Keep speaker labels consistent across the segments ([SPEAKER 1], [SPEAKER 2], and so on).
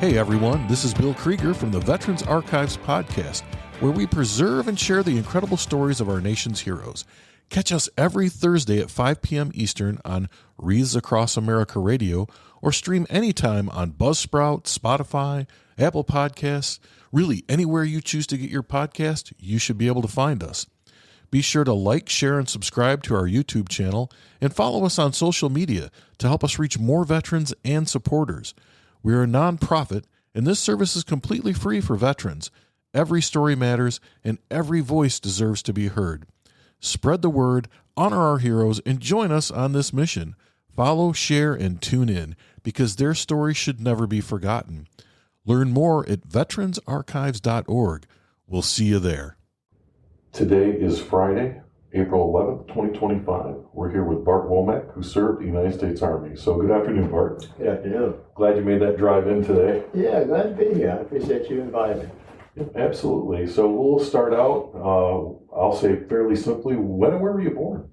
[SPEAKER 1] Hey everyone, this is Bill Krieger from the Veterans Archives podcast, where we preserve and share the incredible stories of our nation's heroes. Catch us every Thursday at 5 p.m. Eastern on Wreaths Across America Radio, or stream anytime on Buzzsprout, Spotify, Apple Podcasts. Really, anywhere you choose to get your podcast, you should be able to find us. Be sure to like, share, and subscribe to our YouTube channel, and follow us on social media to help us reach more veterans and supporters. We are a nonprofit, and this service is completely free for veterans. Every story matters, and every voice deserves to be heard. Spread the word, honor our heroes, and join us on this mission. Follow, share, and tune in, because their story should never be forgotten. Learn more at veteransarchives.org. We'll see you there. Today is Friday, April 11th, 2025. We're here with Bart Womack, who served the United States Army. So good afternoon, Bart.
[SPEAKER 2] Good afternoon.
[SPEAKER 1] Glad you made that drive in today.
[SPEAKER 2] Yeah, glad to be here. I appreciate you inviting me.
[SPEAKER 1] Yeah, absolutely. So we'll start out, I'll say fairly simply, when and where were you born?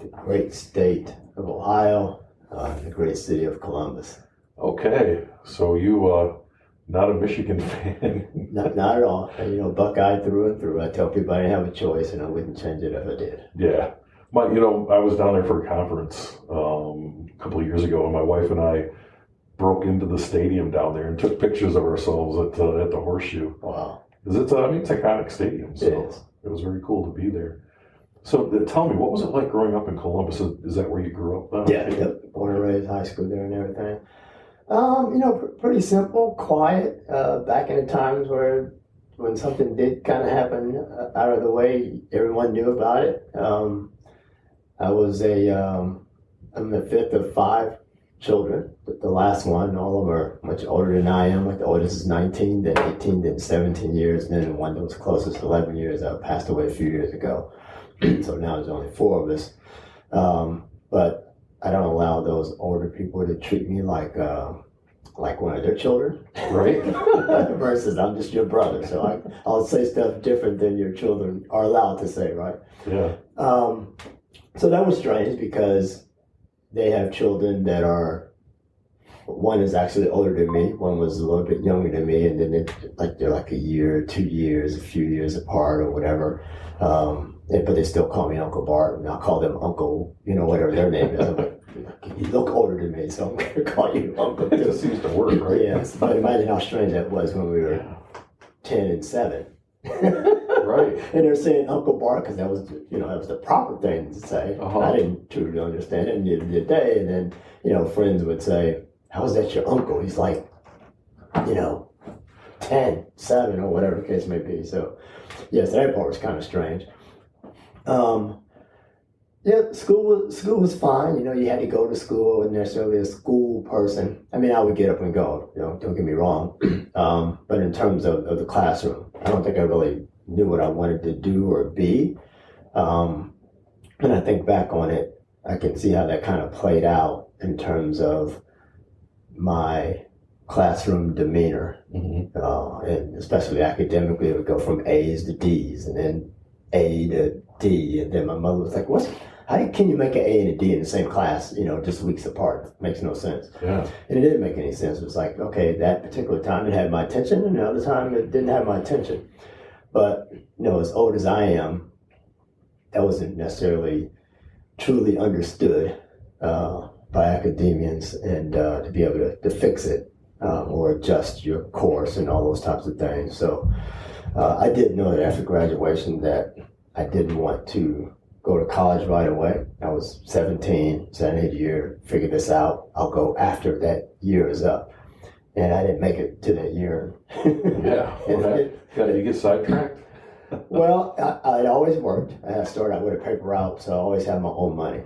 [SPEAKER 2] The great state of Ohio, the great city of Columbus.
[SPEAKER 1] Okay, so you not a Michigan fan?
[SPEAKER 2] Not at all. And, Buckeye through and through. I tell people I didn't have a choice, and I wouldn't change it if I did.
[SPEAKER 1] Yeah. I was down there for a conference a couple of years ago, and my wife and I broke into the stadium down there and took pictures of ourselves at the Horseshoe.
[SPEAKER 2] Wow.
[SPEAKER 1] Because it's an iconic stadium, so it was very cool to be there. So tell me, what was it like growing up in Columbus? Is that where you grew up?
[SPEAKER 2] Yeah, yep. Born and raised, high school there and everything. Pretty simple, quiet. Back in the times when something did kind of happen out of the way, everyone knew about it. I'm the fifth of five children. The last one, all of them are much older than I am. Like the oldest is 19, then 18, then 17 years, and then the one that was closest, 11 years, passed away a few years ago. So now there's only four of us. But I don't allow those older people to treat me like one of their children.
[SPEAKER 1] Right.
[SPEAKER 2] Versus I'm just your brother. So I'll say stuff different than your children are allowed to say, right?
[SPEAKER 1] Yeah.
[SPEAKER 2] So that was strange because they have children that one is actually older than me, one was a little bit younger than me, and then they're like a year, 2 years, a few years apart or whatever. But they still call me Uncle Bart, and I'll call them Uncle, whatever their name is. I'm like, you look older than me, so I'm going to call you Uncle.
[SPEAKER 1] It just seems to work, right?
[SPEAKER 2] Yes, but imagine how strange that was when we were 10 and 7.
[SPEAKER 1] Right.
[SPEAKER 2] And they're saying Uncle Bart because that was the proper thing to say.
[SPEAKER 1] Uh-huh.
[SPEAKER 2] I didn't truly understand it, and neither did they. And then, friends would say, how is that your uncle? He's like, 10, 7, or whatever the case may be. So, yes, that part was kind of strange. School was fine. You had to go to school. I wasn't necessarily a school person. I mean, I would get up and go, don't get me wrong. But in terms of the classroom, I don't think I really knew what I wanted to do or be. And I think back on it, I can see how that kind of played out in terms of my classroom demeanor. Mm-hmm. And especially academically, it would go from A's to D's, and then A to D, and then my mother was like, how can you make an A and a D in the same class, just weeks apart? Makes no sense.
[SPEAKER 1] Yeah.
[SPEAKER 2] And it didn't make any sense. It was like, okay, that particular time it had my attention, and the other time it didn't have my attention. But, as old as I am, that wasn't necessarily truly understood by academians, and to be able to fix it or adjust your course and all those types of things. So I did know that after graduation that I didn't want to go to college right away. I was 17, 8 year, figured this out. I'll go after that year is up. And I didn't make it to that year.
[SPEAKER 1] Yeah. Did you get sidetracked?
[SPEAKER 2] Well, I'd always worked. I started out with a paper route, so I always had my own money.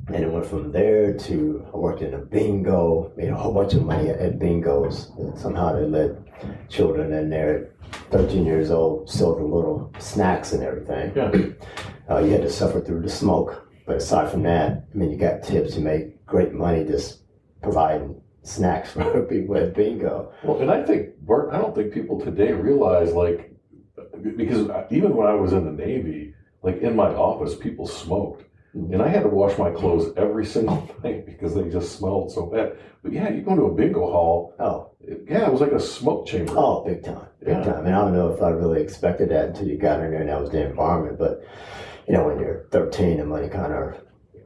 [SPEAKER 2] And it went from there to, I worked in a bingo, made a whole bunch of money at bingos. And somehow they let children in there at 13 years old, sold them little snacks and everything.
[SPEAKER 1] Yeah.
[SPEAKER 2] You had to suffer through the smoke. But aside from that, you got tips. You make great money just providing snacks for people at bingo.
[SPEAKER 1] Well, and I think, Bart, I don't think people today realize, because even when I was in the Navy, in my office, people smoked. And I had to wash my clothes every single night because they just smelled so bad. But yeah, you go to a bingo hall.
[SPEAKER 2] Oh.
[SPEAKER 1] Yeah, it was like a smoke chamber.
[SPEAKER 2] Oh, big time. Big time. And I don't know if I really expected that until you got in there and that was the environment. But, when you're 13, the money kind of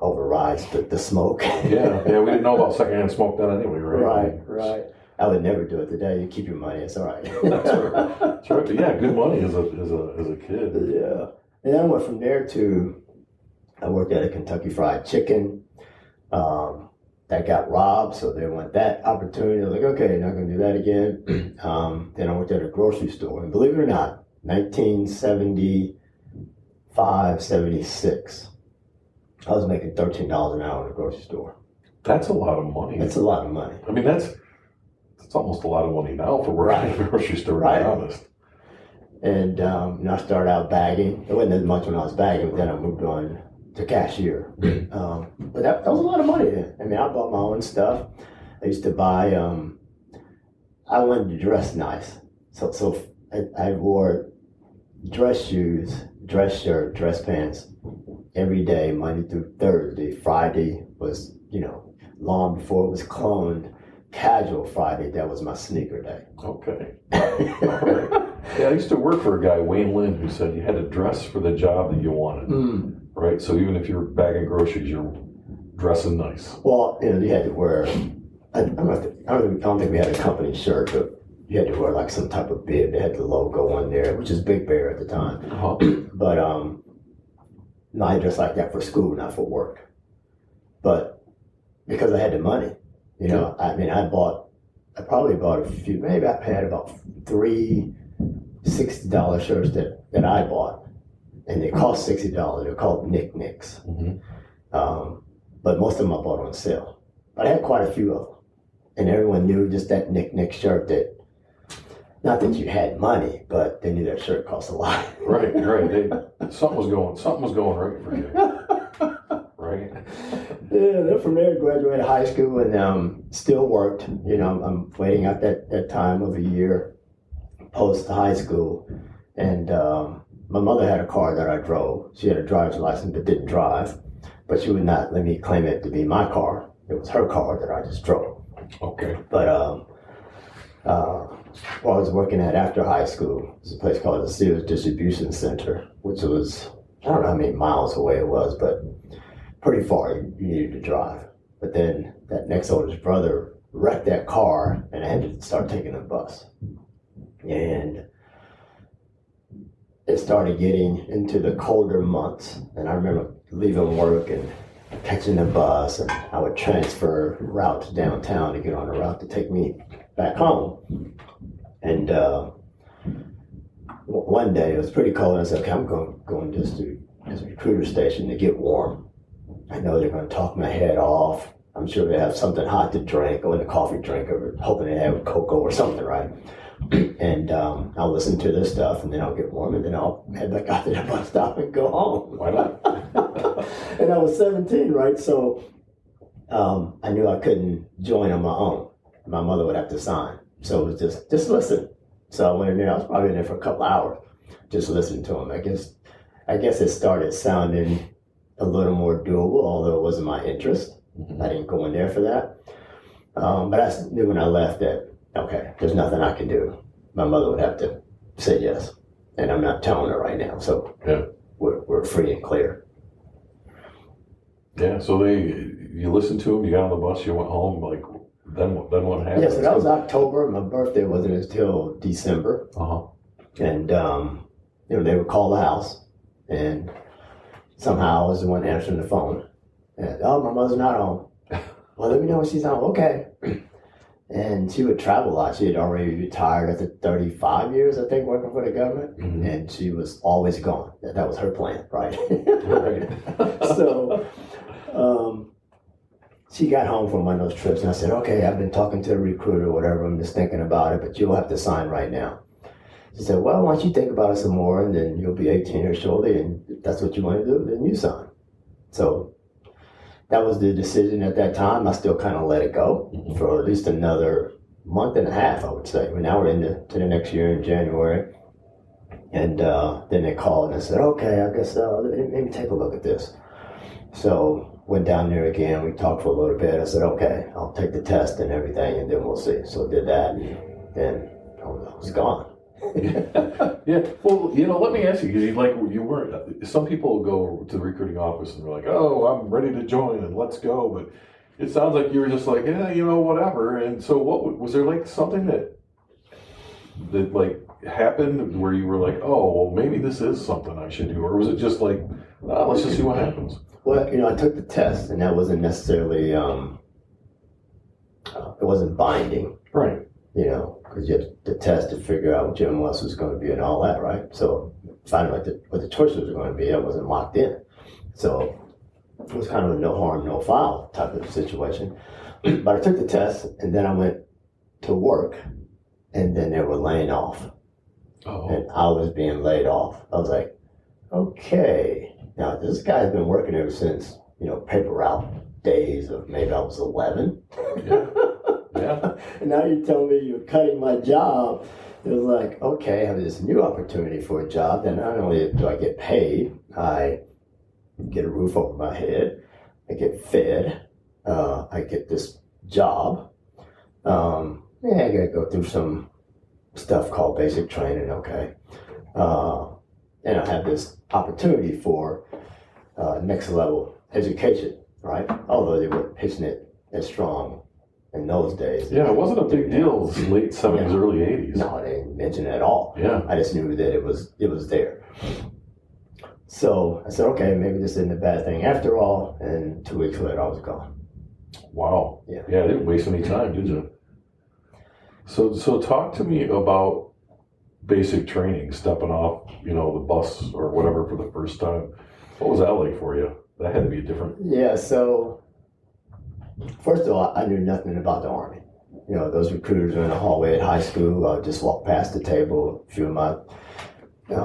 [SPEAKER 2] overrides the smoke.
[SPEAKER 1] Yeah, we didn't know about secondhand smoke then anyway, right?
[SPEAKER 2] Right. I would never do it today. You keep your money, it's all right.
[SPEAKER 1] That's right. But yeah, good money as a kid.
[SPEAKER 2] Yeah. And then I went from there to, I worked at a Kentucky Fried Chicken. That got robbed, so they want that opportunity. I was like, okay, not going to do that again. Then I worked at a grocery store. And believe it or not, 1975, 76, I was making $13 an hour in a grocery store.
[SPEAKER 1] That's a lot of money.
[SPEAKER 2] That's a lot of money.
[SPEAKER 1] I mean, that's almost a lot of money now for working at a grocery store, to be honest.
[SPEAKER 2] And I started out bagging. It wasn't as much when I was bagging, but then I moved on to cashier. But that was a lot of money then. I mean, I bought my own stuff. I used to buy, I wanted to dress nice. So I wore dress shoes, dress shirt, dress pants every day, Monday through Thursday. Friday was, long before it was cloned, casual Friday. That was my sneaker day.
[SPEAKER 1] Okay. Yeah, I used to work for a guy, Wayne Lynn, who said you had to dress for the job that you wanted. Right? So even if you're bagging groceries, you're dressing nice.
[SPEAKER 2] Well, you had to wear, I don't think we had a company shirt, but you had to wear like some type of bib that had the logo on there, which is Big Bear at the time. But no, I dressed like that for school, not for work. But because I had the money, I mean, I probably bought a few, maybe I had about 3 $60 shirts that I bought. And they cost $60. They're called knickknacks. But most of them I bought on sale. But I had quite a few of them. And everyone knew just that knick-knack shirt that, not that you had money, but they knew that shirt cost a lot.
[SPEAKER 1] Right. Something was going right for you. Right?
[SPEAKER 2] Yeah, then from there I graduated high school and still worked. I'm waiting out that time of a year post high school. And my mother had a car that I drove. She had a driver's license but didn't drive. But she would not let me claim it to be my car. It was her car that I just drove.
[SPEAKER 1] Okay.
[SPEAKER 2] But while I was working at after high school, there's a place called the Sears Distribution Center, which was, I don't know how many miles away it was, but pretty far. You needed to drive. But then that next oldest brother wrecked that car and I had to start taking a bus. And it started getting into the colder months. And I remember leaving work and catching the bus, and I would transfer route to downtown to get on a route to take me back home. And one day it was pretty cold, and I said, okay, I'm going just to this recruiter station to get warm. I know they're going to talk my head off. I'm sure they have something hot to drink, or in the coffee drink, or hoping they have cocoa or something, right? And I'll listen to this stuff, and then I'll get warm, and then I'll head back out to the bus stop and go home.
[SPEAKER 1] Why not?
[SPEAKER 2] And I was 17, right? So I knew I couldn't join on my own. My mother would have to sign. So it was just listen. So I went in there. I was probably in there for a couple hours, just listening to him. I guess it started sounding a little more doable, although it wasn't my interest. I didn't go in there for that. But I knew when I left that, okay, there's nothing I can do. My mother would have to say yes. And I'm not telling her right now. So
[SPEAKER 1] yeah.
[SPEAKER 2] We're free and clear.
[SPEAKER 1] Yeah, so you listened to him, you got on the bus, you went home, like, then what happened?
[SPEAKER 2] Yeah, so that was October. My birthday wasn't until December. And, they would call the house, and somehow I was the one answering the phone. And, oh, my mother's not home. Well, let me know when she's home. Okay. And she would travel a lot. She had already retired after 35 years, I think, working for the government. Mm-hmm. And she was always gone. That was her plan, right?
[SPEAKER 1] Right.
[SPEAKER 2] So she got home from one of those trips, and I said, okay, I've been talking to the recruiter or whatever. I'm just thinking about it, but you'll have to sign right now. She said, well, why don't you think about it some more, and then you'll be 18 years shortly, and if that's what you want to do, then you sign. So that was the decision at that time. I still kind of let it go for at least another month and a half, I would say. I mean, now we're into the next year in January. And then they called and I said, okay, I guess let me take a look at this. So went down there again. We talked for a little bit. I said, okay, I'll take the test and everything, and then we'll see. So did that, and then I was gone.
[SPEAKER 1] Yeah. Well, let me ask you, because you weren't. Some people go to the recruiting office and they're like, "Oh, I'm ready to join and let's go," but it sounds like you were just like, "Yeah, whatever." And so, what was there like something that like happened where you were like, "Oh, well, maybe this is something I should do," or was it just like, "Let's just see what happens"?
[SPEAKER 2] Well, I took the test, and that wasn't necessarily it wasn't binding,
[SPEAKER 1] Right.
[SPEAKER 2] Because you have the test to figure out what your MLS was going to be and all that, right? So finding out what the choices were going to be, I wasn't locked in. So it was kind of a no harm, no foul type of situation. But I took the test, and then I went to work, and then they were laying off.
[SPEAKER 1] Oh.
[SPEAKER 2] And I was being laid off. I was like, okay, now this guy's been working ever since, paper route days of maybe I was 11.
[SPEAKER 1] Yeah. Yeah.
[SPEAKER 2] And now you're telling me you're cutting my job. It was like, okay, I have this new opportunity for a job. Then not only do I get paid, I get a roof over my head, I get fed, I get this job. I gotta go through some stuff called basic training, okay. And I have this opportunity for next level education, right? Although they weren't pitching it as strong in those days.
[SPEAKER 1] Yeah, it wasn't a big deal. It was late 70s, early 80s.
[SPEAKER 2] No, they didn't mention it at all.
[SPEAKER 1] Yeah.
[SPEAKER 2] I just knew that it was there. So I said, okay, maybe this isn't a bad thing after all. And 2 weeks later, I was gone.
[SPEAKER 1] Wow.
[SPEAKER 2] Yeah.
[SPEAKER 1] Yeah, didn't waste any time, did you? So talk to me about basic training, stepping off, the bus or whatever for the first time. What was that like for you? That had to be different.
[SPEAKER 2] Yeah, so first of all, I knew nothing about the Army. Those recruiters were in the hallway at high school. I just walked past the table. A few of my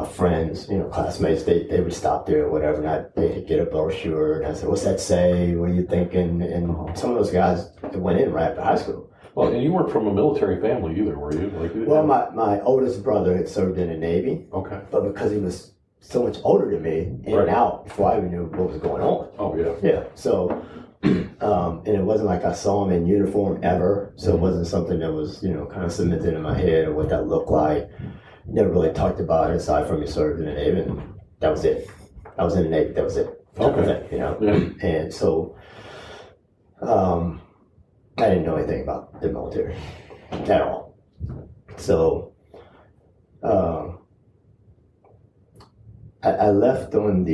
[SPEAKER 2] friends, classmates, they would stop there or whatever, and they'd get a brochure, and I said, what's that say? What are you thinking? And some of those guys went in right after high school.
[SPEAKER 1] Well, and you weren't from a military family either, were you?
[SPEAKER 2] My oldest brother had served in the Navy.
[SPEAKER 1] Okay.
[SPEAKER 2] But because he was so much older than me, in and out, before I even knew what was going on.
[SPEAKER 1] Oh, yeah.
[SPEAKER 2] Yeah, so, and it wasn't like I saw him in uniform ever, so it wasn't something that was, kind of cemented in my head or what that looked like. Never really talked about it aside from he served in the Navy, and that was it. I was in the Navy, that was it.
[SPEAKER 1] Okay.
[SPEAKER 2] Yeah. And so, I didn't know anything about the military at all. So, I left on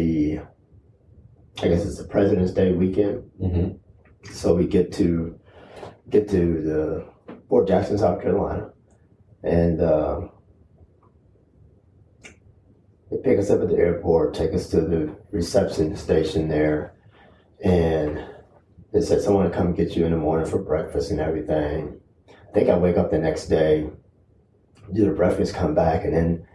[SPEAKER 2] I guess it's the President's Day weekend.
[SPEAKER 1] Mm-hmm.
[SPEAKER 2] So we get to the Fort Jackson, South Carolina, and they pick us up at the airport, take us to the reception station there, and they said someone will come get you in the morning for breakfast and everything. I think I wake up the next day, do the breakfast, come back, and then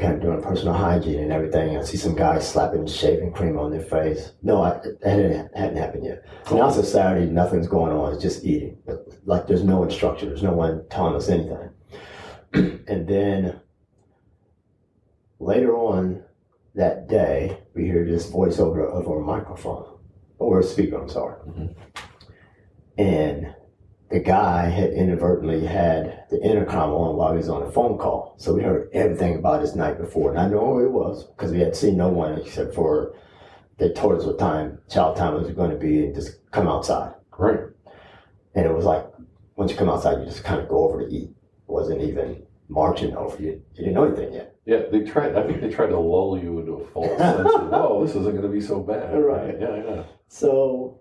[SPEAKER 2] kind of doing personal hygiene and everything. I see some guys slapping shaving cream on their face. No, that hadn't happened yet. And also Saturday, nothing's going on. It's just eating. Like there's no instruction. There's no one telling us anything. And then later on that day, we hear this voice over a microphone, or a speaker, I'm sorry. Mm-hmm. And the guy had inadvertently had the intercom on while he was on a phone call. So we heard everything about his night before. And I know who it was because we had seen no one except for they told us what child time was going to be, and just come outside.
[SPEAKER 1] Right.
[SPEAKER 2] And it was like, once you come outside, you just kind of go over to eat. It wasn't even marching over you. You didn't know anything yet.
[SPEAKER 1] Yeah, I think they tried to lull you into a false sense of, oh, this isn't going to be so bad.
[SPEAKER 2] Right.
[SPEAKER 1] Yeah.
[SPEAKER 2] So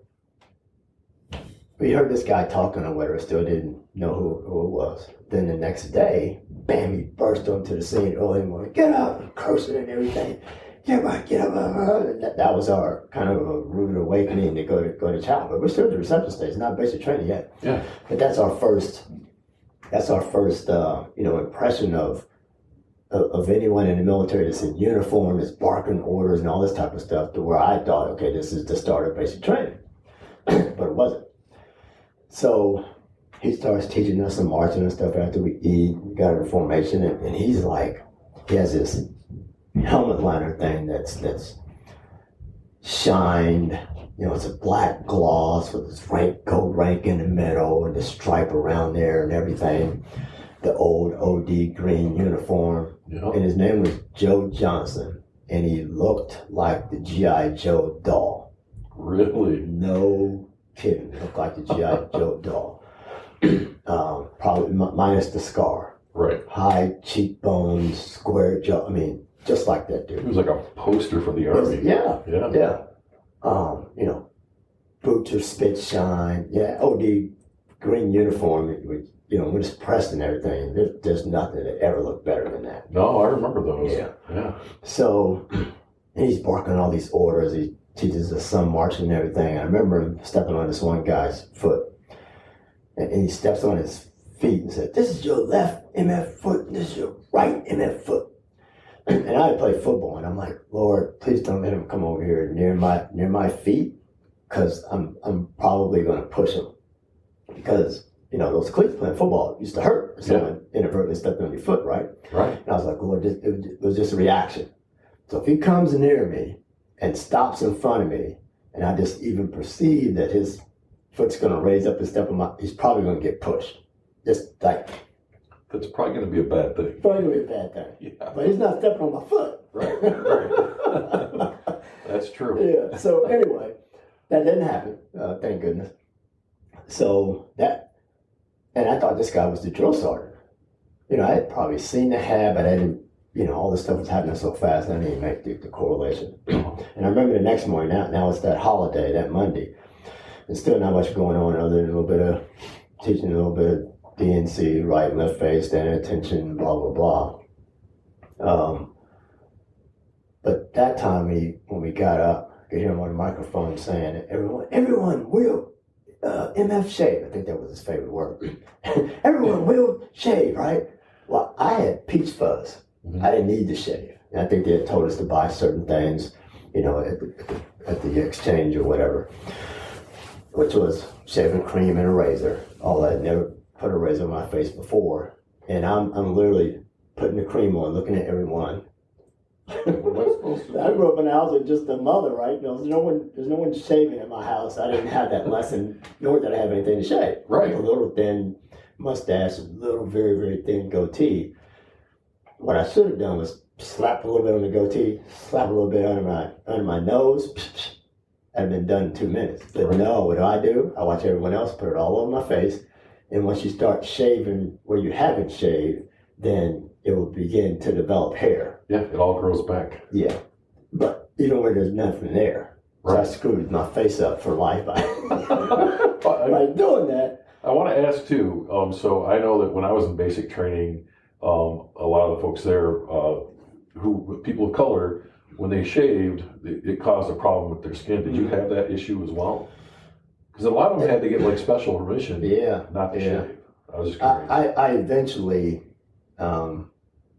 [SPEAKER 2] we heard this guy talking or whatever, still didn't know who it was. Then the next day, bam, he burst onto the scene early in the morning, get up, and cursing and everything. Get up. That was our kind of a rude awakening to go to chapel. But we're still at the reception stage, not basic training yet.
[SPEAKER 1] Yeah.
[SPEAKER 2] But that's our first impression of anyone in the military that's in uniform, that's barking orders and all this type of stuff, to where I thought, okay, this is the start of basic training. But it wasn't. So he starts teaching us some marching and stuff after we eat. We got our formation, and he's like, he has this helmet liner thing that's shined It's a black gloss with this gold rank in the middle and the stripe around there and everything. The old OD green uniform.
[SPEAKER 1] Yeah.
[SPEAKER 2] And his name was Joe Johnson. And he looked like the G.I. Joe doll.
[SPEAKER 1] Really?
[SPEAKER 2] No kidding. Looked like the G.I. Joe doll. Probably minus the scar.
[SPEAKER 1] Right.
[SPEAKER 2] High cheekbones, square jaw. I mean, just like that dude.
[SPEAKER 1] He was like a poster for the Army.
[SPEAKER 2] Yeah. Boots or spit shine. Yeah, OD green uniform. When it's pressed and everything, there's nothing that ever looked better than that.
[SPEAKER 1] No, I remember those.
[SPEAKER 2] Yeah. So he's barking all these orders. He teaches us some marching and everything. I remember him stepping on this one guy's foot. And he steps on his feet and said, "This is your left MF foot, and this is your right MF foot." And I had played football, and I'm like, "Lord, please don't let him come over here near my feet, because I'm probably going to push him, because those cleats playing football used to hurt if someone inadvertently stepped on your foot, right?"
[SPEAKER 1] Right.
[SPEAKER 2] And I was like, "Lord, it was just a reaction. So if he comes near me and stops in front of me, and I just even perceive that his foot's going to raise up and step on he's probably going to get pushed. Just like."
[SPEAKER 1] That's probably going to be a bad thing.
[SPEAKER 2] Probably going to be a bad thing.
[SPEAKER 1] Yeah.
[SPEAKER 2] But he's not stepping on my foot.
[SPEAKER 1] Right. That's true.
[SPEAKER 2] Yeah. So anyway, that didn't happen. Thank goodness. So and I thought this guy was the drill sergeant. I had probably seen the hat, but I didn't, all this stuff was happening so fast, I didn't even make the correlation. And I remember the next morning, now it's that holiday, that Monday. There's still not much going on other than a little bit of teaching, a little bit of DNC, right, left face, standing attention, blah, blah, blah. But that time when we got up, I could hear him on the microphone saying, everyone will MF shave. I think that was his favorite word. Everyone will shave, right? Well, I had peach fuzz. I didn't need to shave. And I think they had told us to buy certain things, at the exchange or whatever, which was shaving cream and a razor. All that. Never put a razor on my face before. And I'm literally putting the cream on, looking at everyone. I grew up in a house with just a mother, right? There's no one shaving at my house. I didn't have that lesson, nor did I have anything to shave.
[SPEAKER 1] Right.
[SPEAKER 2] A little thin mustache, a little very, very thin goatee. What I should have done was slap a little bit on the goatee, slap a little bit under my nose. I'd have been done in 2 minutes. But no, what do? I watch everyone else put it all over my face. And once you start shaving where you haven't shaved, then it will begin to develop hair.
[SPEAKER 1] Yeah, it all grows back.
[SPEAKER 2] Yeah. But even where there's nothing there. So I screwed my face up for life by doing that.
[SPEAKER 1] I want to ask too, so I know that when I was in basic training, a lot of the folks there, people of color, when they shaved, it caused a problem with their skin. Did you have that issue as well? Because a lot of them had to get like special permission not to shave. I was just curious.
[SPEAKER 2] I eventually,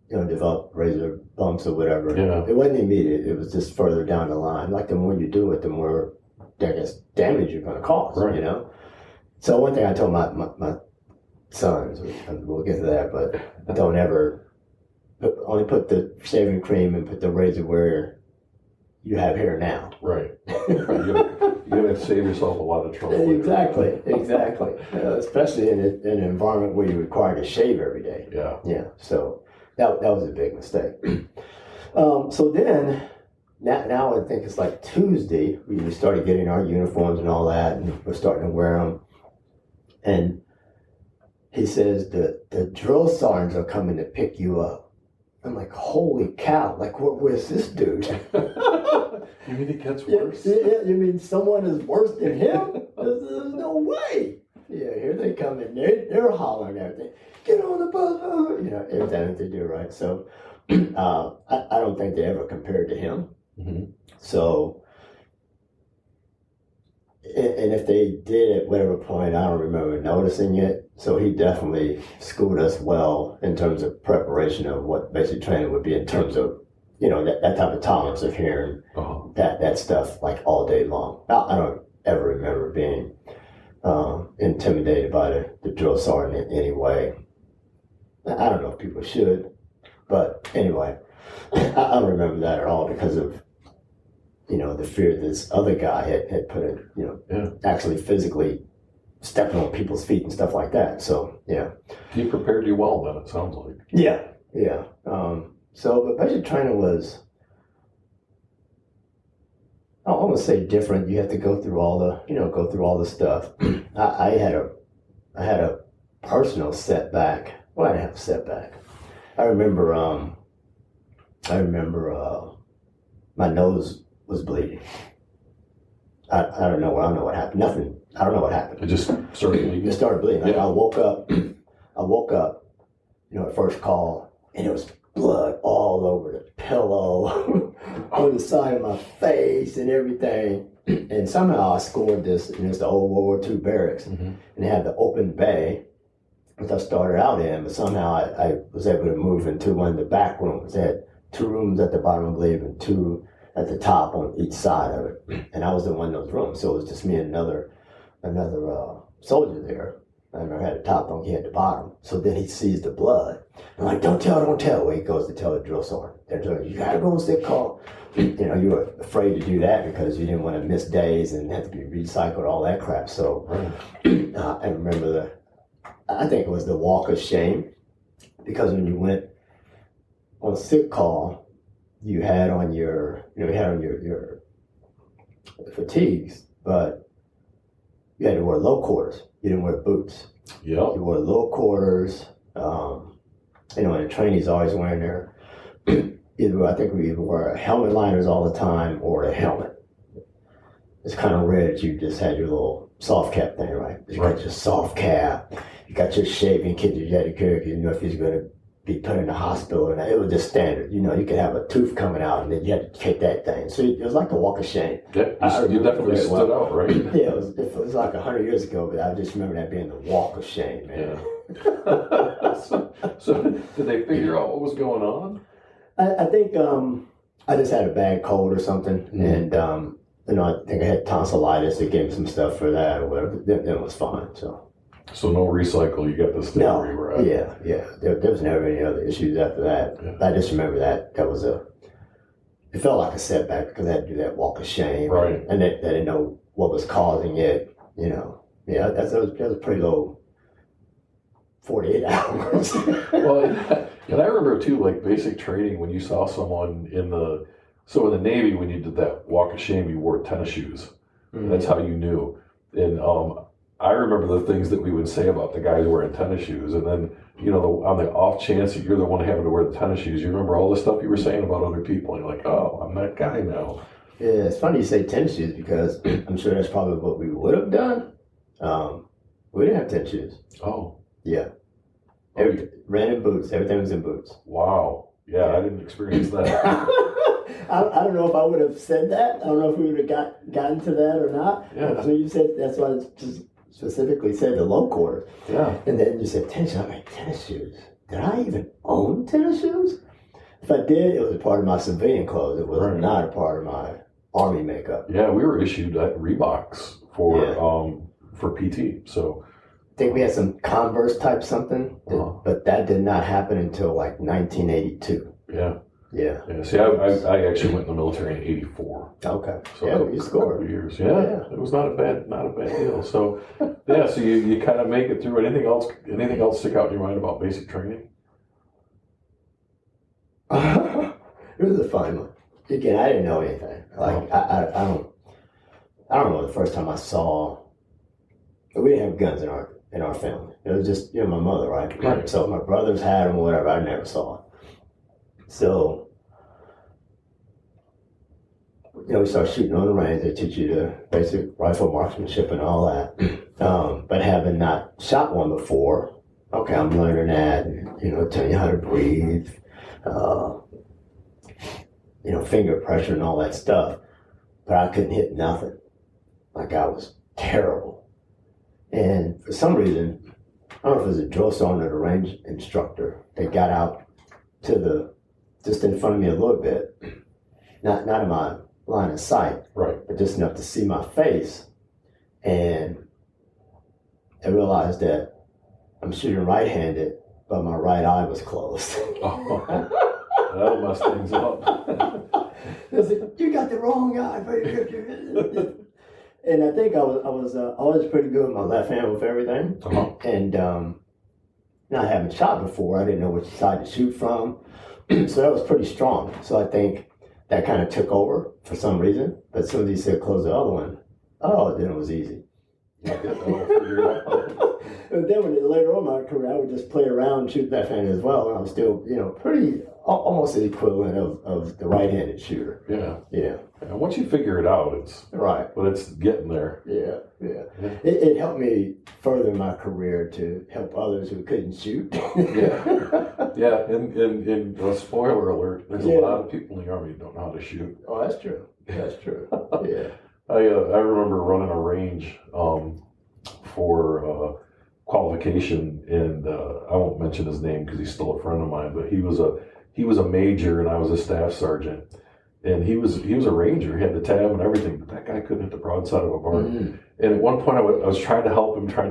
[SPEAKER 2] developed razor bumps or whatever.
[SPEAKER 1] Yeah.
[SPEAKER 2] It wasn't immediate. It was just further down the line. Like the more you do it, the more damage you're going to cause.
[SPEAKER 1] Right.
[SPEAKER 2] So one thing I told my sons, we'll get to that, but don't ever only put the shaving cream and put the razor where you have hair now.
[SPEAKER 1] Right. You're going to save yourself a lot of trouble.
[SPEAKER 2] Exactly. Especially in an environment where you're required to shave every day.
[SPEAKER 1] Yeah.
[SPEAKER 2] Yeah. So that was a big mistake. So then, now I think it's like Tuesday, we started getting our uniforms and all that, and we're starting to wear them. And he says, the drill sergeants are coming to pick you up. I'm like, holy cow, like, where's this dude?
[SPEAKER 1] You mean it gets worse?
[SPEAKER 2] Yeah, you mean someone is worse than him? There's no way. Yeah, here they come in. They're hollering everything. Get on the bus. Everything that they do, right? So I don't think they ever compared to him.
[SPEAKER 1] Mm-hmm.
[SPEAKER 2] So, and if they did at whatever point, I don't remember noticing it. So he definitely schooled us well in terms of preparation of what basic training would be in terms of, that type of tolerance of hearing that stuff like all day long. I don't ever remember being intimidated by the drill sergeant in any way. I don't know if people should, but anyway, I don't remember that at all because of the fear this other guy had put in, actually physically stepping on people's feet and stuff like that. So, yeah.
[SPEAKER 1] He prepared you well then, it sounds like.
[SPEAKER 2] Yeah. But basic training was, I want to say different. You have to go through all the stuff. I had a personal setback. Well, I didn't have a setback. I remember my nose was bleeding. I don't know what happened. Nothing. I don't know what happened.
[SPEAKER 1] It just started bleeding.
[SPEAKER 2] It started bleeding.
[SPEAKER 1] Yeah.
[SPEAKER 2] I woke up, at first call, and it was blood all over the pillow, on the side of my face and everything. And somehow I scored this, it's the old World War II barracks, and they had the open bay, which I started out in, but somehow I was able to move into one of the back rooms. They had 2 rooms at the bottom, I believe, and 2 at the top on each side of it. And I was in one of those rooms, so it was just me and another soldier there. I remember I had the top room, he had the bottom. So then he sees the blood. I'm like, don't tell. Well, he goes to tell the drill sergeant. They're telling you gotta go on sick call. You were afraid to do that because you didn't want to miss days and have to be recycled, all that crap. So I remember I think it was the walk of shame, because when you went on sick call, you had on your fatigues, but you had to wear low quarters. You didn't wear boots.
[SPEAKER 1] Yeah.
[SPEAKER 2] You wore low quarters. And the trainees always wearing their I think we either wore helmet liners all the time or a helmet. It's kind of rare that you just had your little soft cap thing, right? You got your soft cap. You got your shaving kit that you had to carry if you knew if you was going to be put in the hospital. And it was just standard. You could have a tooth coming out and then you had to take that thing. So it was like a walk of shame.
[SPEAKER 1] Yeah, you definitely stood out, right?
[SPEAKER 2] Yeah, it was like 100 years ago, but I just remember that being the walk of shame, man.
[SPEAKER 1] Yeah. so did they figure out what was going on?
[SPEAKER 2] I think I just had a bad cold or something, and I think I had tonsillitis. They gave me some stuff for that or whatever. Then it was fine. So
[SPEAKER 1] no recycle. You got to stay where you were at.
[SPEAKER 2] Yeah. There was never any other issues after that. Yeah. I just remember that was it felt like a setback because I had to do that walk of shame,
[SPEAKER 1] right?
[SPEAKER 2] And they didn't know what was causing it. Yeah, that was a pretty low 48 hours.
[SPEAKER 1] Well, and I remember too, like basic training, when you saw someone in the Navy, when you did that walk of shame, you wore tennis shoes. Mm-hmm. That's how you knew. And I remember the things that we would say about the guys wearing tennis shoes, and then on the off chance that you're the one having to wear the tennis shoes, you remember all the stuff you were saying about other people, and you're like, oh, I'm that guy now.
[SPEAKER 2] Yeah, it's funny you say tennis shoes because I'm sure that's probably what we would have done. We didn't have tennis shoes.
[SPEAKER 1] Oh.
[SPEAKER 2] Yeah. Ran in boots. Everything was in boots.
[SPEAKER 1] Wow. Yeah, I didn't experience that.
[SPEAKER 2] I don't know if I would have said that. I don't know if we would have gotten to that or not.
[SPEAKER 1] Yeah.
[SPEAKER 2] So you said, that's why I just specifically said the low quarters.
[SPEAKER 1] Yeah.
[SPEAKER 2] And then you said tennis shoes. I'm like, tennis shoes? Did I even own tennis shoes? If I did, it was a part of my civilian clothes. It was not a part of my Army makeup.
[SPEAKER 1] Yeah, we were issued at Reeboks for PT, so...
[SPEAKER 2] I think we had some Converse type something, but that did not happen until like 1982.
[SPEAKER 1] Yeah.
[SPEAKER 2] Yeah.
[SPEAKER 1] See, I actually went in the military in '84.
[SPEAKER 2] Okay.
[SPEAKER 1] So
[SPEAKER 2] you scored.
[SPEAKER 1] A years. Yeah. It was not a bad deal. So so you kind of make it through. Anything else stick out in your mind about basic training?
[SPEAKER 2] It was a fun one. Again, I didn't know anything. Like I don't know the first time I saw. We didn't have guns in our family. It was just my mother, right? So my brothers had them or whatever. I never saw it. So we start shooting on the range. They teach you the basic rifle marksmanship and all that. But having not shot one before, okay, I'm learning that. And, tell you how to breathe. Finger pressure and all that stuff. But I couldn't hit nothing. Like I was terrible. And for some reason, I don't know if it was a drill sergeant or the range instructor, they got out to just in front of me a little bit, not in my line of sight, but just enough to see my face. And I realized that I'm shooting right-handed, but my right eye was closed.
[SPEAKER 1] Oh, that'll mess things up.
[SPEAKER 2] I said, you got got the wrong guy. And I think I was always pretty good with my left hand with everything. And not having shot before, I didn't know which side to shoot from. So that was pretty strong. So I think that kind of took over for some reason. But as soon as he said close the other one, then it was easy. And then later on in my career, I would just play around and shoot left handed as well. And I was still, pretty almost the equivalent of the right-handed shooter.
[SPEAKER 1] Yeah. And once you figure it out, it's
[SPEAKER 2] right.
[SPEAKER 1] But it's getting there.
[SPEAKER 2] Yeah. It helped me further my career to help others who couldn't shoot.
[SPEAKER 1] Yeah. And spoiler alert: there's a lot of people in the Army who don't know how to shoot.
[SPEAKER 2] Oh, that's true. Yeah.
[SPEAKER 1] I remember running a range for qualification, and I won't mention his name because he's still a friend of mine. But he was a major, and I was a staff sergeant. And he was a ranger. He had the tab and everything, but that guy couldn't hit the broadside of a barn. Mm-hmm. And at one point, I was trying to help him. I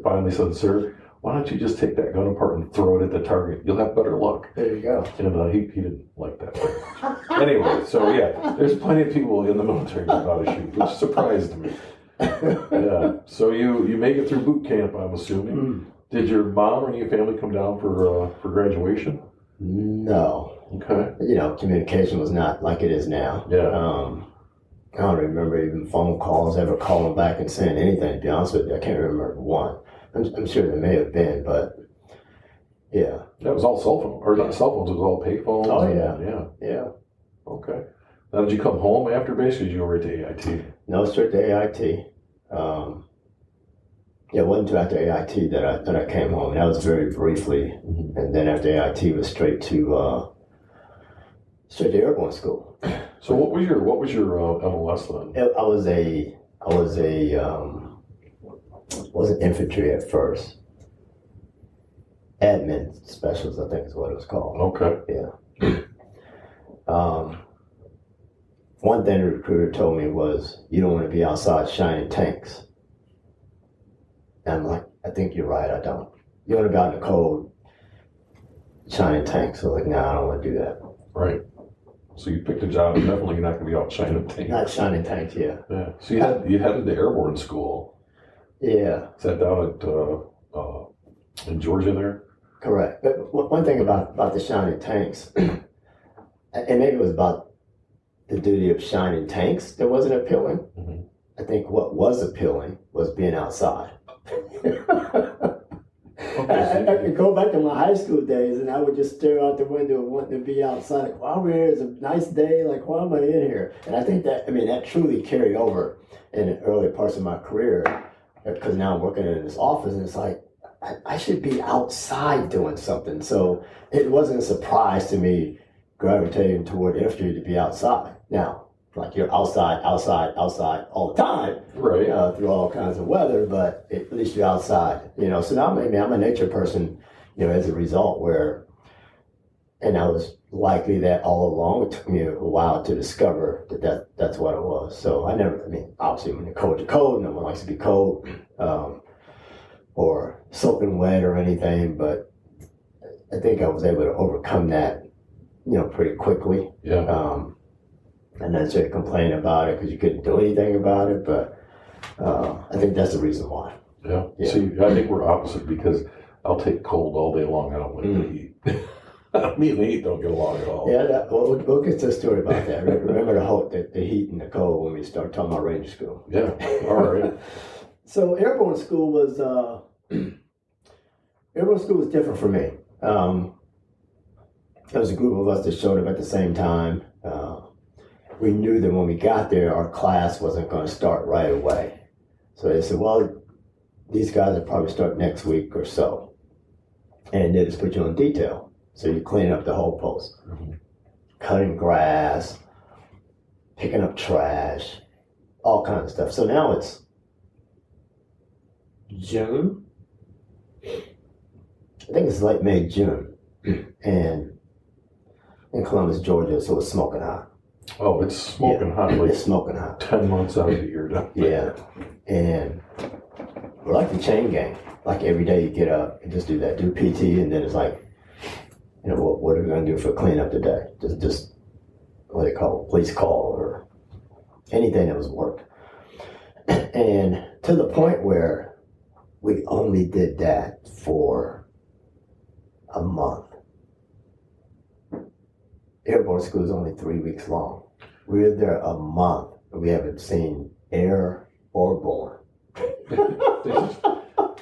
[SPEAKER 1] finally said, "Sir, why don't you just take that gun apart and throw it at the target? You'll have better luck."
[SPEAKER 2] There you go.
[SPEAKER 1] And he didn't like that. Anyway, so yeah, there's plenty of people in the military that know how to shoot, which surprised me. Yeah. So you make it through boot camp, I'm assuming. Mm. Did your mom or any of your family come down for graduation?
[SPEAKER 2] No.
[SPEAKER 1] Okay.
[SPEAKER 2] Communication was not like it is now.
[SPEAKER 1] Yeah.
[SPEAKER 2] I don't remember even phone calls ever calling back and saying anything, to be honest with you. I can't remember one. I'm sure there may have been, but yeah.
[SPEAKER 1] That was all cell phone, or not cell phones, it was all pay phones.
[SPEAKER 2] Oh,
[SPEAKER 1] Yeah. Okay. Now, did you come home after base, or did you go right to AIT?
[SPEAKER 2] No, straight to AIT. It wasn't until after AIT that I came home. That was very briefly. Mm-hmm. And then after AIT, it was straight to Airborne School.
[SPEAKER 1] So what was your MLS then?
[SPEAKER 2] I wasn't infantry at first. Admin specialist, I think is what it was called.
[SPEAKER 1] Okay.
[SPEAKER 2] Yeah. One thing the recruiter told me was, you don't want to be outside shining tanks. And I'm like, I think you're right, I don't. You want to be out in the cold shining tanks. So I was like, I don't want to do that.
[SPEAKER 1] Right. So you picked a job, and definitely you're not going to be out shining tanks.
[SPEAKER 2] Not shining tanks, yeah.
[SPEAKER 1] Yeah. So you headed to Airborne School.
[SPEAKER 2] Yeah.
[SPEAKER 1] Is that down at in Georgia there?
[SPEAKER 2] Correct. But one thing about the shining tanks, and maybe it was about the duty of shining tanks that wasn't appealing. Mm-hmm. I think what was appealing was being outside. I could go back to my high school days, and I would just stare out the window wanting to be outside. Like, wow, we're here. It's a nice day. Like, why am I in here? And I think that truly carried over in the early parts of my career, because now I'm working in this office, and it's like, I should be outside doing something. So it wasn't a surprise to me gravitating toward infantry to be outside. Now, like, you're outside all the time,
[SPEAKER 1] right?
[SPEAKER 2] Through all kinds of weather, but at least you're outside, So now maybe I'm a nature person, as a result. And I was likely that all along. It took me a while to discover that's what it was. So obviously when you're cold, you're cold. No one likes to be cold, or soaking wet or anything. But I think I was able to overcome that, pretty quickly.
[SPEAKER 1] Yeah.
[SPEAKER 2] And then sort of complain about it because you couldn't do anything about it, but I think that's the reason why.
[SPEAKER 1] Yeah. See, I think we're opposite, because I'll take cold all day long. I don't like the heat. Me and the heat don't get along at all.
[SPEAKER 2] Yeah, we'll get to a story about that. Remember the heat and the cold when we start talking about Ranger School.
[SPEAKER 1] Yeah, all right.
[SPEAKER 2] So Airborne School was different for me. There was a group of us that showed up at the same time. We knew that when we got there, our class wasn't going to start right away. So they said, well, these guys will probably start next week or so. And they just put you on detail. So you clean up the whole post. Mm-hmm. Cutting grass, picking up trash, all kinds of stuff. So now it's June. I think it's late May, June. And in Columbus, Georgia, so it's smoking hot.
[SPEAKER 1] Oh, it's smoking hot. Like
[SPEAKER 2] it's smoking hot.
[SPEAKER 1] 10 months out of the year.
[SPEAKER 2] Yeah. And we're like the chain gang. Like every day you get up and just do that. Do PT, and then it's like, what are we going to do for cleanup today? Just what they call a police call or anything that was work. And to the point where we only did that for a month. Airborne school is only 3 weeks long. We were there a month, and we haven't seen air or born.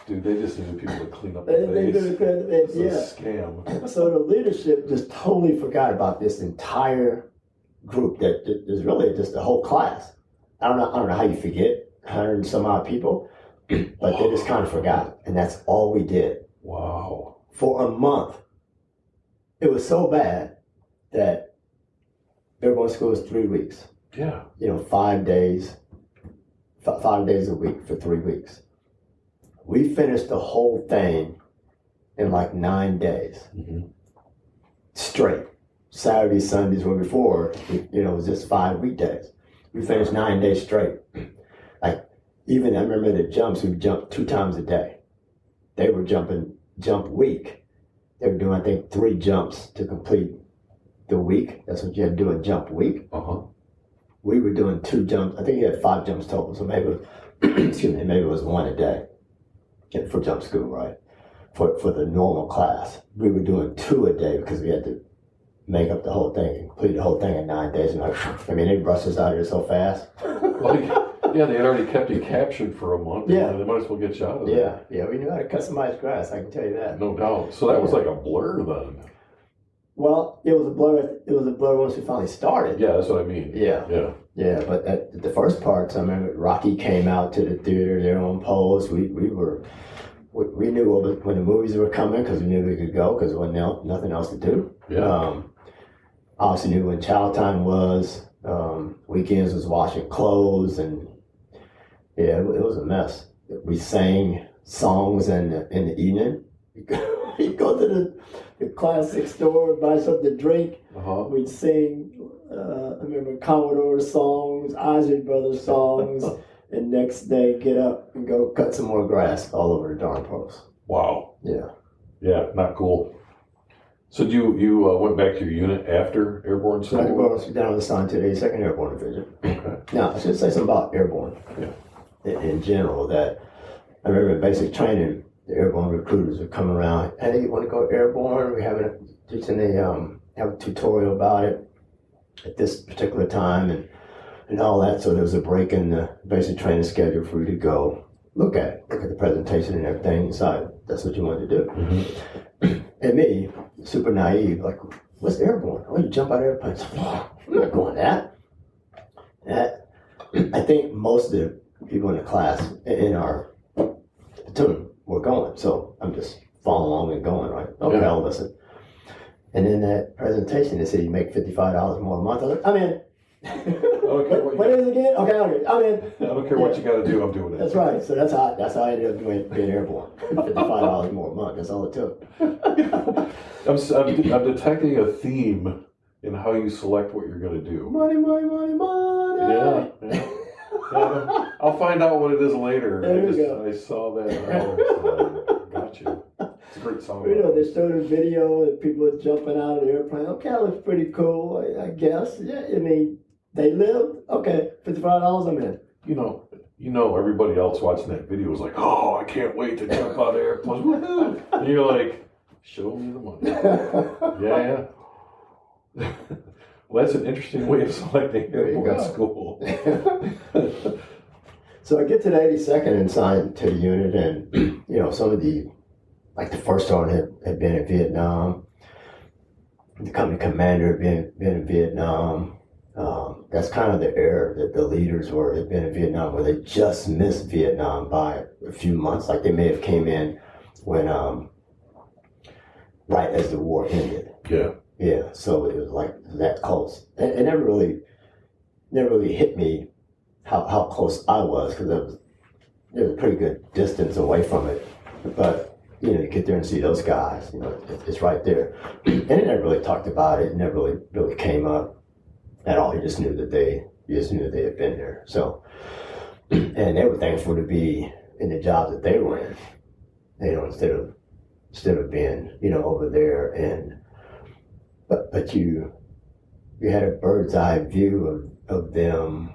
[SPEAKER 1] They just needed people to clean up the base. It's a scam.
[SPEAKER 2] So the leadership just totally forgot about this entire group that is really just the whole class. I don't know how you forget 100 and some odd people, but they just kind of forgot. And that's all we did.
[SPEAKER 1] Wow.
[SPEAKER 2] For a month. It was so bad that Airborne school was 3 weeks.
[SPEAKER 1] Yeah.
[SPEAKER 2] 5 days, 5 days a week for 3 weeks. We finished the whole thing in like 9 days. Mm-hmm. Straight. Saturdays, Sundays were before, it was just 5 weekdays. We finished 9 days straight. Like, even I remember the jumps, we jumped 2 times a day. They were jumping jump week. They were doing, I think, 3 jumps to complete the week. That's what you had to do, a jump week.
[SPEAKER 1] Uh-huh.
[SPEAKER 2] We were doing 2 jumps. I think you had 5 jumps total. So maybe maybe it was 1 a day for jump school, right? For the normal class. We were doing 2 a day because we had to make up the whole thing, complete the whole thing in 9 days. And they rushed us out of here so fast.
[SPEAKER 1] Yeah, they had already kept you captured for a month.
[SPEAKER 2] Yeah.
[SPEAKER 1] They might as well get you out of there.
[SPEAKER 2] Yeah, we knew how to customize grass, I can tell you that.
[SPEAKER 1] No doubt. So that was like a blur then.
[SPEAKER 2] Well, it was a blur. It was a blur once we finally started.
[SPEAKER 1] Yeah, that's what I mean.
[SPEAKER 2] Yeah. But at the first parts, I remember Rocky came out to the theater, their own post. We knew when the movies were coming because we knew we could go because there wasn't nothing else to do.
[SPEAKER 1] Yeah.
[SPEAKER 2] Obviously knew when chow time was. Weekends was washing clothes, and it was a mess. We sang songs in the evening. You go to the classic store, buy something to drink. Uh-huh. We'd sing, I remember Commodore songs, Isley Brothers songs, and next day get up and go cut some more grass all over the darn post.
[SPEAKER 1] Wow.
[SPEAKER 2] Yeah.
[SPEAKER 1] Yeah, not cool. So you went back to your unit after Airborne school?
[SPEAKER 2] Then I was assigned to the 2nd Airborne Division.
[SPEAKER 1] Okay.
[SPEAKER 2] Now, I should say something about Airborne in general, that I remember in basic training, the Airborne recruiters would come around, hey, you want to go Airborne? We're having have a tutorial about it at this particular time and all that. So there was a break in the basic training schedule for you to go look at the presentation and everything, decide that's what you wanted to do. Mm-hmm. And me, super naive, like, what's Airborne? Oh, you jump out of airplanes. Oh, I'm not going that. I think most of the people in the class, in our platoon, were going. So I'm just following along and going, right? Okay, I'll listen. And in that presentation, they said you make $55 more a month. I was like, I'm in. What is it again? Okay, I'm in.
[SPEAKER 1] I don't care what you got to do, I'm doing it.
[SPEAKER 2] That's right. So that's how I ended up being Airborne. $55 more a month. That's all it took.
[SPEAKER 1] I'm detecting a theme in how you select what you're going to do.
[SPEAKER 2] Money.
[SPEAKER 1] Yeah. I'll find out what it is later.
[SPEAKER 2] There you go.
[SPEAKER 1] I saw that. Got you. It's a great song.
[SPEAKER 2] They showed a video and people are jumping out of the airplane. Okay, that looks pretty cool, I guess. Yeah, I mean, they lived. Okay, $55, I'm in.
[SPEAKER 1] You know, everybody else watching that video was like, oh, I can't wait to jump out of airplanes. Woohoo! And you're like, show me the money. Yeah. Well, that's an interesting way of selecting airborne school.
[SPEAKER 2] So I get to the 82nd and signed to the unit, and some of the first sergeant had been in Vietnam. The company commander had been in Vietnam. That's kind of the era that the leaders had been in Vietnam, where they just missed Vietnam by a few months. Like they may have came in when right as the war ended. Yeah, so it was like that close. And it never really hit me how close I was, because it was a pretty good distance away from it. But, you get there and see those guys, it's right there. And it never really talked about it. It never really came up at all. You just knew that they had been there. So, and they were thankful to be in the jobs that they were in, instead of being, over there. And But you you had a bird's eye view of them.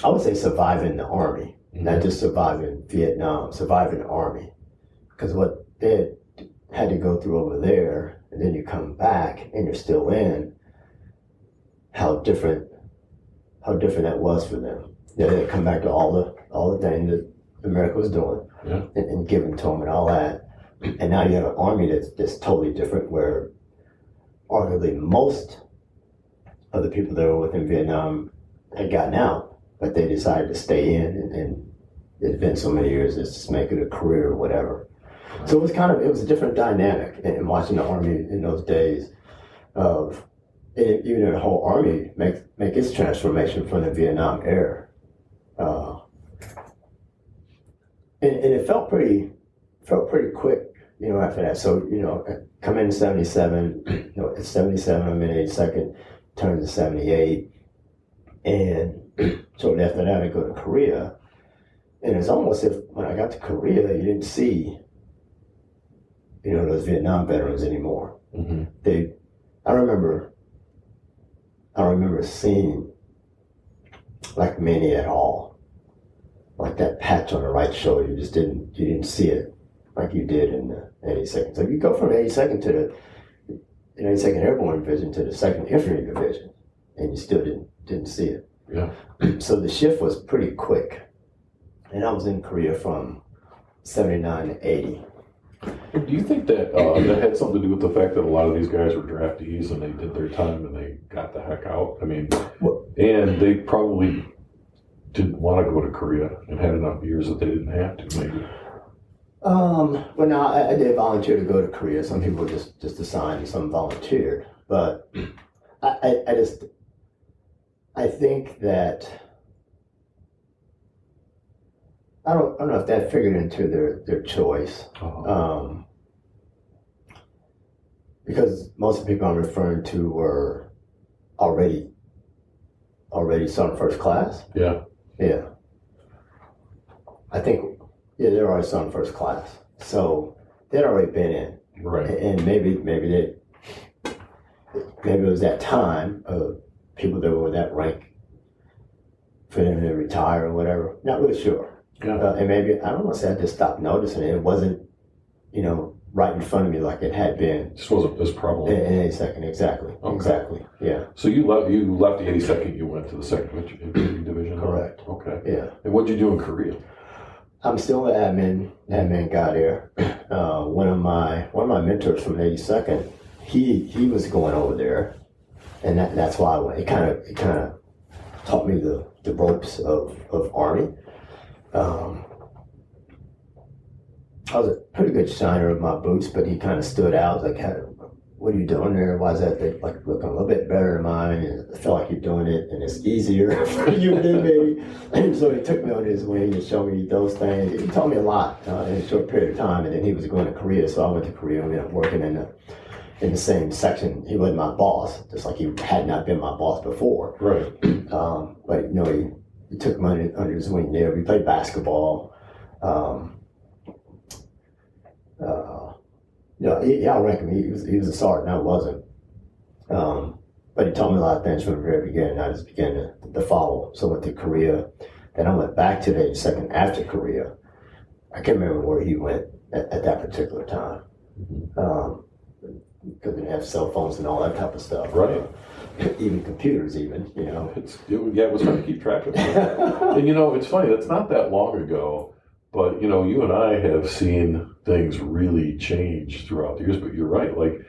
[SPEAKER 2] I would say surviving the Army, not just surviving Vietnam, surviving the Army, because what they had to go through over there, and then you come back and you're still in. How different that was for them. They come back to all the things that America was doing, and giving to them and all that. And now you have an Army that's totally different, where arguably most of the people that were within Vietnam had gotten out, but they decided to stay in, and it's been so many years, let's just make it a career or whatever. So it was a different dynamic in watching the Army in those days of, even the whole Army make its transformation from the Vietnam era. And it felt pretty quick, after that. So, come in 77, it's 77, I'm in 82nd, turn to 78. And shortly after that, I go to Korea. And it's almost if when I got to Korea, you didn't see, those Vietnam veterans anymore. Mm-hmm. I remember seeing like many at all, like that patch on the right shoulder. You didn't see it like you did in the 82nd. So you go from the 82nd to the 82nd Airborne Division to the 2nd Infantry Division, and you still didn't see it.
[SPEAKER 1] Yeah.
[SPEAKER 2] So the shift was pretty quick, and I was in Korea from 79 to 80.
[SPEAKER 1] Do you think that that had something to do with the fact that a lot of these guys were draftees and they did their time and they got the heck out? I mean, and they probably didn't want to go to Korea and had enough years that they didn't have to, maybe.
[SPEAKER 2] Well, no, I did volunteer to go to Korea. Some people just assigned and some volunteered. But I think that, I don't know if that figured into their choice. Uh-huh. Because most of the people I'm referring to were already Sergeant First Class.
[SPEAKER 1] Yeah.
[SPEAKER 2] Yeah. I think, they're already Sergeant First Class. So they'd already been in.
[SPEAKER 1] Right.
[SPEAKER 2] And maybe it was that time of people that were that rank for them to retire or whatever. Not really sure.
[SPEAKER 1] Yeah.
[SPEAKER 2] And maybe, I don't want to say I just stopped noticing it. It wasn't, right in front of me like it had been.
[SPEAKER 1] Just wasn't as prevalent.
[SPEAKER 2] In 82nd, exactly. Okay. Exactly, yeah.
[SPEAKER 1] So you left the 82nd, you went to the 2nd Infantry Division?
[SPEAKER 2] Correct.
[SPEAKER 1] Okay.
[SPEAKER 2] Yeah.
[SPEAKER 1] And what did you do in Korea?
[SPEAKER 2] I'm still an admin guy there. One of my mentors from the 82nd, he was going over there, and that's why I went. It kind of taught me the ropes of Army. I was a pretty good shiner of my boots, but he kind of stood out. Like, what are you doing there? Why is that like looking a little bit better than mine? And I feel like you're doing it, and it's easier for you than me. And so he took me on his wing and showed me those things. He taught me a lot in a short period of time. And then he was going to Korea, so I went to Korea and ended up working in the same section. He wasn't my boss, just like he had not been my boss before.
[SPEAKER 1] Right.
[SPEAKER 2] But he took me under his wing there. We played basketball. I'll rank him. He was a sergeant. I wasn't. But he taught me a lot of things from the very beginning. I just began to follow. So I went to Korea. Then I went back to the 82nd after Korea. I can't remember where he went at that particular time. Because they didn't have cell phones and all that type of stuff.
[SPEAKER 1] Right.
[SPEAKER 2] Even computers, it
[SPEAKER 1] was hard to keep track of that. And it's funny, that's not that long ago, but you and I have seen things really change throughout the years. But you're right, like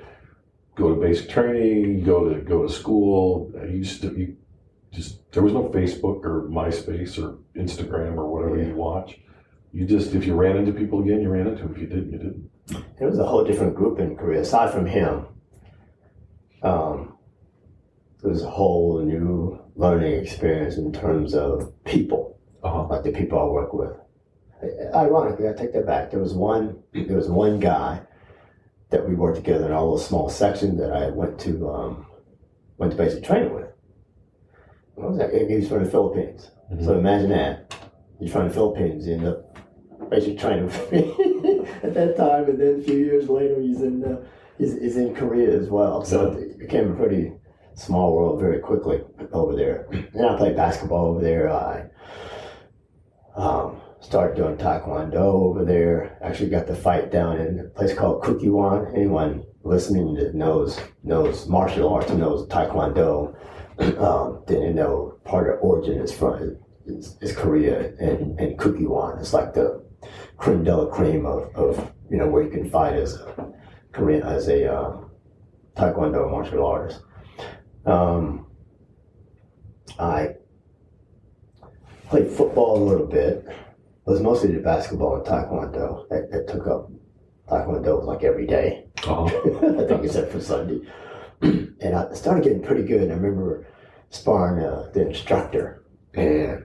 [SPEAKER 1] go to basic training, go to school. There was no Facebook or MySpace or Instagram or whatever you watch. If you ran into people again, you ran into them. If you didn't, you didn't.
[SPEAKER 2] It was a whole different group in Korea. Aside from him, it was a whole new learning experience in terms of people, like the people I work with. Ironically, I take that back. There was one guy that we worked together in our little small section that I went to basic training with. What was that? He was from the Philippines. Mm-hmm. So imagine that. He's from the Philippines. He ended up basic training with me at that time, and then a few years later, he's in Korea as well. So it became a pretty small world very quickly over there. Then I played basketball over there. I started doing taekwondo over there. Actually got to fight down in a place called Kuwait. Anyone listening that knows martial arts and knows taekwondo, then you know part of the origin is from is Korea and Kuwait. It's like the creme de la creme of you know where you can fight as a Korean as a taekwondo martial artist. I played football a little bit. It was mostly the basketball and taekwondo that took up. Taekwondo was like every day.
[SPEAKER 1] Uh-huh.
[SPEAKER 2] I think except for Sunday. And I started getting pretty good. And I remember sparring the instructor. And,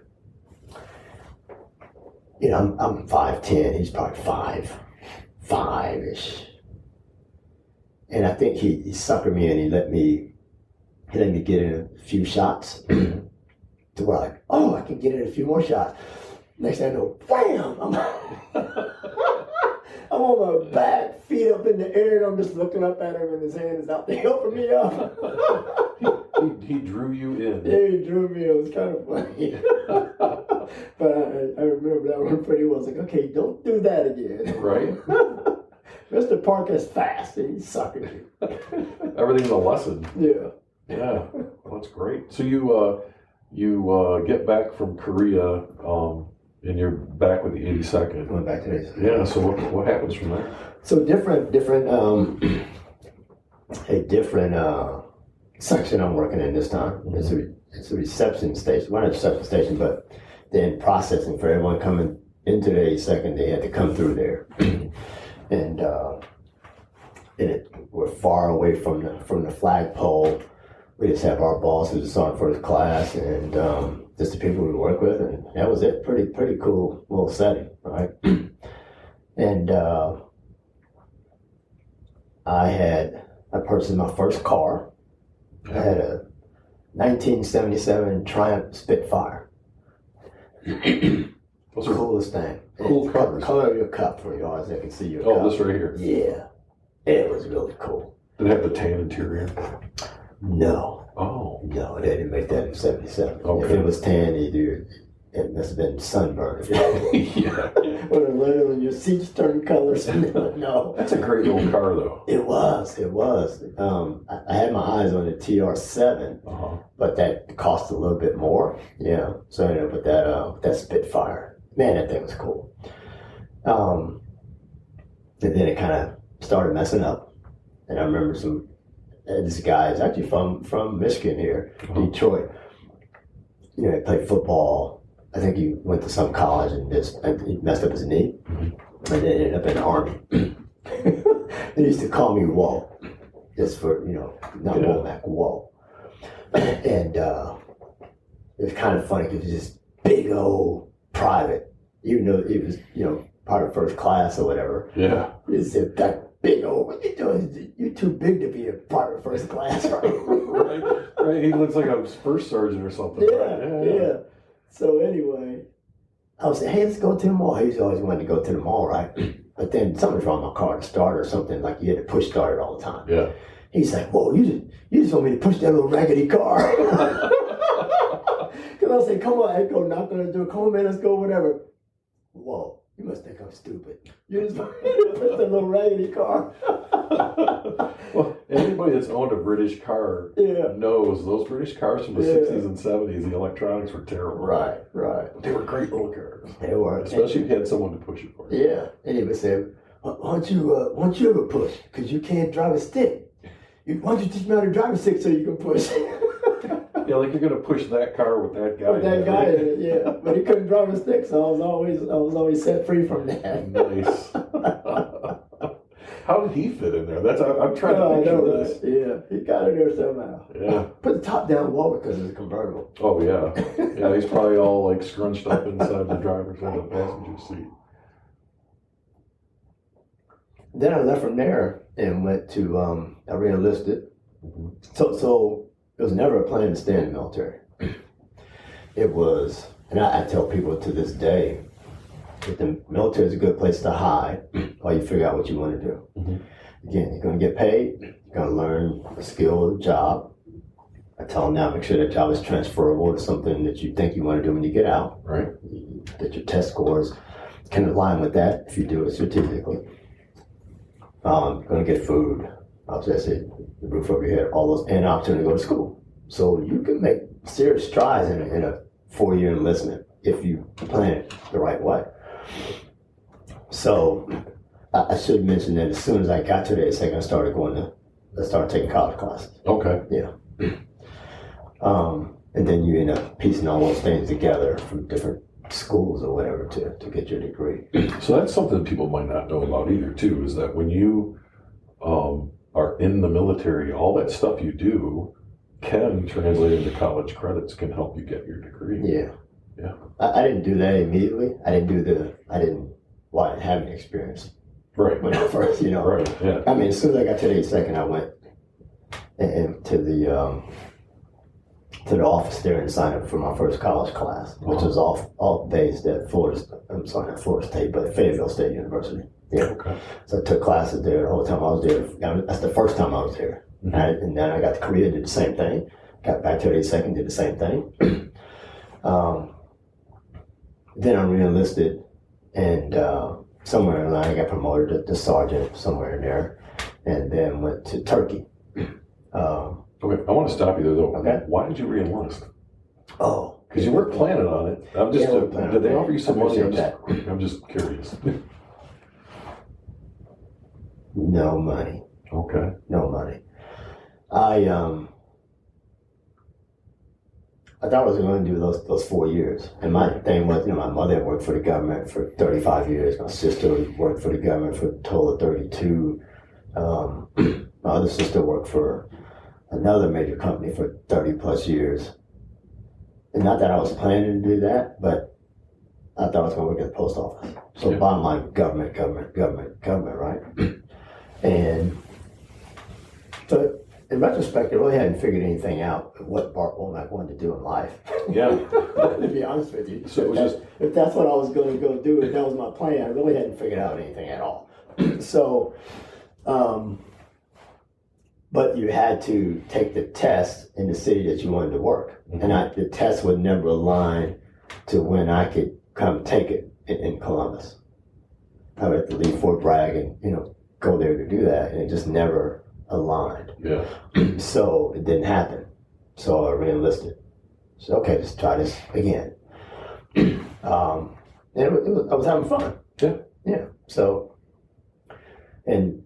[SPEAKER 2] you know, I'm 5'10". He's probably 5'5"-ish. And I think he suckered me and he let me get in a few shots to where like, oh, I can get in a few more shots. Next thing I know, bam! I'm on my back, feet up in the air, and I'm just looking up at him, and his hand is out there helping me up.
[SPEAKER 1] he drew you in.
[SPEAKER 2] Yeah, he drew me. It was kind of funny. But I remember that one pretty well. I was like, okay, don't do that again.
[SPEAKER 1] Right.
[SPEAKER 2] Mr. Parker's fast, and he's sucking you.
[SPEAKER 1] Everything's a lesson.
[SPEAKER 2] Yeah.
[SPEAKER 1] Yeah, well, that's great. So you get back from Korea, and you're back with the 82nd.
[SPEAKER 2] Went back to this.
[SPEAKER 1] Yeah. So what happens from there?
[SPEAKER 2] So different a different section I'm working in this time. It's a reception station. Well, not a reception station, but then processing for everyone coming into the 82nd. They had to come through there, and we're far away from the flagpole. We just have our boss who's a sergeant first class and just the people we work with, and that was it. Pretty cool little setting, right? And I purchased my first car. I had a 1977 Triumph Spitfire. What's the coolest thing?
[SPEAKER 1] Cool cars.
[SPEAKER 2] Color of your cup for your eyes. They can see your cup.
[SPEAKER 1] Oh, this right here.
[SPEAKER 2] Yeah, it was really cool.
[SPEAKER 1] Did it have the tan interior?
[SPEAKER 2] No.
[SPEAKER 1] Oh.
[SPEAKER 2] No, they didn't make that in 77.
[SPEAKER 1] Okay.
[SPEAKER 2] If it was tan, it must have been sunburned.
[SPEAKER 1] Yeah.
[SPEAKER 2] Or literally your seats turned colors. No.
[SPEAKER 1] That's a great little car, though.
[SPEAKER 2] It was. I had my eyes on the TR7, but that cost a little bit more. Yeah. So anyway, but that Spitfire, man, that thing was cool. And then it kind of started messing up. And I remember this guy is actually from Michigan here, Detroit. You know, he played football. I think he went to some college and he messed up his knee, and then ended up in the Army. They used to call me Walt, just for, you know, not Womack, Walt. And it was kind of funny because he was this big old private, even though he was, you know, part of first class or whatever.
[SPEAKER 1] Yeah.
[SPEAKER 2] He said, that big old, what you doing? You're too big to be a part of first class, right?
[SPEAKER 1] Right. He looks like a first sergeant or something.
[SPEAKER 2] Yeah,
[SPEAKER 1] right?
[SPEAKER 2] yeah. So anyway, I was saying, hey, let's go to the mall. He's always wanted to go to the mall, right? But then something's wrong with my car to start or something, like you had to push start it all the time.
[SPEAKER 1] Yeah.
[SPEAKER 2] He's like, whoa, you just want me to push that little raggedy car. Because I said, come on, I go knock on the door, come on, man, let's go, whatever. Whoa, you must think I'm stupid. You just want me to push that little raggedy car.
[SPEAKER 1] Well, anybody that's owned a British car knows those British cars from the 60s and 70s, the electronics were terrible.
[SPEAKER 2] Right.
[SPEAKER 1] They were great little cars.
[SPEAKER 2] They were.
[SPEAKER 1] Especially if you had someone to push it for you.
[SPEAKER 2] Yeah. And he would say, why don't you ever push? Because you can't drive a stick. Why don't you teach me how to drive a stick so you can push?
[SPEAKER 1] Yeah, like you're going to push that car with that guy.
[SPEAKER 2] With that guy in it, yeah. But he couldn't drive a stick, so I was always set free from that.
[SPEAKER 1] Nice. How did he fit in there? I'm trying to picture this.
[SPEAKER 2] Yeah, he got in there somehow.
[SPEAKER 1] Yeah.
[SPEAKER 2] Put the top down low because it's a convertible.
[SPEAKER 1] Oh, yeah. Yeah, he's probably all like scrunched up inside the driver's or the passenger seat.
[SPEAKER 2] Then I left from there and went to, I re-enlisted. Mm-hmm. So it was never a plan to stay in the military. It was, and I tell people to this day, that the military is a good place to hide while you figure out what you want to do. Mm-hmm. Again, you're going to get paid, you're going to learn a skill or a job, I tell them now, make sure that job is transferable to something that you think you want to do when you get out.
[SPEAKER 1] Right.
[SPEAKER 2] That your test scores can align with that if you do it strategically. Going to get food, obviously, the roof over your head, all those, and opportunity to go to school. So you can make serious strides in a 4-year enlistment if you plan it the right way. So I should mention that as soon as I got to the 82nd, I started taking college classes.
[SPEAKER 1] Okay.
[SPEAKER 2] Yeah. And then you end up piecing all those things together from different schools or whatever to get your degree.
[SPEAKER 1] So that's something people might not know about either, too, is that when you are in the military, all that stuff you do can translate into college credits, can help you get your degree.
[SPEAKER 2] Yeah.
[SPEAKER 1] Yeah.
[SPEAKER 2] I didn't do that immediately. I didn't have any experience.
[SPEAKER 1] Right.
[SPEAKER 2] When I first,
[SPEAKER 1] Right, yeah.
[SPEAKER 2] I mean, as soon as I got to the 82nd, I went to the office there and signed up for my first college class, which was all based at not Florida State, but Fayetteville State University. Yeah.
[SPEAKER 1] Okay.
[SPEAKER 2] So I took classes there the whole time I was there. That's the first time I was there.
[SPEAKER 1] Mm-hmm.
[SPEAKER 2] And then I got to Korea, did the same thing. Got back to the 82nd, did the same thing. Then I re-enlisted, and somewhere in line I got promoted to sergeant somewhere in there, and then went to Turkey.
[SPEAKER 1] Okay, I want to stop you there, though.
[SPEAKER 2] Okay.
[SPEAKER 1] Why did you re-enlist?
[SPEAKER 2] Oh.
[SPEAKER 1] Because you weren't planning on it. I'm just, did they offer you some money? I'm just curious.
[SPEAKER 2] No money.
[SPEAKER 1] Okay.
[SPEAKER 2] No money. I thought I was going to do those 4 years. And my thing was, my mother had worked for the government for 35 years. My sister worked for the government for a total of 32. My other sister worked for another major company for 30 plus years. And not that I was planning to do that, but I thought I was going to work at the post office. So bottom line, government, right? But in retrospect, I really hadn't figured anything out what Bart Womack wanted to do in life.
[SPEAKER 1] Yeah.
[SPEAKER 2] To be honest with you.
[SPEAKER 1] So
[SPEAKER 2] if that's what I was going to go do, if that was my plan, I really hadn't figured out anything at all. So, but you had to take the test in the city that you wanted to work. Mm-hmm. And the test would never align to when I could come take it in Columbus. I would have to leave Fort Bragg and, go there to do that. And it just never aligned.
[SPEAKER 1] Yeah.
[SPEAKER 2] So it didn't happen. So I re-enlisted. So okay, let's try this again. And I was having fun.
[SPEAKER 1] Yeah.
[SPEAKER 2] Yeah. So, and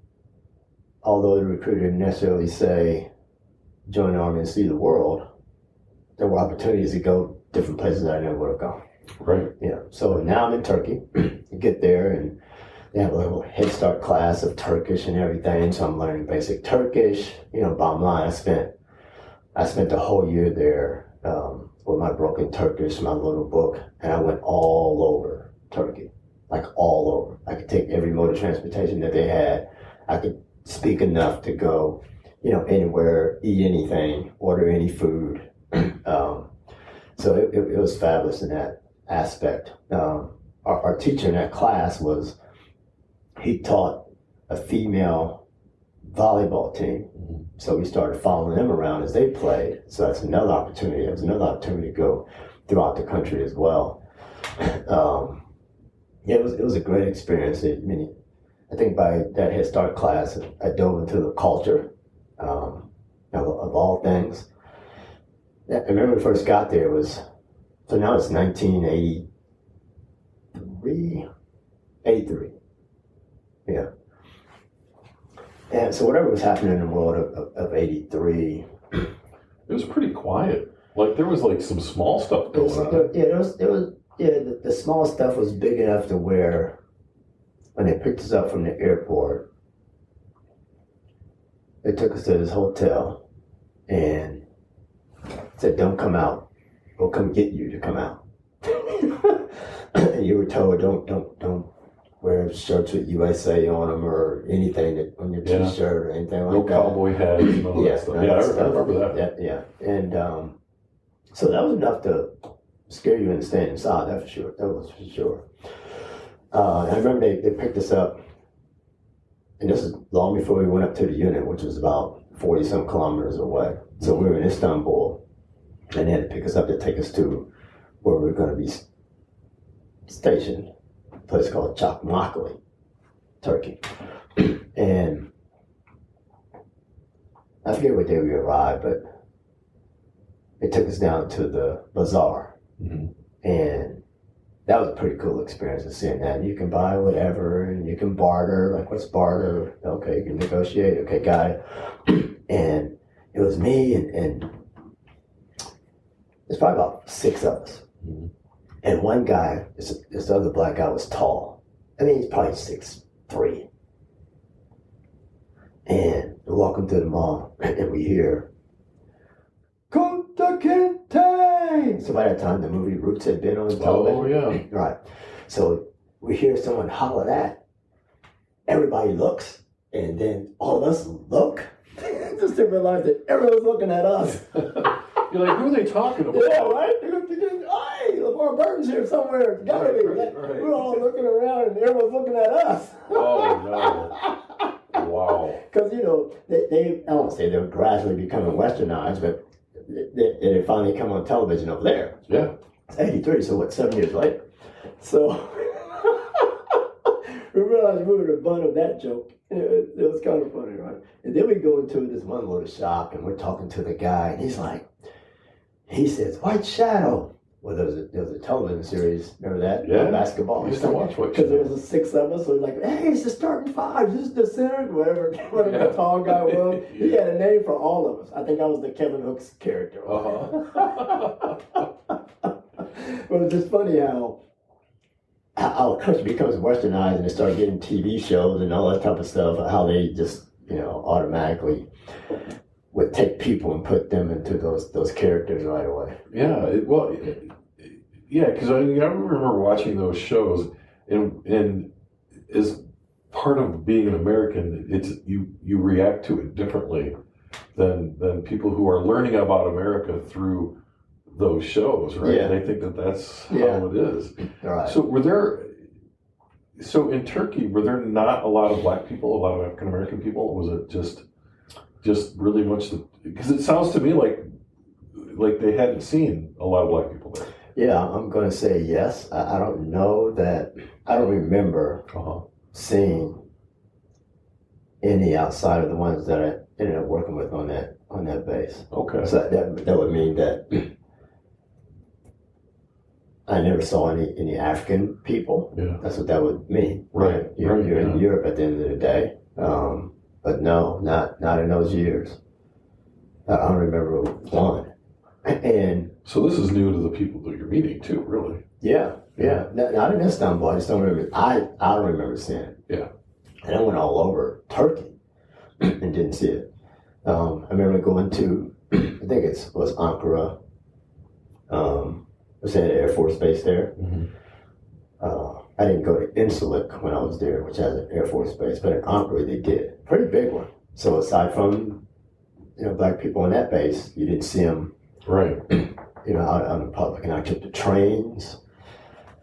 [SPEAKER 2] although the recruiter didn't necessarily say join the Army and see the world, there were opportunities to go different places that I never would have gone.
[SPEAKER 1] Right.
[SPEAKER 2] Yeah. So now I'm in Turkey. You get there and they have a little Head Start class of Turkish and everything. So I'm learning basic Turkish. Bottom line, I spent the whole year there with my broken Turkish, my little book, and I went all over Turkey, like all over. I could take every mode of transportation that they had. I could speak enough to go, anywhere, eat anything, order any food. So it was fabulous in that aspect. Our teacher in that class he taught a female volleyball team. Mm-hmm. So we started following them around as they played. So that's another opportunity. It was another opportunity to go throughout the country as well. It was a great experience. I think by that Head Start class, I dove into the culture of all things. I remember when we first got there so now it's 1983. Yeah. And so whatever was happening in the world of 83.
[SPEAKER 1] It was pretty quiet. Like there was like some small stuff going on.
[SPEAKER 2] The small stuff was big enough to where when they picked us up from the airport, they took us to this hotel and said, "Don't come out. We'll come get you to come out." And you were told, don't wear shirts with USA on them or anything on your T-shirt or anything like that.
[SPEAKER 1] No cowboy hats and all that stuff. Yeah, I remember that.
[SPEAKER 2] Yeah. And so that was enough to scare you into staying inside, that's for sure. That was for sure. I remember they picked us up, and this is long before we went up to the unit, which was about 40-some kilometers away. So we were in Istanbul, and they had to pick us up to take us to where we were going to be stationed, a place called Çakmaklı, Turkey. And I forget what day we arrived, but they took us down to the bazaar. And that was a pretty cool experience of seeing that. You can buy whatever, and you can barter. Like, what's barter? Okay, you can negotiate. Okay, got it. And it was me and there's probably about 6 of us. And one guy, this other black guy, was tall. I mean, he's probably 6'3". And we walk into the mall, and we hear, Kunta Kinte! So by that time, the movie Roots had been on television.
[SPEAKER 1] Oh, yeah.
[SPEAKER 2] Right. So we hear someone holler that. Everybody looks, and then all of us look. Just to realize that everyone's looking at us.
[SPEAKER 1] You're like, who are they talking about?
[SPEAKER 2] Yeah, right? They're thinking, hey, LeVar Burton's here somewhere. It's gotta be.
[SPEAKER 1] Right.
[SPEAKER 2] We're all looking around, and everyone's looking at us.
[SPEAKER 1] Oh, no. Wow.
[SPEAKER 2] Because, you know, they, I won't say they're gradually becoming westernized, but they finally come on television over there.
[SPEAKER 1] Yeah.
[SPEAKER 2] It's 83, so what, 7 years later? So we realized we were the butt of that joke. It was kind of funny, right? And then we go into this one little shop, and we're talking to the guy, and he says, White Shadow. Well, there was a television series, remember that?
[SPEAKER 1] Yeah.
[SPEAKER 2] Basketball.
[SPEAKER 1] I used to watch White
[SPEAKER 2] Because
[SPEAKER 1] Shadow.
[SPEAKER 2] there was 6 of us, so we're like, hey, it's the starting 5, this is the center, whatever the tall guy was. He had a name for all of us. I think I was the Kevin Hooks character. But it's just funny how a country becomes westernized and they start getting TV shows and all that type of stuff, how they just, you know, automatically would take people and put them into those characters right away.
[SPEAKER 1] Yeah, because I remember watching those shows, and as part of being an American, it's you react to it differently than people who are learning about America through those shows, right?
[SPEAKER 2] Yeah.
[SPEAKER 1] They think that's how it is.
[SPEAKER 2] Right.
[SPEAKER 1] So in Turkey, were there not a lot of black people, a lot of African American people? Was it just really much because it sounds to me like they hadn't seen a lot of black people there.
[SPEAKER 2] Yeah, I'm going to say yes. I don't know that. I don't remember seeing any outside of the ones that I ended up working with on that base.
[SPEAKER 1] Okay.
[SPEAKER 2] So that would mean that I never saw any African people.
[SPEAKER 1] Yeah.
[SPEAKER 2] That's what that would mean.
[SPEAKER 1] Right.
[SPEAKER 2] You're in Europe at the end of the day. But no, not in those years. I don't remember one. And
[SPEAKER 1] so this is new to the people that you're meeting too, really.
[SPEAKER 2] yeah. Not in Istanbul. I just don't remember. I don't remember seeing it.
[SPEAKER 1] Yeah.
[SPEAKER 2] And I went all over Turkey and didn't see it. I remember going to, I think it was Ankara. I was at Air Force Base there. I didn't go to Incirlik when I was there, which has an Air Force base, but in Ankara they did. Pretty big one. So aside from, you know, black people on that base, you didn't see them,
[SPEAKER 1] right?
[SPEAKER 2] You know, out in public. And I took the trains.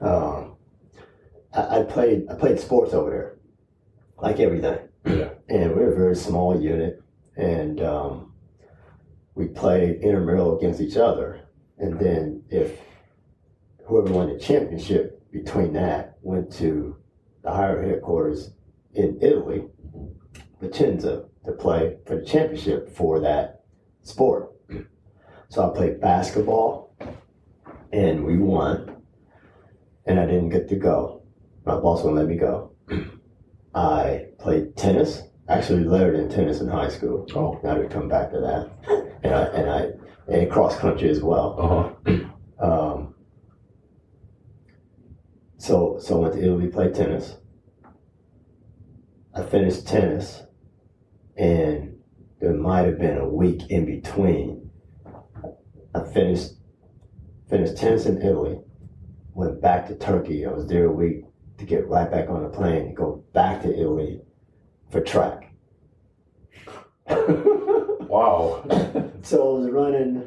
[SPEAKER 2] I played sports over there, like everything.
[SPEAKER 1] Yeah.
[SPEAKER 2] And we were a very small unit, and we played intramural against each other. And then if whoever won the championship between that went to the higher headquarters in Italy, Vicenza, to play for the championship for that sport. So I played basketball, and we won, and I didn't get to go. My boss wouldn't let me go. I played tennis, actually lettered in tennis in high school.
[SPEAKER 1] Oh.
[SPEAKER 2] Now to come back to that. And cross country as well. So I went to Italy, played tennis. I finished tennis, and there might have been a week in between. I finished tennis in Italy, went back to Turkey. I was there a week to get right back on the plane and go back to Italy for track.
[SPEAKER 1] Wow.
[SPEAKER 2] So I was running,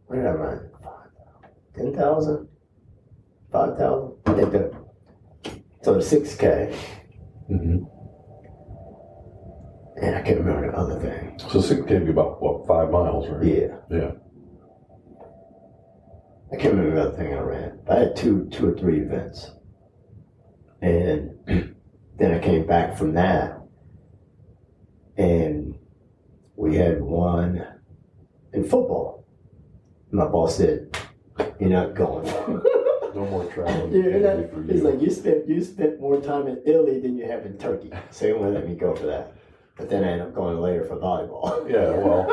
[SPEAKER 2] what did I run? 10,000? 5,000? I think that. So the 6K. And I can't remember the other thing.
[SPEAKER 1] So it can be about, what, 5 miles, right?
[SPEAKER 2] Yeah.
[SPEAKER 1] Yeah.
[SPEAKER 2] I can't remember the other thing I ran. I had two or three events. And then I came back from that, and we had one in football. My boss said, "You're not going."
[SPEAKER 1] No more traveling.
[SPEAKER 2] Yeah, he's like, you spent more time in Italy than you have in Turkey. So he wouldn't let me go for that. But then I ended up going later for volleyball.
[SPEAKER 1] Yeah, well.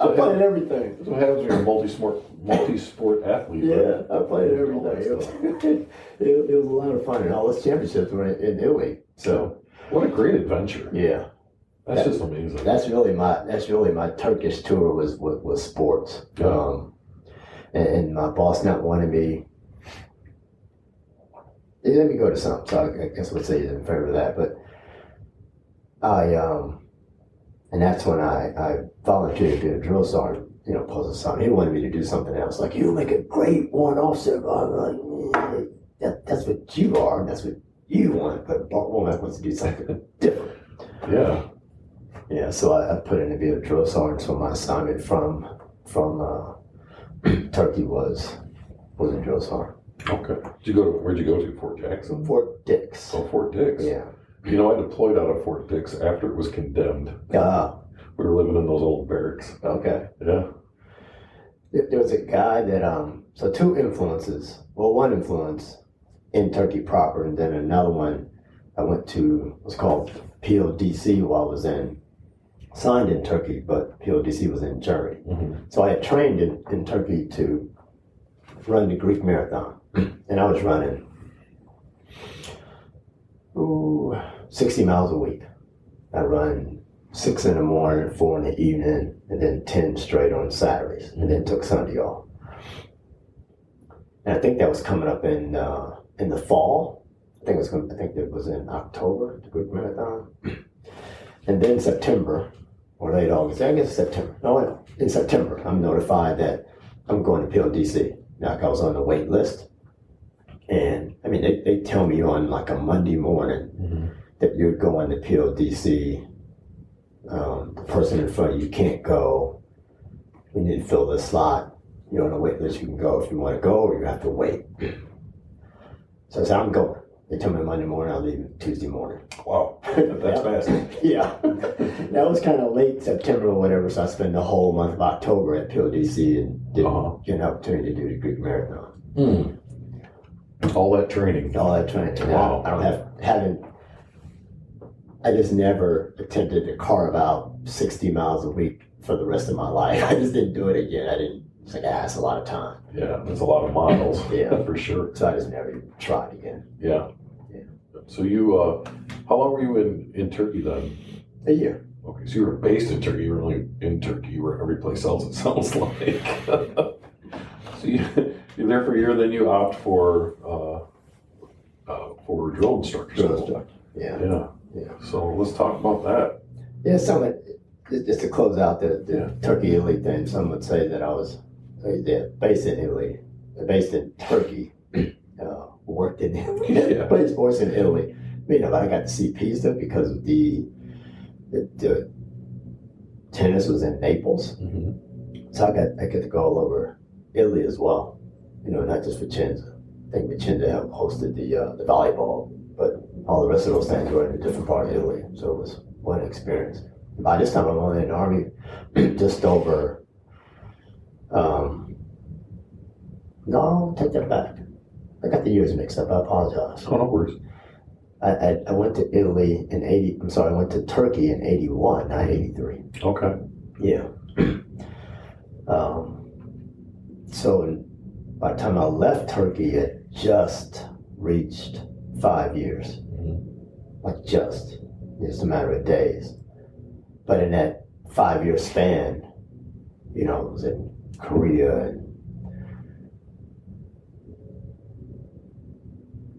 [SPEAKER 2] I played everything.
[SPEAKER 1] That's what happens when you're a multi-sport athlete.
[SPEAKER 2] Yeah,
[SPEAKER 1] right?
[SPEAKER 2] I played everything. It was a lot of fun, and all those championships were in Italy. So
[SPEAKER 1] what a great adventure!
[SPEAKER 2] Yeah,
[SPEAKER 1] that's just amazing.
[SPEAKER 2] That's really my Turkish tour was sports.
[SPEAKER 1] Yeah.
[SPEAKER 2] And my boss not wanting me. He let me go to some, so I guess we'll say he's in favor of that. But and that's when I volunteered to be a drill sergeant. Post something. He wanted me to do something else. Like, you make a great warrant officer. I'm like, that's what you are. That's what you want. But Bart Womack wants to do something different.
[SPEAKER 1] Yeah.
[SPEAKER 2] Yeah. So I put in to be a drill sergeant. So my assignment from Turkey was a drill sergeant.
[SPEAKER 1] Okay. Where'd you go to? Fort Jackson?
[SPEAKER 2] Fort Dix.
[SPEAKER 1] Oh, Fort Dix.
[SPEAKER 2] Yeah.
[SPEAKER 1] I deployed out of Fort Dix after it was condemned. We were living in those old barracks.
[SPEAKER 2] Okay.
[SPEAKER 1] Yeah.
[SPEAKER 2] There was a guy that, so two influences. Well, one influence in Turkey proper, and then another one I went to, was called PODC while I was signed in Turkey, but PODC was in Germany.
[SPEAKER 1] Mm-hmm.
[SPEAKER 2] So I had trained in Turkey to run the Greek marathon. And I was running 60 miles a week. I run 6 in the morning, 4 in the evening, and then 10 straight on Saturdays, and then took Sunday off. And I think that was coming up in the fall. I think it was in October, the Greek marathon. And then September, or late August, I guess September. No, in September, I'm notified that I'm going to PLDC. Like, I was on the wait list. And I mean, they tell me on like a Monday morning that you're going to PLDC. The person in front of you can't go. We need to fill this slot. You're on a wait list. You can go if you want to go, or you have to wait. So I said, I'm going. They tell me Monday morning, I'll leave Tuesday morning.
[SPEAKER 1] Wow, that's fast.
[SPEAKER 2] Yeah. That was kind of late September or whatever, so I spent the whole month of October at PLDC and didn't get an opportunity to do the Greek marathon.
[SPEAKER 1] Mm. All that training.
[SPEAKER 2] Wow. I just never attempted to carve out 60 miles a week for the rest of my life. I just didn't do it again. It's like, that's a lot of time.
[SPEAKER 1] Yeah, that's a lot of miles.
[SPEAKER 2] Yeah.
[SPEAKER 1] For sure.
[SPEAKER 2] So I just never tried again.
[SPEAKER 1] Yeah. So you, how long were you in Turkey then?
[SPEAKER 2] A year.
[SPEAKER 1] Okay, so you were based in Turkey. You were only in Turkey. You were every place else, it sounds like. So you're there for a year, then you opt for drill instructor.
[SPEAKER 2] Drill instructor. Yeah.
[SPEAKER 1] So let's talk about that.
[SPEAKER 2] Yeah, just to close out the Turkey Italy thing, some would say that I was based in Italy, based in Turkey, worked in Italy, played sports in Italy. But I got to see Pisa because of the tennis was in Naples. Mm-hmm. So I get to go all over Italy as well, not just Vicenza. I think Vicenza hosted the volleyball, but all the rest of those things were in a different part of Italy. So it was one experience. By this time, I'm only in the Army just over, no, take that back. I got the years mixed up. I apologize.
[SPEAKER 1] Oh, no worries.
[SPEAKER 2] I went to Italy in I went to Turkey in 81, not 83.
[SPEAKER 1] Okay.
[SPEAKER 2] Yeah. So by the time I left Turkey, it just reached 5 years. Mm-hmm. Like just a matter of days. But in that 5-year span, I was in Korea and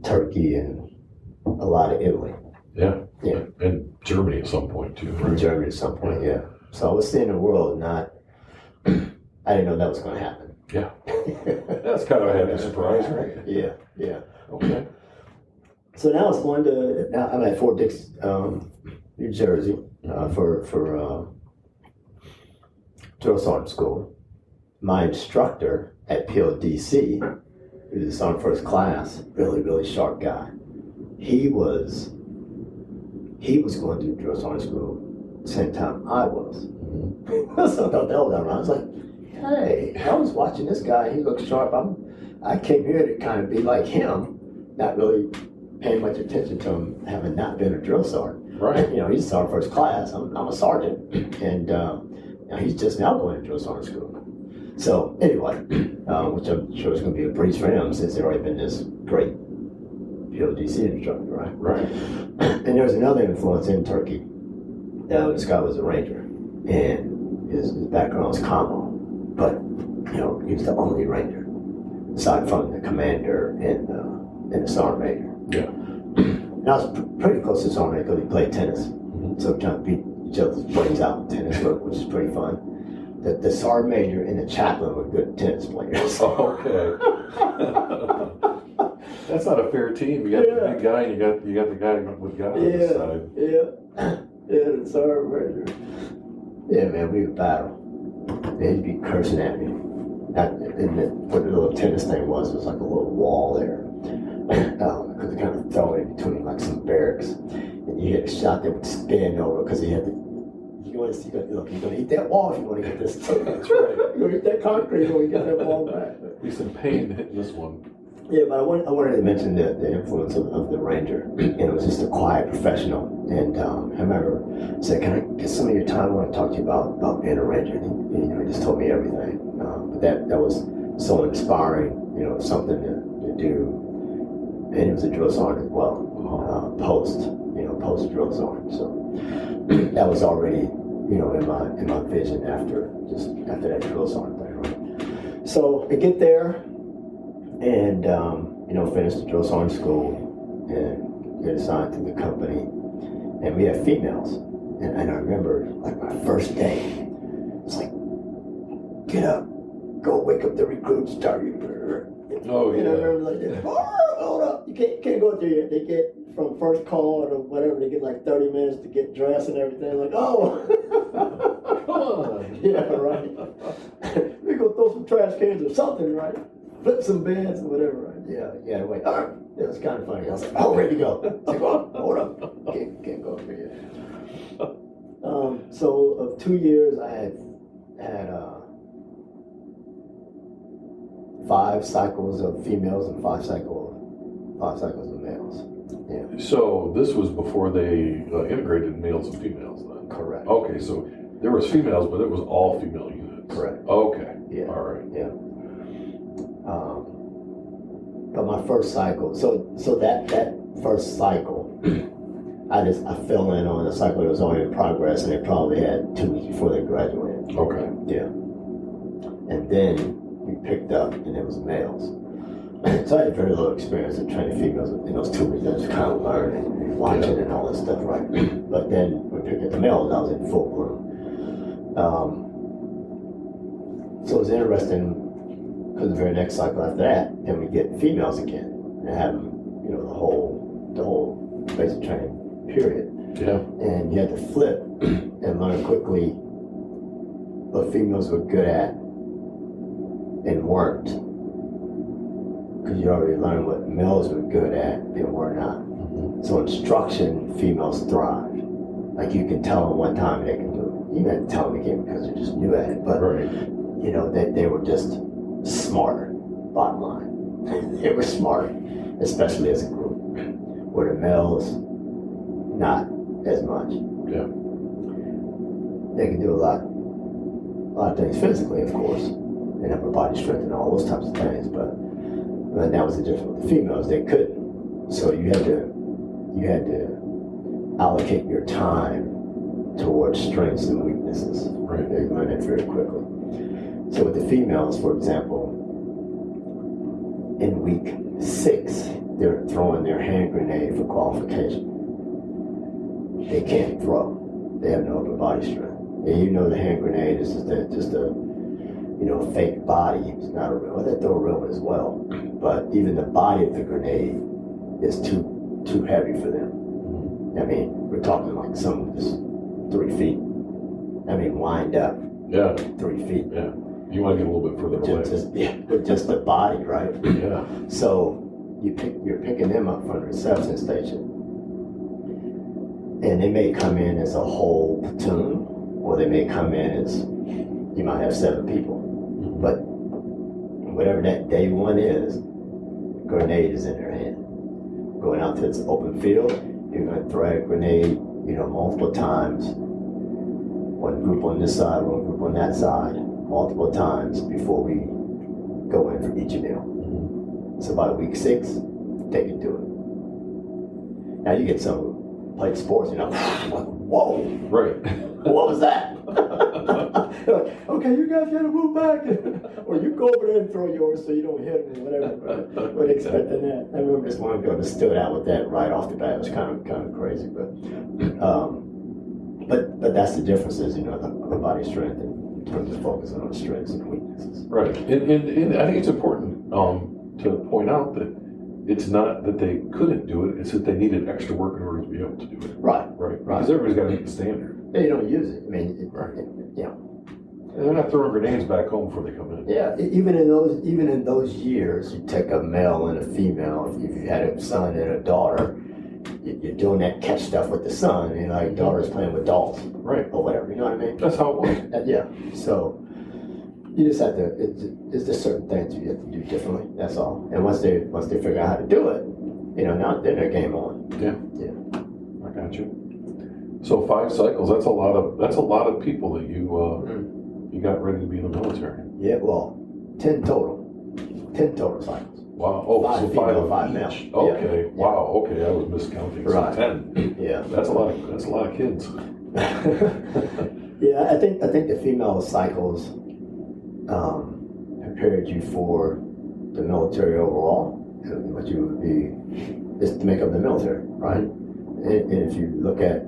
[SPEAKER 2] Turkey and a lot of Italy.
[SPEAKER 1] Yeah. And Germany at some point too, right?
[SPEAKER 2] Germany at some point, yeah. So I was seeing the world, I didn't know that was going to happen.
[SPEAKER 1] Yeah. That's kind of a happy surprise, right?
[SPEAKER 2] Yeah.
[SPEAKER 1] Okay.
[SPEAKER 2] So now I'm at Fort Dix New Jersey, for drill sergeant school. My instructor at PODC, who was on first class, really sharp guy. He was going through drill sergeant school the same time I was. So I thought that was around. I was like, hey, I was watching this guy. He looks sharp. I came here to kind of be like him, not really paying much attention to him, having not been a drill sergeant.
[SPEAKER 3] Right.
[SPEAKER 2] You know, he's sergeant first class. I'm a sergeant, and he's just now going to drill sergeant school. So anyway, which I'm sure is going to be a breeze for him since there's already been this great PODC instructor, right?
[SPEAKER 3] Right.
[SPEAKER 2] And there was another influence in Turkey. This guy was a ranger, and his background was combo, but you know he was the only ranger aside from the commander and the sergeant major.
[SPEAKER 3] Yeah.
[SPEAKER 2] And I was pretty close to sergeant major because we played tennis, so we trying to beat each other's brains out in tennis, which is pretty fun. The sergeant major and the chaplain were good tennis players.
[SPEAKER 3] Okay. That's not a fair team. You got the big guy, and you got the guy with God on his side.
[SPEAKER 2] Yeah, the sergeant major. Yeah, man, we would battle. They'd be cursing at me. And what the little tennis thing was like a little wall there. Because they kind of throw it in between like some barracks. And you hit a shot that would spin over because he had to. You're going to eat that wall if you want to get this. That's right. You're going to eat that concrete when you get that wall back.
[SPEAKER 3] He's in pain hitting this one.
[SPEAKER 2] Yeah, but I wanted to mention the influence of the ranger, and it was just a quiet professional. And I remember saying, "Can I get some of your time? I want to talk to you about being a ranger." And he just told me everything. But that was so inspiring, something to do. And he was a drill sergeant as well, post drill sergeant. So that was already, in my vision after that drill sergeant thing. Right? So I get there. And, finished the drill sergeant school and get assigned to the company. And we had females. And I remember, like, my first day, it's like, get up, go wake up the recruits, start you.
[SPEAKER 3] Oh, yeah.
[SPEAKER 2] And I remember, like, hold up. You can't go through yet. They get from first call or whatever, they get like 30 minutes to get dressed and everything. Like, oh.
[SPEAKER 3] Come on.
[SPEAKER 2] Yeah, right. We go throw some trash cans or something, right? Flip some beds or whatever, right? Yeah, wait. All right. It was kind of funny. I was like, oh, ready to go. It's like, oh, hold up. Can't go over here. So of 2 years, I had 5 cycles of females and 5 cycles of males. Yeah.
[SPEAKER 3] So this was before they integrated males and females then?
[SPEAKER 2] Correct.
[SPEAKER 3] Okay, so there was females, but it was all female units.
[SPEAKER 2] Correct.
[SPEAKER 3] Okay.
[SPEAKER 2] Yeah.
[SPEAKER 3] All right.
[SPEAKER 2] Yeah. But my first cycle, so that first cycle, I fell in on a cycle that was already in progress, and they probably had 2 weeks before they graduated.
[SPEAKER 3] Okay.
[SPEAKER 2] Yeah. And then we picked up, and it was males. So I had very little experience in training females in those 2 weeks. I was kind of learning and watching and all this stuff, right? But then we picked up the males. I was in full bloom. So it was interesting. Because the very next cycle after that, then we get females again and have them, the whole basic training period.
[SPEAKER 3] Yeah.
[SPEAKER 2] And you had to flip and learn quickly what females were good at and weren't. Because you already learned what males were good at and were not. Mm-hmm. So instruction, females thrive. Like you can tell them one time they can do it. You didn't tell them again because they're just new at it. But,
[SPEAKER 3] right.
[SPEAKER 2] they were just smarter, bottom line. They were smart, especially as a group. Where the males, not as much.
[SPEAKER 3] Yeah.
[SPEAKER 2] They can do a lot of things physically, of course, and have a body strength and all those types of things, but that was the difference with the females. They couldn't. So you had to allocate your time towards strengths and weaknesses.
[SPEAKER 3] Right.
[SPEAKER 2] They learned it very quickly. So with the females, for example, in week 6, they're throwing their hand grenade for qualification. They can't throw. They have no upper body strength. And the hand grenade is just a fake body. It's not a real. Well, they throw a real one as well. But even the body of the grenade is too heavy for them. I mean, we're talking like some was 3 feet. I mean, wind up.
[SPEAKER 3] Yeah.
[SPEAKER 2] 3 feet.
[SPEAKER 3] Yeah. You want to get a little bit further away.
[SPEAKER 2] With just the body, right?
[SPEAKER 3] Yeah.
[SPEAKER 2] So you're picking them up from the reception station, and they may come in as a whole platoon, or they may come in as, you might have 7 people, but whatever that day one is, grenade is in their hand. Going out to this open field, you're going to throw a grenade, multiple times. One group on this side, one group on that side, multiple times before we go in for each meal. So by week 6, they can do it. Now you get some who play sports, whoa,
[SPEAKER 3] Right.
[SPEAKER 2] what was that? Like, okay, you guys gotta move back. Or you go over there and throw yours so you don't hit them, whatever. But expecting that. I remember this one girl that stood out with that right off the bat. It was kind of crazy, but that's the differences, of the body strength in terms of focusing on strengths and weaknesses.
[SPEAKER 3] Right. And I think it's important to point out that it's not that they couldn't do it, it's that they needed extra work in order to be able to do it.
[SPEAKER 2] Right.
[SPEAKER 3] Because everybody's got to meet the standard.
[SPEAKER 2] They don't use it. I mean,
[SPEAKER 3] And they're not throwing grenades back home before they come in.
[SPEAKER 2] Yeah, even in those years, you take a male and a female. If you had a son and a daughter, you're doing that catch stuff with the son, and daughter's playing with dolls,
[SPEAKER 3] Right.
[SPEAKER 2] or whatever. You know what I mean?
[SPEAKER 3] That's how it was.
[SPEAKER 2] Yeah. So you just have to. It's just certain things you have to do differently. That's all. And once they figure out how to do it, now then their game on.
[SPEAKER 3] Yeah.
[SPEAKER 2] Yeah.
[SPEAKER 3] I got you. So 5 cycles. That's a lot of people that you got ready to be in the military.
[SPEAKER 2] Yeah. Well, 10 total. 10 total cycles.
[SPEAKER 3] Wow. Oh,
[SPEAKER 2] 5
[SPEAKER 3] so
[SPEAKER 2] female,
[SPEAKER 3] 5
[SPEAKER 2] 5 male.
[SPEAKER 3] each. Okay.
[SPEAKER 2] Yeah.
[SPEAKER 3] Wow. Okay. I was miscounting.
[SPEAKER 2] Right.
[SPEAKER 3] So 10.
[SPEAKER 2] Yeah.
[SPEAKER 3] That's a lot of kids.
[SPEAKER 2] Yeah, I think the female cycles prepared you for the military overall, and what you would be is to make up the military, right? And if you look at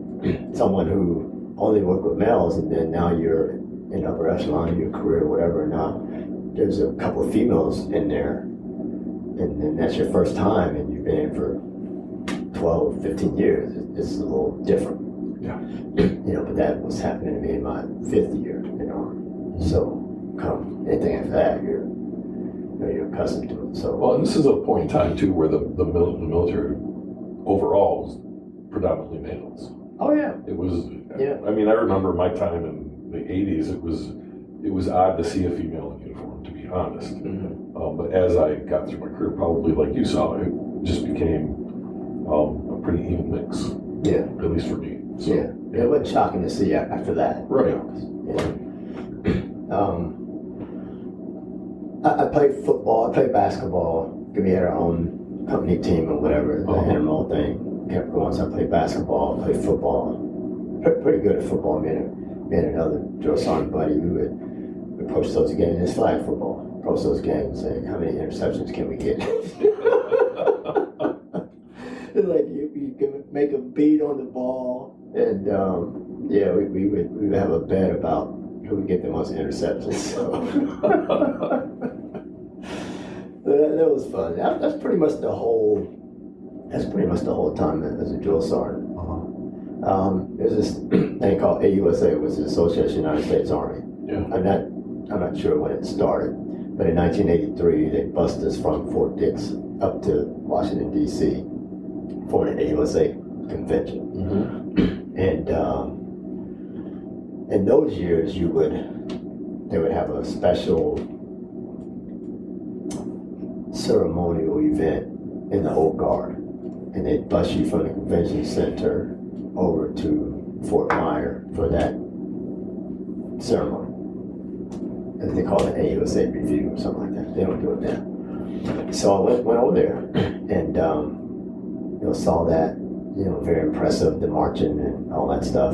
[SPEAKER 2] someone who only worked with males, and then now you're in upper echelon of your career, or whatever, now there's a couple of females in there, and then that's your first time, and you've been in for 12, 15 years. It's a little different.
[SPEAKER 3] Yeah.
[SPEAKER 2] But that was happening to me in my 5th year, So come anything after that, you're accustomed to it. So
[SPEAKER 3] Well, and this is a point in time too where the military overall was predominantly males.
[SPEAKER 2] oh yeah,
[SPEAKER 3] It was.
[SPEAKER 2] Yeah.
[SPEAKER 3] I mean, I remember my time in the '80s. It was odd to see a female in uniform, to be honest. But as I got through my career, probably like you saw, it just became a pretty even mix.
[SPEAKER 2] Yeah.
[SPEAKER 3] At least for me. So,
[SPEAKER 2] yeah. It wasn't shocking to see after that.
[SPEAKER 3] Right.
[SPEAKER 2] I played football. I played basketball. We had our own company team or whatever, the intramural thing. Kept going. So I played basketball, played football. Pretty good at football. Me and another drill sergeant buddy, we would approach those games. It's flag football. Approach those games and say, how many interceptions can we get? It's like you can make a beat on the ball, and we would have a bet about who would get the most interceptions. So that was fun. That's pretty much the whole. That's pretty much the whole time as a drill sergeant. There's this thing called AUSA, which is the Association of the United States Army.
[SPEAKER 3] Yeah.
[SPEAKER 2] I'm not sure when it started, but in 1983 they bused us from Fort Dix up to Washington D.C. for an AUSA convention. And in those years, they would have a special ceremonial event in the Old Guard, and they'd bus you from the convention center over to Fort Myer for that ceremony. As they call it, AUSA review or something like that. They don't do it now. So I went over there and saw that, very impressive, the marching and all that stuff.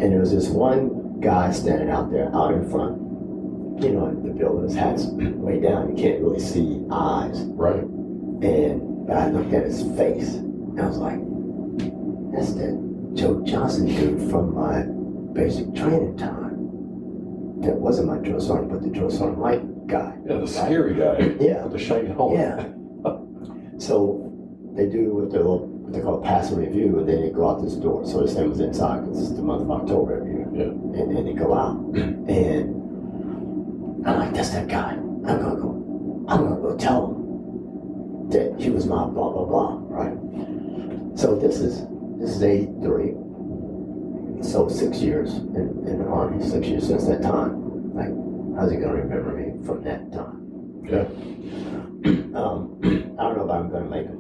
[SPEAKER 2] And there was this one guy standing out there, out in front. The building, his hat's way down. You can't really see eyes.
[SPEAKER 3] Right.
[SPEAKER 2] But I looked at his face, and I was like, that's that Joe Johnson dude from my basic training time. That wasn't my drill sergeant, but the drill sergeant light guy.
[SPEAKER 3] Yeah, the scary guy.
[SPEAKER 2] Yeah.
[SPEAKER 3] With the shiny helmet.
[SPEAKER 2] Yeah. So they do what they call a passing review, and then they go out this door. So this thing was inside because it's the month of October every year.
[SPEAKER 3] Yeah.
[SPEAKER 2] And then they go out, and I'm like, that's that guy. I'm gonna go tell him that he was my blah blah blah, right? So this is 83. So 6 years in the Army, 6 years since that time. Like, how's he gonna remember me from that time?
[SPEAKER 3] Yeah.
[SPEAKER 2] I don't know if I'm gonna make him.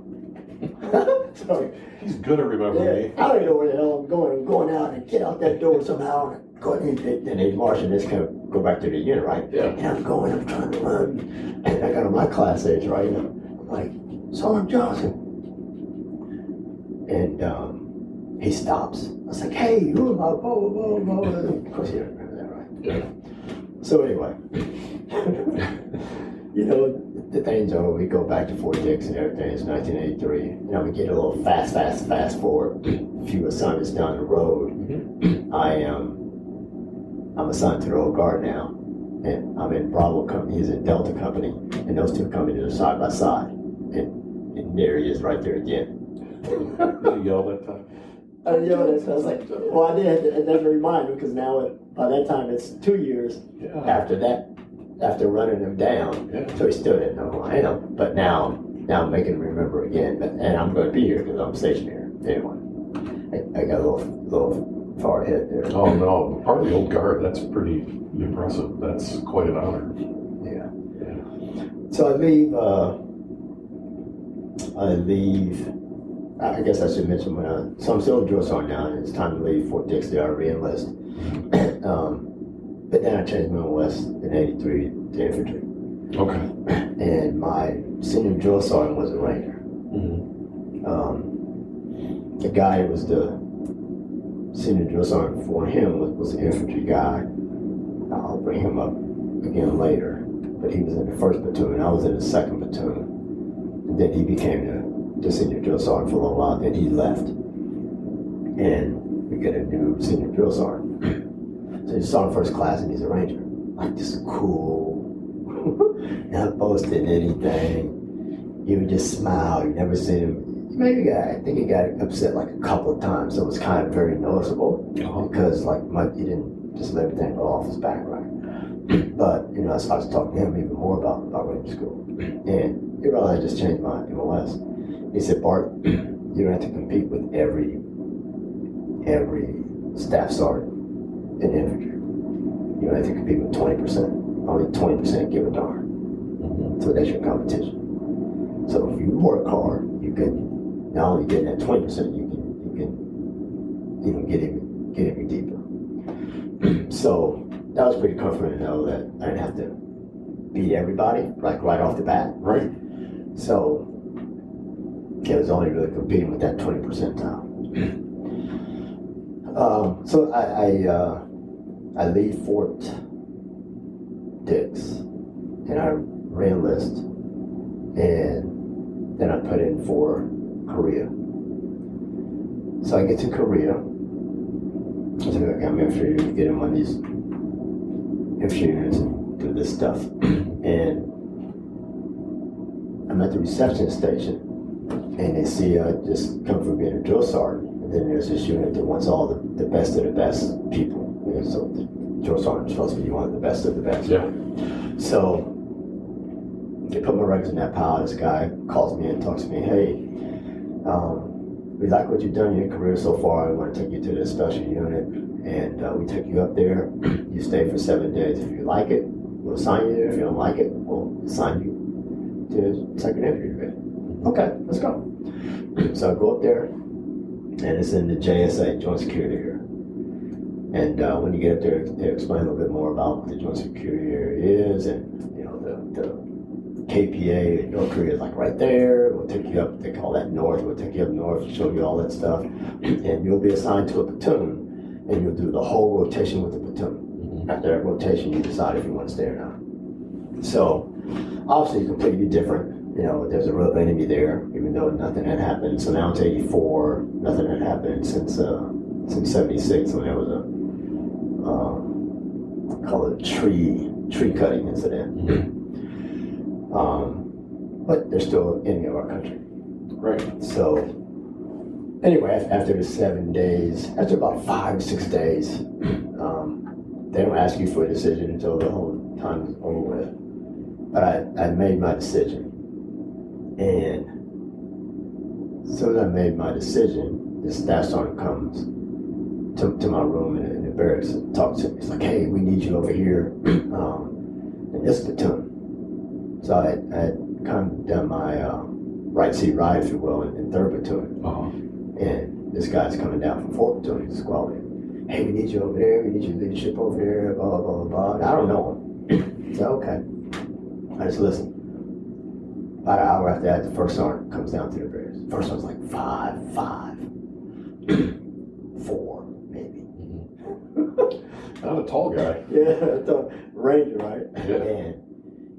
[SPEAKER 2] Sorry.
[SPEAKER 3] He's gonna remember me.
[SPEAKER 2] I don't even know where the hell I'm going. I'm going out and get out that door somehow. And then they march and this kind of go back to the unit, right?
[SPEAKER 3] Yeah.
[SPEAKER 2] And I'm trying to run. And I got on my class age, right? And I'm like, Sergeant Johnson. And he stops. I was like, hey, who am I? Blah, blah, blah, blah. Of course, you don't remember that, right?
[SPEAKER 3] Yeah.
[SPEAKER 2] So anyway, you know, the thing's over. We go back to Fort Dix and everything. It's 1983. You know, we get a little fast forward. A few assignments down the road.
[SPEAKER 3] Mm-hmm.
[SPEAKER 2] I'm assigned to the Old Guard now, and I'm in Bravo Company. He's in Delta Company, and those two companies are side by side. And there he is, right there again.
[SPEAKER 3] Did you yell that time?
[SPEAKER 2] I yelled at him. I was like, well, I did. And then remind him because now, by that time, it's 2 years after that. After running him down, so he still didn't know who I am. But now I'm making him remember again. And I'm going to be here because I'm stationed here. Anyway, I got a little far ahead there.
[SPEAKER 3] Oh no, part of the Old Guard. That's pretty impressive. That's quite an honor.
[SPEAKER 2] Yeah.
[SPEAKER 3] Yeah.
[SPEAKER 2] So I leave. I guess I should mention so I'm still a drill sergeant now, and it's time to leave Fort Dix. I re-enlist. But then I changed my enlist in '83 to infantry.
[SPEAKER 3] Okay.
[SPEAKER 2] And my senior drill sergeant was a Ranger.
[SPEAKER 3] Mm-hmm.
[SPEAKER 2] The guy who was the senior drill sergeant before him was an infantry guy. I'll bring him up again later. But he was in the 1st platoon. I was in the 2nd platoon. And then he became the senior drill sergeant for a little while. Then he left. And we get a new senior drill sergeant. So he's sergeant first class and he's a Ranger. Like this cool, not boasting anything. He would just smile. You never seen him. Maybe I think he got upset like a couple of times. So it was kind of very noticeable because like he didn't just let everything go off his back, right? But you know, I was talking to him even more about Ranger School, and he realized I just changed my MOS. He said, Bart, you don't have to compete with every staff sergeant in infantry. You don't have to compete with 20%. Only 20% give a darn.
[SPEAKER 3] Mm-hmm.
[SPEAKER 2] So that's your competition. So if you work hard, you can not only get that 20%, you can even get even deeper. So that was pretty comforting to know that I didn't have to beat everybody like right off the bat.
[SPEAKER 3] Right.
[SPEAKER 2] So it was only really competing with that 20 percentile. So I leave Fort Dix and I re-enlist, and then I put in for Korea. So I get to Korea. So I got my infantry to get in one of these infantry units and do this stuff. And I'm at the reception station, and they see I just come from being a drill sergeant. And then there's this unit that wants all the best of the best people. You know, so the drill sergeant tells me you want the best of the best.
[SPEAKER 3] Yeah.
[SPEAKER 2] So they put my records in that pile. This guy calls me and talks to me, hey, we like what you've done in your career so far. We want to take you to this special unit, and we take you up there. You stay for 7 days. If you like it, we'll assign you there. If you don't like it, we'll assign you to 2nd Infantry Division. Okay, let's go. So I go up there, and it's in the JSA, Joint Security Area. And when you get up there, they explain a little bit more about what the Joint Security Area is, and you know the KPA in North Korea is like right there. We'll take you up. They call that north. We'll take you up north, show you all that stuff, and you'll be assigned to a platoon, and you'll do the whole rotation with the platoon. Mm-hmm. After that rotation, you decide if you want to stay or not. So obviously completely different. You know, there's a real enemy there, even though nothing had happened. So now it's 84. Nothing had happened since 76 when there was a call it tree cutting incident.
[SPEAKER 3] Mm-hmm.
[SPEAKER 2] But they're still enemy of our country.
[SPEAKER 3] Right.
[SPEAKER 2] So anyway, after the 7 days, after about 5 or 6 days, they don't ask you for a decision until the whole time is over with. But I made my decision. And as soon as I made my decision, the staff sergeant comes to my room in the barracks and talks to me. He's like, hey, we need you over here in this platoon. So I had kind of done my right seat ride, if you will, in 3rd platoon. And this guy's coming down from 4th platoon. He's squabbling. Hey, we need you over there. We need your leadership over there. Blah, blah, blah, blah. And I don't know him. So, okay. I just listen. About an hour after that, the first sergeant comes down to the barracks. First sergeant's like 5'5", 4 maybe.
[SPEAKER 3] Not a tall guy.
[SPEAKER 2] Yeah, the ranger, right?
[SPEAKER 3] Yeah.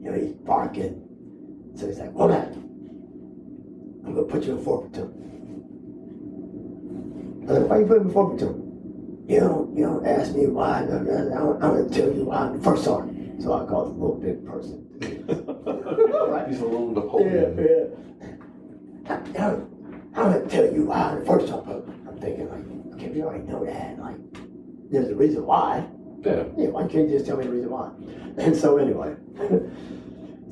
[SPEAKER 2] And he's barking. So he's like, Womack, I'm gonna put you in 4th platoon. I was like, why you put him in 4th platoon? You don't ask me why. I'm gonna tell you why. I'm the first sergeant. So I call the little big person.
[SPEAKER 3] Right. He's a little Napoleon.
[SPEAKER 2] Yeah. I'm gonna tell you why I'm the first sergeant. I'm thinking like, okay, we already know that. Like, there's a reason why.
[SPEAKER 3] Yeah.
[SPEAKER 2] Why can't you just tell me the reason why? And so anyway,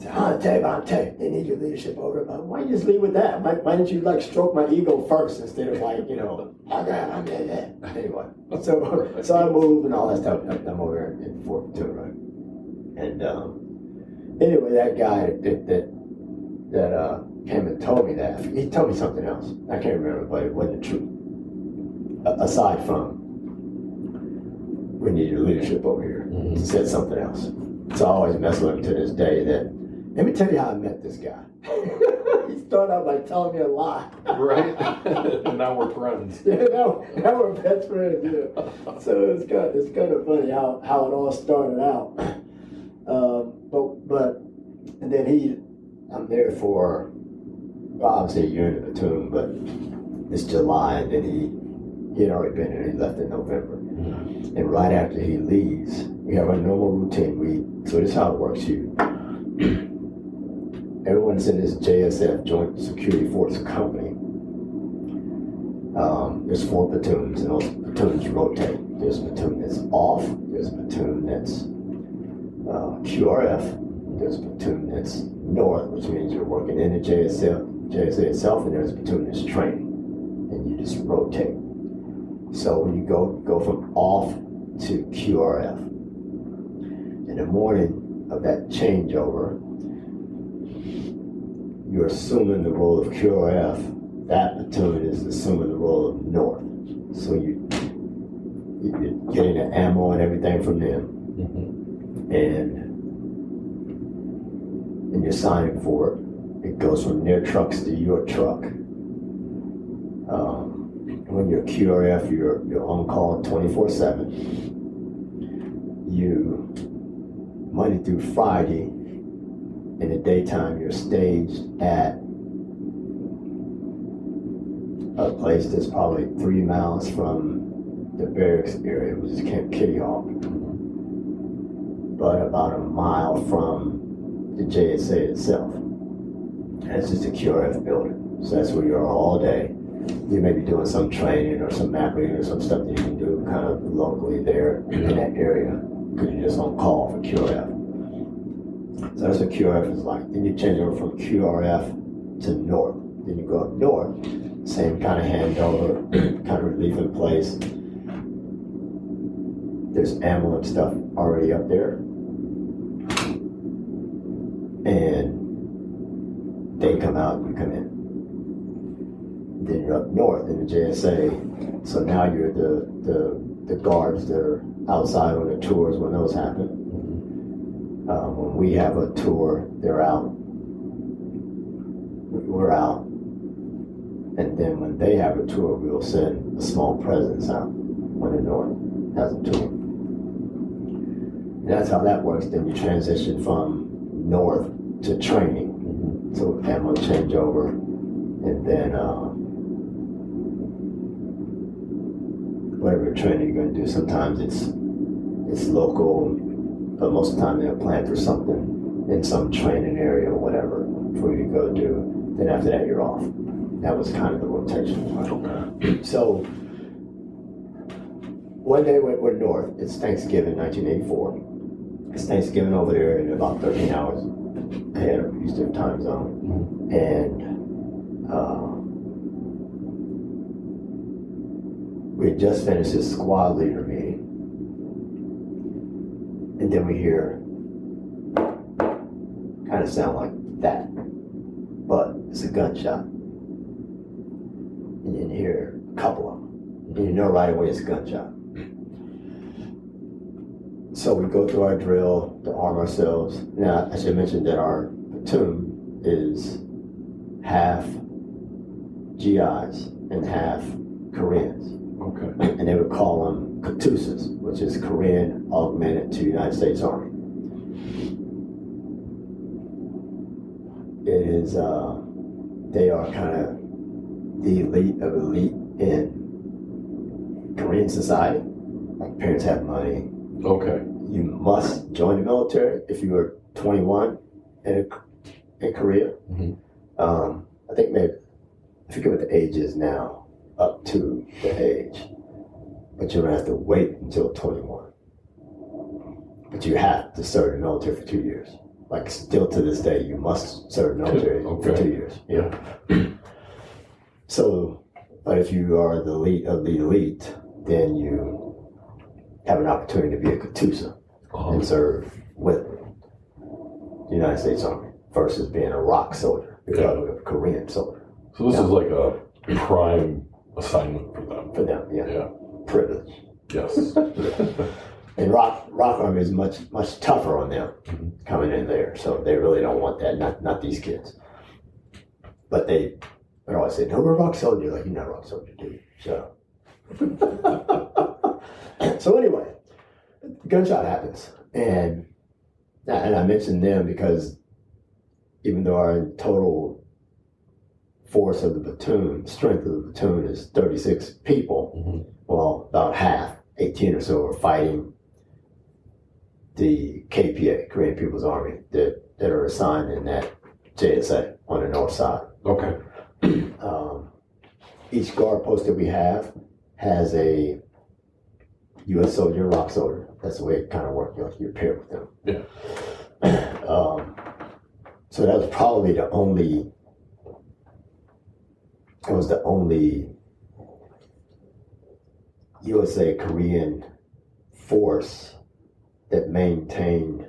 [SPEAKER 2] so I'll tell you, they need your leadership over. But why don't you just leave with that? Why didn't you like stroke my ego first instead of like, okay, I'm that. Anyway, so I move and all that stuff. I'm over here in 4th platoon, right? And anyway, that guy that came and told me that, he told me something else. I can't remember, but it wasn't true. Aside from, we need your leadership over here.
[SPEAKER 3] Mm-hmm.
[SPEAKER 2] He said something else. So I always mess with him to this day that, let me tell you how I met this guy. He started out by telling me a lie.
[SPEAKER 3] Right. And now we're friends.
[SPEAKER 2] Yeah, now we're best friends, yeah. So it's kind of funny how it all started out. But and then I'm there for, well, obviously a year in the platoon, but it's July, and then he had already been there. He left in November. Mm-hmm. And right after he leaves, we have our normal routine. So this is how it works. Everyone's in this JSF, Joint Security Force Company. There's 4 platoons, and those platoons rotate. There's a platoon that's off. There's a platoon that's QRF. There's a platoon that's north, which means you're working in the JSA itself, and there's a platoon that's training, and you just rotate. So when you go from off to QRF, in the morning of that changeover, you're assuming the role of QRF. That platoon is assuming the role of north. So you're getting the ammo and everything from them. Mm-hmm. And you're signing for it. It goes from their trucks to your truck. When you're QRF, you're on call 24/7. Monday through Friday, in the daytime, you're staged at a place that's probably 3 miles from the barracks area, which is Camp Kitty Hawk, but about a mile from the JSA itself. That's just a QRF building. So that's where you are all day. You may be doing some training or some map reading or some stuff that you can do kind of locally there in that area, because you're just on call for QRF. So that's what QRF is like. Then you change over from QRF to north. Then you go up north, same kind of handover, kind of relief in place. There's ammo and stuff already up there. And they come out, you come in. Then you're up north in the JSA. So now you're the guards that are outside on the tours when those happen. When we have a tour, they're out. We're out. And then when they have a tour, we'll send a small presence out when the north has a tour. And that's how that works. Then you transition from north to training. So ammo changeover, and then whatever training you're going to do. Sometimes it's local, but most of the time they'll plan for something in some training area or whatever for you to go do. Then after that, you're off. That was kind of the rotation.
[SPEAKER 3] Okay.
[SPEAKER 2] So one day we're north. It's Thanksgiving, 1984. It's Thanksgiving over there in about 13 hours ahead of Eastern time zone. And we had just finished this squad leader meeting. And then we hear kind of sound like that, but it's a gunshot. And you hear a couple of them. And you know right away it's a gunshot. So we go through our drill to arm ourselves. Now, I should mention that our platoon is half GIs and half Koreans.
[SPEAKER 3] Okay.
[SPEAKER 2] And they would call them Katusas, which is Korean augmented to United States Army. It is, they are kind of the elite of elite in Korean society. Like parents have money.
[SPEAKER 3] Okay.
[SPEAKER 2] You must join the military if you are 21 in Korea.
[SPEAKER 3] Mm-hmm.
[SPEAKER 2] I think maybe, I forget what the age is now, up to the age. But you're going to have to wait until 21. But you have to serve the military for 2 years. Like still to this day, you must serve the military for 2 years. Yeah. So, but if you are the elite of the elite, then you have an opportunity to be a Katusa and serve with the United States Army versus being a ROK soldier, because of a Korean soldier.
[SPEAKER 3] So this is like a prime assignment for them.
[SPEAKER 2] For them, yeah.
[SPEAKER 3] Yeah.
[SPEAKER 2] Privilege.
[SPEAKER 3] Yes.
[SPEAKER 2] And ROK Army is much tougher on them coming in there, so they really don't want that. Not these kids. But they always say, "No, we're ROK soldier." Like, you're not a ROK soldier, dude. Shut up. So anyway, gunshot happens, and I mentioned them because even though our total force of the platoon, strength of the platoon is 36 people, well, about half, 18 or so, are fighting the KPA, Korean People's Army, that are assigned in that JSA on the north side.
[SPEAKER 3] Okay.
[SPEAKER 2] Each guard post that we have has a U.S. soldier, ROK soldier. That's the way it kind of works. You're paired with them.
[SPEAKER 3] Yeah.
[SPEAKER 2] So that was probably the only USA Korean force that maintained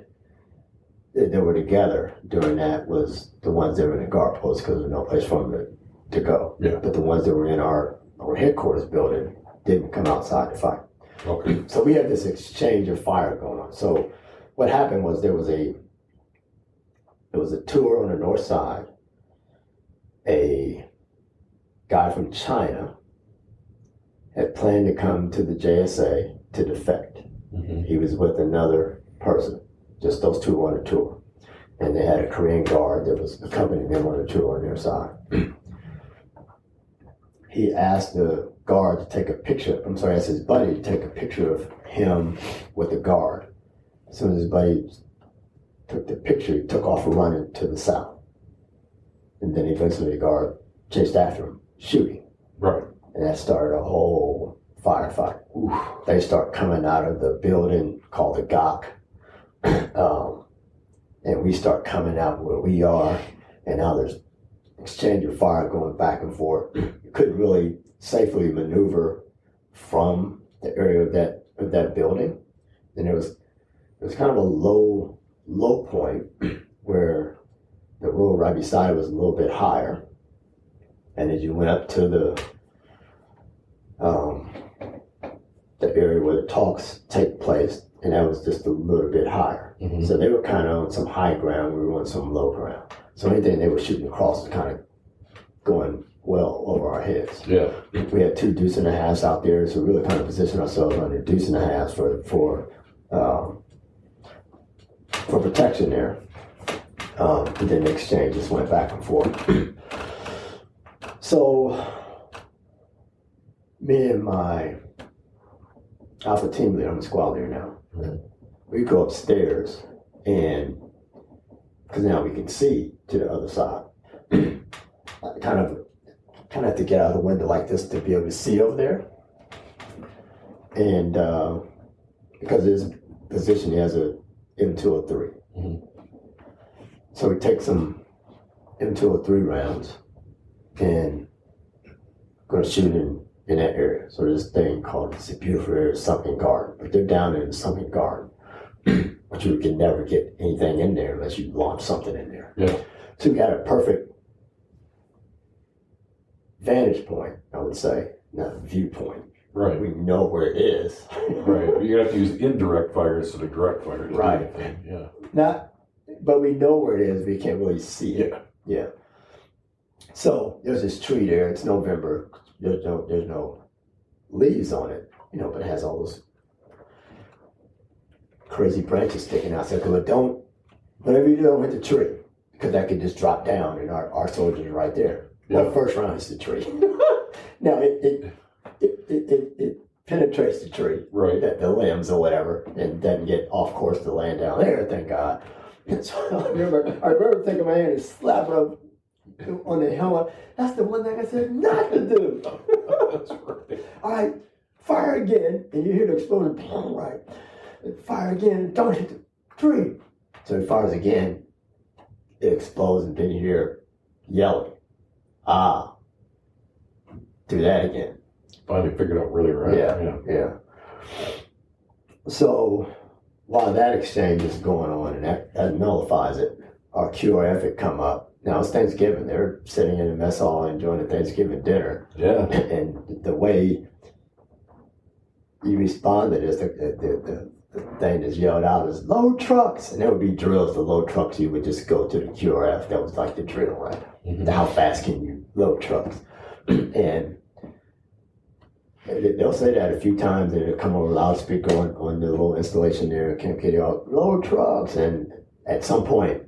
[SPEAKER 2] that they were together during that was the ones that were in the guard post, because there was no place for them to go.
[SPEAKER 3] Yeah.
[SPEAKER 2] But the ones that were in our headquarters building didn't come outside to fight.
[SPEAKER 3] Okay.
[SPEAKER 2] So we had this exchange of fire going on. So what happened was there was a tour on the north side. A guy from China had planned to come to the JSA to defect.
[SPEAKER 3] Mm-hmm.
[SPEAKER 2] He was with another person. Just those two on the tour. And they had a Korean guard that was accompanying them on the tour on their side. He asked the guard to take a picture. Asked his buddy to take a picture of him with the guard. As soon as his buddy took the picture, he took off running to the south. And then eventually the guard chased after him, shooting.
[SPEAKER 3] Right.
[SPEAKER 2] And that started a whole firefight. They start coming out of the building called the GOC. And we start coming out where we are. And now there's exchange of fire going back and forth. You couldn't really safely maneuver from the area of that building. And there was kind of a low point where the road right beside it was a little bit higher. And as you went up to the area where the talks take place, and that was just a little bit higher. Mm-hmm. So they were kind of on some high ground, we were on some low ground. So anything they were shooting across was kind of going well over our heads. Yeah. We had 2 deuce-and-a-halves out there, so we really kind of positioned ourselves under deuce-and-a-halves for protection there. And then the exchange just went back and forth. So me and my alpha team leader, I'm a squad leader now, we go upstairs, and because now we can see to the other side, kind of kind of have to get out of the window like this to be able to see over there. And because of his position, he has a M203.
[SPEAKER 3] Mhm.
[SPEAKER 2] So we take some M203 rounds and going to shoot in that area. So there's this thing called, it's a beautiful area, sunken guard. But they're down in the sunken guard. But you can never get anything in there unless you launch something in there.
[SPEAKER 3] Yeah.
[SPEAKER 2] So we got a perfect vantage point, I would say, not viewpoint.
[SPEAKER 3] Right.
[SPEAKER 2] We know where it is.
[SPEAKER 3] Right. You have to use indirect fire instead of direct fire. To
[SPEAKER 2] Right.
[SPEAKER 3] do anything. Yeah.
[SPEAKER 2] But we know where it is. We can't really see it. Yeah. So there's this tree there. It's November. There's no leaves on it, but it has all those crazy branches sticking out. So whatever you do, don't hit the tree, because that could just drop down, and our soldiers are right there.
[SPEAKER 3] Yeah.
[SPEAKER 2] Well, first round is the tree. Now it penetrates the tree,
[SPEAKER 3] Right.
[SPEAKER 2] the limbs or whatever, and doesn't get off course to land down there. Thank God. And so I remember taking my hand and slapping her on the helmet. That's the one thing I said not to do.
[SPEAKER 3] That's right.
[SPEAKER 2] All right, fire again, and you hear the explosion. Right, fire again. Don't hit the tree. So he fires again. It explodes, and then you hear yelling. Do that again.
[SPEAKER 3] Finally figured out where they were at.
[SPEAKER 2] Yeah. So while that exchange is going on, and that nullifies it, our QRF had come up. Now it's Thanksgiving. They're sitting in the mess hall enjoying the Thanksgiving dinner.
[SPEAKER 3] Yeah.
[SPEAKER 2] And the way you respond to this, the thing that's yelled out is load trucks. And there would be drills to load trucks. You would just go to the QRF. That was like the drill, right?
[SPEAKER 3] Mm-hmm.
[SPEAKER 2] How fast can you load trucks? And they'll say that a few times, and it'll come over loudspeaker on the little installation there at Camp Kitty Hawk, load trucks. And at some point,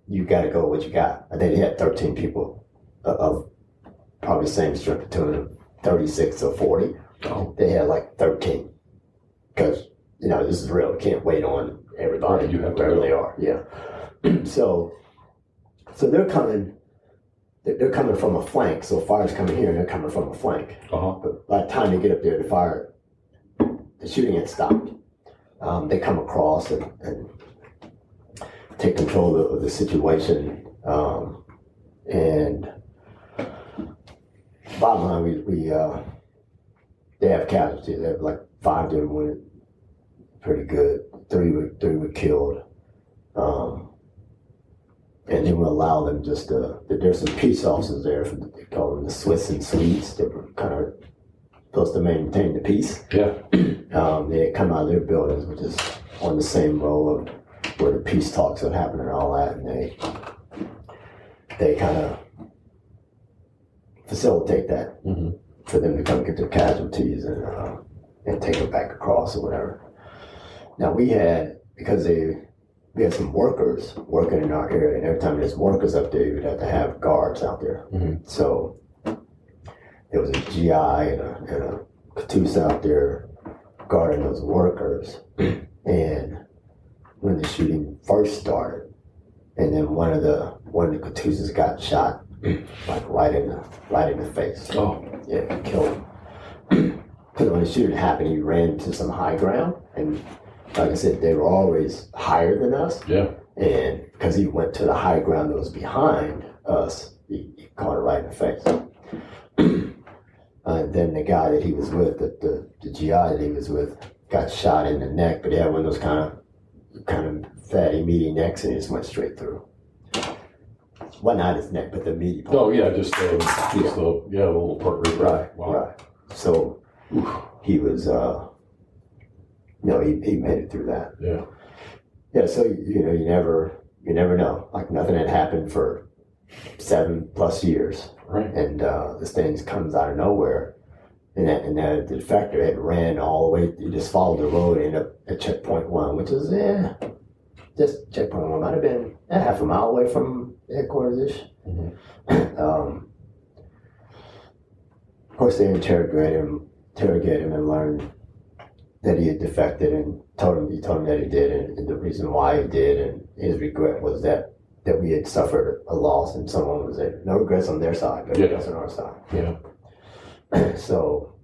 [SPEAKER 2] you got to go with what you got. I think they had 13 people of probably the same strength between 36 or 40.
[SPEAKER 3] Oh.
[SPEAKER 2] They had like 13. Because, this is real. You can't wait on everybody.
[SPEAKER 3] Right, you have to
[SPEAKER 2] wherever
[SPEAKER 3] go.
[SPEAKER 2] they are. Yeah. So they're coming. They're coming from a flank. So fire's coming here, and they're coming from a flank.
[SPEAKER 3] Uh-huh.
[SPEAKER 2] But by the time they get up there, the shooting had stopped. They come across and take control of the situation. And bottom line, we they have casualties. They have like 5 that went pretty good. 3 were killed. And then we'll allow them just there's some peace officers there, they call them the Swiss and Swedes, that were kind of supposed to maintain the peace.
[SPEAKER 3] Yeah.
[SPEAKER 2] They had come out of their buildings, which is on the same row of where the peace talks would happen and all that, and they kind of facilitate that for them to come get their casualties and take them back across or whatever. Now we had some workers working in our area, and every time there's workers up there, you'd have to have guards out there.
[SPEAKER 3] Mm-hmm.
[SPEAKER 2] So there was a GI and a Catus out there guarding those workers. And when the shooting first started, and then one of the Catuses got shot, like right in the face.
[SPEAKER 3] Oh.
[SPEAKER 2] Yeah, it killed him. Because when the shooting happened, he ran to some high ground, and like I said, they were always higher than us.
[SPEAKER 3] Yeah.
[SPEAKER 2] And because he went to the high ground that was behind us, he caught it right in the face. And then the guy that he was with, the GI that he was with, got shot in the neck, but he had one of those kind of fatty, meaty necks, and it just went straight through. Well, not his neck, but the meaty part.
[SPEAKER 3] Oh, yeah, just the little part right there.
[SPEAKER 2] Right,
[SPEAKER 3] Wow.
[SPEAKER 2] right. So he was, he made it through that.
[SPEAKER 3] Yeah.
[SPEAKER 2] Yeah, so you never know. Like nothing had happened for 7+ years,
[SPEAKER 3] Right.
[SPEAKER 2] and this thing comes out of nowhere, and the defector had ran all the way. He just followed the road and ended up at checkpoint 1, which is just checkpoint 1 might have been half a mile away from headquarters-ish.
[SPEAKER 3] Mm-hmm.
[SPEAKER 2] Of course, they interrogated him and learned that he had defected, and told him that he did, and the reason why he did, and his regret was that that we had suffered a loss and someone was there. No regrets on their side, but regrets on our side.
[SPEAKER 3] Yeah.
[SPEAKER 2] So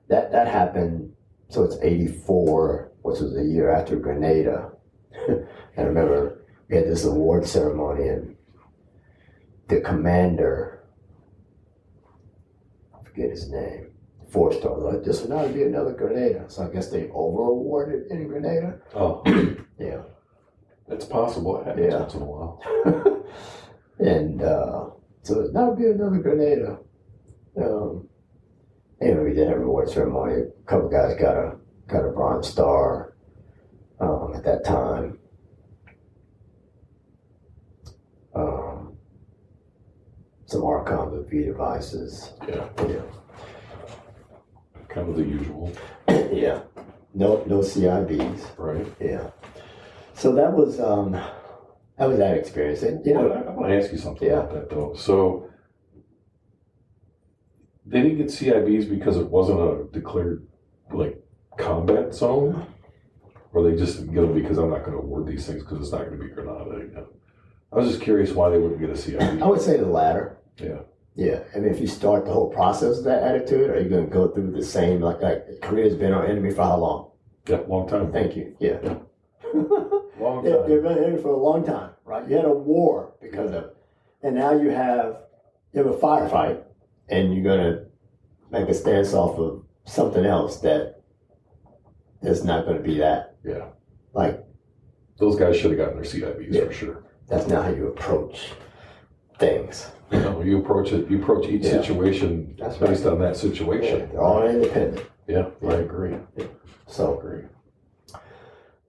[SPEAKER 2] that happened. So it's 84, which was a year after Grenada. And I remember we had this award ceremony, and the commander, I forget his name, 4-star, like, this would not be another Grenada. So I guess they over awarded in Grenada.
[SPEAKER 3] Oh,
[SPEAKER 2] Yeah.
[SPEAKER 3] it's possible. It happens
[SPEAKER 2] Yeah.
[SPEAKER 3] once in a while.
[SPEAKER 2] And so it's not be another Grenada. Anyway, we did have an award ceremony. A couple guys got a Bronze Star at that time. Some Archon with V devices.
[SPEAKER 3] Yeah.
[SPEAKER 2] Yeah.
[SPEAKER 3] Kind of the usual.
[SPEAKER 2] Yeah. No CIBs.
[SPEAKER 3] Right.
[SPEAKER 2] Yeah. So that was that experience. And, you know,
[SPEAKER 3] I want to ask you something about that, though. So they didn't get CIBs because it wasn't a declared, like, combat zone? Or they just get them because I'm not going to award these things because it's not going to be Grenada again? I was just curious why they wouldn't get a CIB.
[SPEAKER 2] I would say the latter.
[SPEAKER 3] Yeah.
[SPEAKER 2] Yeah. I mean, if you start the whole process with that attitude, are you going to go through the same, like Korea's been our enemy for how long?
[SPEAKER 3] Yeah, long time.
[SPEAKER 2] Thank you. Yeah.
[SPEAKER 3] Long
[SPEAKER 2] Yeah,
[SPEAKER 3] time.
[SPEAKER 2] they've been in for a long time, right? You had a war because of it. And now you have a firefight, and you're going to make a stance off of something else that is not going to be that.
[SPEAKER 3] Yeah.
[SPEAKER 2] Like,
[SPEAKER 3] Those guys should have gotten their CIBs for sure.
[SPEAKER 2] that's not how you approach things.
[SPEAKER 3] No, you approach each
[SPEAKER 2] Yeah.
[SPEAKER 3] situation
[SPEAKER 2] That's
[SPEAKER 3] based
[SPEAKER 2] right.
[SPEAKER 3] on that situation.
[SPEAKER 2] Yeah, they're all independent.
[SPEAKER 3] Yeah, I agree.
[SPEAKER 2] So
[SPEAKER 3] I agree.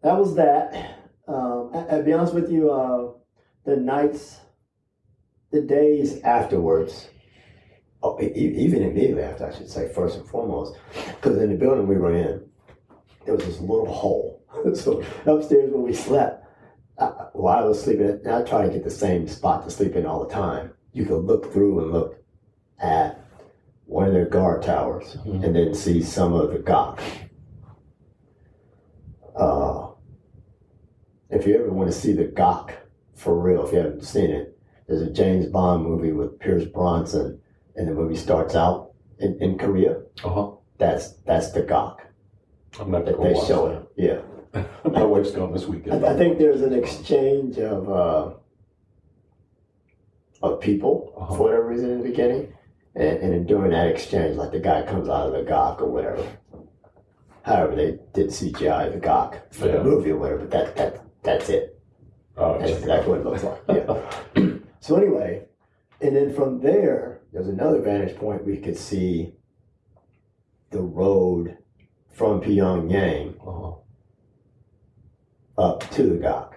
[SPEAKER 2] that was that. I'll be honest with you, the days afterwards, even immediately after, I should say, first and foremost, because in the building we were in, there was this little hole. So upstairs where we slept, while I was sleeping, and I try to get the same spot to sleep in all the time. You could look through and look at one of their guard towers and then see some of the GOC. If you ever want to see the GOC for real, if you haven't seen it, there's a James Bond movie with Pierce Bronson, and the movie starts out in Korea.
[SPEAKER 3] Uh-huh.
[SPEAKER 2] That's the GOC
[SPEAKER 3] I'm not
[SPEAKER 2] that
[SPEAKER 3] going
[SPEAKER 2] they
[SPEAKER 3] to watch
[SPEAKER 2] show
[SPEAKER 3] that.
[SPEAKER 2] it. Yeah.
[SPEAKER 3] My wife's gone this weekend.
[SPEAKER 2] I think there's an exchange of people for whatever reason in the beginning, and during that exchange, like the guy comes out of the GOC or whatever. However, they did CGI the GOC for the movie or whatever, but that's it.
[SPEAKER 3] Oh,
[SPEAKER 2] That's exactly what it looks like. Yeah. So anyway, and then from there, there's another vantage point we could see the road from Pyongyang up to the GOC.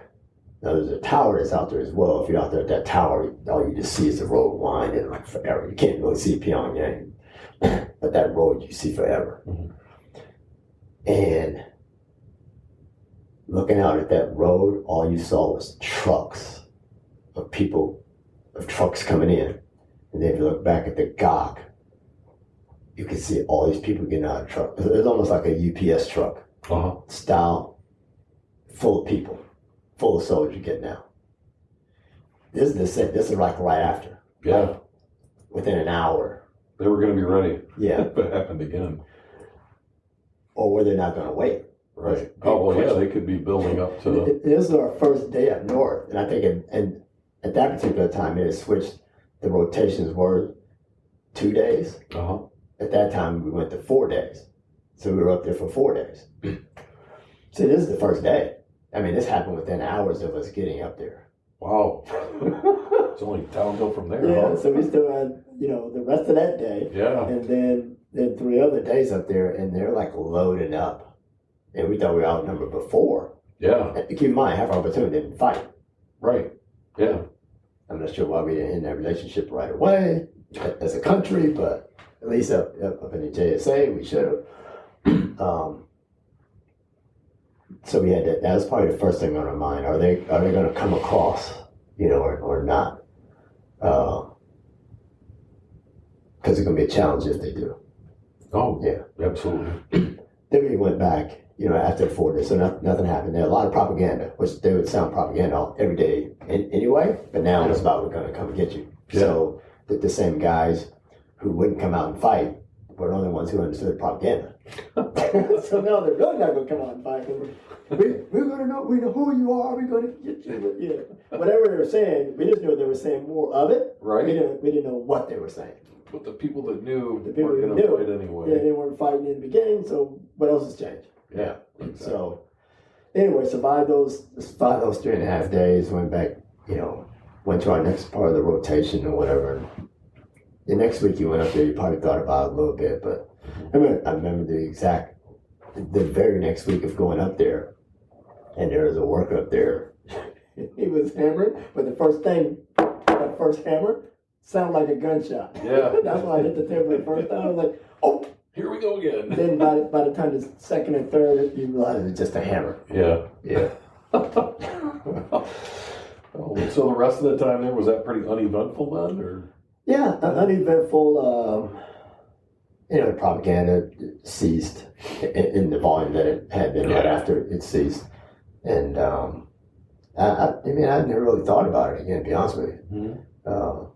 [SPEAKER 2] Now there's a tower that's out there as well. If you're out there at that tower, all you just see is the road winding like forever. You can't really see Pyongyang, but that road you see forever. And looking out at that road, all you saw was trucks of people, of trucks coming in. And then if you look back at the GOC, you can see all these people getting out of truck. It's almost like a UPS truck style, full of people, full of soldiers getting out. This is like right after.
[SPEAKER 3] Yeah.
[SPEAKER 2] Like within an hour.
[SPEAKER 3] They were going to be ready.
[SPEAKER 2] Yeah.
[SPEAKER 3] But it happened again.
[SPEAKER 2] Or were they not going to wait?
[SPEAKER 3] Right. Oh, well, yeah, they could be building up to...
[SPEAKER 2] This is our first day up north. And I think and at that particular time, it had switched. The rotations were 2 days. At that time, we went to 4 days. So we were up there for 4 days. So this is the first day. I mean, this happened within hours of us getting up there.
[SPEAKER 3] Wow. It's only downhill from there.
[SPEAKER 2] Yeah, so we still had, the rest of that day.
[SPEAKER 3] Yeah.
[SPEAKER 2] And then 3 other days up there, and they're like loading up. And we thought we were outnumbered before.
[SPEAKER 3] Yeah.
[SPEAKER 2] And keep in mind, half our platoon didn't fight.
[SPEAKER 3] Right. Yeah.
[SPEAKER 2] I'm not sure why we didn't end that relationship right away as a country, but at least up in the JSA, we should have. So we had that was probably the first thing on our mind. Are they going to come across, or not? Because it's going to be a challenge if they do.
[SPEAKER 3] Oh,
[SPEAKER 2] yeah,
[SPEAKER 3] absolutely.
[SPEAKER 2] Then we went back, after the 40s, so nothing happened there. A lot of propaganda, which they would sound propaganda every day anyway, but now it's about we're going to come and get you.
[SPEAKER 3] Yeah.
[SPEAKER 2] So the same guys who wouldn't come out and fight were the only ones who understood propaganda. So now they're really not going to come out and fight. We're going to know, we know who you are, we're going to get you. Yeah. Whatever they were saying, we just knew they were saying more of it.
[SPEAKER 3] Right.
[SPEAKER 2] We didn't know what they were saying.
[SPEAKER 3] But the people that knew
[SPEAKER 2] The people
[SPEAKER 3] weren't
[SPEAKER 2] who
[SPEAKER 3] going to
[SPEAKER 2] knew,
[SPEAKER 3] fight anyway.
[SPEAKER 2] yeah, they weren't fighting in the beginning, so what else has changed?
[SPEAKER 3] Yeah, exactly.
[SPEAKER 2] So anyway, survived those 3.5 days, went back, went to our next part of the rotation or whatever. The next week you went up there, you probably thought about it a little bit, but I remember the very next week of going up there, and there was a worker up there. He was hammering, but that first hammer sounded like a gunshot.
[SPEAKER 3] Yeah.
[SPEAKER 2] That's why I hit the table the first time. I was like, oh!
[SPEAKER 3] Here we go again.
[SPEAKER 2] Then by the time the second and third, you realize it's just a hammer.
[SPEAKER 3] Yeah.
[SPEAKER 2] Yeah.
[SPEAKER 3] So the rest of the time there, was that pretty uneventful then, or?
[SPEAKER 2] Yeah, uneventful. The propaganda ceased in the volume that it had been right after it ceased, and I never really thought about it again. To be honest with you.
[SPEAKER 3] Mm-hmm.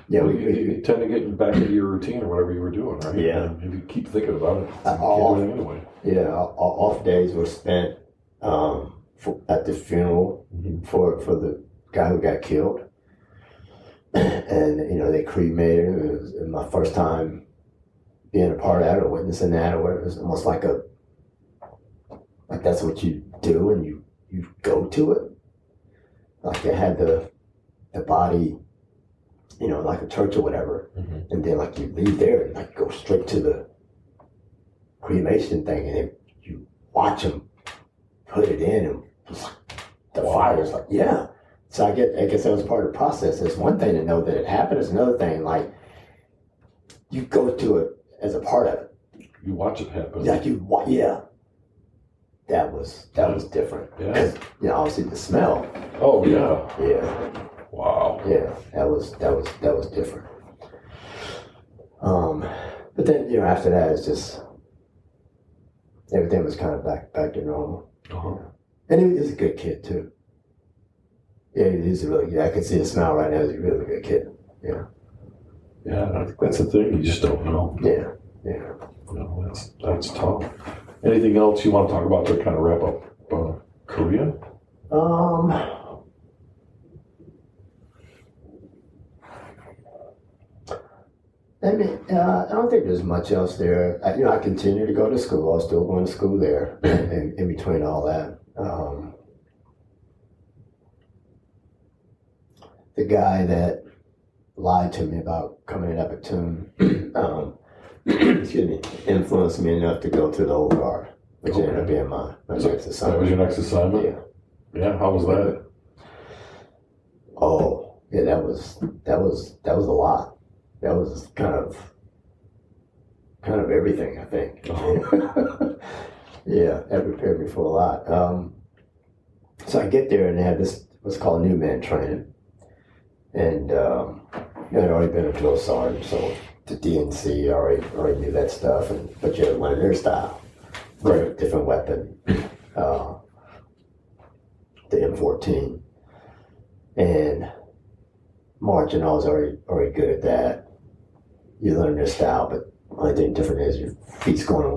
[SPEAKER 2] Yeah,
[SPEAKER 3] you tend to get back into your routine or whatever you were doing, right?
[SPEAKER 2] Yeah.
[SPEAKER 3] And if you keep thinking about it, you can't do it anyway.
[SPEAKER 2] Yeah, off days were spent at the funeral for the guy who got killed, and they cremated him. It was my first time being a part of that or witnessing that or whatever. It was almost like that's what you do and you go to it. Like they had the body, like a church or whatever, and then like you leave there and like go straight to the cremation thing, and then you watch them put it in, and the fire's like, yeah. So I guess that was part of the process. It's one thing to know that it happened. It's another thing, like, you go to it as a part of it.
[SPEAKER 3] You watch it happen.
[SPEAKER 2] Like yeah. That was different.
[SPEAKER 3] Yeah.
[SPEAKER 2] Because, obviously the smell.
[SPEAKER 3] Oh yeah.
[SPEAKER 2] Yeah.
[SPEAKER 3] Wow.
[SPEAKER 2] Yeah. That was different. But then, after that, it's just, everything was kind of back to normal.
[SPEAKER 3] Uh-huh.
[SPEAKER 2] And he was a good kid too. Yeah, he's a really good. I can see his smile right now. He's a really good kid. Yeah.
[SPEAKER 3] Yeah, I think that's the thing. You just don't know.
[SPEAKER 2] Yeah.
[SPEAKER 3] That's tough. Anything else you want to talk about to kind of wrap up Korea?
[SPEAKER 2] I don't think there's much else there. I continue to go to school. I was still going to school there in between all that. The guy that lied to me about coming in at platoon, influenced me enough to go to the old guard, which ended up being my next assignment.
[SPEAKER 3] That was your next assignment?
[SPEAKER 2] Yeah.
[SPEAKER 3] Yeah, how was that?
[SPEAKER 2] Oh, yeah, that was a lot. That was kind of everything, I think.
[SPEAKER 3] Oh.
[SPEAKER 2] Yeah, that prepared me for a lot. So I get there and they had this what's called new man training, and I'd already been a drill sergeant, so the DNC already knew that stuff, but you had to learn their style,
[SPEAKER 3] Right.
[SPEAKER 2] Different weapon, the M14, and marching. I was already good at that. You learn their style, but the only thing different is your feet's going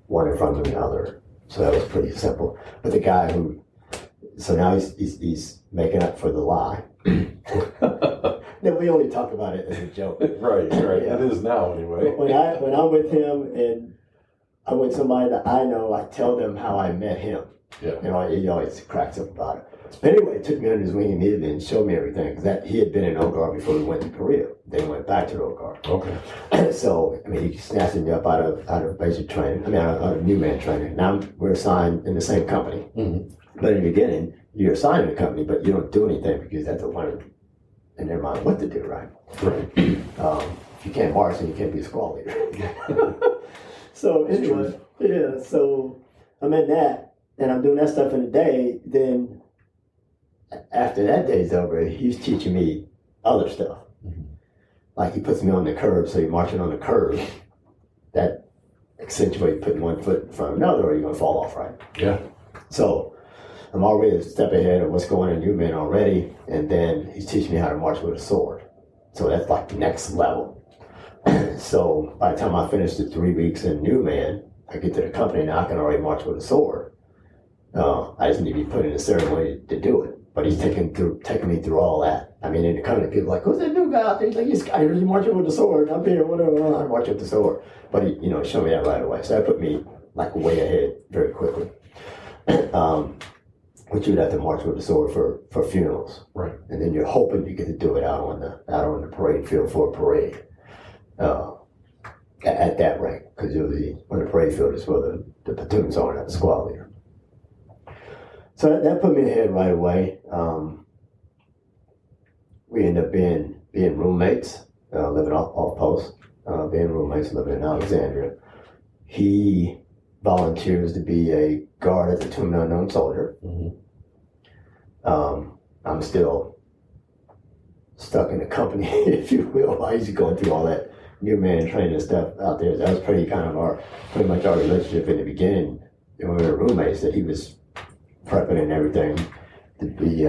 [SPEAKER 2] one in front of another. So that was pretty simple. But the guy so now he's making up for the lie. Then we only talk about it as a joke.
[SPEAKER 3] Right.
[SPEAKER 2] Yeah.
[SPEAKER 3] It is now anyway.
[SPEAKER 2] When I'm with him and I'm with somebody that I know, I tell them how I met him.
[SPEAKER 3] Yeah.
[SPEAKER 2] He always cracks up about it. But anyway, it took me under his wing immediately and showed me everything, because he had been in OGAR before we went to Korea. Then went back to OGAR.
[SPEAKER 3] Okay.
[SPEAKER 2] So, he snatched me up out of basic training. out of new man training. Now we're assigned in the same company.
[SPEAKER 3] Mm-hmm.
[SPEAKER 2] But in the beginning, you're assigned in the company, but you don't do anything because you have to learn in their mind what to do, right?
[SPEAKER 3] Right.
[SPEAKER 2] If you can't march, then you can't be a squad leader. So anyway, yeah. So I'm in that, and I'm doing that stuff in the day. Then after that day's over, he's teaching me other stuff.
[SPEAKER 3] Mm-hmm.
[SPEAKER 2] Like he puts me on the curb, so you're marching on the curb. That accentuate putting one foot in front of another, or you're going to fall off, right?
[SPEAKER 3] Yeah.
[SPEAKER 2] So I'm already a step ahead of what's going on in new men already, and then he's teaching me how to march with a sword. So that's like the next level. So by the time I finish the 3 weeks in new man, I get to the company now, I can already march with a sword. I just need to be put in a ceremony to do it. But he's taking me through all that. I mean, in the company, people are like, who's that new guy out there? He's like, this guy he's marching with the sword. I'm here, whatever. I'm marching with the sword. But he, showed me that right away. So that put me like way ahead very quickly. But you'd have to march with the sword for funerals.
[SPEAKER 3] Right.
[SPEAKER 2] And then you're hoping you get to do it out on the parade field for a parade. At that rank, because usually on the parade field is where the platoons are, not the squad leader. So that put me ahead right away. We ended up being roommates, living off post, being roommates, living in Alexandria. He volunteers to be a guard at the Tomb of Unknown Soldier.
[SPEAKER 3] Mm-hmm.
[SPEAKER 2] I'm still stuck in the company, if you will. I used to go through all that new man training stuff out there. That was pretty much our relationship in the beginning when we were roommates, that he was prepping and everything to be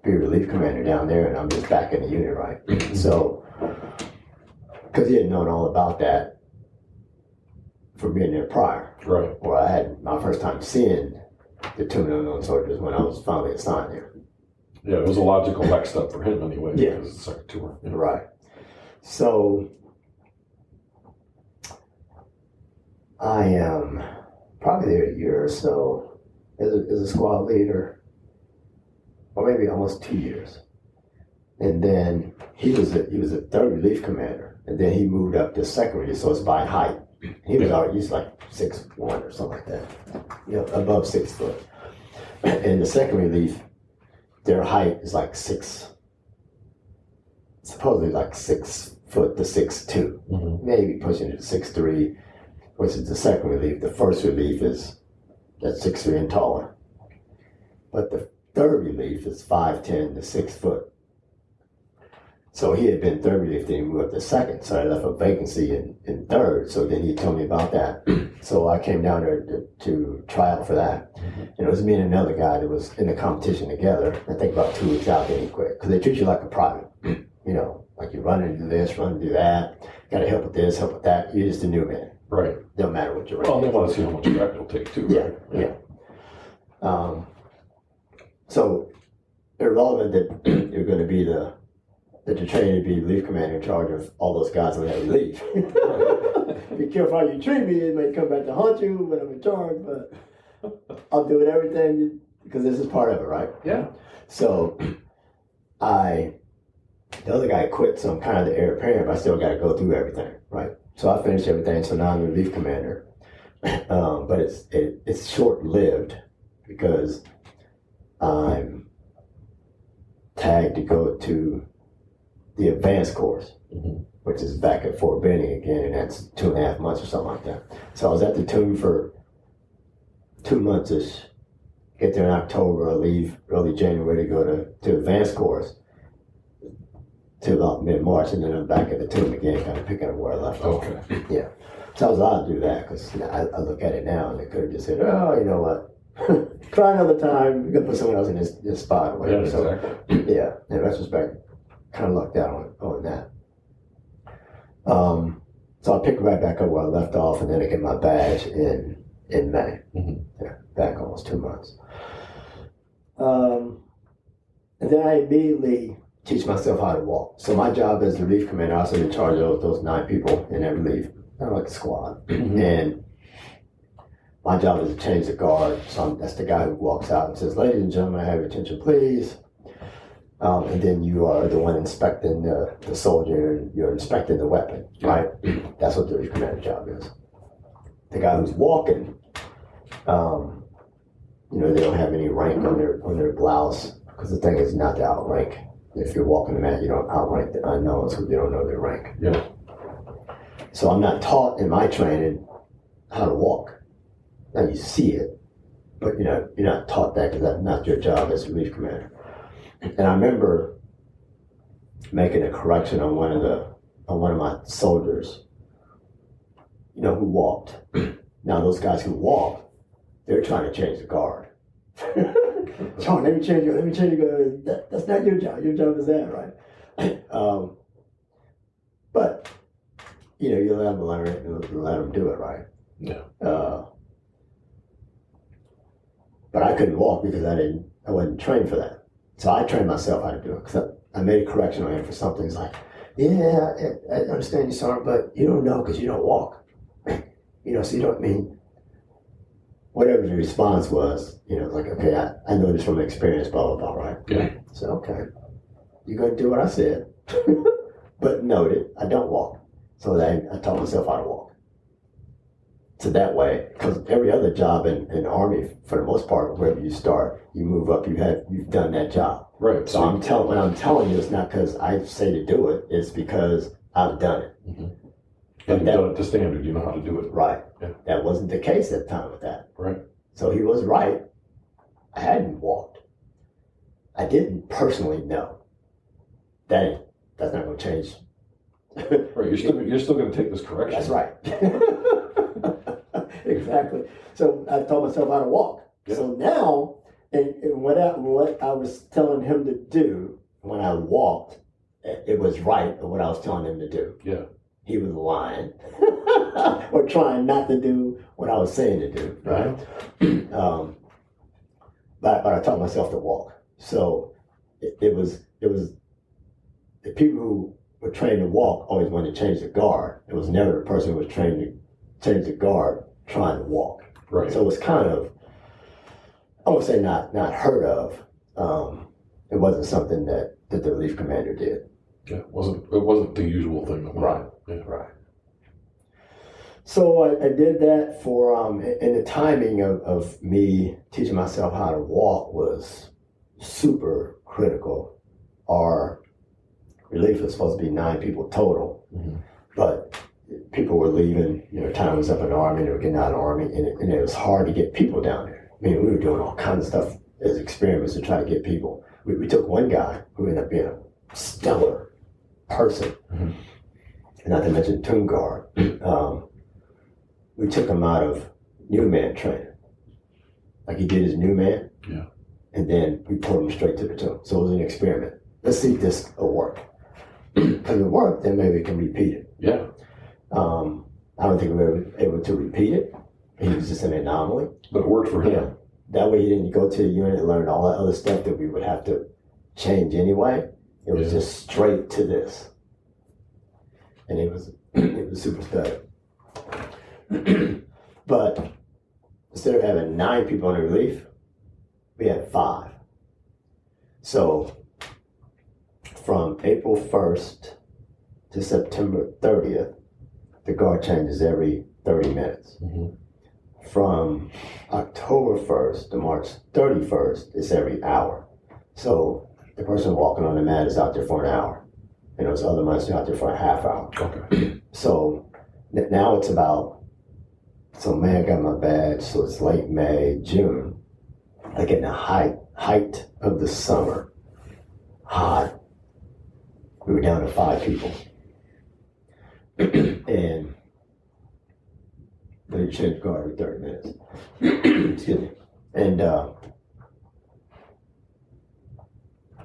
[SPEAKER 2] relief commander down there, and I'm just back in the unit, right? So, because he had known all about that from being there prior.
[SPEAKER 3] Right.
[SPEAKER 2] Or I had my first time seeing the Tomb of Unknown Soldiers when I was finally assigned there.
[SPEAKER 3] Yeah, it was a logical next step for him anyway.
[SPEAKER 2] Yeah.
[SPEAKER 3] Because it's the second tour. Yeah.
[SPEAKER 2] Right. So I am probably there a year or so as a squad leader, or maybe almost 2 years. And then he was a third relief commander, and then he moved up to second relief, so it's by height. He was already like 6'1" or something like that, above 6 foot. And the second relief, their height is like supposedly like 6 foot to 6'2",
[SPEAKER 3] Mm-hmm.
[SPEAKER 2] maybe pushing it to 6'3", which is the second relief. The first relief is at 6'3" and taller. But the third relief is 5'10" to 6 foot. So he had been third relief, then he moved up to second. So I left a vacancy in third. So then he told me about that. So I came down there to try out for that.
[SPEAKER 3] Mm-hmm.
[SPEAKER 2] And it was me and another guy that was in the competition together. I think about 2 weeks out, then he quit. Because they treat you like a private. Like you run and do this, run and do that. Got to help with this, help with that. You're just a new man.
[SPEAKER 3] Right.
[SPEAKER 2] Don't matter what you're
[SPEAKER 3] Well,
[SPEAKER 2] running.
[SPEAKER 3] they want to see how much prep you'll take too.
[SPEAKER 2] Yeah,
[SPEAKER 3] Right?
[SPEAKER 2] yeah. So irrelevant that you're going to be that you're trained to be relief commander in charge of all those guys on that relief. Be careful how you treat me. It may come back to haunt you when I'm in charge, but I'll do it everything because this is part of it, right?
[SPEAKER 3] Yeah.
[SPEAKER 2] So the other guy quit, so I'm kind of the heir apparent, but I still got to go through everything, right? So I finished everything, so now I'm the relief commander. But it's short-lived because I'm tagged to go to the advanced course,
[SPEAKER 3] Mm-hmm.
[SPEAKER 2] which is back at Fort Benning again, and that's 2.5 months or something like that. So I was at the tomb for 2 months-ish. Get there in October, I leave early January to go to advanced course till about mid-March, and then I'm back at the tomb again, kind of picking up where I left off.
[SPEAKER 3] Okay.
[SPEAKER 2] Yeah. So I was allowed to do that because I look at it now and they could have just said, oh, you know what, try another time, we're going to put someone else in this spot or whatever.
[SPEAKER 3] Yeah, exactly.
[SPEAKER 2] So, yeah, in retrospect, kind of lucked out on that. So I picked right back up where I left off, and then I get my badge in May.
[SPEAKER 3] Mm-hmm.
[SPEAKER 2] Yeah, back almost 2 months. And then I immediately teach myself how to walk. So my job as the relief commander, I was in charge of those 9 people in that relief, kind of like a squad.
[SPEAKER 3] Mm-hmm.
[SPEAKER 2] And my job is to change the guard. So that's the guy who walks out and says, ladies and gentlemen, I have your attention, please. And then you are the one inspecting the soldier, and you're inspecting the weapon, right? That's what the relief commander job is. The guy who's walking, they don't have any rank on their blouse, because the thing is not to outrank. If you're walking the mat, you don't outrank the unknowns who you don't know their rank.
[SPEAKER 3] Yeah.
[SPEAKER 2] So I'm not taught in my training how to walk. Now you see it, but you're not taught that because that's not your job as a relief commander. And I remember making a correction on one of my soldiers who walked. Now those guys who walked, they're trying to change the guard. Sean, let me change you. That's not your job. Your job is that, right? But you let them learn it and let them do it, right?
[SPEAKER 3] Yeah.
[SPEAKER 2] But I couldn't walk because I wasn't trained for that. So I trained myself how to do it. Because I made a correction on him for something. He's like, yeah, I understand you, Sergeant, but you don't know because you don't walk. So you don't mean. Whatever the response was, like, okay, I know this from experience, blah, blah, blah, right?
[SPEAKER 3] Yeah.
[SPEAKER 2] So, okay, you're going to do what I said. But noted, I don't walk. So I taught myself how to walk. So that way, because every other job in the Army, for the most part, wherever you start, you move up, you've done that job.
[SPEAKER 3] Right.
[SPEAKER 2] So when I'm telling you, it's not because I say to do it, it's because I've done it.
[SPEAKER 3] Mm-hmm. And you've done it to standard, you know how to do it.
[SPEAKER 2] Right.
[SPEAKER 3] Yeah.
[SPEAKER 2] That wasn't the case at the time with that.
[SPEAKER 3] Right.
[SPEAKER 2] So he was right. I hadn't walked. I didn't personally know. That's not going to change.
[SPEAKER 3] Right. You're still going to take this correction.
[SPEAKER 2] That's right. Exactly. So I taught myself how to walk. Yeah. So now, and what I was telling him to do when I walked, it was right of what I was telling him to do.
[SPEAKER 3] Yeah.
[SPEAKER 2] He was lying or trying not to do what I was saying to do, right? But I taught myself to walk. So it was the people who were trained to walk always wanted to change the guard. It was never the person who was trained to change the guard trying to walk.
[SPEAKER 3] Right.
[SPEAKER 2] So it was kind of, I would say not heard of. It wasn't something that the relief commander did.
[SPEAKER 3] Yeah, it wasn't the usual thing.
[SPEAKER 2] Right.
[SPEAKER 3] Yeah.
[SPEAKER 2] Right. So I did that for, and the timing of me teaching myself how to walk was super critical. Our relief was supposed to be 9 people total,
[SPEAKER 3] mm-hmm.
[SPEAKER 2] but people were leaving, time was up in the Army, they were getting out of the Army, and it was hard to get people down there. I mean, we were doing all kinds of stuff as experiments to try to get people. We took one guy who ended up being a stellar person,
[SPEAKER 3] mm-hmm.
[SPEAKER 2] not to mention Tomb Guard. We took him out of new man training. Like he did his new man,
[SPEAKER 3] yeah,
[SPEAKER 2] and then we put him straight to the tomb. So it was an experiment. Let's see if this will work. Because if it worked, then maybe it can repeat it.
[SPEAKER 3] Yeah.
[SPEAKER 2] I don't think we were able to repeat it. He was just an anomaly.
[SPEAKER 3] But it worked for him.
[SPEAKER 2] Yeah. That way he didn't go to the unit and learn all that other stuff that we would have to change anyway. It was just straight to this. And it was super study. But instead of having 9 people on the relief, we had 5. So from April 1st to September 30th, the guard changes every 30 minutes.
[SPEAKER 3] Mm-hmm.
[SPEAKER 2] From October 1st to March 31st, it's every hour. So the person walking on the mat is out there for an hour. And those other months are out there for a half hour.
[SPEAKER 3] Okay.
[SPEAKER 2] So now it's about, so May I got my badge, so it's late May, June. Like in the height of the summer, hot. We were down to 5 people. And they change guard every 30 minutes. Excuse me. And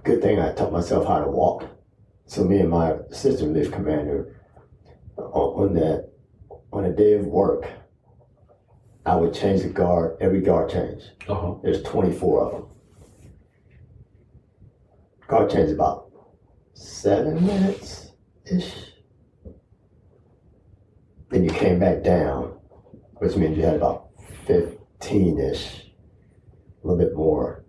[SPEAKER 2] good thing I taught myself how to walk. So me and my assistant relief commander, on a day of work, I would change the guard, every guard change.
[SPEAKER 3] Uh-huh.
[SPEAKER 2] There's 24 of them. Guard change about 7 minutes-ish. Then you came back down, which means you had about 15-ish, a little bit more,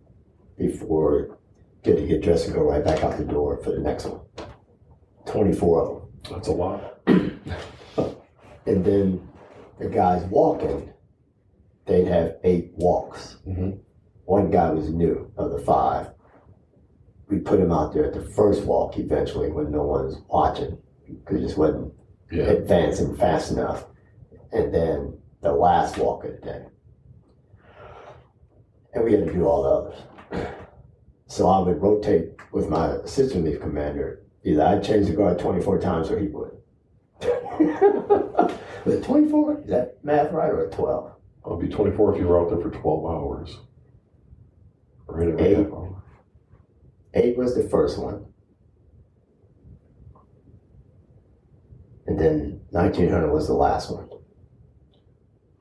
[SPEAKER 2] before you get dressed and go right back out the door for the next one. 24 of them.
[SPEAKER 3] That's a lot.
[SPEAKER 2] And then the guys walking, they'd have 8 walks.
[SPEAKER 3] Mm-hmm.
[SPEAKER 2] One guy was new of the 5. We put him out there at the first walk eventually when no one's watching, because he just wasn't advancing fast enough. And then the last walk of the day. And we had to do all the others. So I would rotate with my assistant relief commander. Either I'd change the guard 24 times or he would. Was it 24? Is that math right, or 12?
[SPEAKER 3] It'll be 24 if you were out there for 12 hours. Right every
[SPEAKER 2] 8.
[SPEAKER 3] half hour.
[SPEAKER 2] 8 was the first one. And then 1900 was the last one.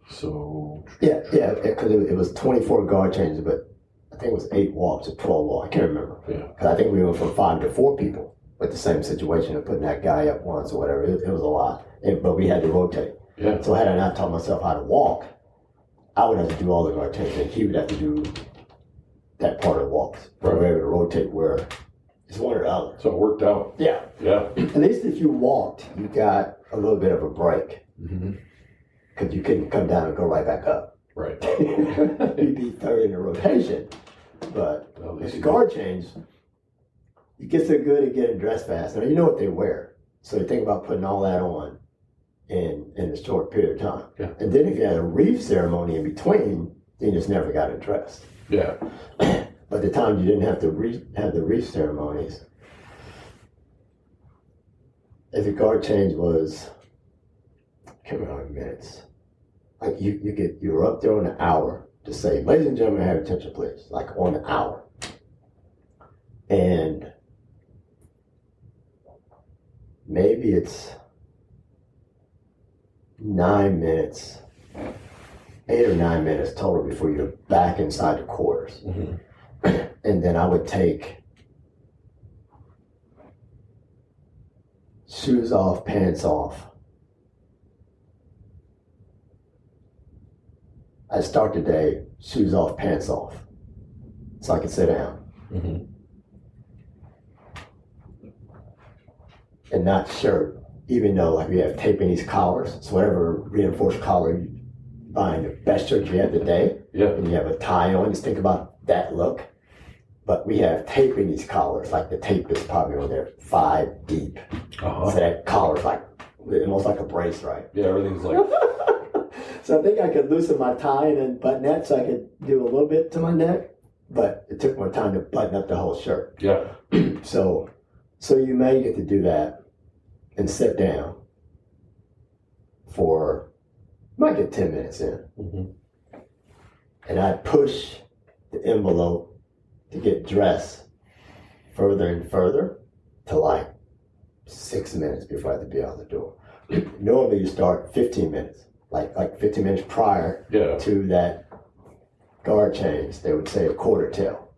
[SPEAKER 3] So.
[SPEAKER 2] Yeah, because it was 24 guard changes, but I think it was 8 walks or 12 walks. I can't remember.
[SPEAKER 3] Yeah.
[SPEAKER 2] Because I think we went from 5 to 4 people with the same situation of putting that guy up once or whatever. It was a lot. But we had to rotate.
[SPEAKER 3] Yeah.
[SPEAKER 2] So had I not taught myself how to walk, I would have to do all the guard changes, and he would have to do that part of the walks.
[SPEAKER 3] Right.
[SPEAKER 2] We were able to rotate where it's one or the other.
[SPEAKER 3] So it worked out.
[SPEAKER 2] Yeah.
[SPEAKER 3] Yeah.
[SPEAKER 2] At least if you walked, you got a little bit of a break.
[SPEAKER 3] Mm-hmm.
[SPEAKER 2] Because you couldn't come down and go right back up.
[SPEAKER 3] Right.
[SPEAKER 2] You'd be third in the rotation. But with the guard change, you get so good at getting dressed fast. Now, you know what they wear. So you think about putting all that on in a short period of time.
[SPEAKER 3] Yeah.
[SPEAKER 2] And then if you had a reef ceremony in between, then you just never got it dressed.
[SPEAKER 3] Yeah.
[SPEAKER 2] But the time you didn't have to have the reef ceremonies, if the guard change was, I can't remember how many minutes. Like you were up there on an hour to say, ladies and gentlemen, have attention, please. Like on an hour. And maybe it's 9 minutes, 8 or 9 minutes total before you're back inside the quarters.
[SPEAKER 3] Mm-hmm.
[SPEAKER 2] And then I would take shoes off, pants off. I'd start the day, shoes off, pants off, so I could sit down.
[SPEAKER 3] Mm-hmm.
[SPEAKER 2] And not shirt, even though like we have tape in these collars. So whatever reinforced collar you buying the best shirt you have today,
[SPEAKER 3] Yeah.
[SPEAKER 2] and you have a tie on, just think about that look. But we have tape in these collars, like the tape is probably on there 5 deep.
[SPEAKER 3] Uh-huh.
[SPEAKER 2] So that collar's like almost like a brace, right?
[SPEAKER 3] Yeah, everything's like.
[SPEAKER 2] So I think I could loosen my tie and then button that so I could do a little bit to my neck, but it took more time to button up the whole shirt.
[SPEAKER 3] Yeah.
[SPEAKER 2] So you may get to do that and sit down for, might get 10 minutes in.
[SPEAKER 3] Mm-hmm.
[SPEAKER 2] And I'd push the envelope to get dressed further and further to like 6 minutes before I had to be out the door. Normally you start 15 minutes, like 15 minutes prior
[SPEAKER 3] Yeah.
[SPEAKER 2] to that guard change. They would say a quarter till.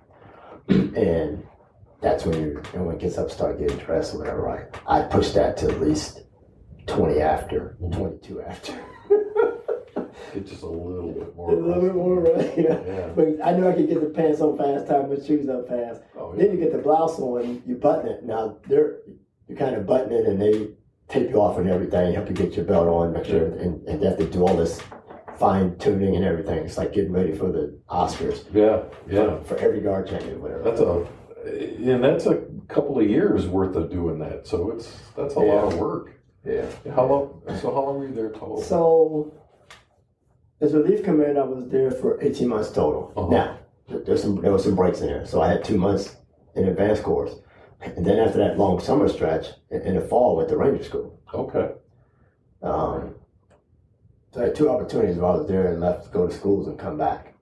[SPEAKER 2] And that's when everyone gets up, start getting dressed or whatever, right? I push that to at least 20 after, 22 after.
[SPEAKER 3] Get just a little bit more.
[SPEAKER 2] A little bit more, right? Yeah.
[SPEAKER 3] Yeah.
[SPEAKER 2] But I knew I could get the pants on fast, tie my shoes up fast.
[SPEAKER 3] Oh, yeah.
[SPEAKER 2] Then you get the blouse on, you button it. Now you kind of button it and they tape you off and everything, help you get your belt on, make sure, and you have to do all this fine tuning and everything. It's like getting ready for the Oscars.
[SPEAKER 3] Yeah. Yeah.
[SPEAKER 2] For every guard change or whatever.
[SPEAKER 3] That's a couple of years worth of doing that. So that's a lot of work.
[SPEAKER 2] Yeah.
[SPEAKER 3] How long were you there total?
[SPEAKER 2] So as relief commander, I was there for 18 months total.
[SPEAKER 3] Uh-huh.
[SPEAKER 2] Now, there was some breaks in there. So I had 2 months in advanced course. And then after that long summer stretch, in the fall, I went to Ranger School.
[SPEAKER 3] Okay.
[SPEAKER 2] So I had 2 opportunities where I was there and left to go to schools and come back.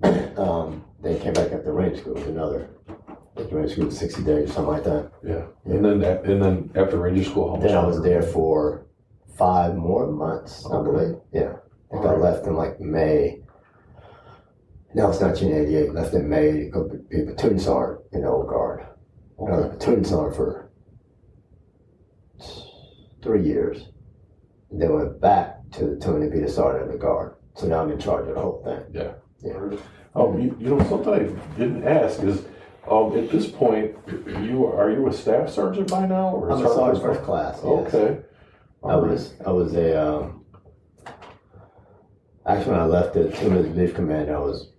[SPEAKER 2] Then came back up to Ranger School. It was another, I think Ranger School was 60 days or something like that.
[SPEAKER 3] Yeah. And then after Ranger School, how much
[SPEAKER 2] Then I was
[SPEAKER 3] longer?
[SPEAKER 2] there for 5 more months, I
[SPEAKER 3] Okay.
[SPEAKER 2] believe. Yeah. I think I
[SPEAKER 3] Alright.
[SPEAKER 2] left in like May. No, it's 1988. Left in May to go be a platoon sergeant in the old guard. I was a
[SPEAKER 3] Okay.
[SPEAKER 2] platoon sergeant for 3 years. And then went back to the platoon to be the sergeant of the guard. So now I'm in charge of the whole thing.
[SPEAKER 3] Yeah.
[SPEAKER 2] Yeah.
[SPEAKER 3] You know, something I didn't ask is, at this point, are you a staff sergeant by now, or
[SPEAKER 2] I'm a sergeant first class. Yes.
[SPEAKER 3] Okay.
[SPEAKER 2] I was a actually when I left the platoon as relief commander, I was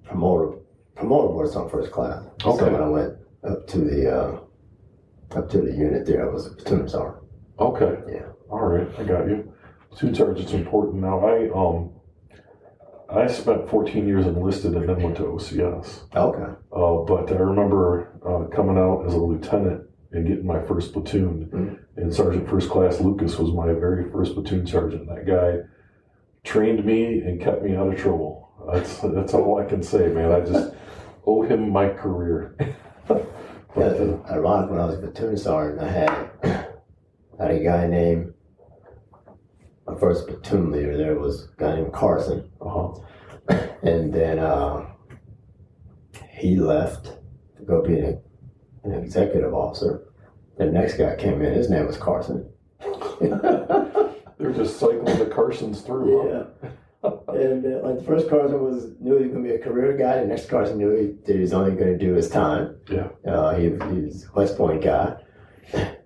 [SPEAKER 2] promoted aboard some first class.
[SPEAKER 3] Okay.
[SPEAKER 2] So when I went up to the unit there, I was a platoon sergeant.
[SPEAKER 3] Okay.
[SPEAKER 2] Yeah.
[SPEAKER 3] All right, I got you. Platoon sergeant's important. Now, I spent 14 years enlisted and then went to OCS.
[SPEAKER 2] Okay.
[SPEAKER 3] But I remember coming out as a lieutenant and getting my first platoon, And Sergeant First Class Lucas was my very first platoon sergeant. That guy trained me and kept me out of trouble. That's all I can say, man. I just owe him my career.
[SPEAKER 2] Ironic, when I was a platoon sergeant, I had a guy named, my first platoon leader there was a guy named Carson. And then he left to go be an executive officer. The next guy came in, his name was Carson.
[SPEAKER 3] They're just cycling the Carsons through.
[SPEAKER 2] Yeah. And like the first Carson knew he was going to be a career guy. The next Carson knew that he was only going to do his time.
[SPEAKER 3] Yeah.
[SPEAKER 2] He was a West Point guy.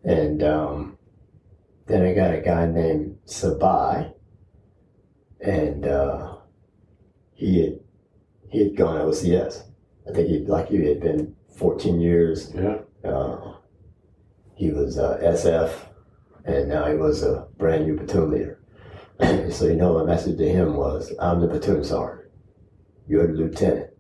[SPEAKER 2] And then I got a guy named Sabai. And he had gone OCS. I think he, like you, had been 14 years.
[SPEAKER 3] Yeah.
[SPEAKER 2] He was SF, and now he was a brand new platoon leader. So my message to him was, I'm the platoon sergeant. You're the lieutenant.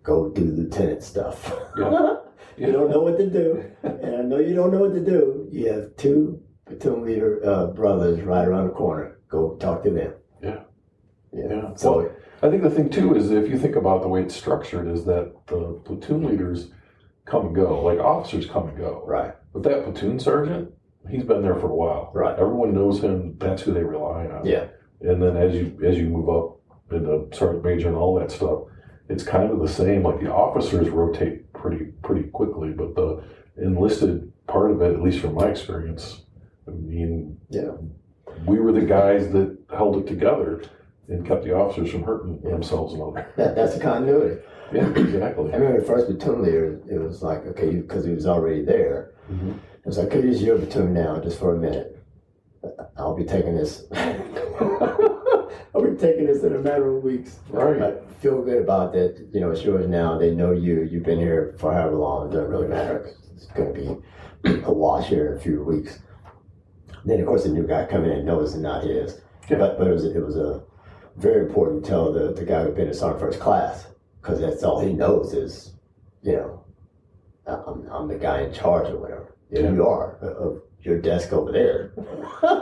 [SPEAKER 2] Go do lieutenant stuff.
[SPEAKER 3] Yeah.
[SPEAKER 2] You don't know what to do, and I know you don't know what to do. You have two platoon leader brothers right around the corner. Go talk to them.
[SPEAKER 3] Yeah.
[SPEAKER 2] So
[SPEAKER 3] well, I think the thing too is, if you think about the way it's structured, is that the platoon leaders come and go, like officers come and go.
[SPEAKER 2] right.
[SPEAKER 3] But that platoon sergeant, he's been there for a while.
[SPEAKER 2] Right.
[SPEAKER 3] Everyone knows him. That's who they rely on.
[SPEAKER 2] Yeah.
[SPEAKER 3] And then as you move up into sergeant major and all that stuff, it's kind of the same. Like the officers rotate pretty quickly, but the enlisted part of it, at least from my experience, I mean, we were the guys that held it together and kept the officers from hurting themselves and all that.
[SPEAKER 2] That's the continuity.
[SPEAKER 3] Yeah, exactly.
[SPEAKER 2] I remember the first platoon leader, it was like, okay, because he was already there.
[SPEAKER 3] Mm-hmm.
[SPEAKER 2] It was like, okay, this is your platoon now, just for a minute. I'll be taking this. I'll be taking this in a matter of weeks.
[SPEAKER 3] Right.
[SPEAKER 2] I feel good about that. It's yours now. They know you. You've been here for however long. It doesn't really matter. It's going to be a wash here in a few weeks. Then, of course, the new guy coming in knows it's not his.
[SPEAKER 3] Yeah.
[SPEAKER 2] But it was a very important to tell the guy who'd been in Sergeant First Class, because that's all he knows is, I'm the guy in charge or whatever. Yeah. You are of your desk over there.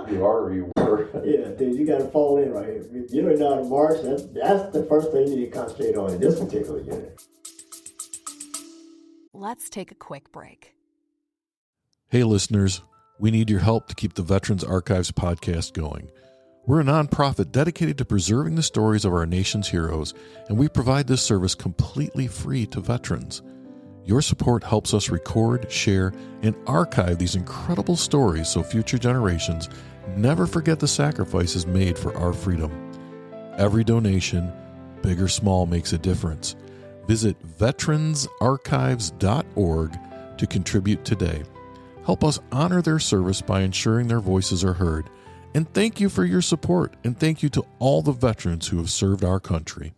[SPEAKER 3] You are or you were.
[SPEAKER 2] Yeah, dude, you got to fall in right here. If you don't know how to march, that's the first thing you need to concentrate on in this particular unit.
[SPEAKER 4] Let's take a quick break.
[SPEAKER 1] Hey, listeners, we need your help to keep the Veterans Archives podcast going. We're a nonprofit dedicated to preserving the stories of our nation's heroes, and we provide this service completely free to veterans. Your support helps us record, share, and archive these incredible stories so future generations never forget the sacrifices made for our freedom. Every donation, big or small, makes a difference. Visit veteransarchives.org to contribute today. Help us honor their service by ensuring their voices are heard. And thank you for your support, and thank you to all the veterans who have served our country.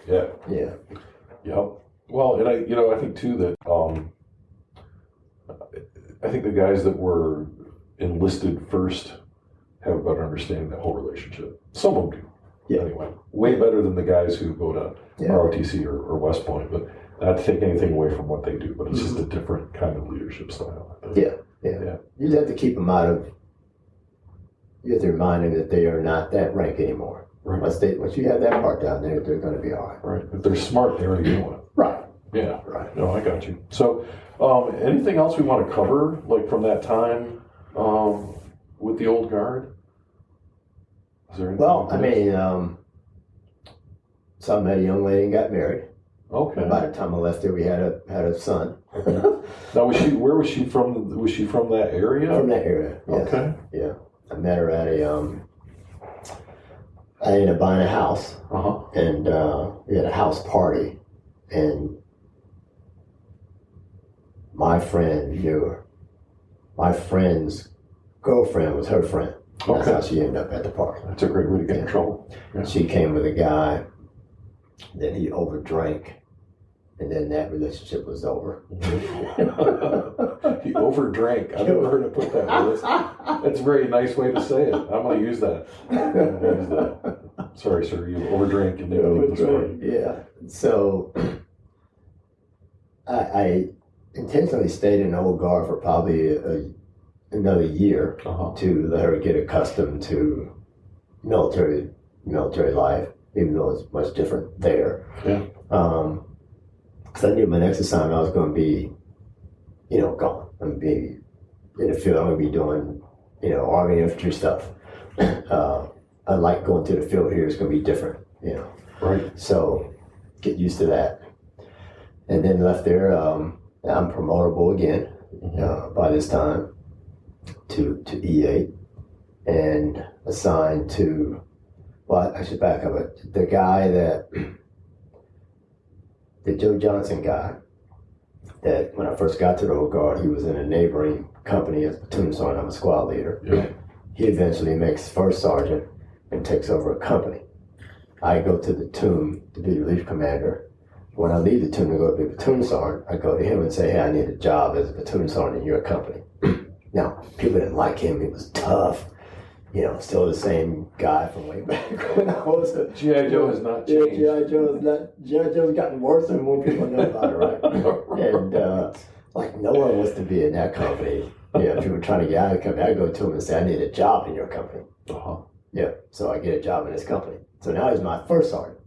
[SPEAKER 3] Yeah.
[SPEAKER 2] Yeah.
[SPEAKER 3] Yep. Well, and I think too that I think the guys that were enlisted first have a better understanding of that whole relationship. Some of them do.
[SPEAKER 2] Yeah.
[SPEAKER 3] Anyway, way better than the guys who go to ROTC or West Point. But not to take anything away from what they do, but it's just a different kind of leadership style.
[SPEAKER 2] Yeah. You just have to keep them out of. You have to remind them that they are not that rank anymore.
[SPEAKER 3] Right.
[SPEAKER 2] Once you have that part down there, they're going to be all right.
[SPEAKER 3] Right. If they're smart, they already know it.
[SPEAKER 2] Right.
[SPEAKER 3] Yeah.
[SPEAKER 2] Right.
[SPEAKER 3] No, I got you. So, anything else we want to cover, like from that time with the old guard? Is there anything?
[SPEAKER 2] Well, I mean, so I met a young lady and got married.
[SPEAKER 3] Okay.
[SPEAKER 2] By the time I left there, we had a son.
[SPEAKER 3] Now, where was she from? Was she from that area?
[SPEAKER 2] From that area. Yes.
[SPEAKER 3] Okay.
[SPEAKER 2] Yeah. I met her at I ended up buying a house. And we had a house party, and my friend knew her. My friend's girlfriend was her friend. That's how she ended up at the party.
[SPEAKER 3] That's a great way to get in trouble. Yeah.
[SPEAKER 2] She came with a guy, then he overdrank, and then that relationship was over.
[SPEAKER 3] He overdrank. I've never heard it put that way. That's a very nice way to say it. I'm going to use that. Sorry, sir. You overdrank and didn't leave the story.
[SPEAKER 2] Yeah. So I intentionally stayed in the old guard for probably another year to let her get accustomed to military life, even though it's much different there.
[SPEAKER 3] Yeah.
[SPEAKER 2] Because I knew my next assignment I was going to be, gone. I'm going to be in the field. I'm going to be doing, Army infantry stuff. I like going to the field here. It's going to be different,
[SPEAKER 3] Right.
[SPEAKER 2] So get used to that. And then left there. I'm promotable again by this time to E8 and assigned to. Well, I should back up. The guy the Joe Johnson guy, that when I first got to the old guard, he was in a neighboring company as platoon sergeant. I'm a squad leader.
[SPEAKER 3] Yeah.
[SPEAKER 2] He eventually makes first sergeant and takes over a company. I go to the tomb to be relief commander. When I leave the tomb to go to be platoon sergeant, I go to him and say, hey, I need a job as a platoon sergeant in your company. Now, people didn't like him. He was tough. Still the same guy from way back when I was a
[SPEAKER 3] G.I. Joe has not changed.
[SPEAKER 2] G.I. Joe's gotten worse than more people know about it, right? And no one wants to be in that company. If you were trying to get out of the company, I'd go to him and say, I need a job in your company. Yeah, so I get a job in this company. So now he's my first sergeant.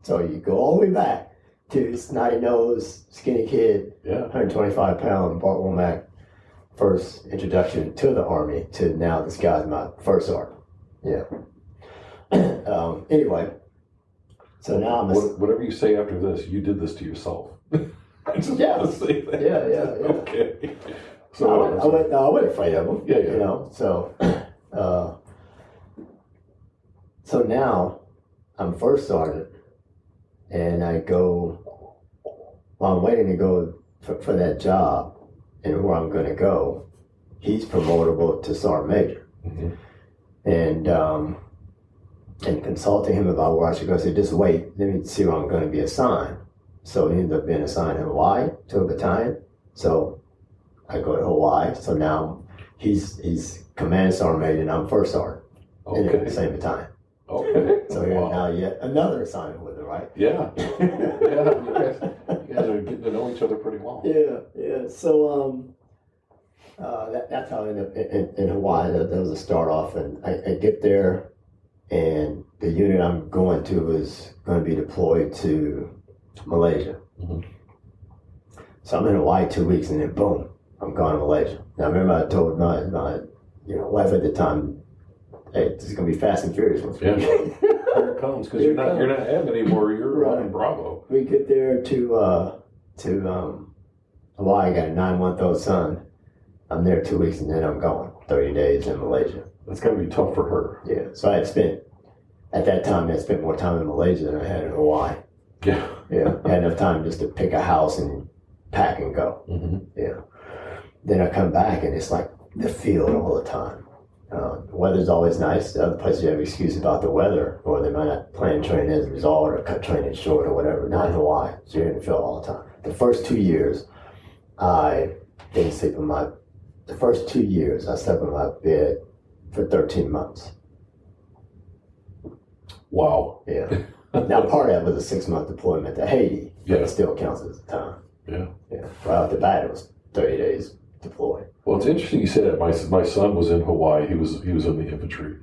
[SPEAKER 2] So you go all the way back to snotty nose, skinny kid, 125 pound Bart Womack. First introduction to the Army to now this guy's my first sergeant. Yeah. Anyway, so now I'm
[SPEAKER 3] whatever you say after this, you did this to yourself. I just want to say that.
[SPEAKER 2] Yeah.
[SPEAKER 3] Okay.
[SPEAKER 2] So I wasn't afraid of him.
[SPEAKER 3] Yeah.
[SPEAKER 2] So now I'm first sergeant, and I go. While I'm waiting to go for that job. And where I'm going to go, he's promotable to Sergeant Major. And consulting him about where I should go, I said, just wait, let me see where I'm going to be assigned. So he ended up being assigned to Hawaii to a battalion. So I go to Hawaii. So now he's Command Sergeant Major and I'm first sergeant in the same battalion.
[SPEAKER 3] Okay.
[SPEAKER 2] So here's now yet another assignment with it, right?
[SPEAKER 3] Yeah. You guys are getting to know each other pretty well.
[SPEAKER 2] Yeah. So that's how I ended up in Hawaii. That was a start off, and I get there, and the unit I'm going to is going to be deployed to Malaysia. So I'm in Hawaii 2 weeks, and then boom, I'm gone to Malaysia. Now remember I told my wife at the time, hey, this is going to be fast and furious.
[SPEAKER 3] Here it comes, because you're not M anymore. You're on Bravo.
[SPEAKER 2] We get there to Hawaii. I got a 9-month-old son. I'm there 2 weeks, and then I'm gone. 30 days in Malaysia.
[SPEAKER 3] That's going to be tough for her.
[SPEAKER 2] Yeah. So I had spent more time in Malaysia than I had in Hawaii.
[SPEAKER 3] Yeah.
[SPEAKER 2] I had enough time just to pick a house and pack and go. Yeah. Then I come back, and it's like the field all the time. The weather's always nice. The other places you have excuse about the weather, or they might not plan training as a result, or cut training short, or whatever. Not in Hawaii. So you're in the field all the time. The first 2 years, I didn't sleep in my. The first 2 years, I slept in my bed for 13 months.
[SPEAKER 3] Wow.
[SPEAKER 2] Yeah. Now, part of that was a 6-month deployment to Haiti, but it still counts as a time.
[SPEAKER 3] Yeah.
[SPEAKER 2] Right off the bat, it was 30 days deployed.
[SPEAKER 3] Well, it's interesting you say that. My son was in Hawaii. He was in the infantry,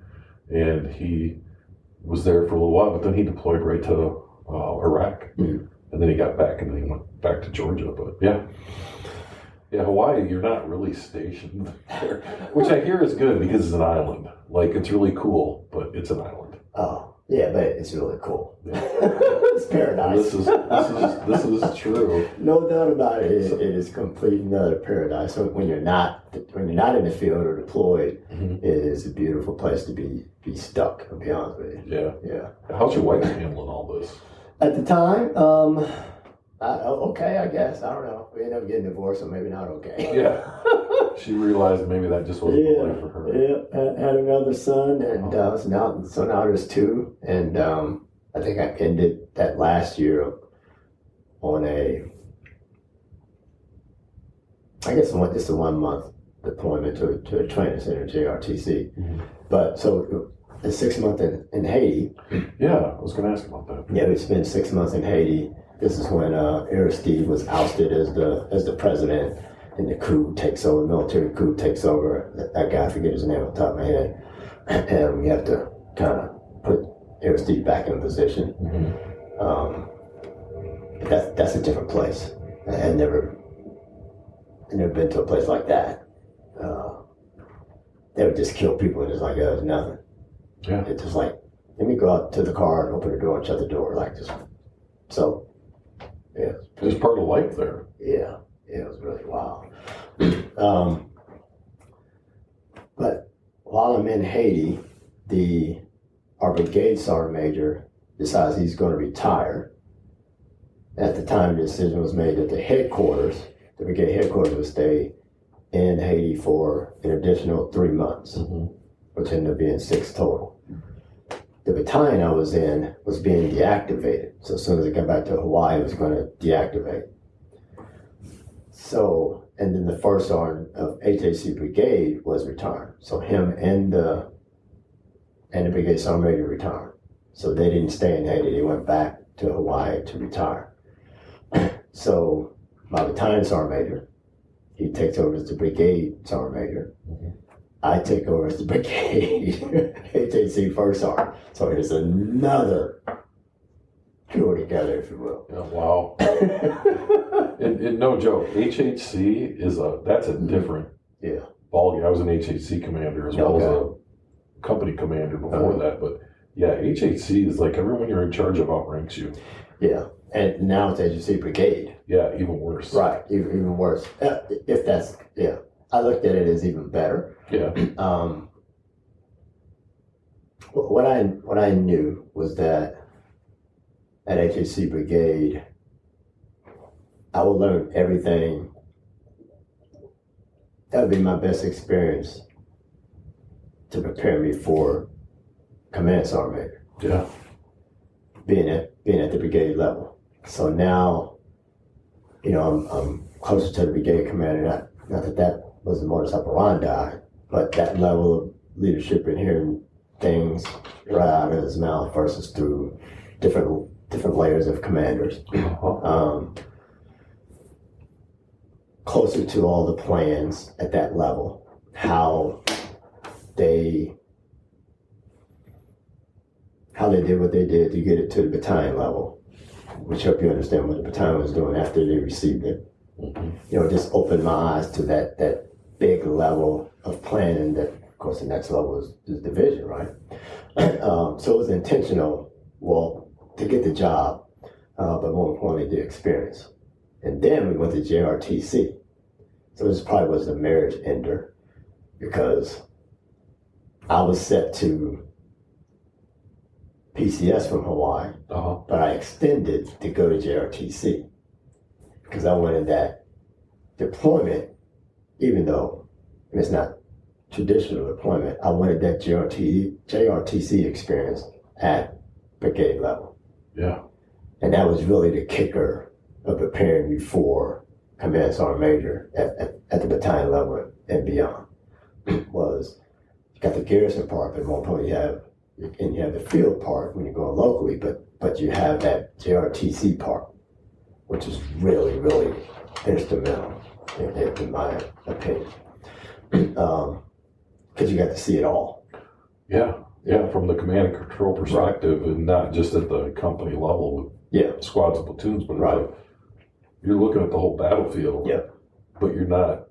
[SPEAKER 3] and he was there for a little while. But then he deployed right to Iraq, and then he got back, and then he went back to Georgia. But yeah, Hawaii, you're not really stationed there, which I hear is good because it's an island. Like, it's really cool, but it's an island.
[SPEAKER 2] Oh, yeah, but it's really cool. Yeah. It's paradise.
[SPEAKER 3] This is true.
[SPEAKER 2] No doubt about it. It is complete another paradise. So when you're not in the field or deployed, it is a beautiful place to be stuck. I'll be honest with you.
[SPEAKER 3] Yeah. How's your wife handling all this?
[SPEAKER 2] At the time, okay, I guess. I don't know. We ended up getting divorced, so maybe not okay.
[SPEAKER 3] Yeah. She realized maybe that just wasn't the life for her.
[SPEAKER 2] Yeah, had another son, and so now there's two. And I think I ended that last year on just a 1 month deployment to a training center, JRTC. But so the 6 month in Haiti.
[SPEAKER 3] Yeah, I was going to ask about that.
[SPEAKER 2] Yeah, we spent 6 months in Haiti. This is when Aristide was ousted as the president, and the coup takes over. Military coup takes over. That guy, I forget his name off the top of my head, and we have to kind of put Aristide back in position. That's a different place. I had never been to a place like that. They would just kill people and it's like, it was nothing.
[SPEAKER 3] Yeah.
[SPEAKER 2] It's just like, let me go out to the car and open the door and shut the door. Like just, so, yeah.
[SPEAKER 3] Just part of life there.
[SPEAKER 2] Yeah, it was really wild. But while I'm in Haiti, our Brigade Sergeant Major decides he's going to retire. At the time, the decision was made that the Brigade headquarters would stay in Haiti for an additional 3 months, which ended up being 6 total. The battalion I was in was being deactivated. So as soon as I got back to Hawaii, it was going to deactivate. So, and then the first sergeant of HAC Brigade was retired. So him and the Brigade Sergeant Major retired. So they didn't stay in Haiti. They went back to Hawaii to retire. So my battalion sergeant major, he takes over as the brigade sergeant major. I take over as the brigade HAC first sergeant. So it's another crew together, if you will.
[SPEAKER 3] Yeah, wow. and no joke, HHC that's a different ballgame. I was an HHC commander as well as a company commander before that, but yeah, HHC is like everyone you're in charge of outranks you.
[SPEAKER 2] Yeah. And now it's HHC Brigade.
[SPEAKER 3] Yeah, even worse.
[SPEAKER 2] Right, even worse. If that's, I looked at it as even better.
[SPEAKER 3] Yeah.
[SPEAKER 2] What I knew was that at HHC Brigade, I would learn everything. That would be my best experience to prepare me for Command Sergeant Major.
[SPEAKER 3] Yeah.
[SPEAKER 2] Being at the brigade level. So now, I'm closer to the brigade commander. Not that was the modus operandi, but that level of leadership and hearing things right out of his mouth versus through different layers of commanders. Closer to all the plans at that level, how they did what they did to get it to the battalion level, which helped you understand what the battalion was doing after they received it. Just opened my eyes to that big level of planning that, of course, the next level is division, right? So it was intentional, to get the job, but more importantly, the experience. And then we went to JRTC. So this probably was the marriage ender because I was set to PCS from Hawaii, but I extended to go to JRTC because I wanted that deployment, even though it's not traditional deployment, I wanted that JRTC experience at brigade level.
[SPEAKER 3] Yeah.
[SPEAKER 2] And that was really the kicker of preparing me for Command Sergeant Major at the battalion level and beyond. Was you got the garrison part, but more importantly, you have the field part when you're going locally, but you have that JRTC part, which is really, really instrumental in my opinion. Because you got to see it all.
[SPEAKER 3] Yeah, from the command and control perspective, and not just at the company level with squads and platoons, but you're looking at the whole battlefield. But you're not,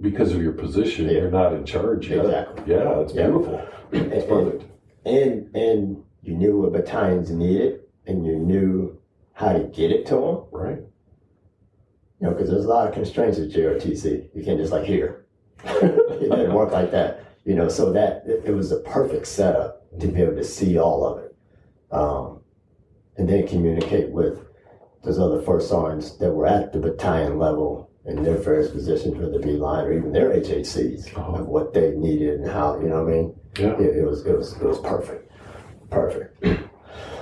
[SPEAKER 3] because of your position, you're not in charge yet.
[SPEAKER 2] Exactly.
[SPEAKER 3] Yeah, it's beautiful. It's perfect.
[SPEAKER 2] And you knew what battalions needed, and you knew how to get it to them.
[SPEAKER 3] Right.
[SPEAKER 2] Because there's a lot of constraints at JRTC. You can't just here. It didn't work like that. So that it was a perfect setup to be able to see all of it, and then communicate with those other first sergeants that were at the battalion level in their various positions, whether it be line or even their HHCs, of what they needed and how. You know what I mean?
[SPEAKER 3] Yeah.
[SPEAKER 2] It was perfect.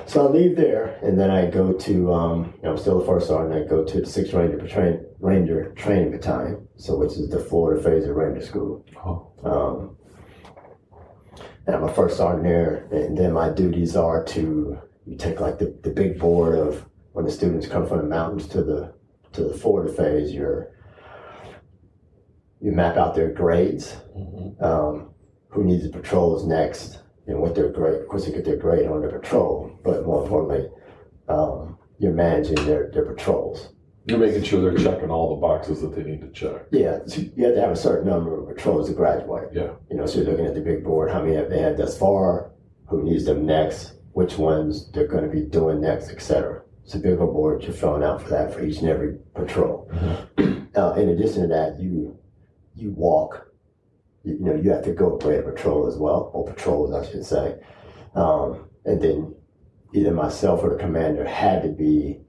[SPEAKER 2] So I leave there, and then I go to, I'm still a first sergeant, I go to the 6th Ranger Training Battalion, which is the Florida phase of Ranger School. And I'm a first sergeant there, and then my duties are to, you take the big board of when the students come from the mountains to the Florida phase, you map out their grades, who needs the patrols next, and what their grade. Of course, you get their grade on the patrol, but more importantly, you're managing their patrols.
[SPEAKER 3] You're making sure they're checking all the boxes that they need to check.
[SPEAKER 2] Yeah, so you have to have a certain number of patrols to graduate.
[SPEAKER 3] Yeah.
[SPEAKER 2] So you're looking at the big board, how many have they had thus far, who needs them next, which ones they're going to be doing next, etc. It's a bigger board you're filling out for that for each and every patrol. In addition to that, you walk. You have to go grade a patrol as well, or patrols, I should say. And then either myself or the commander had to be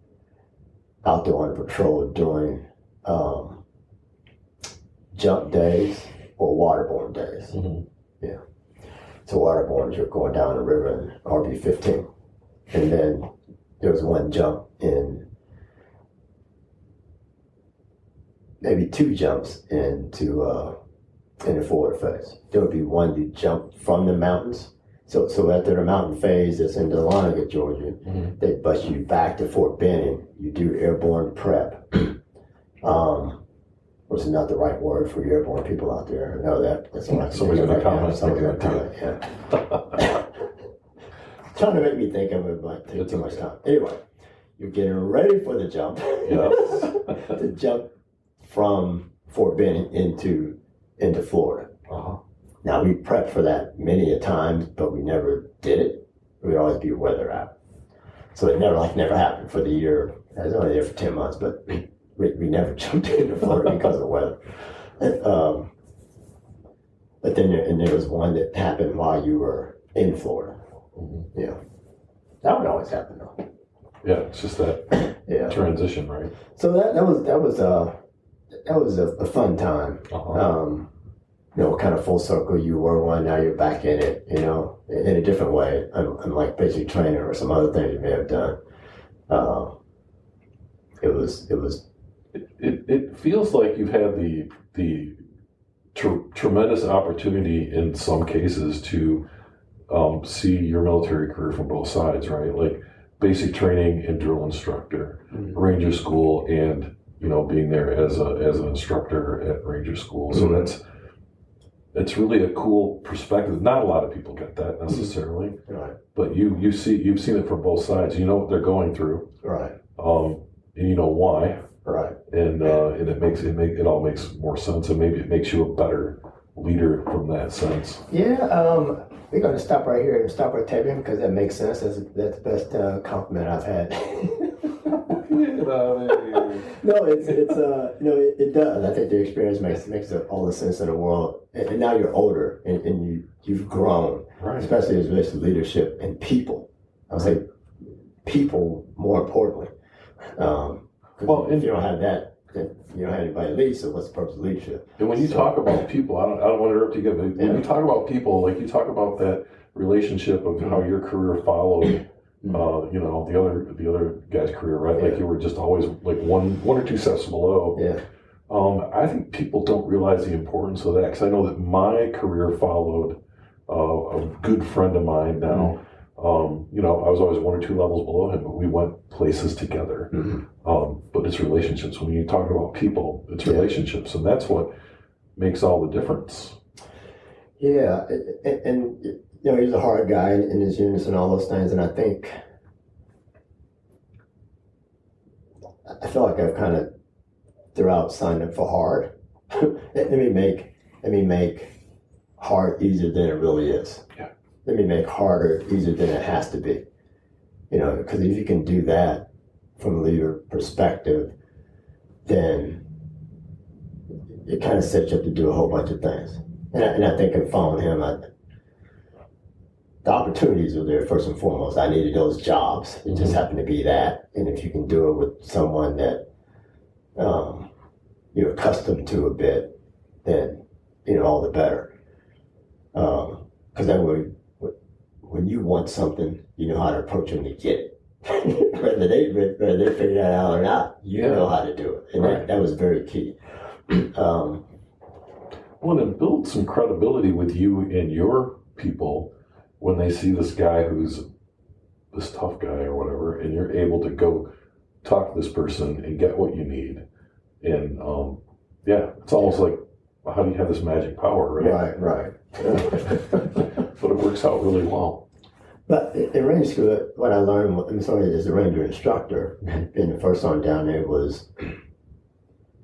[SPEAKER 2] out there on patrol during jump days or waterborne days. Yeah. So waterborne, you're going down the river in RB-15. And then there was one jump in, maybe two jumps into in the Florida phase. There would be one you jump from the mountains. So after the mountain phase that's in Dahlonega, Georgia, they bus you back to Fort Benning. You do airborne prep. Which is not the right word for you airborne people out there. I know that. That's all I can
[SPEAKER 3] Somebody's going to comment.
[SPEAKER 2] Somebody's going to comment, yeah. Trying to make me think of it, but take too much time. Anyway, you're getting ready for the jump.
[SPEAKER 3] Yes.
[SPEAKER 2] To jump from Fort Benning into Florida. Now, we prepped for that many a times, but we never did it. We'd always be weather out. So it never happened for the year. I was only there for 10 months, but we never jumped into Florida because of the weather. But then there was one that happened while you were in Florida. Yeah. That would always happen, though.
[SPEAKER 3] Yeah, it's just that transition, right? So
[SPEAKER 2] that was a fun time. Kind of full circle. You were one, now you're back in it. In a different way, unlike basic training or some other things you may have done.
[SPEAKER 3] It feels like you've had the tremendous opportunity in some cases to see your military career from both sides, right? Like basic training and drill instructor, Ranger School, and being there as an instructor at Ranger School. So it's really a cool perspective. Not a lot of people get that necessarily,
[SPEAKER 2] right?
[SPEAKER 3] But you've seen it from both sides. You know what they're going through,
[SPEAKER 2] right?
[SPEAKER 3] And you know why,
[SPEAKER 2] right?
[SPEAKER 3] And it all makes more sense, and maybe it makes you a better leader from that sense.
[SPEAKER 2] Yeah, we're going to stop right here and stop our taping because that makes sense. That's the best compliment I've had. No, it does. I think the experience makes all the sense in the world. And now you're older and you've grown,
[SPEAKER 3] right? Especially
[SPEAKER 2] as relates to leadership and people. I would say people more importantly. If you don't have that, then you don't have anybody to lead. So what's the purpose of leadership?
[SPEAKER 3] And when you talk about people, I don't want to interrupt you again, but when you talk about people, like you talk about that relationship of how your career followed. The other guy's career, right? Like you were just always like one or two steps below.
[SPEAKER 2] Yeah.
[SPEAKER 3] I think people don't realize the importance of that because I know that my career followed a good friend of mine now. I was always one or two levels below him, but we went places together. But it's relationships. When you talk about people, it's relationships, and that's what makes all the difference.
[SPEAKER 2] Yeah, and he's a hard guy in his units and all those things, and I feel like I've kind of throughout signed up for hard. Let me make hard easier than it really is.
[SPEAKER 3] Yeah.
[SPEAKER 2] Let me make harder easier than it has to be. Because if you can do that from a leader perspective, then it kind of sets you up to do a whole bunch of things. And I think in following him, the opportunities were there first and foremost. I needed those jobs. It just happened to be that. And if you can do it with someone that you're accustomed to a bit, then all the better. Because that way, when you want something, you know how to approach them to get it. whether they figure that out or not, you know how to do it. And that was very key.
[SPEAKER 3] Well, and it builds some credibility with you and your people when they see this guy who's this tough guy or whatever, and you're able to go talk to this person and get what you need. And it's almost like, how do you have this magic power, right?
[SPEAKER 2] Right.
[SPEAKER 3] But it works out really well.
[SPEAKER 2] But in Ranger School, what I learned, as a Ranger instructor, being the first one down there, was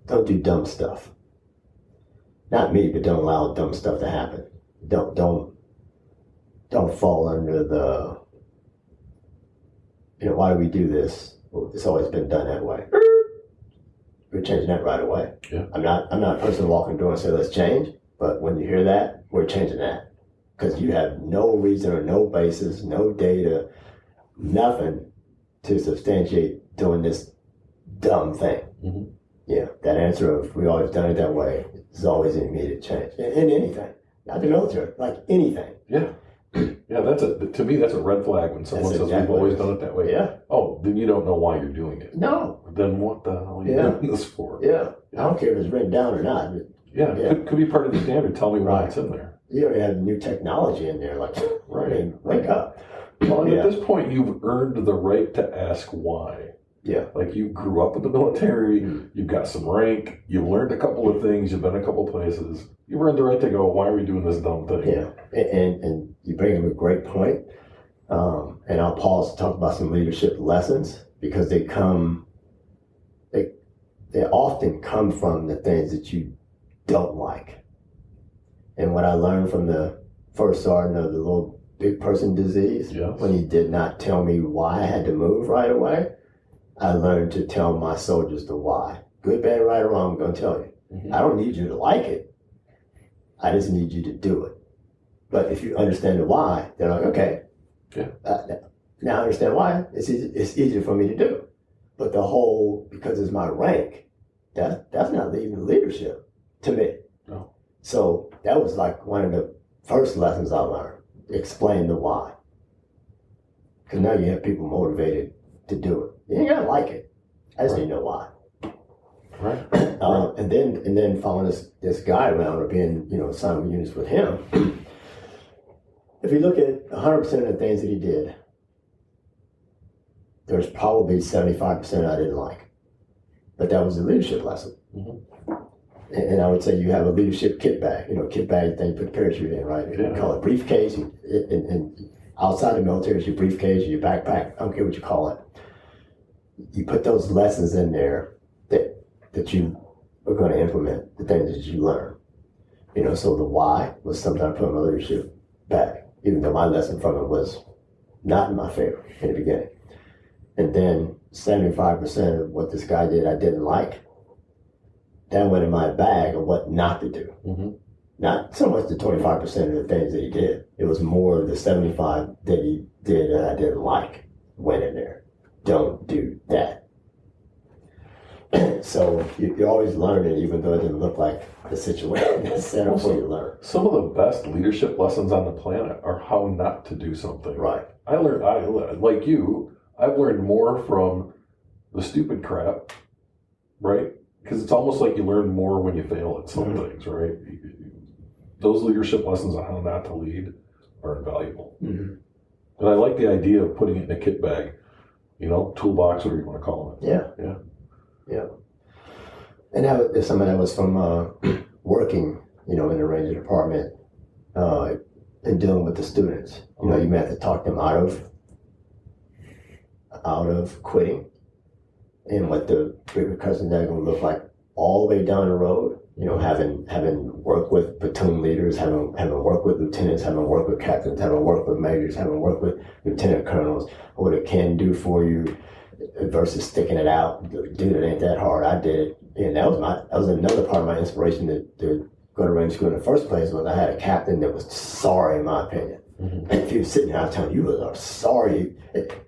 [SPEAKER 2] don't do dumb stuff. Not me, but don't allow dumb stuff to happen. Don't fall under the, why do we do this? Well, it's always been done that way. We're changing that right away.
[SPEAKER 3] Yeah.
[SPEAKER 2] I'm not a person walking the door and say, let's change. But when you hear that, we're changing that. Because you have no reason or no basis, no data, nothing to substantiate doing this dumb thing. Mm-hmm. Yeah, that answer of we always done it that way is always an immediate change. In anything. Not the military, like anything.
[SPEAKER 3] Yeah. Yeah, to me, that's a red flag when someone says we've always done it that way.
[SPEAKER 2] Yeah.
[SPEAKER 3] Oh, then you don't know why you're doing it.
[SPEAKER 2] No.
[SPEAKER 3] Then what the hell are you doing this for?
[SPEAKER 2] Yeah. I don't care if it's written down or not.
[SPEAKER 3] Yeah. Could be part of the standard. Tell me why it's in there.
[SPEAKER 2] You already have new technology in there. Like, wake up.
[SPEAKER 3] Well, and at this point, you've earned the right to ask why.
[SPEAKER 2] Yeah.
[SPEAKER 3] Like, you grew up in the military, you've got some rank, you've learned a couple of things, you've been a couple places. You've earned the right to go, why are we doing this dumb thing?
[SPEAKER 2] Yeah. And you bring up a great point. And I'll pause to talk about some leadership lessons because they often come from the things that you don't like. And what I learned from the first sergeant of the little big person disease, when he did not tell me why I had to move right away, I learned to tell my soldiers the why. Good, bad, right, or wrong, I'm going to tell you. Mm-hmm. I don't need you to like it. I just need you to do it. But if you understand the why, they're like, okay. Yeah. Now I understand why. It's easier for me to do. But the whole, because it's my rank, that's not even leadership to me. No. So that was like one of the first lessons I learned. Explain the why. Because now you have people motivated to do it. You ain't gotta like it. I just need to know why.
[SPEAKER 3] Right.
[SPEAKER 2] And then following this guy around or being, assigned units with him, if you look at 100% of the things that he did, there's probably 75% I didn't like. But that was a leadership lesson. Mm-hmm. And I would say you have a leadership kit bag. Kit bag thing you put the parachute in, right? You call it briefcase. And outside the military, it's your briefcase, your backpack. I don't care what you call it. You put those lessons in there that you are going to implement, the things that you learn. So the why was something I put in my leadership bag, even though my lesson from it was not in my favor in the beginning. And then 75% of what this guy did I didn't like. That went in my bag of what not to do. Mm-hmm. Not so much the 25% of the things that he did. It was more of the 75 that he did that I didn't like went in there. Don't do that. So you're always learning, even though it didn't look like the situation that's set up for you to learn.
[SPEAKER 3] Some of the best leadership lessons on the planet are how not to do something.
[SPEAKER 2] Right.
[SPEAKER 3] I've learned more from the stupid crap, right? Because it's almost like you learn more when you fail at some things, right? Those leadership lessons on how not to lead are invaluable. Mm-hmm. And I like the idea of putting it in a kit bag, toolbox, whatever you want to call it.
[SPEAKER 2] Yeah. And that was somebody that was from working, in the Ranger Department and dealing with the students. You may have to talk them out of quitting and what the repercussions are going to look like all the way down the road. Having worked with platoon leaders, having worked with lieutenants, having worked with captains, having worked with majors, having worked with lieutenant colonels, what it can do for you versus sticking it out. Dude, it ain't that hard. I did it. And that was another part of my inspiration to go to Ranger School in the first place was I had a captain that was sorry, in my opinion. Mm-hmm. And if you were sitting there telling you were sorry,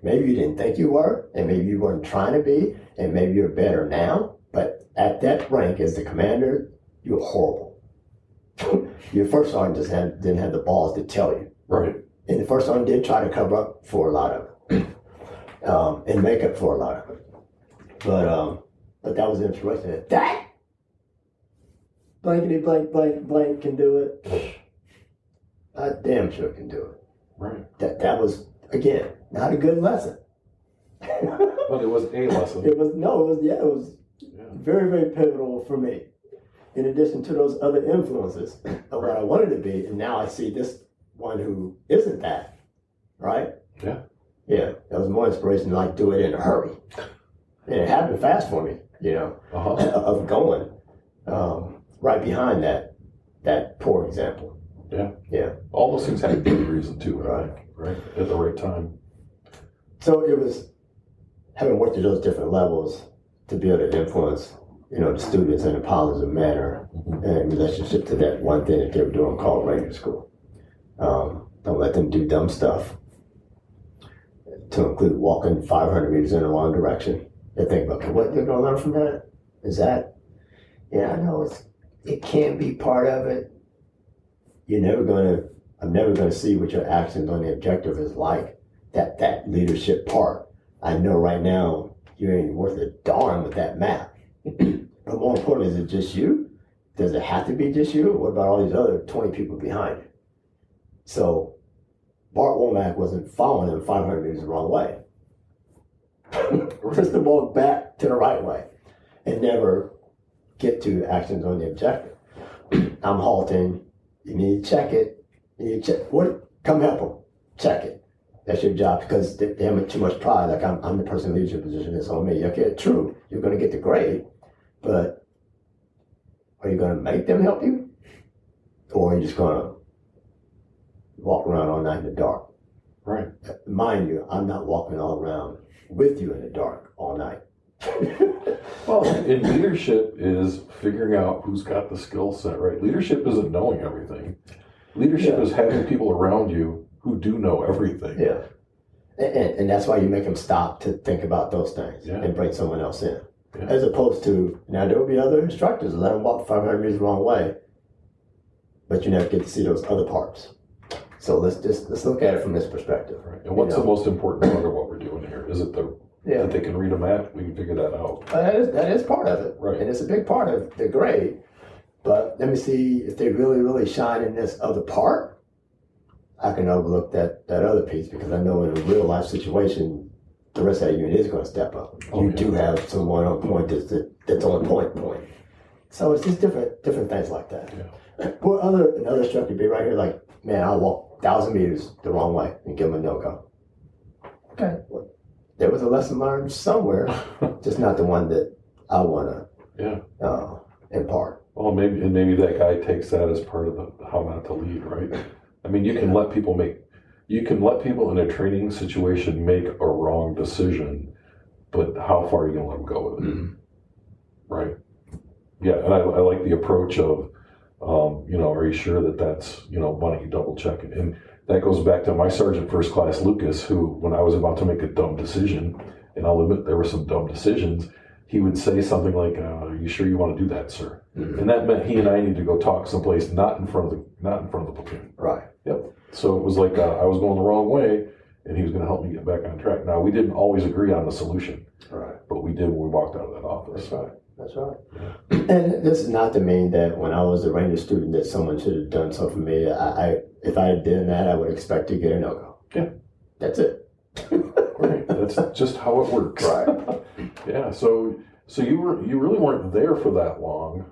[SPEAKER 2] maybe you didn't think you were, and maybe you weren't trying to be, and maybe you're better now, but at that rank as the commander, you're horrible. Your first sergeant just didn't have the balls to tell you.
[SPEAKER 3] Right.
[SPEAKER 2] And the first sergeant did try to cover up for a lot of it. And make up for a lot of it. But that was the inspiration. That blankety blank can do it. I damn sure can do it.
[SPEAKER 3] Right.
[SPEAKER 2] That was, again, not a good lesson.
[SPEAKER 3] But it was a lesson.
[SPEAKER 2] It was very, very pivotal for me. In addition to those other influences of what I wanted to be, and now I see this one who isn't that, right?
[SPEAKER 3] Yeah.
[SPEAKER 2] Yeah, that was more inspiration to like do it in a hurry. And it happened fast for me, of going right behind that poor example.
[SPEAKER 3] Yeah.
[SPEAKER 2] Yeah.
[SPEAKER 3] All those things had good reason too, right? At the right time.
[SPEAKER 2] So it was having worked at those different levels to be able to influence, the students in a positive manner in relationship to that one thing that they were doing called Ranger School. Don't let them do dumb stuff, to include walking 500 meters in the wrong direction. They think, okay, what you're going to learn from that? Is that, I know it can be part of it. I'm never going to see what your actions on the objective is like, that leadership part. I know right now you ain't worth a darn with that map. But more importantly, is it just you? Does it have to be just you? What about all these other 20 people behind you? So Bart Womack wasn't following them 500 meters the wrong way. Just to walk back to the right way and never get to actions on the objective. I'm halting. You need to check it. You need to check. What? Come help them. Check it. That's your job, because they have too much pride. Like, I'm the person in leadership position. It's on me. Okay, true. You're going to get the grade, but are you going to make them help you? Or are you just going to walk around all night in the dark?
[SPEAKER 3] Right.
[SPEAKER 2] Mind you, I'm not walking all around with you in the dark all night.
[SPEAKER 3] Well, and leadership is figuring out who's got the skill set, right? Leadership isn't knowing everything. Leadership is having people around you who do know everything.
[SPEAKER 2] Yeah. And that's why you make them stop to think about those things and bring someone else in. Yeah. As opposed to, now there will be other instructors that let them walk 500 meters the wrong way, but you never get to see those other parts. So let's look at it from this perspective.
[SPEAKER 3] Right. And what's the most important part of what we're doing here? Is it that they can read a map? We can figure that out.
[SPEAKER 2] That is part of it.
[SPEAKER 3] Right.
[SPEAKER 2] And it's a big part of the grade. But let me see if they really, really shine in this other part. I can overlook that other piece, because I know in a real life situation, the rest of that unit is going to step up. You do have someone on point that's on point. So it's just different things like that. Yeah. Or another instructor be right here like, man, I'll walk 1,000 meters the wrong way and give them a no-go. Okay, well, there was a lesson learned somewhere, just not the one that I want to impart.
[SPEAKER 3] Well, maybe that guy takes that as part of the how not to lead, right? I mean, you can let people in a training situation make a wrong decision, but how far are you going to let them go with it? Mm-hmm. Right? Yeah, and I like the approach of, are you sure that's, why don't you double check it? And that goes back to my Sergeant First Class Lucas, who, when I was about to make a dumb decision, and I'll admit there were some dumb decisions, he would say something like, are you sure you want to do that, sir? Mm-hmm. And that meant he and I need to go talk someplace not in front of the platoon.
[SPEAKER 2] Right.
[SPEAKER 3] Yep. So it was like I was going the wrong way, and he was going to help me get back on track. Now, we didn't always agree on the solution. Right. But we did when we walked out of that office.
[SPEAKER 2] That's right. Yeah. And this is not to mean that when I was a Ranger student that someone should have done so for me. If I had done that, I would expect to get a no-go. Yeah. That's it.
[SPEAKER 3] Right. That's just how it works.
[SPEAKER 2] Right.
[SPEAKER 3] Yeah. So you really weren't there for that long,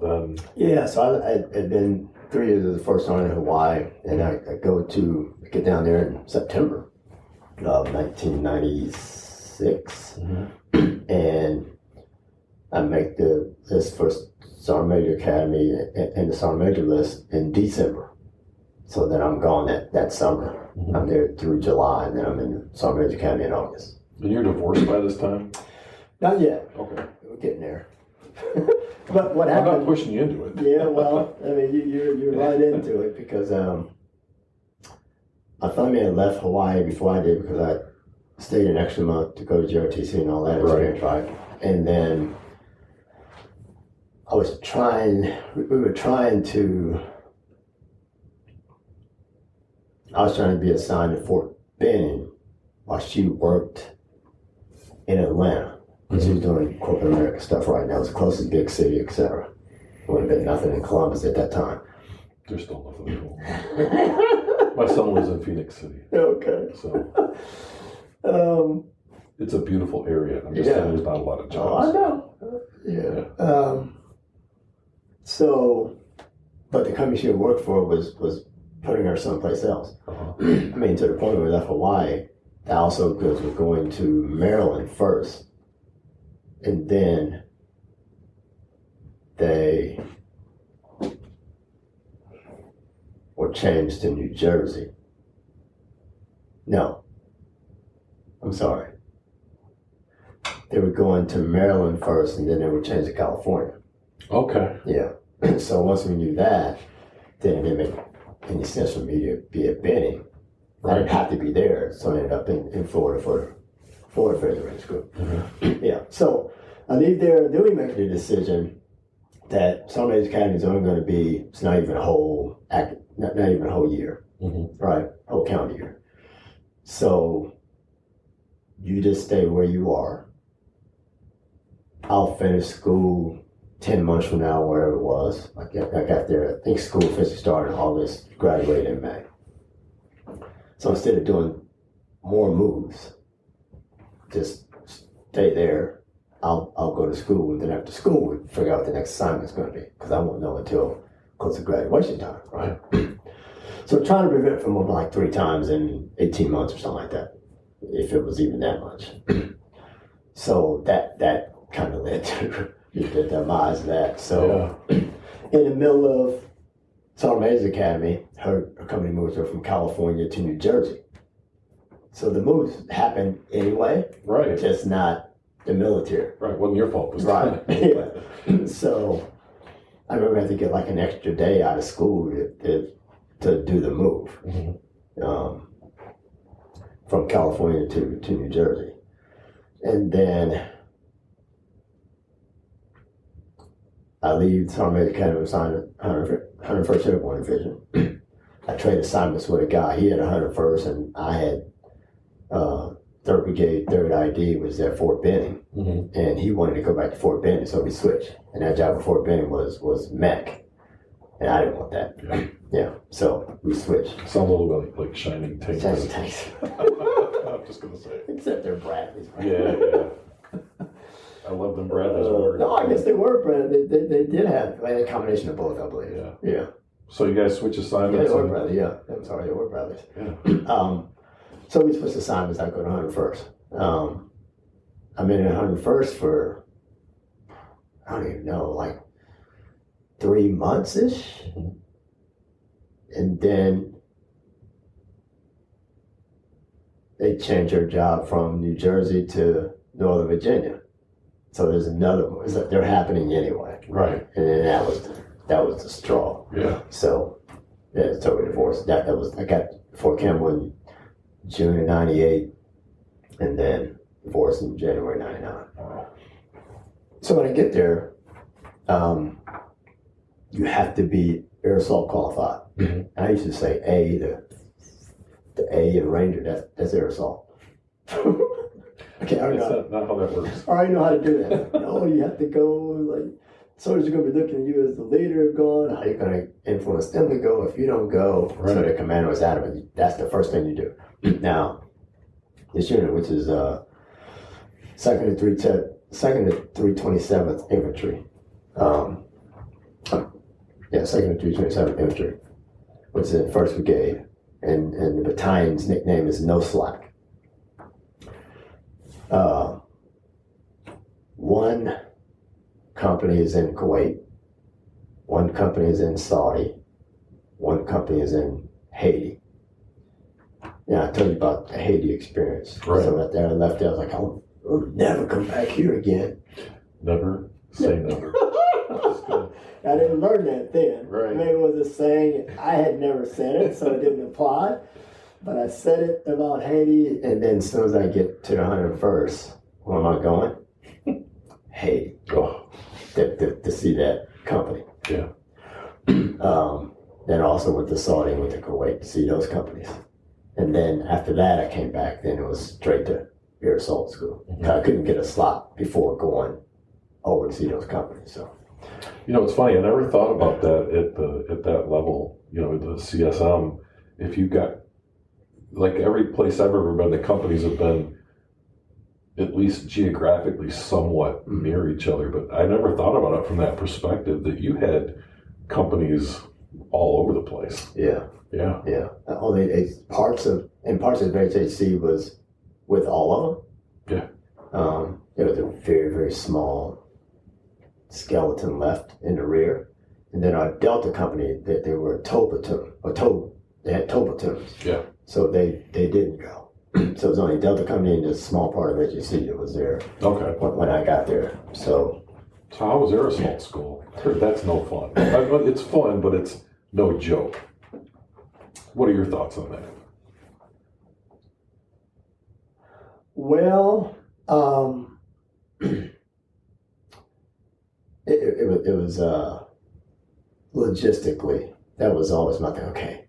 [SPEAKER 3] then. Yeah.
[SPEAKER 2] So I had been 3 years as a first sergeant in Hawaii, and I get down there in September of 1996, and I make this first Sergeant Major Academy and the Sergeant Major list in December. So then I'm gone that summer. Mm-hmm. I'm there through July, and then I'm in the Sergeant Major Academy in August.
[SPEAKER 3] And you're divorced by this time?
[SPEAKER 2] Not yet.
[SPEAKER 3] Okay.
[SPEAKER 2] We're getting there. But what happened?
[SPEAKER 3] I'm not pushing you into it.
[SPEAKER 2] Yeah, well, I mean, you're right into it, because my family had left Hawaii before I did, because I stayed an extra month to go to JRTC and all that experience, right? And then we were trying to be assigned to Fort Benning while she worked in Atlanta. Mm-hmm. She was doing corporate America stuff right now. It was the closest big city, etc. Would have been nothing in Columbus at that time.
[SPEAKER 3] There's still nothing. My son lives in Phoenix City.
[SPEAKER 2] Okay.
[SPEAKER 3] So. It's a beautiful area. I'm just saying there's not a lot of
[SPEAKER 2] Oh,
[SPEAKER 3] jobs.
[SPEAKER 2] I know. Yeah. So, but the company she worked for was putting her someplace else.
[SPEAKER 3] Uh-huh.
[SPEAKER 2] I mean, to the point where we left Hawaii, that also because we're going to Maryland first, and then they were changed to New Jersey. No, I'm sorry. They were going to Maryland first, and then they were changed to California.
[SPEAKER 3] Okay.
[SPEAKER 2] Yeah. So once we knew that, then it didn't make any sense for me to be at Benny. I didn't have to be there, so I ended up in Florida for Federal Range Group.
[SPEAKER 3] Mm-hmm.
[SPEAKER 2] Yeah. So I leave there. Then we make the decision that Sergeant Major Academy is only going to be, it's not even a whole not even a whole year,
[SPEAKER 3] Mm-hmm.
[SPEAKER 2] right? Whole calendar year. So you just stay where you are. I'll finish school 10 months from now, wherever it was. I got there, I think school officially started in August, graduated in May. So instead of doing more moves, just stay there. I'll go to school, and then after school, we figure out what the next assignment's going to be, because I won't know until close to graduation time, right? So trying to prevent it from moving like 3 times in 18 months or something like that, if it was even that much. So that kind of led to the demise of that. So in the middle of Sergeant Major Academy, her company moved her from California to New Jersey. So the moves happened anyway,
[SPEAKER 3] Right.
[SPEAKER 2] just not the military.
[SPEAKER 3] Right. Wasn't your fault.
[SPEAKER 2] Right. Yeah. So I remember I had to get like an extra day out of school to do the move.
[SPEAKER 3] Mm-hmm.
[SPEAKER 2] From California to New Jersey. And then I leave Sergeant Major Academy, assigned 101st Airborne Division. I traded assignments with a guy. He had 101st, and I had 3rd Brigade, 3rd ID was at Fort Benning.
[SPEAKER 3] Mm-hmm.
[SPEAKER 2] And he wanted to go back to Fort Benning, so we switched. And that job at Fort Benning was mech. And I didn't want that.
[SPEAKER 3] Yeah.
[SPEAKER 2] Yeah, so we switched.
[SPEAKER 3] Sounds a little bit like Shining Tanks.
[SPEAKER 2] Shining Tanks.
[SPEAKER 3] I'm just gonna say.
[SPEAKER 2] Except they're Bradleys.
[SPEAKER 3] Yeah. I love them Bradleys.
[SPEAKER 2] No, I guess they were Bradley. They did have a combination of both, I believe.
[SPEAKER 3] Yeah.
[SPEAKER 2] Yeah.
[SPEAKER 3] So you guys switch
[SPEAKER 2] Yeah,
[SPEAKER 3] assignments?
[SPEAKER 2] they were Bradley, yeah. I'm sorry, they were Bradleys.
[SPEAKER 3] Yeah.
[SPEAKER 2] So we switched assignments. I go to 101st. I'm in 101st for, I don't even know, like 3 months-ish.
[SPEAKER 3] Mm-hmm.
[SPEAKER 2] And then they changed her job from New Jersey to Northern Virginia. So there's another one. It's like they're happening anyway.
[SPEAKER 3] Right.
[SPEAKER 2] And then that was the straw.
[SPEAKER 3] Yeah.
[SPEAKER 2] So yeah, it's totally divorced. I got Fort Campbell in June of '98, and then divorced in January '99. So when I get there, you have to be air assault qualified.
[SPEAKER 3] Mm-hmm.
[SPEAKER 2] I used to say the A in Ranger. That's air assault. Okay, I
[SPEAKER 3] That's not how that works.
[SPEAKER 2] I already know how to do that. No, you have to go, like, soldiers are going to be looking at you as the leader of going. How are you going to influence them to go if you don't go?
[SPEAKER 3] Right.
[SPEAKER 2] So the commander was adamant. That's the first thing you do. Now, this unit, which is 2nd and 327th Infantry. Yeah, 2nd and 327th Infantry, which is in 1st Brigade. And the battalion's nickname is No Slack. One company is in Kuwait, one company is in Saudi, one company is in Haiti. Yeah, I told you about the Haiti experience.
[SPEAKER 3] Right.
[SPEAKER 2] So right there, I left there, I was like, I'll never come back here again.
[SPEAKER 3] Never say never.
[SPEAKER 2] I didn't learn that then.
[SPEAKER 3] Right.
[SPEAKER 2] Maybe it was a saying, I had never said it, so it didn't apply. But I said it about Haiti, and then as soon as I get to the 101st, where am I going? Haiti.
[SPEAKER 3] Oh.
[SPEAKER 2] To see that company.
[SPEAKER 3] Yeah.
[SPEAKER 2] Then also with the Saudi and with the Kuwait to see those companies. And then after that, I came back. Then it was straight to air assault school.
[SPEAKER 3] Mm-hmm.
[SPEAKER 2] I couldn't get a slot before going over to see those companies. So.
[SPEAKER 3] You know, it's funny. I never thought about that at that level. You know, the CSM. If you got, like, every place I've ever been, the companies have been at least geographically somewhat near each other. But I never thought about it from that perspective that you had companies all over the place.
[SPEAKER 2] Yeah.
[SPEAKER 3] Yeah.
[SPEAKER 2] Yeah. Only parts of VHHC was with all of them.
[SPEAKER 3] Yeah.
[SPEAKER 2] There was a very, very small skeleton left in the rear. And then our Delta company, they were a tow platoon, they had tow platoons.
[SPEAKER 3] Yeah.
[SPEAKER 2] So they didn't go. So it was only Delta company and this small part of HHC that was there
[SPEAKER 3] Okay.
[SPEAKER 2] when I got there. So
[SPEAKER 3] how was there a small school? That's no fun. It's fun, but it's no joke. What are your thoughts on that?
[SPEAKER 2] well, it was logistically, that was always my thing. Okay,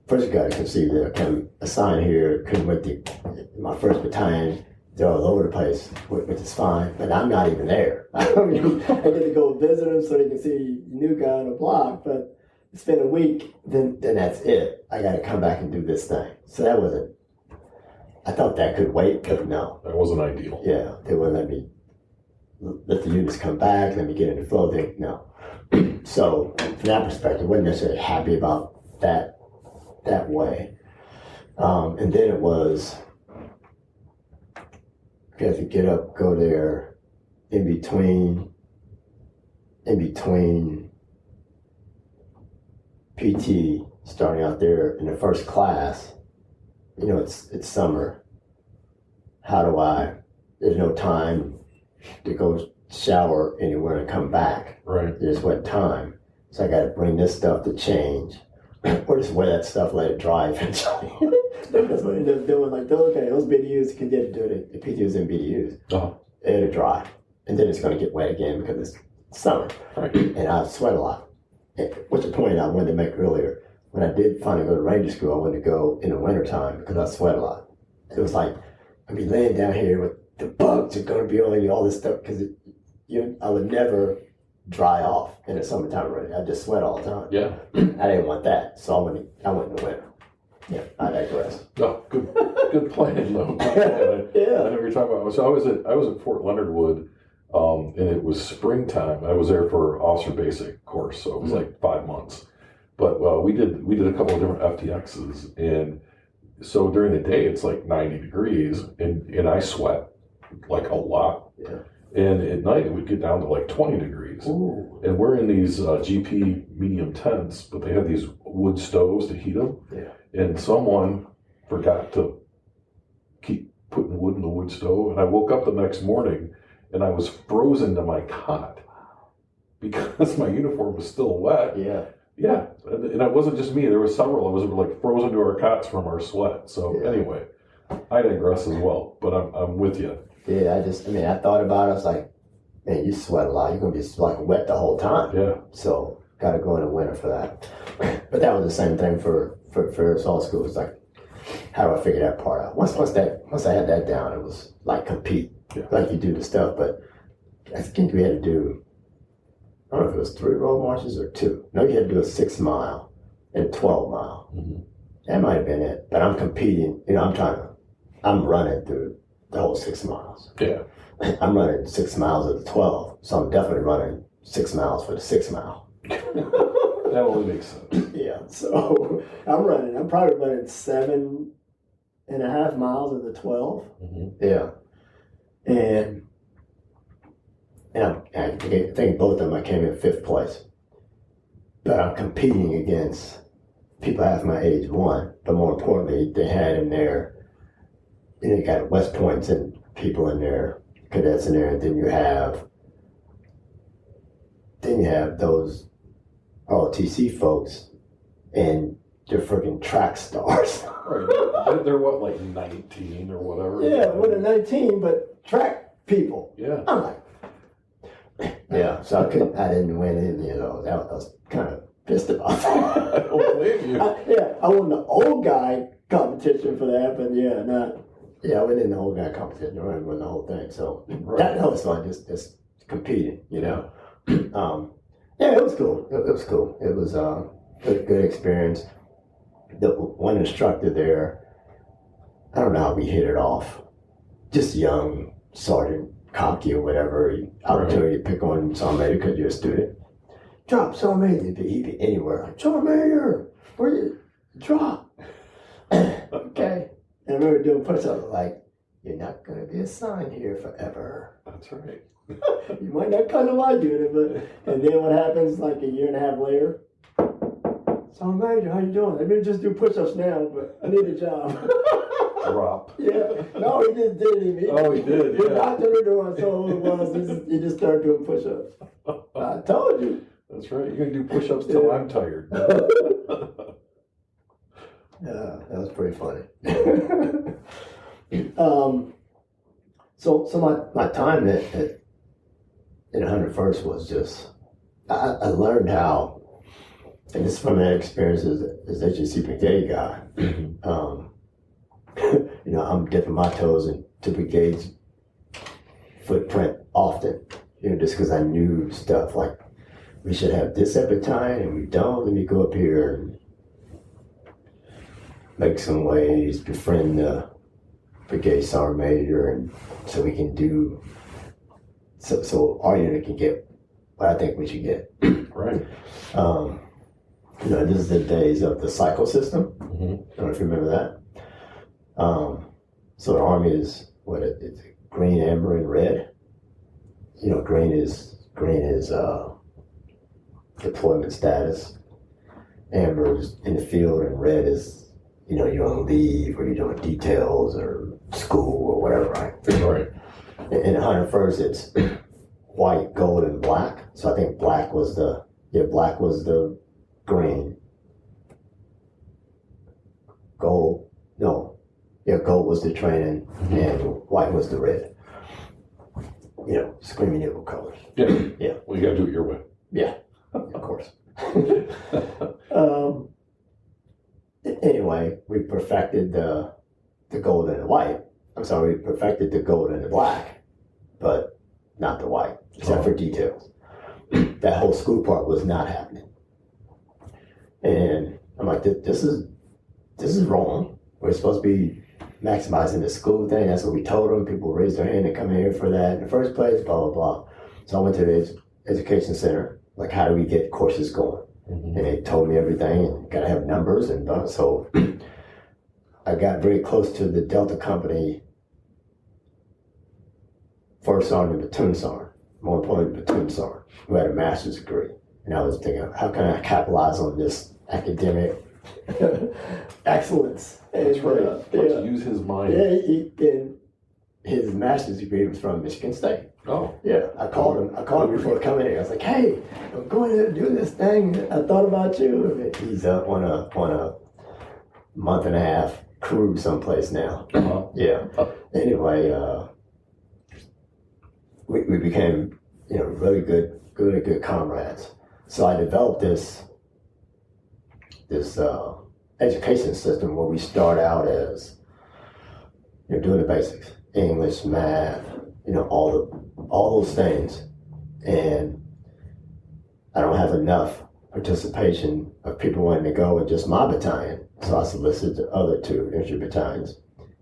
[SPEAKER 2] first you got to conceive that I can assign here, couldn't wait my first battalion, they're all over the place, which is fine, but I'm not even there. I mean, I get to go visit them so they can see the new guy on the block, but spend a week, then that's it. I got to come back and do this thing. So that wasn't, I thought that could wait, but no.
[SPEAKER 3] That wasn't ideal.
[SPEAKER 2] Yeah, they wouldn't let the units come back, let me get in the flow. No. So from that perspective, I wasn't necessarily happy about that way. And then it was, you had to get up, go there, in between PT, starting out there in the first class. You know, it's summer. There's no time to go shower anywhere and come back.
[SPEAKER 3] Right.
[SPEAKER 2] There's what time. So I got to bring this stuff to change. Or just wear that stuff, let it dry eventually. That's what I ended up doing. Like, okay, those BDUs can get to do it. The PTUs and BDUs.
[SPEAKER 3] Uh-huh.
[SPEAKER 2] It'll dry. And then it's going to get wet again because it's summer.
[SPEAKER 3] Right.
[SPEAKER 2] And I sweat a lot. Which is a point I wanted to make earlier. When I did finally go to Ranger School, I wanted to go in the wintertime because I sweat a lot. It was like, I'd be laying down here with the bugs are going to be on you, all this stuff, because I would never dry off in the summertime already. I just sweat all the time.
[SPEAKER 3] Yeah.
[SPEAKER 2] I didn't want that, so I went in the winter. Yeah, I digress.
[SPEAKER 3] No, good plan though.
[SPEAKER 2] Yeah.
[SPEAKER 3] I know what you're talking about. So I was at Fort Leonard Wood, and it was springtime. I was there for officer basic course, so it was like 5 months. But we did a couple of different FTXs, and so during the day it's like 90 degrees, and I sweat like a lot.
[SPEAKER 2] Yeah.
[SPEAKER 3] And at night it would get down to like 20 degrees.
[SPEAKER 2] Ooh.
[SPEAKER 3] And we're in these GP medium tents, but they have these wood stoves to heat them.
[SPEAKER 2] Yeah.
[SPEAKER 3] And someone forgot to keep putting wood in the wood stove. And I woke up the next morning and I was frozen to my cot because my uniform was still wet.
[SPEAKER 2] Yeah.
[SPEAKER 3] Yeah. And it wasn't just me. There were several. I was like frozen to our cots from our sweat. So anyway, I digress as well, but I'm with you.
[SPEAKER 2] Yeah, I thought about it. I was like, man, you sweat a lot. You're going to be like wet the whole time.
[SPEAKER 3] Yeah.
[SPEAKER 2] So got to go in the winter for that. But that was the same thing for assault school. It's like, how do I figure that part out? Once I had that down, it was like compete.
[SPEAKER 3] Yeah. Like
[SPEAKER 2] you do the stuff, but I think we had to do, I don't know if it was 3 road marches or 2. No, you had to do a 6 mile and a 12 mile.
[SPEAKER 3] Mm-hmm.
[SPEAKER 2] That might have been it. But I'm competing, I'm running through the whole 6 miles.
[SPEAKER 3] Yeah.
[SPEAKER 2] I'm running 6 miles of the 12, so I'm definitely running 6 miles for the 6 mile.
[SPEAKER 3] That only makes sense.
[SPEAKER 2] Yeah, so I'm probably running 7.5 miles of the 12.
[SPEAKER 3] Mm-hmm.
[SPEAKER 2] Yeah. And I think both of them I came in 5th place. But I'm competing against people half my age, one, but more importantly, they had in there, you got West Points and people in there, cadets in there, and then you have those ROTC folks, and they're freaking track stars.
[SPEAKER 3] Right. They're what, like 19 or whatever?
[SPEAKER 2] Yeah, well, they're 19, but track people.
[SPEAKER 3] Yeah.
[SPEAKER 2] I'm like, yeah, so I didn't win any of those. I was kind of pissed about that.
[SPEAKER 3] I don't blame you.
[SPEAKER 2] I won the old guy competition for that, but I went in the old guy competition. I won the whole thing, so that was fun. Just competing, Yeah, it was cool. It was cool. It was a good experience. The one instructor there, I don't know how we hit it off. just young sergeant, cocky or whatever, opportunity to pick on Sergeant Major because you're a student. Drop, Sergeant Major. He'd be anywhere. Like, Sergeant Major, where you? Drop. Okay. And I remember doing push-ups like, you're not going to be assigned here forever.
[SPEAKER 3] That's right.
[SPEAKER 2] You might not come to my unit, but, and then what happens like a year and a half later? Sergeant Major, how you doing? Let me just do push-ups now, but I need a job.
[SPEAKER 3] Drop.
[SPEAKER 2] Yeah. No, he just did it.
[SPEAKER 3] Oh, he did,
[SPEAKER 2] He
[SPEAKER 3] yeah.
[SPEAKER 2] knocked on the door, so it was. He just started doing push-ups. I told you.
[SPEAKER 3] That's right. You're going to do push-ups till I'm tired.
[SPEAKER 2] Yeah, that was pretty funny. So my time in 101st was just, I learned how, and this is from that experience as HNC brigade guy. I'm dipping my toes into brigade's footprint often, just because I knew stuff like we should have this every time and we don't. Let me go up here and make some ways, befriend the brigade sergeant major, and so we can do, so our unit can get what I think we should get.
[SPEAKER 3] Right.
[SPEAKER 2] This is the days of the cycle system.
[SPEAKER 3] Mm-hmm.
[SPEAKER 2] I don't know if you remember that. So the Army is it's green, amber, and red. Green is deployment status. Amber is in the field, and red is you're on leave or you're doing details or school or whatever, right?
[SPEAKER 3] Right.
[SPEAKER 2] In 101st, it's white, gold, and black. So I think black was the green. Gold was the training, and white was the red. Screaming eagle colors.
[SPEAKER 3] Yeah.
[SPEAKER 2] Yeah.
[SPEAKER 3] Well, you got to do it your way.
[SPEAKER 2] Yeah, of course. Anyway, we perfected the gold and the white. I'm sorry, we perfected the gold and the black, but not the white, except for details. That whole school part was not happening. And I'm like, this is wrong. We're supposed to be maximizing the school thing. That's what we told them. People raised their hand to come in here for that in the first place, blah, blah, blah. So I went to the education center, like, how do we get courses going?
[SPEAKER 3] Mm-hmm.
[SPEAKER 2] And they told me everything, and got to have numbers. And so I got very close to the Delta Company first sergeant and platoon sergeant, more importantly, platoon sergeant, who had a master's degree. And I was thinking, how can I capitalize on this academic excellence?
[SPEAKER 3] That's right.
[SPEAKER 2] Yeah.
[SPEAKER 3] Let's use his mind.
[SPEAKER 2] Yeah, and his master's degree was from Michigan State.
[SPEAKER 3] Oh.
[SPEAKER 2] Yeah, I called him before coming here. I was like, hey, I'm going to do this thing. I thought about you. He's on a month and a half cruise someplace now.
[SPEAKER 3] Uh-huh.
[SPEAKER 2] Yeah. Anyway, we became, really good comrades. So I developed this education system where we start out as doing the basics, English, math, all those things, and I don't have enough participation of people wanting to go in just my battalion, so I solicited the other two infantry battalions,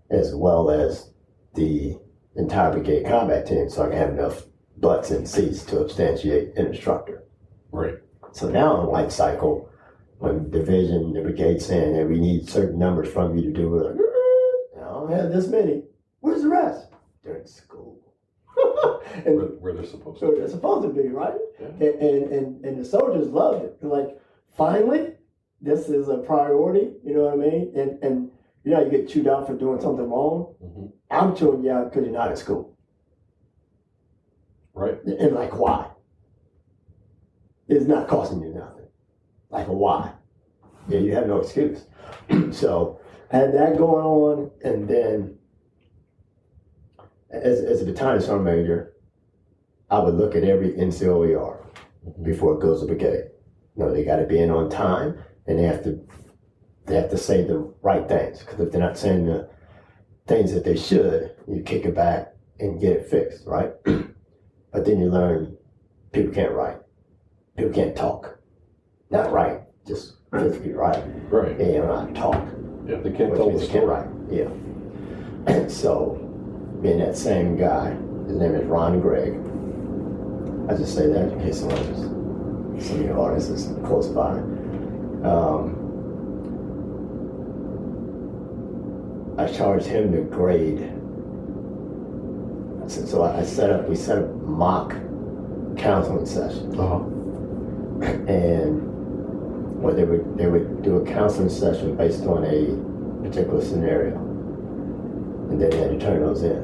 [SPEAKER 2] as well as the entire brigade combat team, so I can have enough butts and seats to substantiate an instructor.
[SPEAKER 3] Right.
[SPEAKER 2] So now in life cycle, when the brigade saying that we need certain numbers from you to do, we're like, I don't have this many. Where's the rest? They're in school. And
[SPEAKER 3] Where they're supposed
[SPEAKER 2] so
[SPEAKER 3] to.
[SPEAKER 2] they're supposed to be, right?
[SPEAKER 3] Yeah.
[SPEAKER 2] And the soldiers loved it. They're like, finally, this is a priority, you know what I mean? And you get chewed out for doing something wrong.
[SPEAKER 3] Mm-hmm.
[SPEAKER 2] I'm chewing you out because you're not in school.
[SPEAKER 3] Right.
[SPEAKER 2] And like, why? It's not costing you nothing. Like, why? Yeah, you have no excuse. So I had that going on, and then as a battalion sergeant major, I would look at every NCOER before it goes to brigade. They got to be in on time, and they have to say the right things. Because if they're not saying the things that they should, you kick it back and get it fixed, right? But then you learn people can't write, people can't talk, not write, just physically write.
[SPEAKER 3] Right.
[SPEAKER 2] They don't know how to talk.
[SPEAKER 3] Yeah, they can't
[SPEAKER 2] Which
[SPEAKER 3] tell
[SPEAKER 2] means
[SPEAKER 3] the
[SPEAKER 2] they can't
[SPEAKER 3] story.
[SPEAKER 2] write. Yeah. And so being that same guy. His name is Ron Gregg. I just say that in case some of your audience is close by. I charged him to grade. So we set up mock counseling sessions. And well, they would do a counseling session based on a particular scenario, and then they had to turn those in,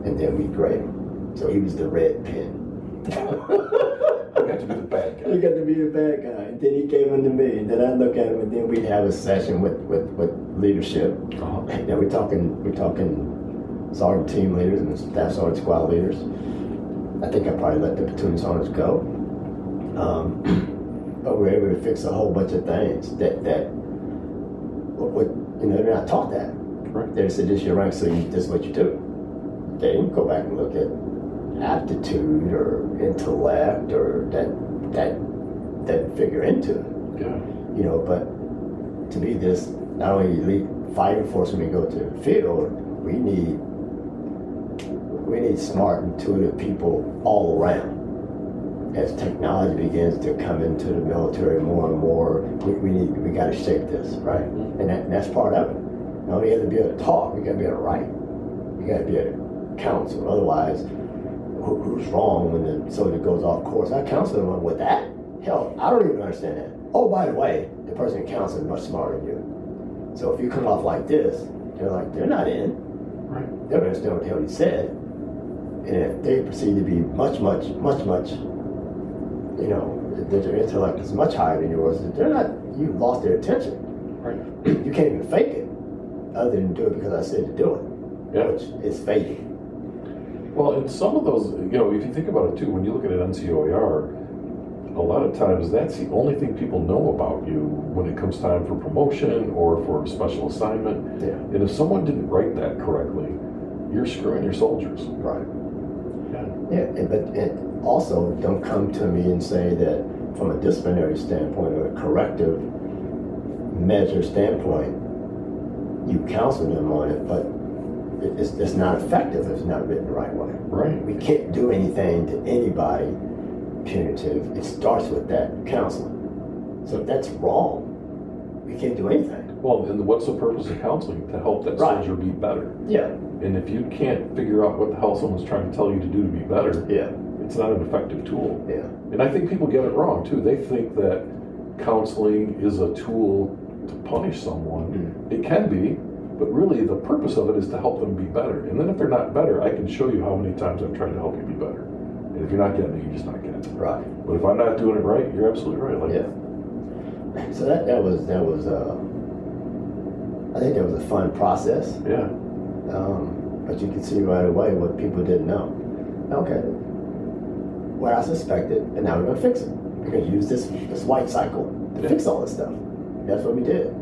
[SPEAKER 2] and then we grade them. So he was the red pen.
[SPEAKER 3] You got to be the bad guy.
[SPEAKER 2] You got to be the bad guy, and then he gave them to me, and then I look at him, and then we'd have a session with leadership. And then we're talking sergeant team leaders and staff sergeant squad leaders. I think I probably let the platoon sergeants go. But we're able to fix a whole bunch of things that they're not taught that.
[SPEAKER 3] Right.
[SPEAKER 2] They said, this is your rank, so this is what you do. They didn't go back and look at aptitude or intellect or that figure into it.
[SPEAKER 3] Yeah.
[SPEAKER 2] But to be this, not only elite fighting force when we go to the field, we need smart, intuitive people all around. As technology begins to come into the military more and more, we got to shape this, right? And that's part of it. Not only have to be able to talk, we got to be able to write. We got to be able to counsel. Otherwise, who's wrong when the soldier goes off course? I counsel them with that. Hell, I don't even understand that. Oh, by the way, the person in counsel is much smarter than you. So if you come off like this, they're not in.
[SPEAKER 3] Right.
[SPEAKER 2] They don't understand what the hell he said. And if they proceed to be much, their intellect is much higher than yours, you've lost their attention.
[SPEAKER 3] Right.
[SPEAKER 2] You can't even fake it, other than do it because I said to do it, which is faking.
[SPEAKER 3] Well, and some of those, if you think about it too, when you look at an NCOER, a lot of times that's the only thing people know about you when it comes time for promotion or for a special assignment.
[SPEAKER 2] Yeah.
[SPEAKER 3] And if someone didn't write that correctly, you're screwing your soldiers.
[SPEAKER 2] Right.
[SPEAKER 3] Yeah.
[SPEAKER 2] But also don't come to me and say that from a disciplinary standpoint or a corrective measure standpoint, you counsel them on it, but it's not effective if it's not written the right way.
[SPEAKER 3] Right.
[SPEAKER 2] We can't do anything to anybody punitive. It starts with that counseling. So if that's wrong, we can't do anything.
[SPEAKER 3] Well, and what's the purpose of counseling? To help that soldier be better.
[SPEAKER 2] Yeah.
[SPEAKER 3] And if you can't figure out what the hell someone's trying to tell you to do to be better, it's not an effective tool.
[SPEAKER 2] Yeah.
[SPEAKER 3] And I think people get it wrong too. They think that counseling is a tool to punish someone. It can be, but really the purpose of it is to help them be better. And then if they're not better, I can show you how many times I've tried to help you be better. And if you're not getting it, you're just not getting it.
[SPEAKER 2] Right.
[SPEAKER 3] But if I'm not doing it right, you're absolutely right.
[SPEAKER 2] So that was I think that was a fun process.
[SPEAKER 3] Yeah.
[SPEAKER 2] But you could see right away what people didn't know. Okay, what I suspected, and now we're gonna fix it. We're gonna use this white cycle to fix all this stuff. That's what we did.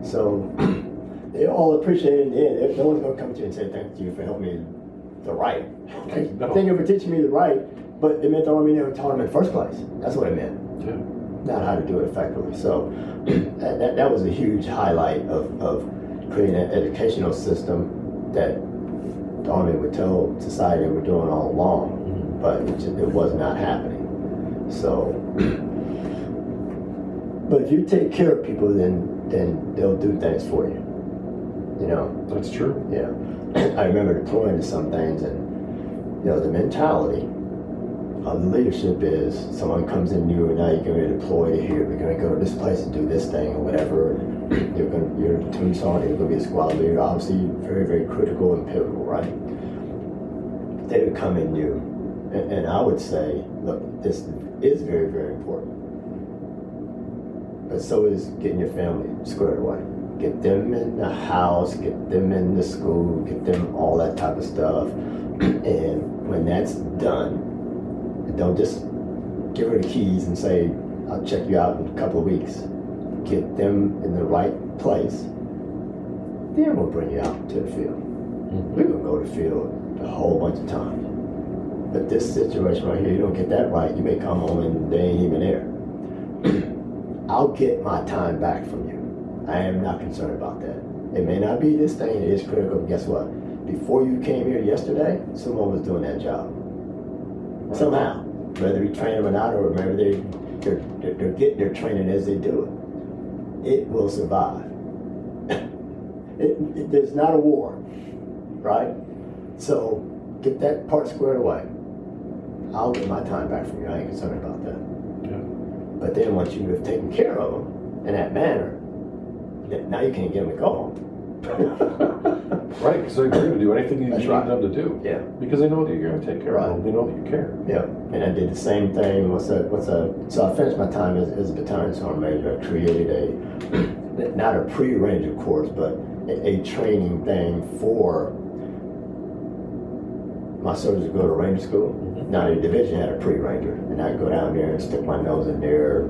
[SPEAKER 2] So they all appreciate it in the end. No one's gonna come to you and say thank you for helping me to write.
[SPEAKER 3] No.
[SPEAKER 2] Thank you for teaching me to write, but it meant I never taught them in the first place. That's what it meant.
[SPEAKER 3] Yeah.
[SPEAKER 2] Not how to do it effectively. So that was a huge highlight of creating an educational system that the Army would tell society we're doing all along, but it was not happening. So, but if you take care of people, then they'll do things for you.
[SPEAKER 3] That's true.
[SPEAKER 2] Yeah. I remember deploying to some things, and the mentality of the leadership is someone comes in new, and now you're going to deploy to here. We're going to go to this place and do this thing or whatever. You're a platoon sergeant. You're going to be a squad leader. Obviously, very, very critical and pivotal, right? They would come in new, and I would say, look, this is very, very important. But so is getting your family squared away. Get them in the house, get them in the school, get them all that type of stuff. And when that's done, don't just give her the keys and say, I'll check you out in a couple of weeks. Get them in the right place. Then we'll bring you out to the field. We're going to go to the field a whole bunch of times. But this situation right here, you don't get that right, you may come home and they ain't even there. I'll get my time back from you. I am not concerned about that. It may not be this thing, it is critical, but guess what? before you came here yesterday, someone was doing that job. Somehow, whether you train them or not, or maybe they're getting their training as they do it. It will survive. There's not a war, right? So get that part squared away. I'll get my time back from you. I ain't concerned about that.
[SPEAKER 3] Yeah.
[SPEAKER 2] But then once you have taken care of them in that manner, now you can't get them to go home.
[SPEAKER 3] Right, because they're going to do anything you
[SPEAKER 2] That's
[SPEAKER 3] need
[SPEAKER 2] right.
[SPEAKER 3] them to do.
[SPEAKER 2] Yeah.
[SPEAKER 3] Because they know that you're going to take care
[SPEAKER 2] Right.
[SPEAKER 3] of them. They know that you care.
[SPEAKER 2] Yeah, and I did the same thing. So I finished my time as a battalion sergeant major. I created not a pre-ranger course, but a training thing for my soldiers to go to ranger school.
[SPEAKER 3] Mm-hmm.
[SPEAKER 2] Now the division had a pre-ranger, and I'd go down there and stick my nose in there,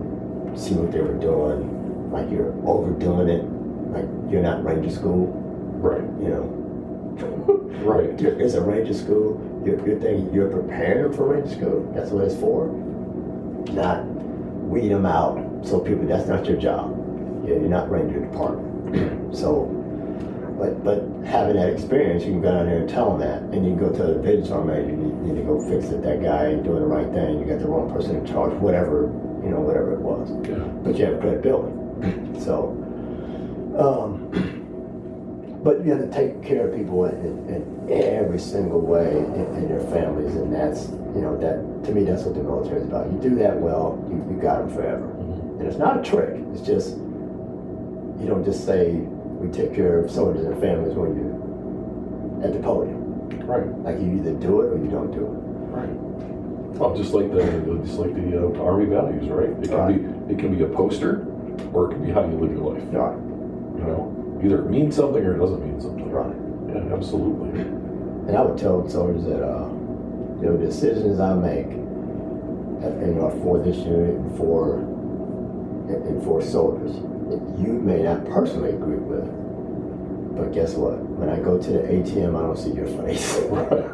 [SPEAKER 2] see what they were doing. Like, you're overdoing it. Like, you're not ranger school.
[SPEAKER 3] Right.
[SPEAKER 2] You know.
[SPEAKER 3] Right.
[SPEAKER 2] It's a ranger school. You're thinking you're preparing for ranger school. That's what it's for. Not weed them out. So people, that's not your job. You're not ranger department. So, but having that experience, you can go down there and tell them that, and you can go to the division sergeant major. You need to go fix it. That guy ain't doing the right thing. You got the wrong person in charge. Whatever it was.
[SPEAKER 3] Yeah.
[SPEAKER 2] But you have credibility. So. But you have to take care of people in every single way in their families, and that's, that to me, that's what the military is about. You do that well, you got them forever.
[SPEAKER 3] Mm-hmm.
[SPEAKER 2] And it's not a trick. It's just, you don't just say we take care of soldiers and families when you're at the podium.
[SPEAKER 3] Right.
[SPEAKER 2] Like, you either do it or you don't do it.
[SPEAKER 3] Right. Well, just like the Army values, right? It can be a poster, or it can be how you live your life.
[SPEAKER 2] Right.
[SPEAKER 3] Either it means something or it doesn't mean something.
[SPEAKER 2] Right.
[SPEAKER 3] Yeah, absolutely.
[SPEAKER 2] And I would tell soldiers that the decisions I make, for this unit and for soldiers, that you may not personally agree with, but guess what? When I go to the ATM, I don't see your face.
[SPEAKER 3] Right.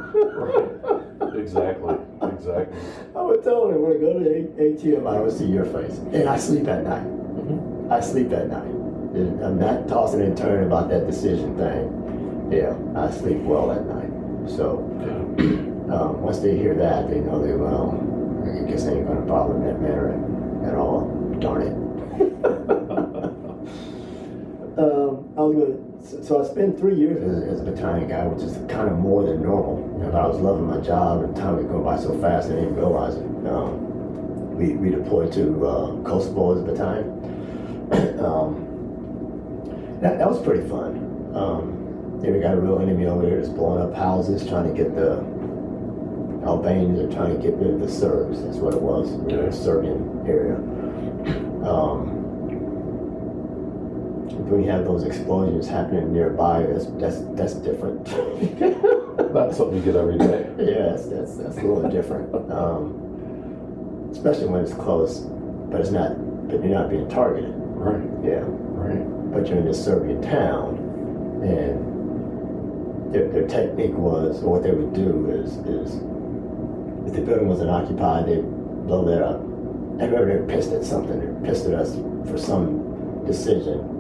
[SPEAKER 3] Exactly.
[SPEAKER 2] I would tell them, when I go to the ATM, I don't see your face, and I sleep at night.
[SPEAKER 3] Mm-hmm.
[SPEAKER 2] I sleep at night. I'm not tossing and turning about that decision thing. Yeah, I sleep well at night. So once they hear that, they know I guess they ain't gonna bother in that manner at all. Darn it. So I spent 3 years as a battalion guy, which is kind of more than normal. I was loving my job, and time was going by so fast I didn't even realize it. We deployed to Kosovo as a battalion. That was pretty fun. We got a real enemy over there that's blowing up houses, trying to get the Albanians are trying to get rid of the Serbs. That's what it was, the Serbian area. When you have those explosions happening nearby, that's different.
[SPEAKER 3] Not something you get every day.
[SPEAKER 2] Yeah, that's a little different. Especially when it's close, but you're not being targeted.
[SPEAKER 3] Right.
[SPEAKER 2] Yeah.
[SPEAKER 3] Right.
[SPEAKER 2] But you're in this Serbian town, and their technique was, or what they would do is if the building wasn't occupied, they'd blow that up. I remember they were pissed at something. They were pissed at us for some decision.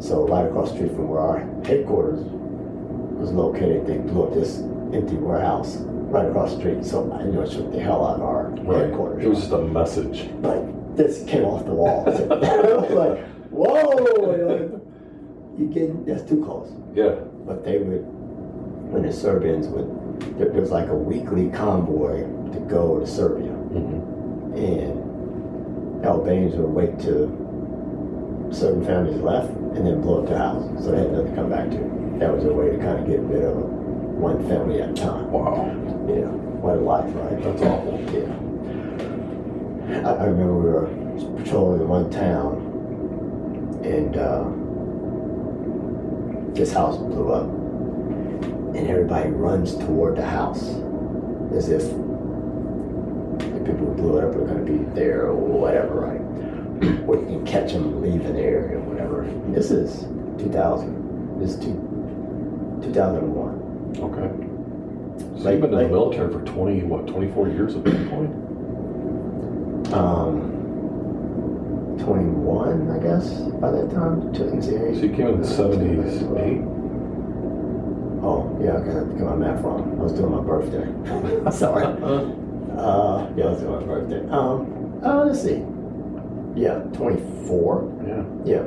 [SPEAKER 2] So right across the street from where our headquarters was located, they blew up this empty warehouse right across the street. So I knew it shook the hell out of our headquarters.
[SPEAKER 3] It was just a message.
[SPEAKER 2] Like, this came off the wall. I was like, whoa! That's too close.
[SPEAKER 3] Yeah.
[SPEAKER 2] But they would, when the Serbians there was like a weekly convoy to go to Serbia.
[SPEAKER 3] Mm-hmm.
[SPEAKER 2] And Albanians would wait till certain families left and then blow up their house. So they had nothing to come back to. That was a way to kind of get rid of one family at a time.
[SPEAKER 3] Wow.
[SPEAKER 2] Yeah. What a life, right?
[SPEAKER 3] That's awful.
[SPEAKER 2] Yeah. I remember we were patrolling in one town, and this house blew up, and everybody runs toward the house as if the people who blew it up are going to be there or whatever, right? Or you can catch them leaving the area or whatever. This is 2000. This is 2001.
[SPEAKER 3] Okay. So you've been in the military for 24 years at that point?
[SPEAKER 2] 21, I guess, by that time.
[SPEAKER 3] So you came in the 78?
[SPEAKER 2] Oh, yeah, I got to get my math wrong. I was doing my birthday. Sorry. Yeah, I was doing my birthday. Let's see. Yeah, 24.
[SPEAKER 3] Yeah.
[SPEAKER 2] Yeah.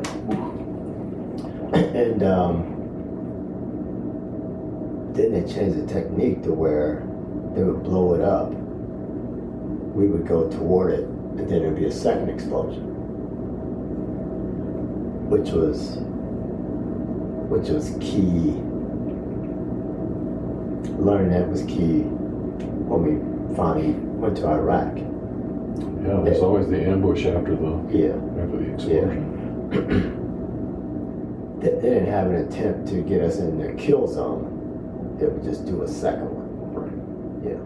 [SPEAKER 2] And then they changed the technique to where they would blow it up. We would go toward it, and then there'd be a second explosion, which was key. Learning that was key when we finally went to Iraq.
[SPEAKER 3] Yeah, there's always the ambush after the explosion.
[SPEAKER 2] They didn't have an attempt to get us in the kill zone. They would just do a second one.
[SPEAKER 3] Right.
[SPEAKER 2] Yeah.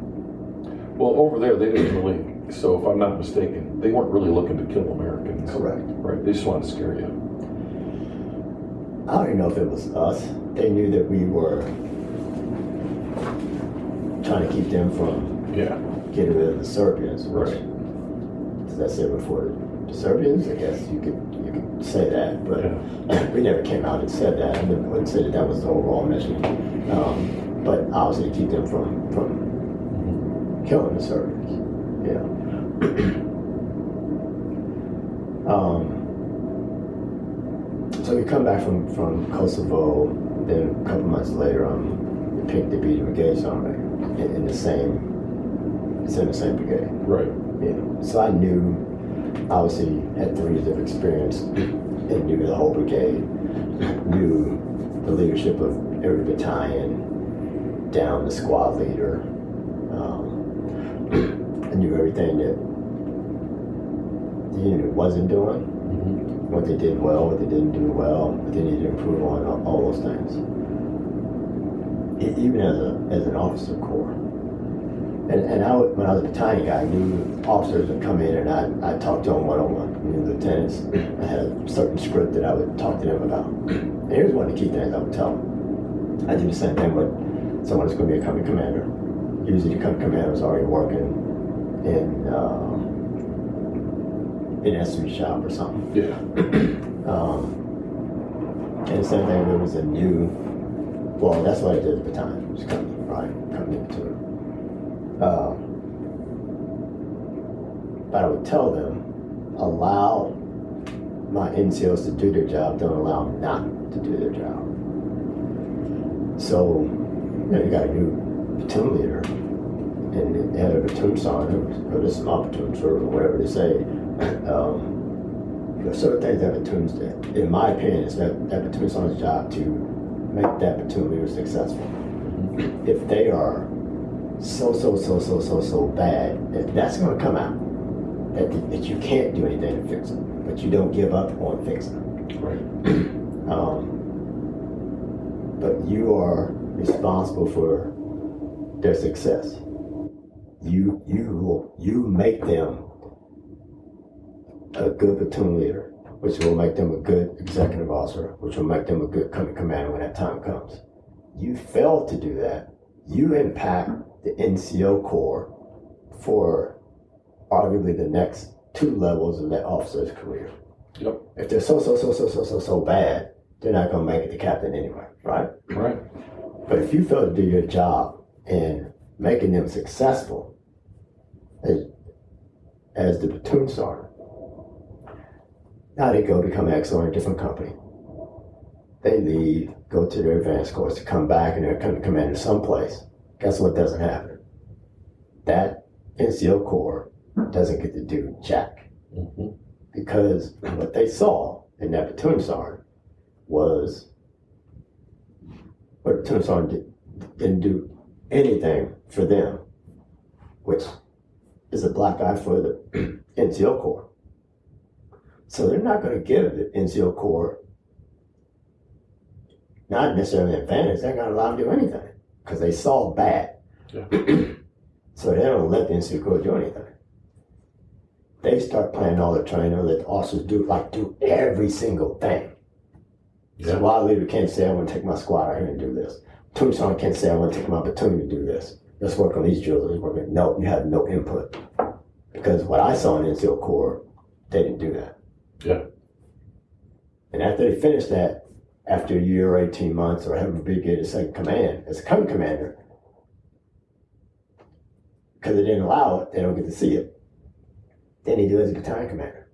[SPEAKER 3] Well, over there, they didn't really, so if I'm not mistaken, they weren't really looking to kill Americans.
[SPEAKER 2] Correct.
[SPEAKER 3] Right, they just wanted to scare you.
[SPEAKER 2] I don't even know if it was us. They knew that we were trying to keep them from getting rid of the Serbians. Which, as I said before, the Serbians, I guess you could say that, but we never came out and said that. I wouldn't say that was the overall mission. But obviously to keep them from killing the Serbians. Yeah. So we come back from Kosovo, then a couple months later I'm picked to be the brigade sergeant in the same brigade.
[SPEAKER 3] Right.
[SPEAKER 2] Yeah. So I knew, obviously had 3 years of experience and knew the whole brigade, knew the leadership of every battalion down to squad leader. I knew everything that the unit wasn't doing, what they did well, what they didn't do well, what they needed to improve on, all those things. Even as an officer corps. And when I was a battalion guy, I knew officers would come in and I'd talk to them one-on-one. I knew lieutenants, I had a certain script that I would talk to them about. And here's one of the key things I would tell them. I do the same thing with someone that's going to be a company commander. Usually the company commander is already working in S3 shop or something.
[SPEAKER 3] Yeah.
[SPEAKER 2] And the same thing, if it was a new, well, that's what I did at the time, just coming into it. But I would tell them, allow my NCOs to do their job, don't allow them not to do their job. So, you got a new platoon leader, and they had a platoon sergeant, or this is my platoon sergeant, or whatever they say. There's certain things that platoons did. In my opinion, it's that platoon sergeant's job to make that platoon leader successful. If they are so bad, that's going to come out. That you can't do anything to fix them, but you don't give up on fixing them.
[SPEAKER 3] Right.
[SPEAKER 2] But you are responsible for their success. You make them a good platoon leader, which will make them a good executive officer, which will make them a good company commander when that time comes. You fail to do that, you impact the NCO Corps for arguably the next 2 levels of that officer's career.
[SPEAKER 3] Yep.
[SPEAKER 2] If they're so bad, they're not going to make it to captain anyway, right?
[SPEAKER 3] Right.
[SPEAKER 2] But if you fail to do your job in making them successful as the platoon sergeant, now they go become XO in a different company. They leave, go to their advanced course, to come back and they're coming commander someplace. Guess what doesn't happen? That NCO Corps doesn't get to do jack. Because what they saw in that platoon sergeant was what the platoon sergeant didn't do anything for them, which is a black eye for the NCO Corps. So they're not going to give the NCO Corps not necessarily an advantage, they're not going to allow them to do anything because they saw bad.
[SPEAKER 3] Yeah.
[SPEAKER 2] So they don't let the NCO Corps do anything. They start planning all the training, let the officers do every single thing.
[SPEAKER 3] Yeah.
[SPEAKER 2] So while leader can't say, I want to take my squad out here and do this. Platoon sergeant can't say, I want to take my platoon to do this. Let's work on these drills. Let's work on. No, you have no input. Because what I saw in the NCO Corps, they didn't do that.
[SPEAKER 3] Yeah.
[SPEAKER 2] And after they finished that, after a year or 18 months or having a brigade of second command as a company commander, because they didn't allow it, they don't get to see it. Then he do as a battalion commander.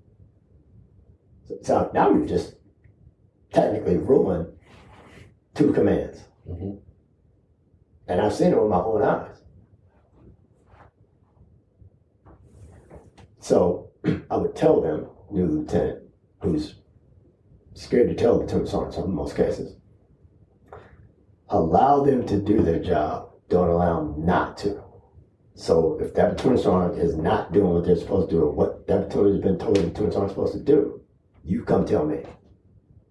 [SPEAKER 2] So now we've just technically ruined 2 commands.
[SPEAKER 3] Mm-hmm.
[SPEAKER 2] And I've seen it with my own eyes. So I would tell them, new lieutenant, who's scared to tell the platoon sergeant in most cases, allow them to do their job. Don't allow them not to. So if that platoon sergeant is not doing what they're supposed to do, or what that platoon has been told the platoon sergeant is supposed to do, you come tell me.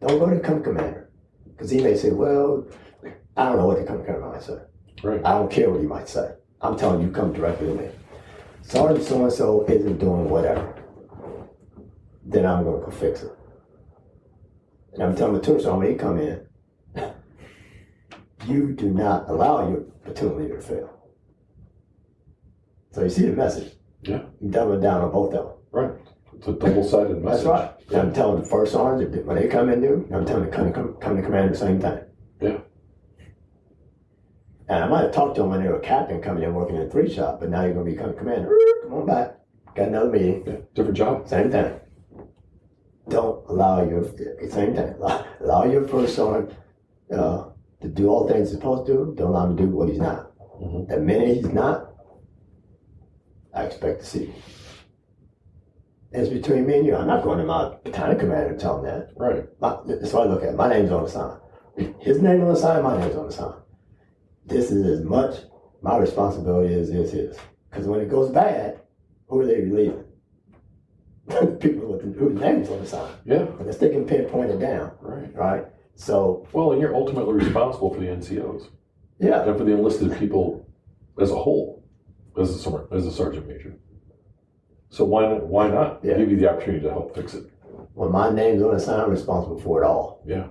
[SPEAKER 2] Don't go to the company commander. Because he may say, well, I don't know what the company commander might say.
[SPEAKER 3] Right.
[SPEAKER 2] I don't care what he might say. I'm telling you, come directly to me. Sergeant so-and-so isn't doing whatever. Then I'm going to go fix it. And I'm telling the platoon sergeant when he come in, you do not allow your platoon leader to fail. So you see the message.
[SPEAKER 3] Yeah.
[SPEAKER 2] You doubling down on both of them.
[SPEAKER 3] Right. It's a double-sided message.
[SPEAKER 2] That's right. And I'm telling the first sergeant when they come in new, I'm telling the company commander the same thing.
[SPEAKER 3] Yeah.
[SPEAKER 2] And I might have talked to them when they were a captain coming in working in a 3 shop, but now you're going to become a commander. Come on back. Got another meeting.
[SPEAKER 3] Yeah. Different job.
[SPEAKER 2] Same thing. Don't allow your, same thing. Allow your first sergeant to do all things he's supposed to do. Don't allow him to do what he's not.
[SPEAKER 3] Mm-hmm.
[SPEAKER 2] The minute he's not, I expect to see. It's between me and you. I'm not going to my battalion commander and tell him that.
[SPEAKER 3] Right.
[SPEAKER 2] That's what I look at. My name's on the sign. His name on the sign, my name's on the sign. This is as much my responsibility as this is. Because when it goes bad, who are they relieving? The people whose name's on the sign.
[SPEAKER 3] Yeah.
[SPEAKER 2] Unless they can pinpoint it down.
[SPEAKER 3] Right.
[SPEAKER 2] Right? So.
[SPEAKER 3] Well, and you're ultimately responsible for the NCOs.
[SPEAKER 2] Yeah.
[SPEAKER 3] And for the enlisted people as a whole, as a sergeant major. So why not give you the opportunity to help fix it?
[SPEAKER 2] When my name's on the sign, I'm responsible for it all.
[SPEAKER 3] Yeah.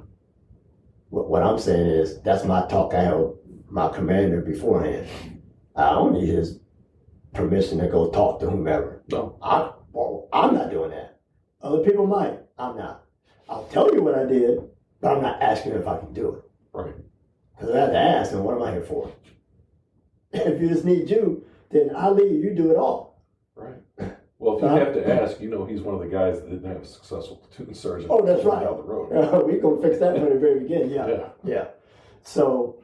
[SPEAKER 2] What I'm saying is, that's my talk I had with my commander beforehand. I don't need his permission to go talk to whomever.
[SPEAKER 3] No.
[SPEAKER 2] I'm not doing that. Other people might. I'm not. I'll tell you what I did, but I'm not asking if I can do it.
[SPEAKER 3] Right.
[SPEAKER 2] Because if I have to ask, then what am I here for? If you just need you, then I'll leave you do it all.
[SPEAKER 3] Right. Well, if you have to ask, he's one of the guys that didn't have a successful platoon sergeant.
[SPEAKER 2] Oh, that's right.
[SPEAKER 3] Down the road.
[SPEAKER 2] We're going to fix that from the very beginning. Yeah. So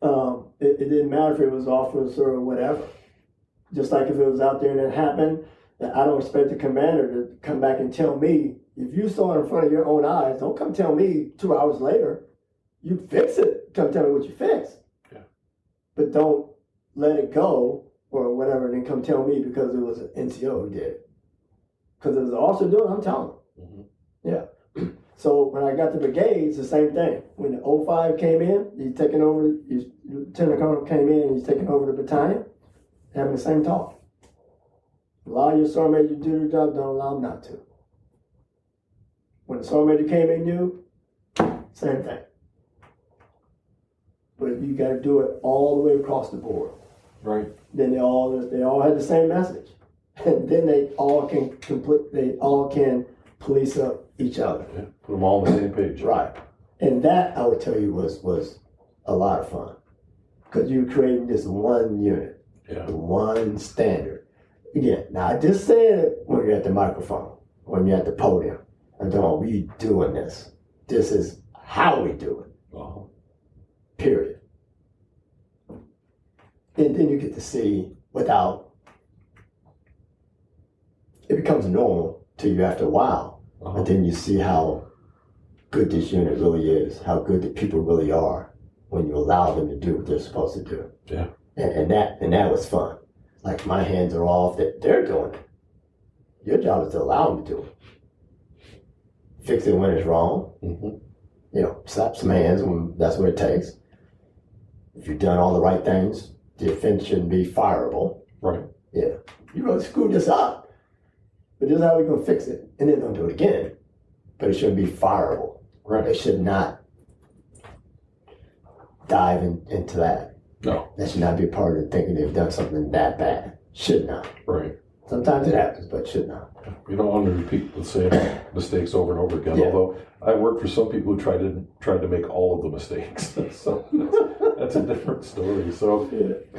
[SPEAKER 2] it didn't matter if it was officer or whatever. Just like if it was out there and it happened, I don't expect the commander to come back and tell me. If you saw it in front of your own eyes, don't come tell me 2 hours later. You fix it. Come tell me what you fixed. Yeah. But don't let it go or whatever, and then come tell me because it was an NCO who did it. Because it was an officer doing it, I'm telling him. Mm-hmm. Yeah. So when I got the brigade, it's the same thing. When the 05 came in, Lieutenant Colonel came in and he's taking over the battalion, having the same talk. Allow your sergeant major to do their job, don't allow them not to. When the sergeant major came in new, same thing. But you got to do it all the way across the board.
[SPEAKER 3] Right.
[SPEAKER 2] Then they all had the same message, and then they all can police up each other.
[SPEAKER 3] Yeah. Put them all on the same page.
[SPEAKER 2] Right. And that, I would tell you, was a lot of fun, because you're creating this one unit, one standard. Again, now I just said it when you're at the microphone, when you're at the podium. I'm talking, we doing this. This is how we do it.
[SPEAKER 3] Uh-huh.
[SPEAKER 2] Period. And then you get to see without, it becomes normal to you after a while.
[SPEAKER 3] Uh-huh.
[SPEAKER 2] But then you see how good this unit really is, how good the people really are when you allow them to do what they're supposed to do.
[SPEAKER 3] Yeah.
[SPEAKER 2] And that was fun. Like, my hands are off that they're doing it. Your job is to allow them to do it. Fix it when it's wrong. Mm-hmm. Slap some hands when that's what it takes. If you've done all the right things, the offense shouldn't be fireable.
[SPEAKER 3] Right.
[SPEAKER 2] Yeah. You really screwed this up. But this is how we're going to fix it. And then don't do it again. But it shouldn't be fireable.
[SPEAKER 3] Right.
[SPEAKER 2] They should not dive into that.
[SPEAKER 3] No.
[SPEAKER 2] That should not be a part of thinking they've done something that bad. Should not.
[SPEAKER 3] Right.
[SPEAKER 2] Sometimes it happens, but it should not.
[SPEAKER 3] You don't want to repeat the same mistakes over and over again.
[SPEAKER 2] Yeah.
[SPEAKER 3] Although I work for some people who tried to make all of the mistakes, so that's a different story. So,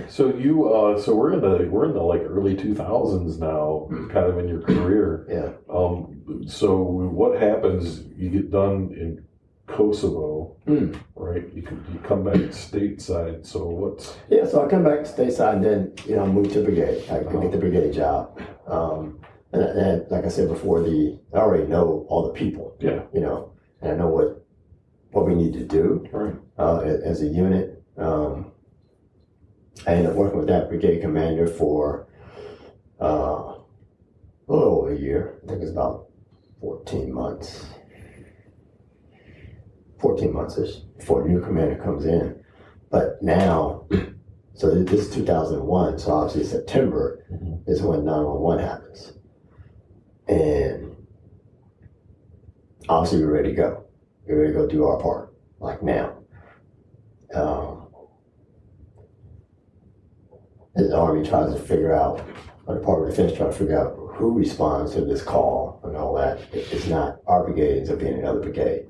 [SPEAKER 3] so we're in the like early 2000s now, kind of in your career.
[SPEAKER 2] Yeah.
[SPEAKER 3] So what happens? You get done in Kosovo, right? You come back stateside. So what's
[SPEAKER 2] So I come back stateside, and then I moved to brigade. I could get the brigade job, and like I said before, I already know all the people.
[SPEAKER 3] Yeah.
[SPEAKER 2] And I know what we need to do as a unit. I ended up working with that brigade commander for a little over a year. I think it's about 14 months. 14 months-ish before a new commander comes in. But now, so this is 2001, so obviously September is when 911 happens. And obviously we're ready to go. We're ready to go do our part, like now. The Army tries to figure out, or the Department of Defense tries to figure out who responds to this call and all that. It's not our brigade, it ends up being another brigade.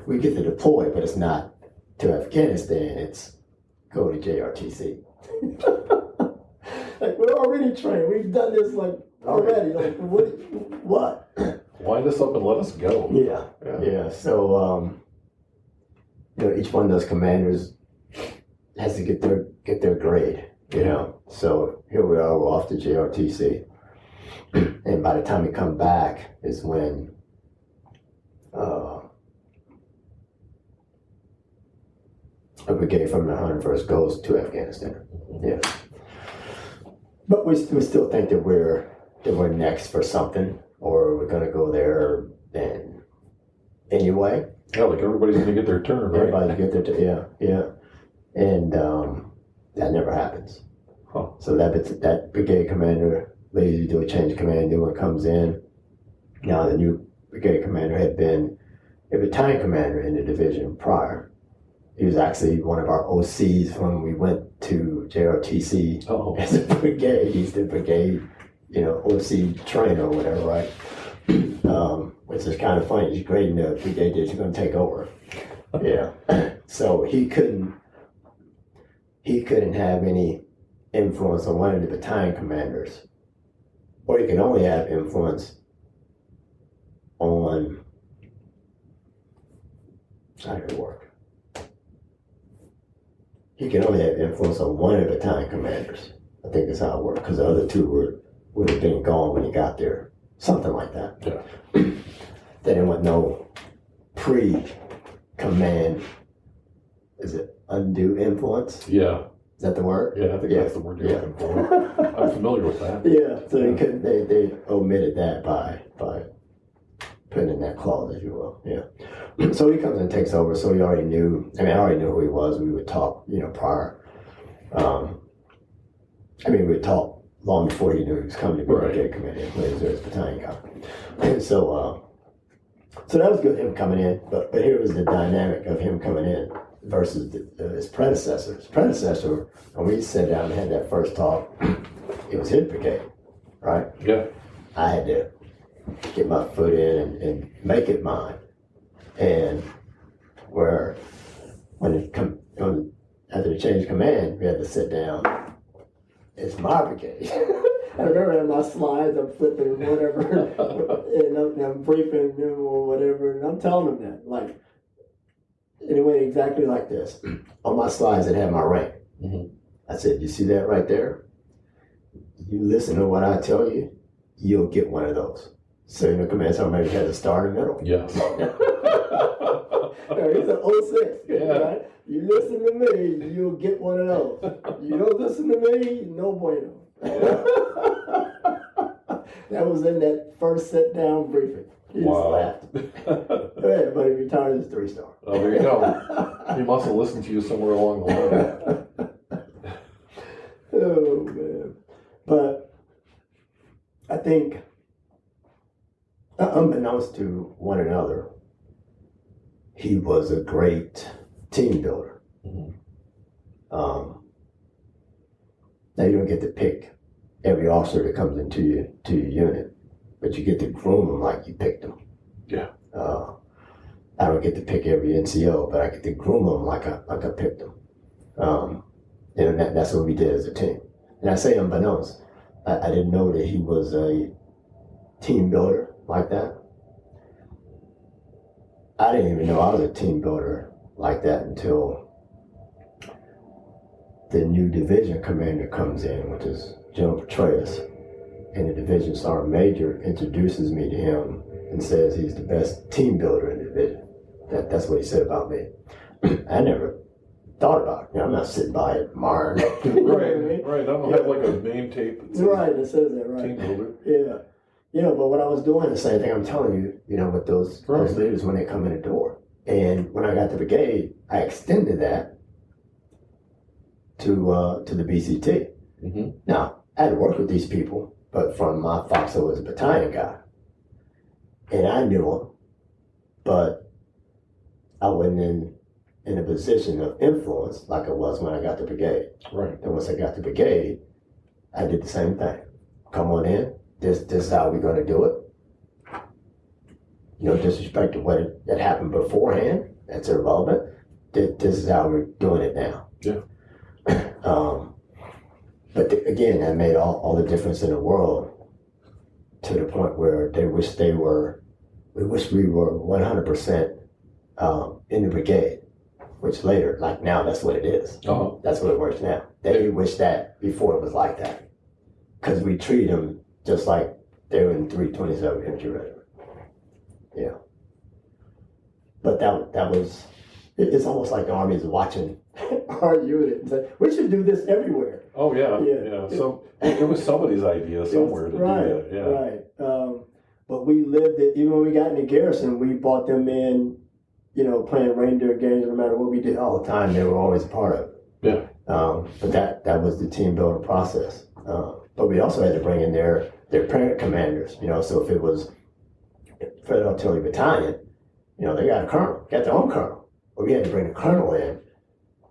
[SPEAKER 2] We get to deploy, but it's not to Afghanistan, it's go to JRTC. Like, we're already trained. We've done this like already. Like, what?
[SPEAKER 3] Wind us up and let us go.
[SPEAKER 2] Yeah. So, each one of those commanders has to get their grade. So here we are. We're off to JRTC, and by the time we come back is when a brigade from the 101st goes to Afghanistan. Yeah. But we still think that we're next for something, or we're going to go there and anyway.
[SPEAKER 3] Yeah, like everybody's going to get their turn, right?
[SPEAKER 2] Everybody get their turn. Yeah. And that never happens.
[SPEAKER 3] Huh.
[SPEAKER 2] So that brigade commander leaves, you do a change of command, new one comes in. Now the new brigade commander had been a battalion commander in the division prior. He was actually one of our OCs when we went to JRTC as a brigade. He's the brigade, OC trainer or whatever, right? Which is kind of funny. He's grading the brigade that you're going to take over. Yeah. So he couldn't have any influence on one of the battalion commanders, or he can only have influence on, how did it work? He can only have influence on one of the battalion commanders. I think that's how it worked, because the other two would have been gone when he got there. Something like that.
[SPEAKER 3] Yeah.
[SPEAKER 2] They didn't want no pre-command, is it undue influence?
[SPEAKER 3] Yeah.
[SPEAKER 2] Is that the word?
[SPEAKER 3] Yeah, I think that's the word you're looking for. I'm familiar with that.
[SPEAKER 2] Yeah, so they omitted that by putting in that clause, if you will. Yeah. So he comes and takes over, so he already knew, I already knew who he was. We would talk, prior. We would talk long before he knew he was coming to be brigade commander when he was his battalion guy. And so that was good, him coming in, but here was the dynamic of him coming in versus his predecessor. His predecessor, when we sat down and had that first talk, it was his brigade, right?
[SPEAKER 3] Yeah. I
[SPEAKER 2] had to get my foot in and make it mine. And where after the change of command, we had to sit down. It's my brigade. I remember in my slides, I'm flipping whatever, and I'm briefing them or whatever, and I'm telling them that, like, and it went exactly like this. On my slides, it had my rank. Mm-hmm. I said, you see that right there? You listen to what I tell you, you'll get one of those. So, Command Sergeant Major has a star in the middle.
[SPEAKER 3] Yes.
[SPEAKER 2] He's an 06.
[SPEAKER 3] Yeah.
[SPEAKER 2] Right? You listen to me, you'll get one of those. You don't listen to me, no bueno. That was in that first sit-down briefing. He just laughed. Yeah, but he retired as a 3-star.
[SPEAKER 3] Oh, there you go. He must have listened to you somewhere along the line.
[SPEAKER 2] Oh, man. But I think, unbeknownst to one another, he was a great team builder. Mm-hmm. Now, you don't get to pick every officer that comes into your unit, but you get to groom them like you picked them.
[SPEAKER 3] Yeah.
[SPEAKER 2] I don't get to pick every NCO, but I get to groom them like I picked them. And that's what we did as a team. And I say unbeknownst, I didn't know that he was a team builder like that. I didn't even know I was a team builder like that until the new division commander comes in, which is General Petraeus. And the division sergeant major introduces me to him and says he's the best team builder in the division. That's what he said about me. I never thought about it. I'm not sitting by it admiring.
[SPEAKER 3] Right. I don't have like a name tape that says
[SPEAKER 2] it says that, right.
[SPEAKER 3] team builder.
[SPEAKER 2] Yeah. But when I was doing the same thing I'm telling you, with those leaders when they come in the door. And when I got to brigade, I extended that to the BCT.
[SPEAKER 3] Mm-hmm.
[SPEAKER 2] Now, I had to work with these people, but from my foxhole was a battalion guy. And I knew him, but I wasn't in a position of influence like I was when I got to brigade.
[SPEAKER 3] Right.
[SPEAKER 2] And once I got to brigade, I did the same thing. Come on in. This is how we're going to do it. No disrespect to what had happened beforehand. That's irrelevant. This is how we're doing it now.
[SPEAKER 3] Yeah.
[SPEAKER 2] But again, that made all the difference in the world, to the point where we wish we were 100% in the brigade, which later, like now, that's what it is.
[SPEAKER 3] Uh-huh.
[SPEAKER 2] That's what it works now. They wish that before it was like that, because we treat them just like they were in 327 Infantry Regiment. Yeah. But that was, it's almost like the Army is watching our unit and say, we should do this everywhere.
[SPEAKER 3] Oh, yeah. So it was somebody's idea somewhere to do that. Yeah.
[SPEAKER 2] Right. But we lived it. Even when we got into garrison, we brought them in, playing reindeer games, no matter what we did all the time. They were always a part of it.
[SPEAKER 3] Yeah.
[SPEAKER 2] But that was the team building process. But we also had to bring in their parent commanders, so if it was Federal Artillery Battalion, they got a colonel, got their own colonel. But we had to bring the colonel in,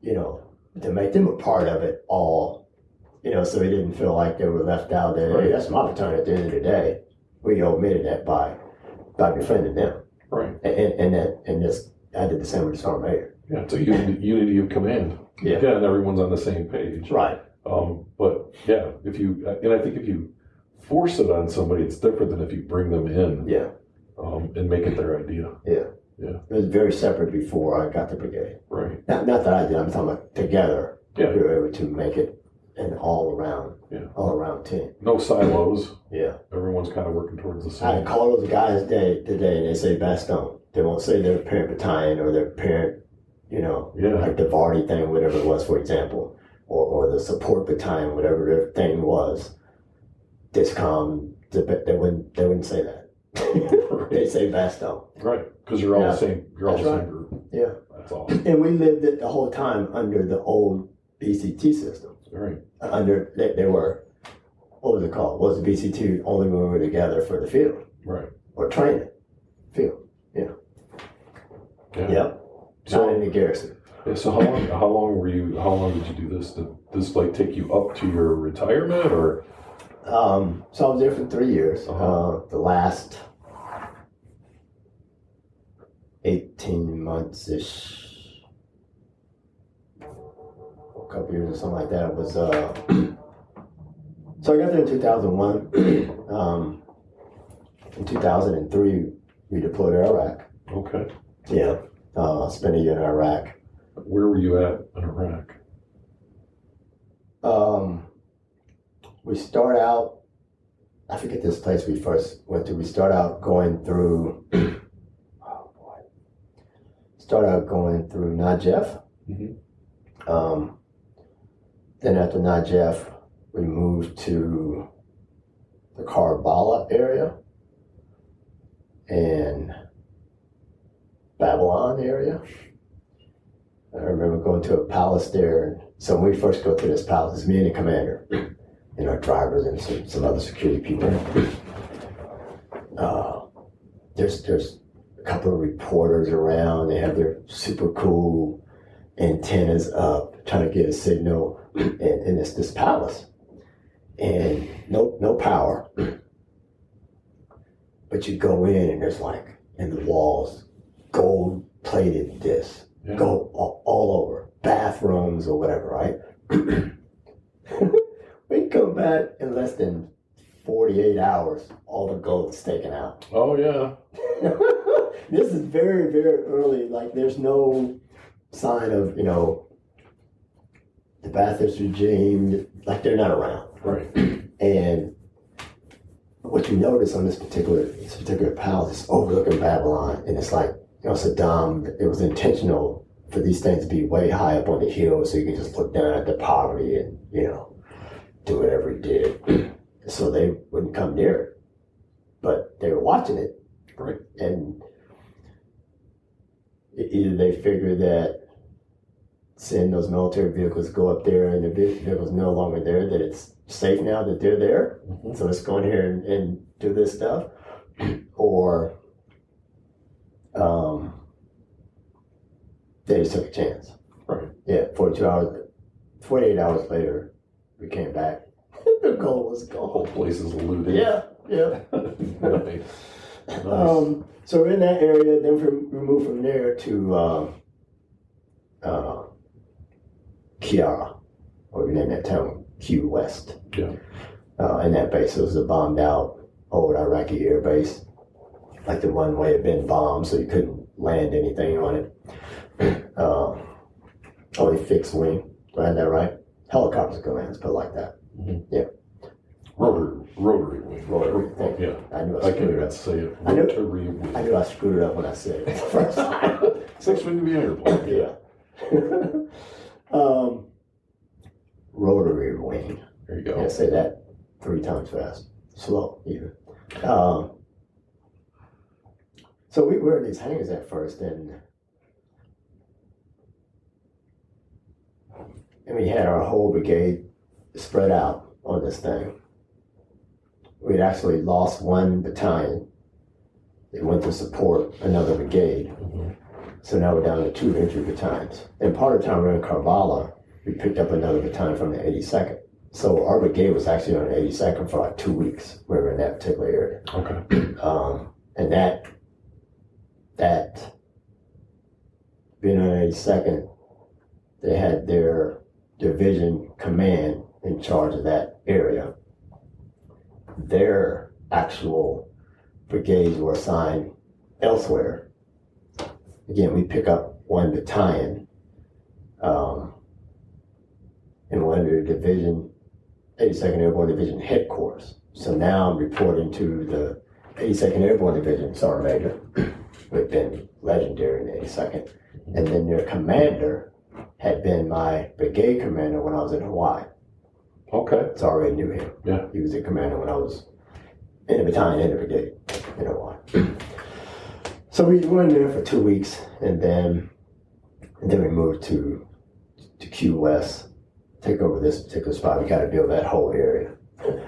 [SPEAKER 2] to make them a part of it all, so they didn't feel like they were left out there.
[SPEAKER 3] Right.
[SPEAKER 2] Hey, that's my battalion at the end of the day. We omitted that by befriending them.
[SPEAKER 3] Right.
[SPEAKER 2] And this, I did the same with the sergeant major.
[SPEAKER 3] Yeah, it's a unity of command.
[SPEAKER 2] Yeah.
[SPEAKER 3] And everyone's on the same page.
[SPEAKER 2] Right.
[SPEAKER 3] But yeah, if you force it on somebody, it's different than if you bring them in.
[SPEAKER 2] Yeah.
[SPEAKER 3] And make it their idea.
[SPEAKER 2] Yeah.
[SPEAKER 3] Yeah.
[SPEAKER 2] It was very separate before I got to brigade.
[SPEAKER 3] Right.
[SPEAKER 2] Not that I did. I'm talking about together.
[SPEAKER 3] Yeah.
[SPEAKER 2] We were able to make it an all around team.
[SPEAKER 3] No silos.
[SPEAKER 2] Yeah.
[SPEAKER 3] Everyone's kind of working towards the
[SPEAKER 2] I
[SPEAKER 3] same.
[SPEAKER 2] call those guys today, and they say Baston. They won't say their parent battalion or their parent, like the Vardy thing, whatever it was, for example, or the support battalion, whatever their thing was. Discom, they wouldn't say that. They say Baston.
[SPEAKER 3] Right, because you're all the same. You're all the
[SPEAKER 2] That's
[SPEAKER 3] same group.
[SPEAKER 2] Yeah.
[SPEAKER 3] That's all.
[SPEAKER 2] And we lived it the whole time under the old BCT system.
[SPEAKER 3] Right.
[SPEAKER 2] Under they were, what was it called? Was the BCT only when we were together for the field?
[SPEAKER 3] Right.
[SPEAKER 2] Or training field?
[SPEAKER 3] Yeah.
[SPEAKER 2] Yep.
[SPEAKER 3] So
[SPEAKER 2] Not in the garrison.
[SPEAKER 3] Yeah, so how long did you do this? Did this take you up to your retirement, or?
[SPEAKER 2] So I was there for 3 years.
[SPEAKER 3] Uh-huh.
[SPEAKER 2] The last 18 months-ish, a couple years or something like that, was, so I got there in 2001. In 2003, we deployed to Iraq.
[SPEAKER 3] Okay.
[SPEAKER 2] Yeah. Spent a year in Iraq.
[SPEAKER 3] Where were you at in Iraq?
[SPEAKER 2] We start out, I forget this place we first went to. We start out going through, Najaf.
[SPEAKER 3] Mm-hmm.
[SPEAKER 2] Then after Najaf, we moved to the Karbala area and Babylon area. I remember going to a palace there. So when we first go to this palace, it's me and the commander, and our drivers and some other security people. There's a couple of reporters around. They have their super cool antennas up, trying to get a signal, and it's this palace. And no power. But you go in and there's like, in the walls, gold-plated discs, gold all over, bathrooms or whatever, right? We come back in less than 48 hours, all the gold is taken out.
[SPEAKER 3] Oh, yeah.
[SPEAKER 2] This is very, very early. Like, there's no sign of, the Ba'athist regime, like, they're not around.
[SPEAKER 3] Right.
[SPEAKER 2] And what you notice on this particular palace is overlooking Babylon, and it's like, Saddam, it was intentional for these things to be way high up on the hill so you can just look down at the poverty and, do whatever he did. So they wouldn't come near it. But they were watching it.
[SPEAKER 3] Right.
[SPEAKER 2] And either they figure that seeing those military vehicles go up there and the vehicle's no longer there, that it's safe now that they're there. Mm-hmm. So let's go in here and do this stuff. Or they just took a chance.
[SPEAKER 3] Right.
[SPEAKER 2] Yeah, 48 hours later, we came back. The gold was gone.
[SPEAKER 3] The whole place is looted.
[SPEAKER 2] Yeah.
[SPEAKER 3] Nice.
[SPEAKER 2] So we're in that area, then we moved from there to Kiara, or we named that town Q West.
[SPEAKER 3] Yeah.
[SPEAKER 2] And that base was a bombed out old Iraqi air base. Like the runway had been bombed, so you couldn't land anything on it. Only fixed wing. Do I have that right? Helicopters could land, let's put it like that.
[SPEAKER 3] Mm-hmm.
[SPEAKER 2] Yeah.
[SPEAKER 3] Rotary wing.
[SPEAKER 2] Rotary, thank you.
[SPEAKER 3] Yeah.
[SPEAKER 2] I knew
[SPEAKER 3] I can't even say it. Rotary wing.
[SPEAKER 2] I knew I screwed it up when I said it the first time.
[SPEAKER 3] Six wing to be airplane.
[SPEAKER 2] Yeah. Rotary wing.
[SPEAKER 3] There you go.
[SPEAKER 2] Yeah, say that 3 times fast. Slow, even. So we were in these hangars at first, and we had our whole brigade spread out on this thing. We'd actually lost 1 battalion. They went to support another brigade.
[SPEAKER 3] Mm-hmm.
[SPEAKER 2] So now we're down to 2 infantry battalions. And part of the time we were in Karbala, we picked up another battalion from the 82nd. So our brigade was actually on the 82nd for like 2 weeks. We were in that particular area.
[SPEAKER 3] Okay.
[SPEAKER 2] And that being on the 82nd, they had their division command in charge of that area. Their actual brigades were assigned elsewhere. Again, we pick up 1 battalion, and we're under the division, 82nd Airborne Division headquarters. So now I'm reporting to the 82nd Airborne Division Sergeant Major, who had been legendary in the 82nd. And then their commander had been my brigade commander when I was in Hawaii.
[SPEAKER 3] Okay.
[SPEAKER 2] So I already knew him.
[SPEAKER 3] Yeah.
[SPEAKER 2] He was the commander when I was in the battalion in the brigade in Hawaii. So we went there for 2 weeks, and then we moved to Q West, take over this particular spot. We got to build that whole area.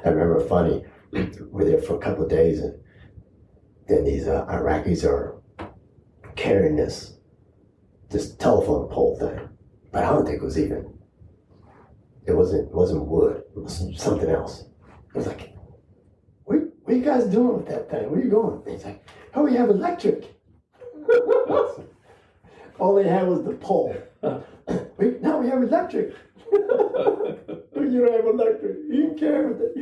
[SPEAKER 2] I remember funny, we're there for a couple of days, and then these Iraqis are carrying this telephone pole thing, but I don't think it was even. It wasn't wood. It was something else. It was like, what are you guys doing with that thing? Where are you going? And he's like, oh, we have electric. All they had was the pole. Now we have electric. You don't have electric. You can carry with it.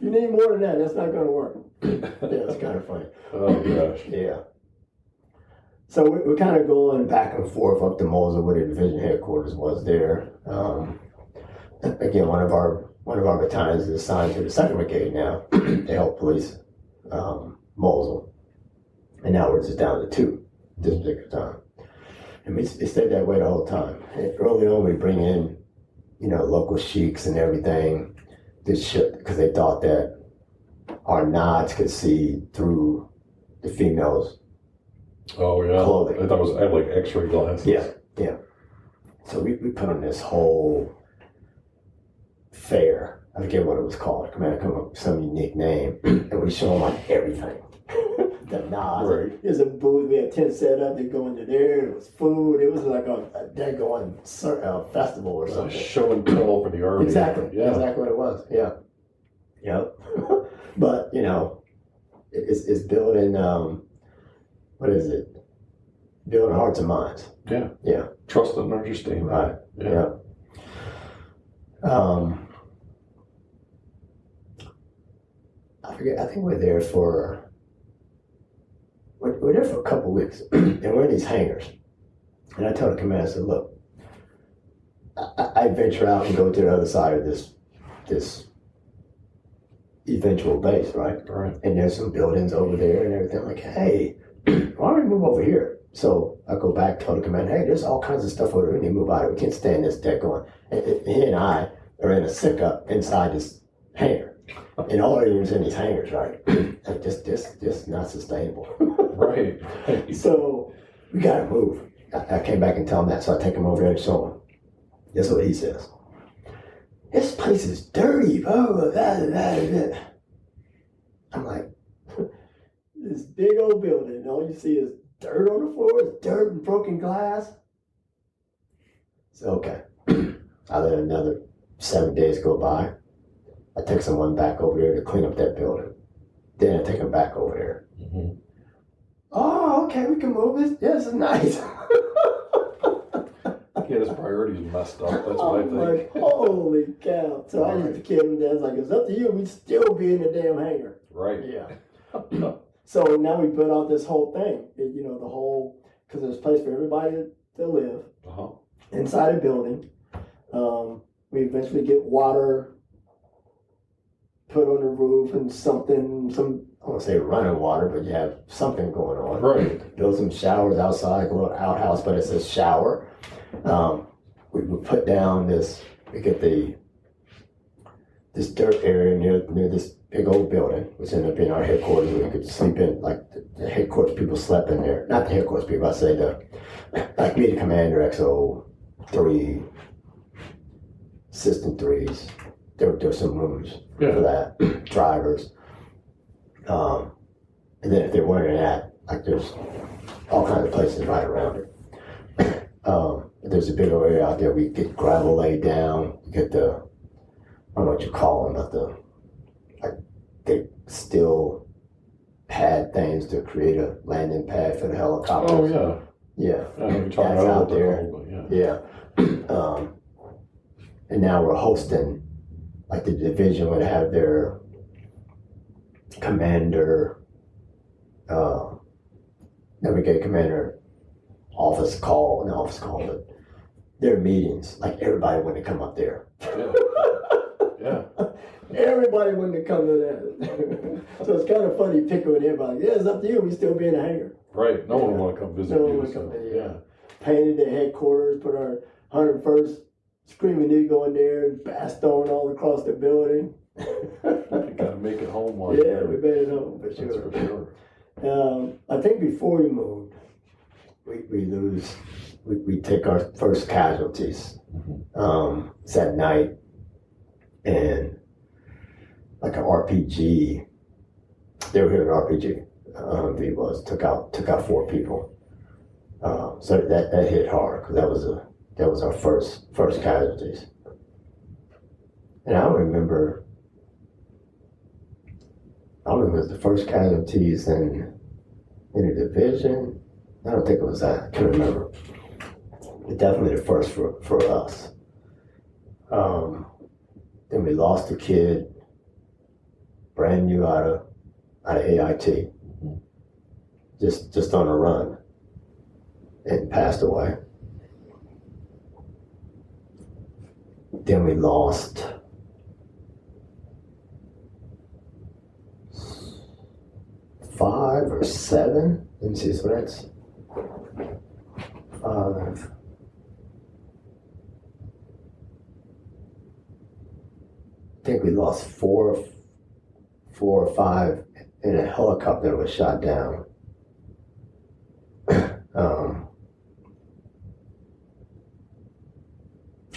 [SPEAKER 2] You need more than that. That's not going to work. Yeah, it's kind of funny.
[SPEAKER 3] Oh, gosh.
[SPEAKER 2] Yeah. So we're kind of going back and forth up to Mosul, where the division headquarters was there. Again, one of our battalions is assigned to the 2nd Brigade now to help police Mosul. And now we're just down to 2 this particular time. And it stayed that way the whole time. And early on, we bring in, local sheiks and everything, because they thought that our nods could see through the females'
[SPEAKER 3] Oh, yeah.
[SPEAKER 2] clothing.
[SPEAKER 3] I thought I had like x-ray glasses.
[SPEAKER 2] Yeah. So we put on this whole fair. I forget what it was called. Commander come up with some unique name. And we show them like everything. The nods.
[SPEAKER 3] Right.
[SPEAKER 2] There's a booth. We had tents set up. They go into there. It was food. It was like a daggone festival or something.
[SPEAKER 3] Show and tell for the army.
[SPEAKER 2] Exactly.
[SPEAKER 3] Yeah.
[SPEAKER 2] Exactly what it was. Yeah. Yep. But, it's building, what is it? Building hearts and minds.
[SPEAKER 3] Yeah.
[SPEAKER 2] Yeah.
[SPEAKER 3] Trust and understanding.
[SPEAKER 2] Right.
[SPEAKER 3] Yeah.
[SPEAKER 2] I forget, I think we're there for a couple weeks, and we're in these hangars. And I tell the commander, I said, look, I venture out and go to the other side of this eventual base, right?
[SPEAKER 3] Right.
[SPEAKER 2] And there's some buildings over there and everything. Like, hey, why don't we move over here? So I go back, tell the commander, hey, there's all kinds of stuff over there. We need to move out of it. We can't stay in this deck going. And he and I are in a sit-up inside this hangar. And all of you's in these hangars, right? Like, just not sustainable.
[SPEAKER 3] Right.
[SPEAKER 2] So we got to move. I came back and tell him that, so I take him over there and show him. That's what he says. This place is dirty, blah, blah, blah, blah, blah. I'm like, this big old building, and all you see is dirt on the floor, it's dirt and broken glass. So, okay. I let another 7 days go by. I take someone back over there to clean up that building. Then I take them back over there.
[SPEAKER 3] Mm-hmm.
[SPEAKER 2] Oh, okay, we can move this. Yeah, this is nice.
[SPEAKER 3] Yeah, his priorities messed up. That's what I think.
[SPEAKER 2] Like, holy cow. So I used to kid him down. Like, it's up to you. We'd still be in the damn hangar.
[SPEAKER 3] Right.
[SPEAKER 2] Yeah. So now we put out this whole thing. The whole, because there's a place for everybody to live inside a building. We eventually get water put on the roof and I won't say running water, but you have something going on.
[SPEAKER 3] Right.
[SPEAKER 2] Build some showers outside, like a little outhouse, but it's a shower. We put down we get this dirt area near this big old building, which ended up being our headquarters, where you could sleep in, like the headquarters people slept in there. Not the headquarters people, I say like me, the commander, XO3, System 3s. There's some rooms for that, drivers. And then if they're wearing that, like there's all kinds of places right around it. There's a big area out there. We get gravel laid down. You get I don't know what you call them, but they steel pad things to create a landing pad for the helicopters.
[SPEAKER 3] Oh, yeah.
[SPEAKER 2] Yeah.
[SPEAKER 3] That's
[SPEAKER 2] out there.
[SPEAKER 3] Yeah.
[SPEAKER 2] And now we're hosting, like the division would have their commander, the brigade commander office call, but their meetings, like everybody wanted to come up there.
[SPEAKER 3] Yeah.
[SPEAKER 2] Everybody wanted to come to that. So it's kind of funny picking with everybody. Yeah, it's up to you. We still be in a hangar.
[SPEAKER 3] Right. No one want to come visit you.
[SPEAKER 2] Yeah. Painted the headquarters, put our 101st Screaming Eagle in there, and Bastogne all across the building.
[SPEAKER 3] You gotta make it home.
[SPEAKER 2] We made it home for sure.
[SPEAKER 3] That's for sure.
[SPEAKER 2] I think before we moved, we take our first casualties. It's at night, and like an RPG, they were here an RPG. Took out 4 people. So that hit hard, because that was our first casualties. And I don't remember it was the first casualties in a division. I don't think it was that. I can't remember. But definitely the first for us. Then we lost a kid, brand new out of AIT, just on a run, and passed away. Then we lost 5 or 7. Let me see, so that's 5. I think we lost 4 or 5 in a helicopter that was shot down.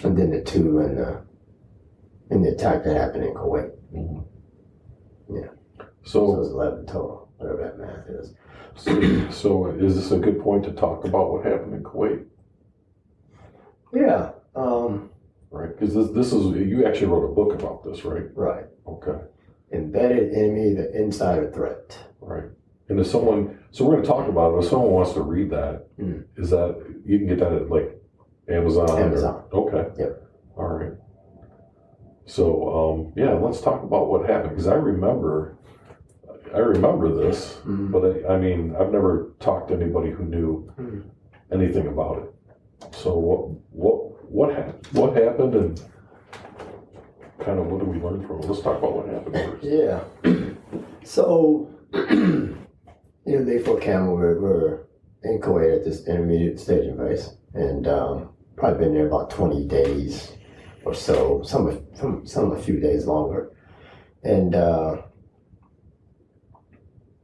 [SPEAKER 2] And then the 2 in the attack that happened in Kuwait. Yeah. So it was 11 total, whatever that math is.
[SPEAKER 3] So is this a good point to talk about what happened in Kuwait?
[SPEAKER 2] Yeah.
[SPEAKER 3] Right, because this is, you actually wrote a book about this, right?
[SPEAKER 2] Right.
[SPEAKER 3] Okay.
[SPEAKER 2] embedded enemy, the insider threat.
[SPEAKER 3] Right. And if someone, so we're going to talk about it. If someone wants to read that, is that, you can get that at like Amazon?
[SPEAKER 2] Amazon.
[SPEAKER 3] Okay.
[SPEAKER 2] Yep.
[SPEAKER 3] All right. So, yeah, let's talk about what happened. Because I remember this, but I mean, I've never talked to anybody who knew anything about it. So what happened? What happened, and kind of what did we learn from it? Let's talk about what happened first.
[SPEAKER 2] Yeah. So, the 4 Camel, we're in Kuwait at this intermediate staging base, and probably been there about 20 days or so, some a few days longer. And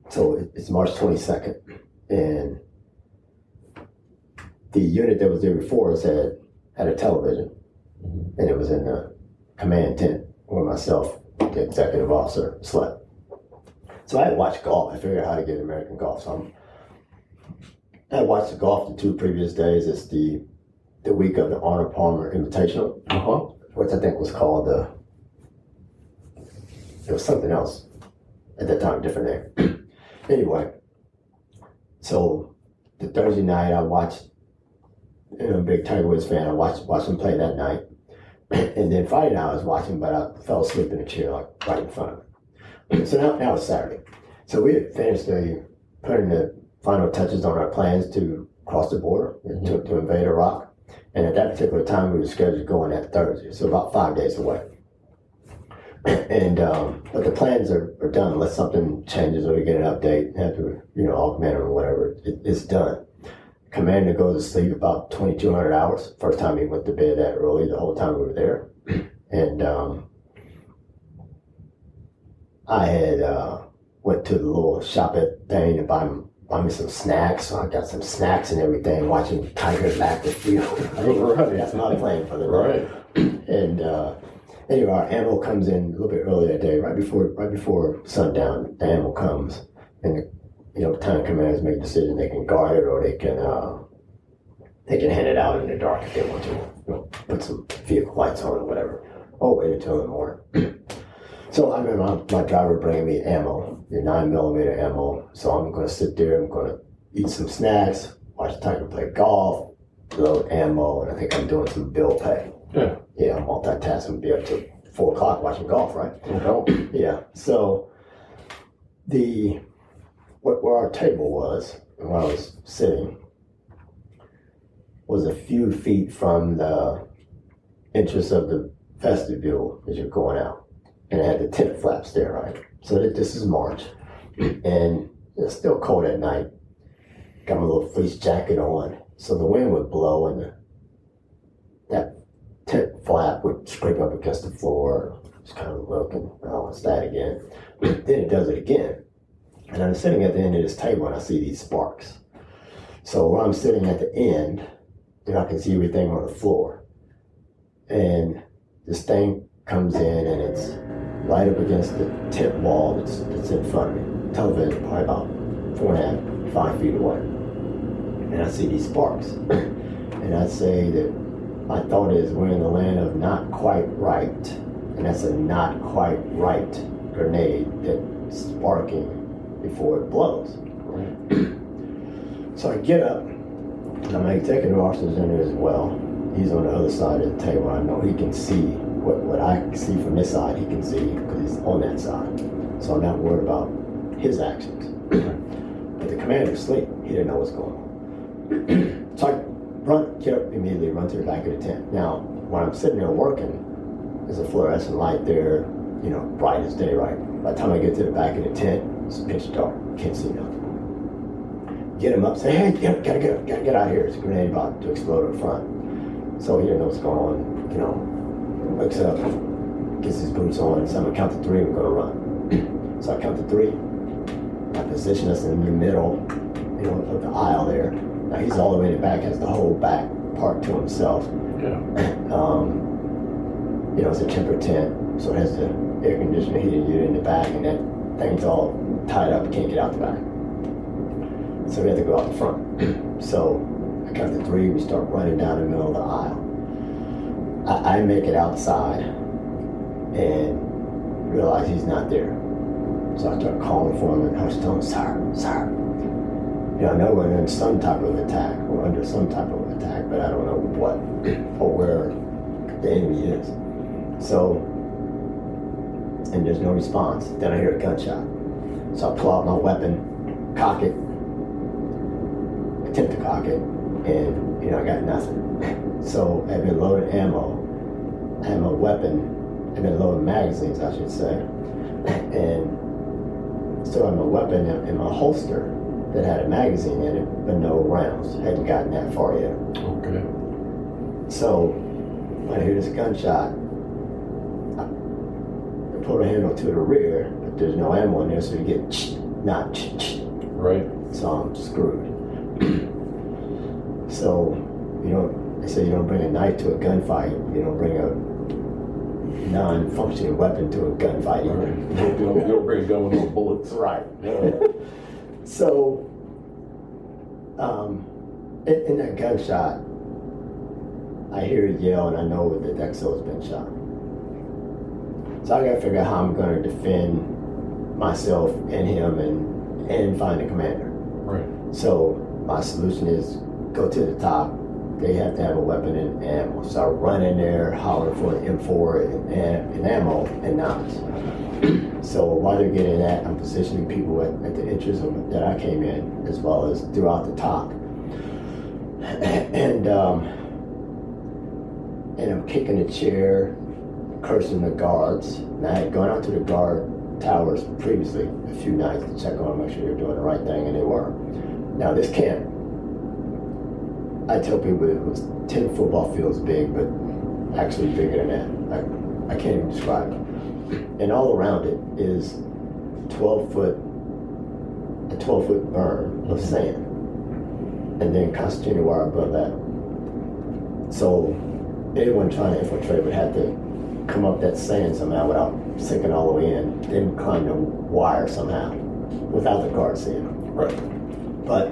[SPEAKER 2] so it's March 22nd, and the unit that was there before us had a television, and it was in the command tent where myself, the executive officer, slept. So I had watched golf. I figured out how to get American golf. So I had watched the golf the 2 previous days. It's the week of the Honor Palmer Invitational, which I think was called it was something else at that time, different name. Anyway, so the Thursday night I watched, a big Tiger Woods fan, I watched him play that night. And then Friday night I was watching, but I fell asleep in a chair like right in front of me. So now it's Saturday. So we had finished putting the final touches on our plans to cross the border to invade Iraq. And at that particular time we were scheduled to go on that Thursday, so about 5 days away. And but the plans are done unless something changes or we get an update, have to augment it or whatever. It's done. Commander goes to sleep about 2,200 hours. First time he went to bed that early, the whole time we were there. And I had went to the little shop at thing to buy me some snacks. So I got some snacks and everything, watching Tiger back the field.
[SPEAKER 3] Right.
[SPEAKER 2] That's my plan for the
[SPEAKER 3] night.
[SPEAKER 2] Right. And anyway, our ammo comes in a little bit early that day, right before sundown. The ammo comes, and the battalion commanders make a decision. They can guard it, or they can hand it out in the dark if they want to. Put some vehicle lights on or whatever. Or wait until the morning. So I remember my driver bringing me ammo, the 9mm ammo. So I'm going to sit there. I'm going to eat some snacks, watch Tiger play golf, load ammo, and I think I'm doing some bill pay. Yeah, I'm multitasking. Be up till 4 o'clock watching golf, right? Yeah. So where our table was, and where I was sitting, was a few feet from the entrance of the vestibule as you're going out. And it had the tent flaps there, right? So this is March, and it's still cold at night. Got my little fleece jacket on, so the wind would blow, and that tent flap would scrape up against the floor. Just kind of looking, oh, it's that again. Then it does it again. And I'm sitting at the end of this table, and I see these sparks. So when I'm sitting at the end, I can see everything on the floor. And this thing comes in, and it's right up against the tent wall that's in front of me. Television probably about 4.5, 5 feet away. And I see these sparks. And I say that my thought is we're in the land of not quite right. And that's a not quite right grenade that's sparking before it blows. So I get up, and my executive officer's in there as well. He's on the other side of the table. I know he can see what I can see from this side, he can see because he's on that side. So I'm not worried about his actions. But the commander's asleep. He didn't know what's going on. So I get up immediately, run to the back of the tent. Now, when I'm sitting there working, there's a fluorescent light there, bright as day, right? By the time I get to the back of the tent, it's pitch dark. Can't see nothing. Get him up, say, hey, gotta get out of here. There's a grenade about to explode in front. So he didn't know what's going on, looks up, gets his boots on, so I'm gonna count to 3, we're gonna run. So I count to 3, I position us in the middle, of the aisle there. Now he's all the way in the back, has the whole back part to himself. It's a tempered tent, so it has the air conditioner heating unit in the back, and that thing's all tied up, can't get out the back. So we have to go out the front. So I count to 3, we start running down the middle of the aisle. I make it outside and realize he's not there. So I started calling for him, and I was telling him, sir. I know we're in some type of attack, or under some type of attack, but I don't know what or where the enemy is. So, and there's no response. Then I hear a gunshot. So I pull out my weapon, cock it, attempt to cock it, and I got nothing. So I've been loading ammo. I have my weapon. I've been loading magazines, I should say, and still have my weapon in my holster that had a magazine in it, but no rounds. Hadn't gotten that far yet.
[SPEAKER 3] Okay.
[SPEAKER 2] So when I hear this gunshot, I pull the handle to the rear, but there's no ammo in there, so you get not
[SPEAKER 3] Right.
[SPEAKER 2] So I'm screwed. So they say you don't bring a knife to a gunfight. You don't bring a non-functioning weapon to a gunfight either.
[SPEAKER 3] Right. You don't bring a gun with no bullets.
[SPEAKER 2] Right.
[SPEAKER 3] Yeah.
[SPEAKER 2] So, in that gunshot, I hear a yell and I know that XO has been shot. So I gotta figure out how I'm gonna defend myself and him and find the commander.
[SPEAKER 3] Right.
[SPEAKER 2] So my solution is go to the top. They have to have a weapon and ammo. So I run in there, holler for an M4 and ammo and knives. So while they're getting that, I'm positioning people at the entrance that I came in, as well as throughout the top. And I'm kicking the chair, cursing the guards. And I had gone out to the guard towers previously a few nights to check on them, make sure they're doing the right thing, and they were. Now this camp, I tell people it was 10 football fields big, but actually bigger than that. I can't even describe it. And all around it is a 12 foot berm of sand, and then concertina wire above that. So anyone trying to infiltrate would have to come up that sand somehow without sinking all the way in, then climb the wire somehow without the guards seeing them.
[SPEAKER 3] Right.
[SPEAKER 2] But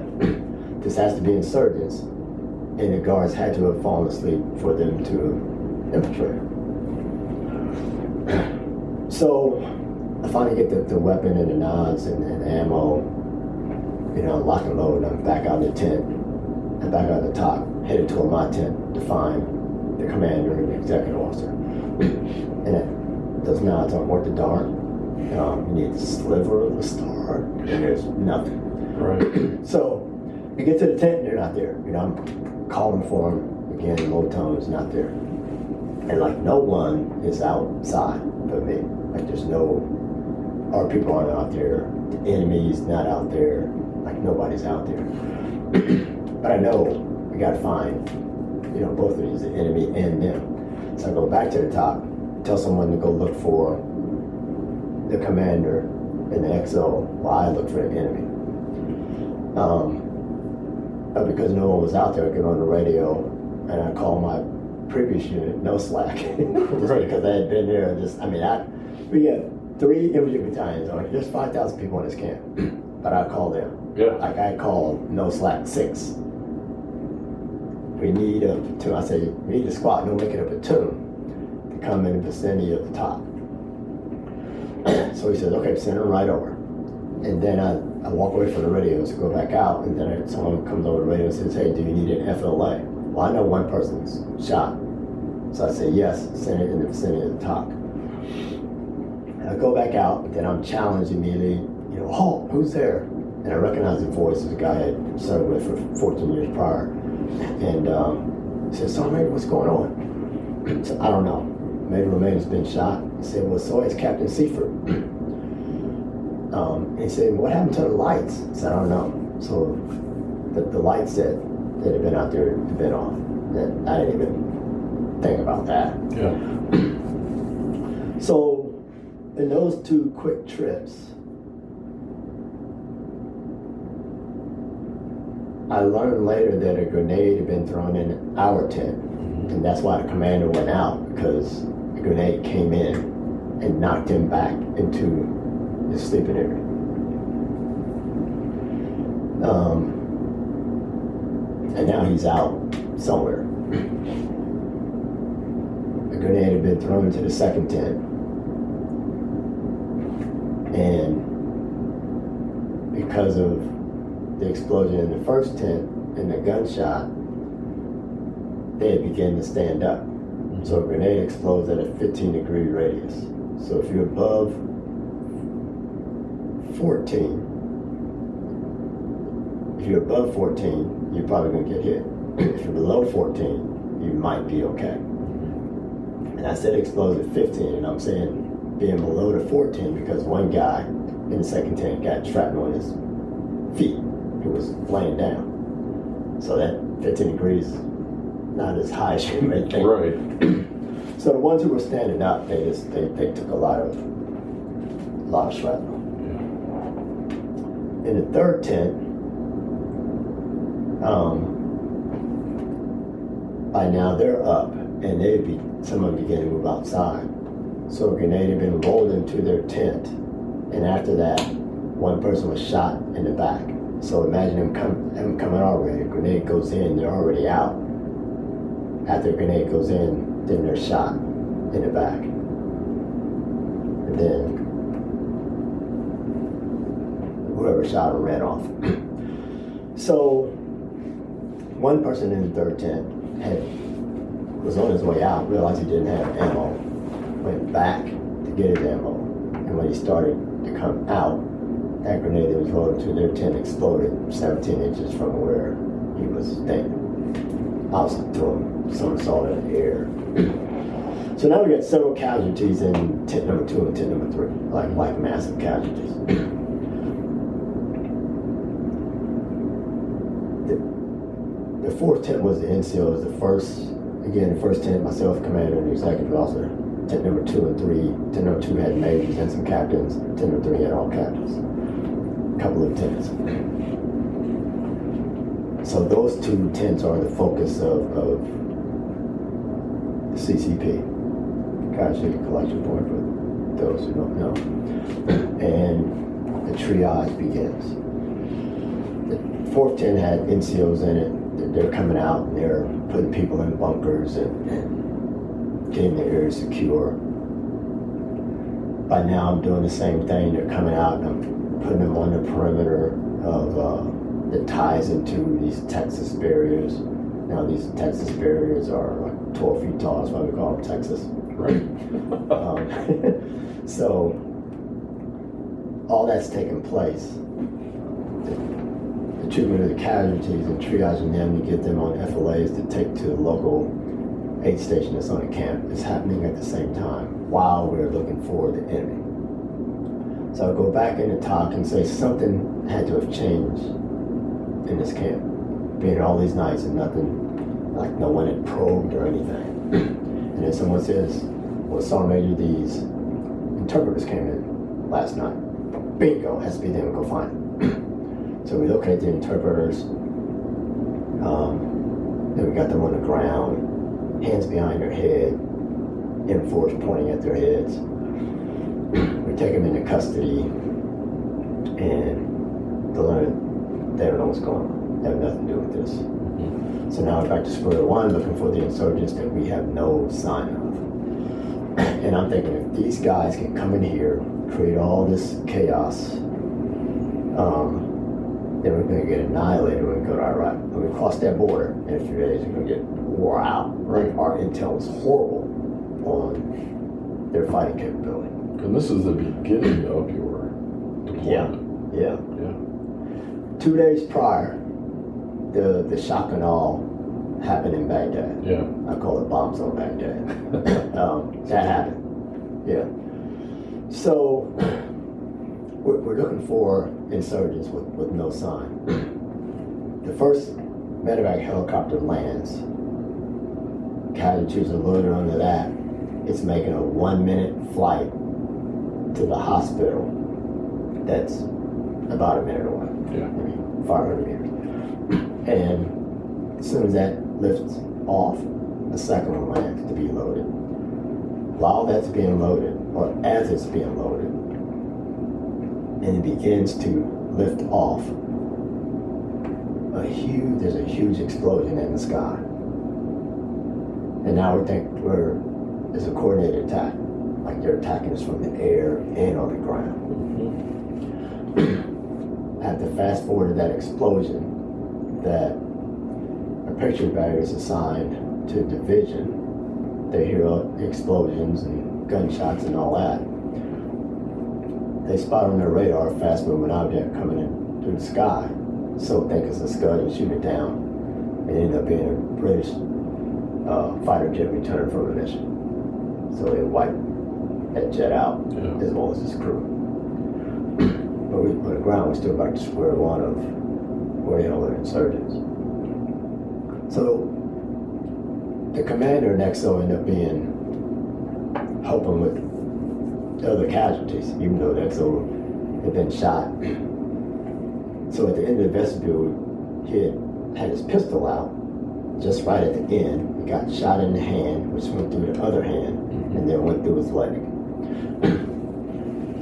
[SPEAKER 2] this has to be insurgents, and the guards had to have fallen asleep for them to infiltrate. So I finally get the weapon and the knives and ammo, lock and load, and I'm back out of the tent. I'm back out of the top, headed toward my tent to find the commander and the executive officer. And those knives aren't worth a darn. You need a sliver of a star, and there's nothing.
[SPEAKER 3] Right.
[SPEAKER 2] So we get to the tent and they're not there. I'm calling for them again in low tones, not there. And no one is outside but me. There's our people aren't out there. The enemy's not out there. Nobody's out there. But I know we gotta find, both of these, the enemy and them. So I go back to the top, tell someone to go look for the commander and the XO while I look for the enemy. But because no one was out there, I get on the radio and I call my previous unit, no slack.
[SPEAKER 3] Right.
[SPEAKER 2] Because I had been there. We had 3 infantry battalions on it. There's 5,000 people in this camp. But I called them.
[SPEAKER 3] Yeah.
[SPEAKER 2] I called no slack 6. We need a platoon. I say, we need a squad, no, make it a platoon to come in the vicinity of the top. So he says, okay, send them right over. And then I walk away from the radios to go back out, and then someone comes over the radio and says, hey, do you need an FLA? Well, I know one person's shot. So I say, yes, send it in the vicinity of the top. And I go back out, and then I'm challenged immediately, halt, who's there? And I recognize the voice of the guy I had served with for 14 years prior. And he says, Sergeant Major, what's going on? So I don't know. Major Romain's been shot. He said, well, so has Captain Seifert. He said, what happened to the lights? I said, I don't know. So the lights that had been out there had been off. And I didn't even think about that.
[SPEAKER 3] Yeah.
[SPEAKER 2] So in those 2 quick trips, I learned later that a grenade had been thrown in our tent, and that's why the commander went out, because the grenade came in and knocked him back into the sleeping area. And now he's out somewhere. A grenade had been thrown into the second tent, and because of the explosion in the first tent and the gunshot, they had begun to stand up. So a grenade explodes at a 15-degree radius. So if you're above 14, you're probably going to get hit. If you're below 14, you might be okay. And I said it explodes at 15, and I'm saying being below the 14 because one guy in the second tent got shrapnel on his feet. He was laying down. So that 15 degrees is not as high as you may think.
[SPEAKER 3] Right.
[SPEAKER 2] So the ones who were standing up, they took a lot of shrapnel.
[SPEAKER 3] Yeah.
[SPEAKER 2] In the third tent, by now they're up, and some of them began to move outside. So a grenade had been rolled into their tent, and after that, one person was shot in the back. So imagine them coming already. A grenade goes in, they're already out. After a grenade goes in, then they're shot in the back. And then whoever shot them ran off. So one person in the third tent was on his way out, realized he didn't have ammo, went back to get his ammo, and when he started to come out, that grenade that was rolled into their tent exploded 17 inches from where he was standing. I was throwing somersault in the air. So now we got several casualties in tent number 2 and tent number 3, like massive casualties. The fourth tent was the NCO, was the first tent, myself, commander, and the executive officer. Tent number 2 and 3, tent number 2 had majors and some captains, tent number 3 had all captains. A couple of lieutenants. So those 2 tents are the focus of the CCP, Casualty Collection Point, for those who don't know. And the triage begins. The fourth tent had NCOs in it. They're coming out and they're putting people in bunkers and getting the area secure. By now I'm doing the same thing. They're coming out and I'm putting them on the perimeter of that ties into these Texas barriers. Now these Texas barriers are like 12 feet tall, that's why we call them Texas.
[SPEAKER 3] Right.
[SPEAKER 2] So all that's taking place. The treatment of the casualties and triaging them to get them on FLAs to take to the local aid station that's on the camp is happening at the same time while we're looking for the enemy. So I'll go back in the talk and say something had to have changed in this camp. Being all these nights and nothing, like no one had probed or anything. And then someone says, well, Sergeant Major, these interpreters came in last night. Bingo, has to be them, go find them. So we locate the interpreters. Then we got them on the ground, hands behind their head, M4s pointing at their heads. We take them into custody, and they don't know what's going on. They have nothing to do with this. So now we're back to square one, looking for the insurgents that we have no sign of. And I'm thinking, if these guys can come in here, create all this chaos, then we're going to get annihilated when we go to Iraq. When we cross that border in a few days, we're going to get wore out. Right? Our intel is horrible on their fighting capability.
[SPEAKER 3] And this is the beginning of your deployment.
[SPEAKER 2] Yeah. 2 days prior, the shock and awe happened in Baghdad.
[SPEAKER 3] Yeah.
[SPEAKER 2] I call it bombs on Baghdad. That happened. Yeah. So we're looking for insurgents with no sign. The first medevac helicopter lands. Casualties are loaded onto that. It's making a 1-minute flight to the hospital. That's about a minute away.
[SPEAKER 3] Yeah.
[SPEAKER 2] Maybe 500 meters. And as soon as that lifts off, the second one lands to be loaded. While that's being loaded, or as it's being loaded, and it begins to lift off, there's a huge explosion in the sky. And now we think it's a coordinated attack, like they're attacking us from the air and on the ground. At the fast forward to that explosion, that a picture barrier is assigned to a division. They hear explosions and gunshots and all that. They spot on their radar a fast-moving object coming in through the sky. So think it's a Scud and shoot it down. It ended up being a British fighter jet returning from a mission. So they wiped that jet out as well as his crew. But on the ground, we're still back to square one of where the hell are insurgents. So the commander and XO ended up helping with the other casualties, even though the XO had been shot. So at the end of the vestibule, he had his pistol out, just right at the end. He got shot in the hand, which went through the other hand, and then went through his leg.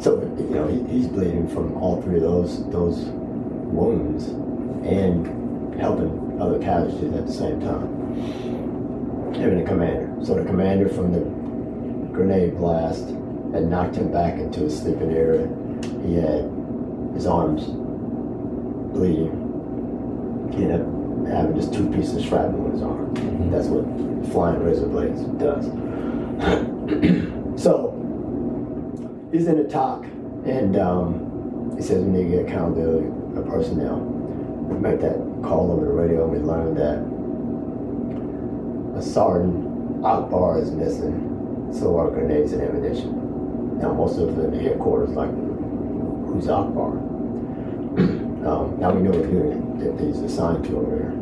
[SPEAKER 2] So, he's bleeding from all three of those wounds and helping other casualties at the same time. Him and the commander. So the commander from the grenade blast had knocked him back into his sleeping area. He had his arms bleeding. He ended up having just 2 pieces of shrapnel in his arm. That's what flying razor blades does. So he's in the talk, and he says we need to get accountability of personnel. We made that call over the radio, and we learned that a Sergeant Akbar is missing, so are grenades and ammunition. Now most of them in the headquarters, like, who's Akbar? Now we know what unit that he's assigned to over there.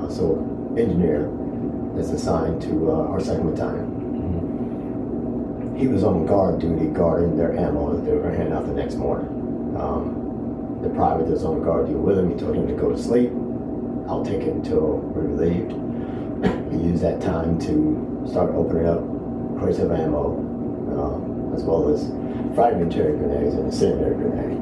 [SPEAKER 2] So engineer is assigned to our 2nd Battalion. He was on guard duty, guarding their ammo that they were going to hand out the next morning. The private that was on guard duty with him, he told him to go to sleep. I'll take it until we're relieved. He used that time to start opening up crates of ammo, as well as fragmentary grenades and incendiary grenade.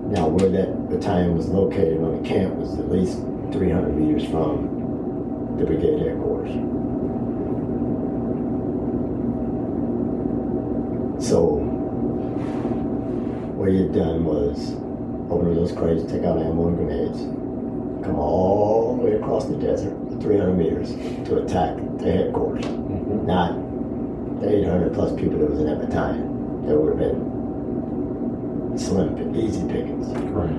[SPEAKER 2] Now, where that battalion was located on the camp was at least 300 meters from the brigade headquarters. So, what he had done was open those crates, take out ammo and grenades, come all the way across the desert, 300 meters, to attack the headquarters. Not the 800 plus people that was in that battalion. There would have been slim, easy pickings.
[SPEAKER 3] Right.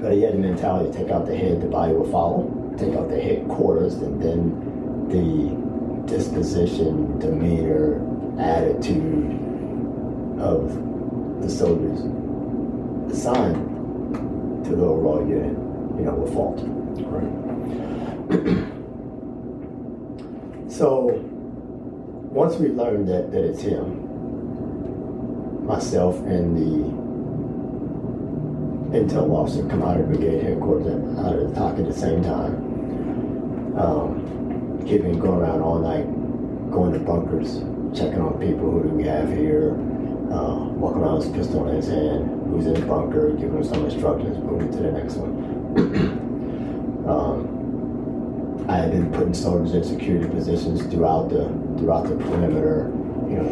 [SPEAKER 2] But he had the mentality to take out the head, the body will follow. Take out the headquarters, and then the disposition, demeanor, attitude of the soldiers assigned to the overall unit, will falter.
[SPEAKER 3] Right.
[SPEAKER 2] So once we learned that it's him, myself and the intel officer come out of brigade headquarters, out of the talk at the same time. Keeping going around all night, going to bunkers, checking on people. Who do we have here? Walking around with his pistol in his hand. Who's in the bunker? Giving him some instructions. Moving to the next one. I had been putting soldiers in security positions throughout the perimeter.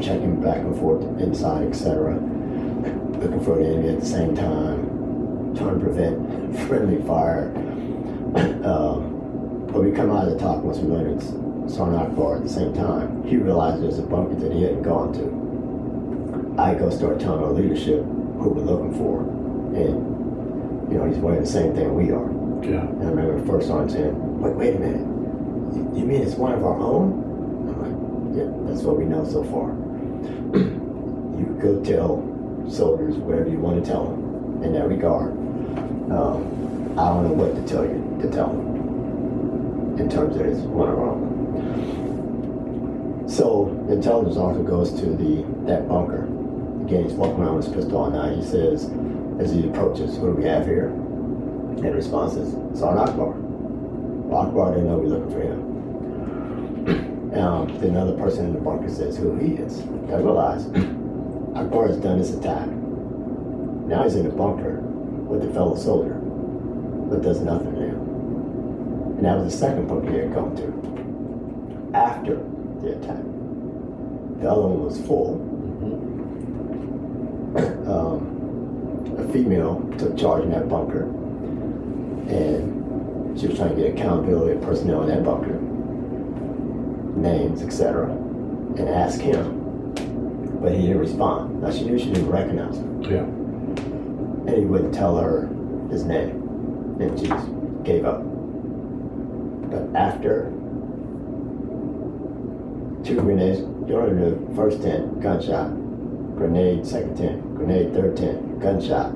[SPEAKER 2] Checking back and forth inside, etc. Looking for the enemy at the same time, trying to prevent friendly fire. But we come out of the talk once we learned it's Sergeant Akbar at the same time. He realized there's a bunker that he hadn't gone to. I go start telling our leadership who we're looking for, and he's wearing the same thing we are.
[SPEAKER 3] Yeah.
[SPEAKER 2] And I remember the first sergeant saying, wait a minute, you mean it's one of our own? I'm like, yeah, that's what we know so far. You go tell soldiers whatever you want to tell them in that regard. I don't know what to tell you to tell them in terms of it's one of our own. So the intelligence officer goes to that bunker. Again, he's walking around with his pistol all night. He says, as he approaches, what do we have here? And response is, Sergeant Akbar. Well, Akbar didn't know we were looking for him. Then another person in the bunker says who he is. I realize Akbar has done this attack. Now he's in the bunker with a fellow soldier, but does nothing to him. And that was the second bunker he had come to after the attack. The other one was full. a female took charge in that bunker, and she was trying to get accountability of personnel in that bunker, names, etc., and asked him, but he didn't respond. Now she knew she didn't recognize him,
[SPEAKER 3] Yeah.
[SPEAKER 2] and he wouldn't tell her his name, and she just gave up. But after 2 grenades, during the first 10, gunshot, grenade second 10, grenade third 10, gunshot.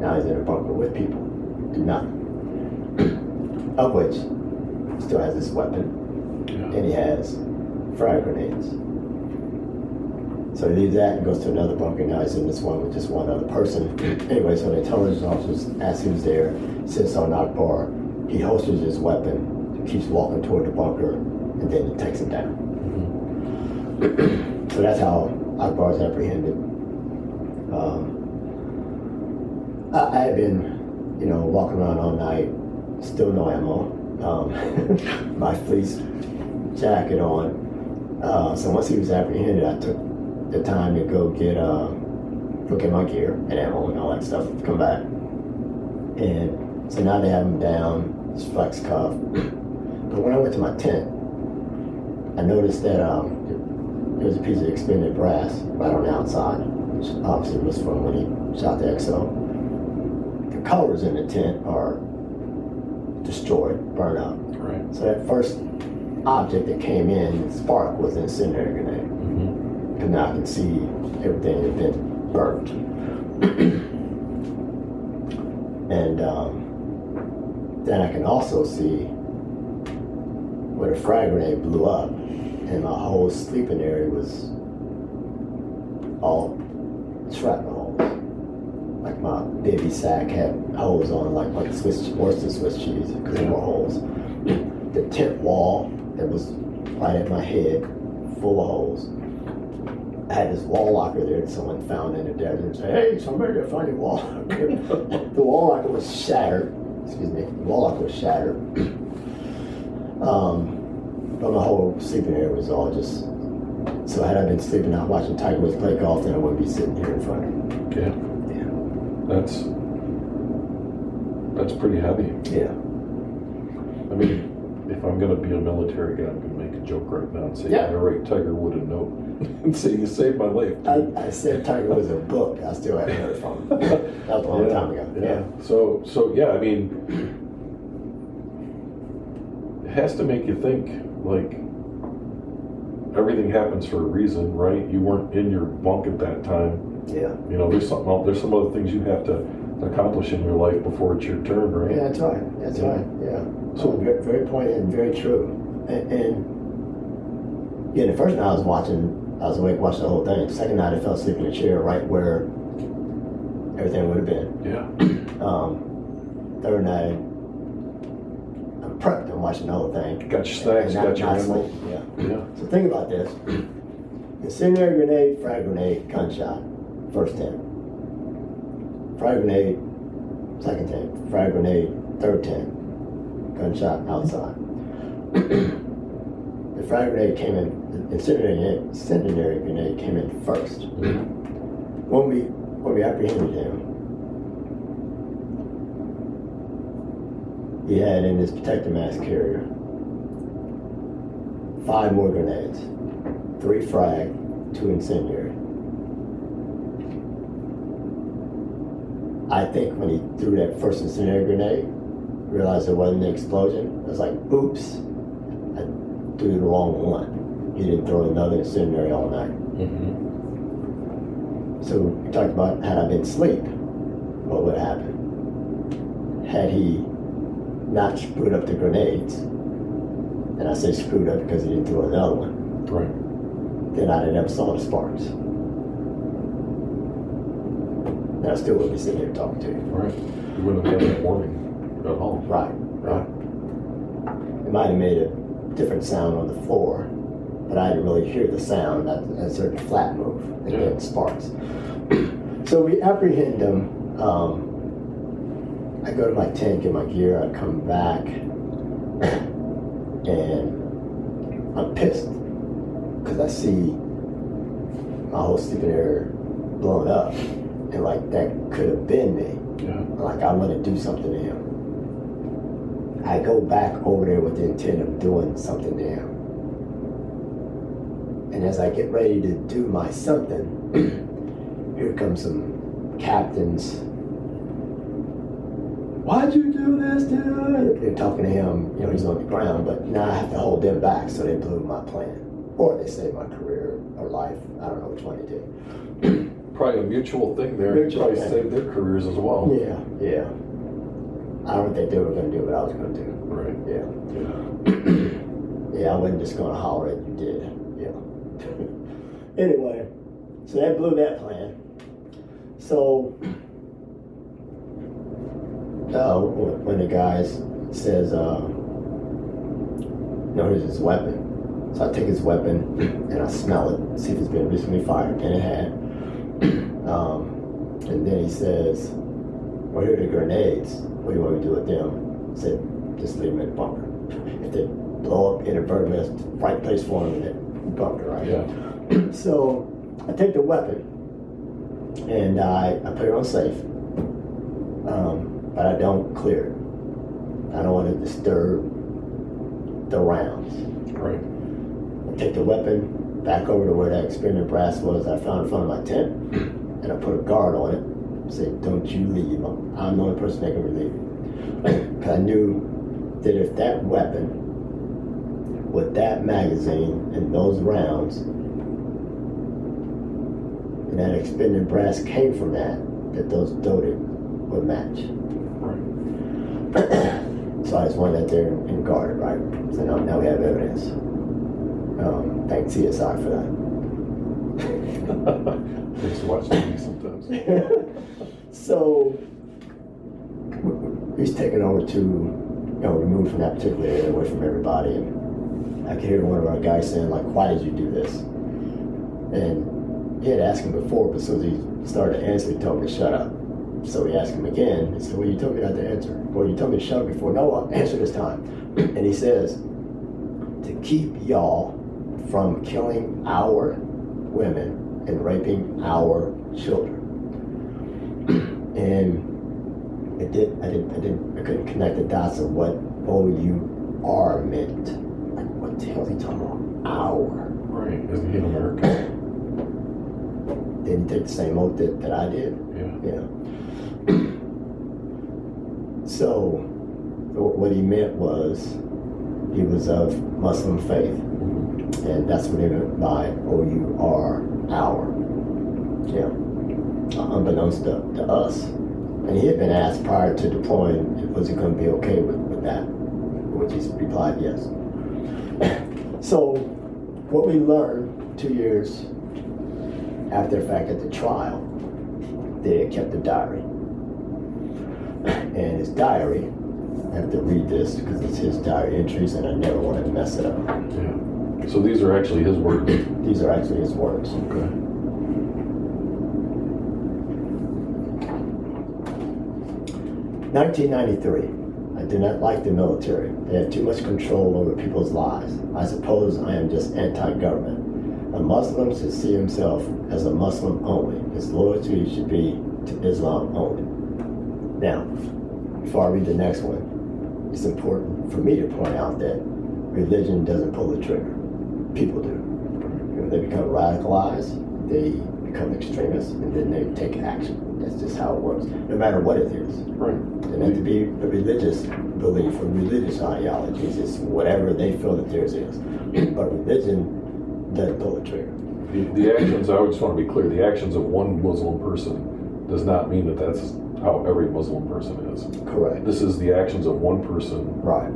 [SPEAKER 2] Now he's in a bunker with people, and nothing. Of which, he still has this weapon, and he has frag grenades. So he leaves that and goes to another bunker. Now he's in this one with just one other person. Anyway, so the intelligence officers ask who's there, sits on Akbar. He holsters his weapon, keeps walking toward the bunker, and then he takes him down. So that's how Akbar is apprehended. I had been, walking around all night, still no ammo, my fleece jacket on. So once he was apprehended, I took the time to go get my gear and ammo and all that stuff, come back. And so now they have him down, his flex cuff. But when I went to my tent, I noticed that there was a piece of expended brass right on the outside, which obviously was from when he shot the XO. The colors in the tent are destroyed, burned up.
[SPEAKER 3] Right.
[SPEAKER 2] So that first object that came in, the spark, was an incendiary grenade. Because now I can see everything had been burnt. And then I can also see where the frag grenade blew up, and my whole sleeping area was all shrapnel holes. Like my baby sack had holes on, like Worcester Swiss cheese, because there were holes. The tent wall that was right at my head, full of holes. I had this wall locker there that someone found in the desert and said, "Hey, somebody found your wall locker." The wall locker was shattered. Excuse me. The wall locker was shattered. But my whole sleeping area was all just. So had I been sleeping out watching Tiger Woods play golf, then I wouldn't be sitting here in front of you.
[SPEAKER 3] Yeah. That's pretty heavy.
[SPEAKER 2] Yeah.
[SPEAKER 3] I mean, if I'm going to be a military guy, I'm going to make a joke right now and say,
[SPEAKER 2] Yeah.
[SPEAKER 3] I write Tiger Wood a note and say, you saved my life.
[SPEAKER 2] I said Tiger Woods a book. I still haven't heard from him. That was a long time ago.
[SPEAKER 3] Yeah. So yeah, I mean, it has to make you think, like, everything happens for a reason, right? You weren't in your bunk at that time.
[SPEAKER 2] Yeah.
[SPEAKER 3] There's some other things you have to accomplish in your life before it's your turn, right?
[SPEAKER 2] Yeah, that's right. That's right. Yeah.
[SPEAKER 3] So
[SPEAKER 2] very, very poignant and very true. And yeah, the first night I was awake watching the whole thing. The second night I fell asleep in a chair right where everything would have been.
[SPEAKER 3] Yeah.
[SPEAKER 2] Third night, I'm prepped. I'm watching the whole thing.
[SPEAKER 3] Got your snacks, got your ammo.
[SPEAKER 2] Yeah.
[SPEAKER 3] Yeah.
[SPEAKER 2] So think about this. Incendiary grenade, frag grenade, gunshot, first 10. Frag grenade, second 10. Frag grenade, third 10. Gunshot outside. The frag grenade came in, the incendiary grenade came in first. When we apprehended him, he had in his protective mass carrier 5 more grenades, 3 frag, 2 incendiary. I think when he threw that first incendiary grenade, realized there wasn't an explosion. I was like, oops, I threw the wrong one. He didn't throw another incendiary all night. So we talked about, had I been asleep, what would have happened? Had he not screwed up the grenades, and I say screwed up because he didn't throw another one,
[SPEAKER 3] Right.
[SPEAKER 2] then I'd have never saw the sparks. And I still wouldn't be sitting here talking to you.
[SPEAKER 3] Right. You wouldn't have had that warning at all.
[SPEAKER 2] Right. It might have made a different sound on the floor, but I didn't really hear the sound. I heard a flat move and then sparks. So we apprehend him. I go to my tent, get my gear, I come back, and I'm pissed because I see my whole sleeping area blown up, and like that could have been me.
[SPEAKER 3] Yeah.
[SPEAKER 2] Like I want to do something to him. I go back over there with the intent of doing something to him. And as I get ready to do my something, here comes some captains. Why'd you do this, dude? They're talking to him, you know, he's on the ground, but now I have to hold them back, so they blew my plan. Or they saved my career or life. I don't know which one they did.
[SPEAKER 3] Probably a mutual thing there.
[SPEAKER 2] Mutual
[SPEAKER 3] Probably
[SPEAKER 2] thing.
[SPEAKER 3] saved their careers as well.
[SPEAKER 2] Yeah. I don't think they were going to do what I was going to do.
[SPEAKER 3] Right.
[SPEAKER 2] Yeah.
[SPEAKER 3] Yeah.
[SPEAKER 2] Yeah, I wasn't just going to holler at you did. Yeah. Anyway, so that blew that plan. So, when the guy says, no, here's his weapon. So I take his weapon and I smell it, see if it's been recently fired, and it had. And then he says, well, here are the grenades. What do you want me to do with them? I said, just leave them in the bunker. If they blow up inadvertently, that's the right place for them in that bunker, right?
[SPEAKER 3] Yeah.
[SPEAKER 2] So I take the weapon and I put it on safe, but I don't clear it. I don't want to disturb the rounds.
[SPEAKER 3] Right.
[SPEAKER 2] I take the weapon back over to where that experiment brass was I found in front of my tent, and I put a guard on it. Say, don't you leave. I'm the only person that can relieve you. Because I knew that if that weapon, with that magazine and those rounds, and that expended brass came from that those dotted would match.
[SPEAKER 3] Right.
[SPEAKER 2] So I just wanted that there and guarded, right? So now we have evidence. Thank CSI for that.
[SPEAKER 3] I used to watch TV sometimes.
[SPEAKER 2] So he's taken over to, removed from that particular area, away from everybody. And I could hear one of our guys saying, like, why did you do this? And he had asked him before, but as soon as he started to answer, he told me to shut up. So he asked him again. He said, well, you told me not to answer. Well, you told me to shut up before. No, I'll answer this time. And he says, to keep y'all from killing our women and raping our children. And I couldn't connect the dots of what OUR meant. Like, what the hell is he talking about? Our.
[SPEAKER 3] Right. Isn't he an American?
[SPEAKER 2] Didn't take the same oath that I did.
[SPEAKER 3] Yeah.
[SPEAKER 2] So what he meant was he was of Muslim faith. And that's what he meant by OUR, our. Yeah. Unbeknownst to us. And he had been asked prior to deploying, was he going to be okay with that? Which he replied, yes. So what we learned 2 years after the fact at the trial, they had kept a diary. And his diary, I have to read this because it's his diary entries and I never wanted to mess it up.
[SPEAKER 3] Yeah. So these are actually his words?
[SPEAKER 2] These are actually his words.
[SPEAKER 3] Okay.
[SPEAKER 2] 1993. I do not like the military. They have too much control over people's lives. I suppose I am just anti-government. A Muslim should see himself as a Muslim only. His loyalty should be to Islam only. Now, before I read the next one, it's important for me to point out that religion doesn't pull the trigger. People do. When they become radicalized, they become extremists, and then they take action. That's just how it works, no matter what it is.
[SPEAKER 3] Right.
[SPEAKER 2] And then to be a religious belief or religious ideologies, it's whatever they feel that theirs is. But religion doesn't pull the trigger.
[SPEAKER 3] The actions, I just want to be clear, the actions of one Muslim person does not mean that that's how every Muslim person is.
[SPEAKER 2] Correct.
[SPEAKER 3] This is the actions of one person
[SPEAKER 2] Right.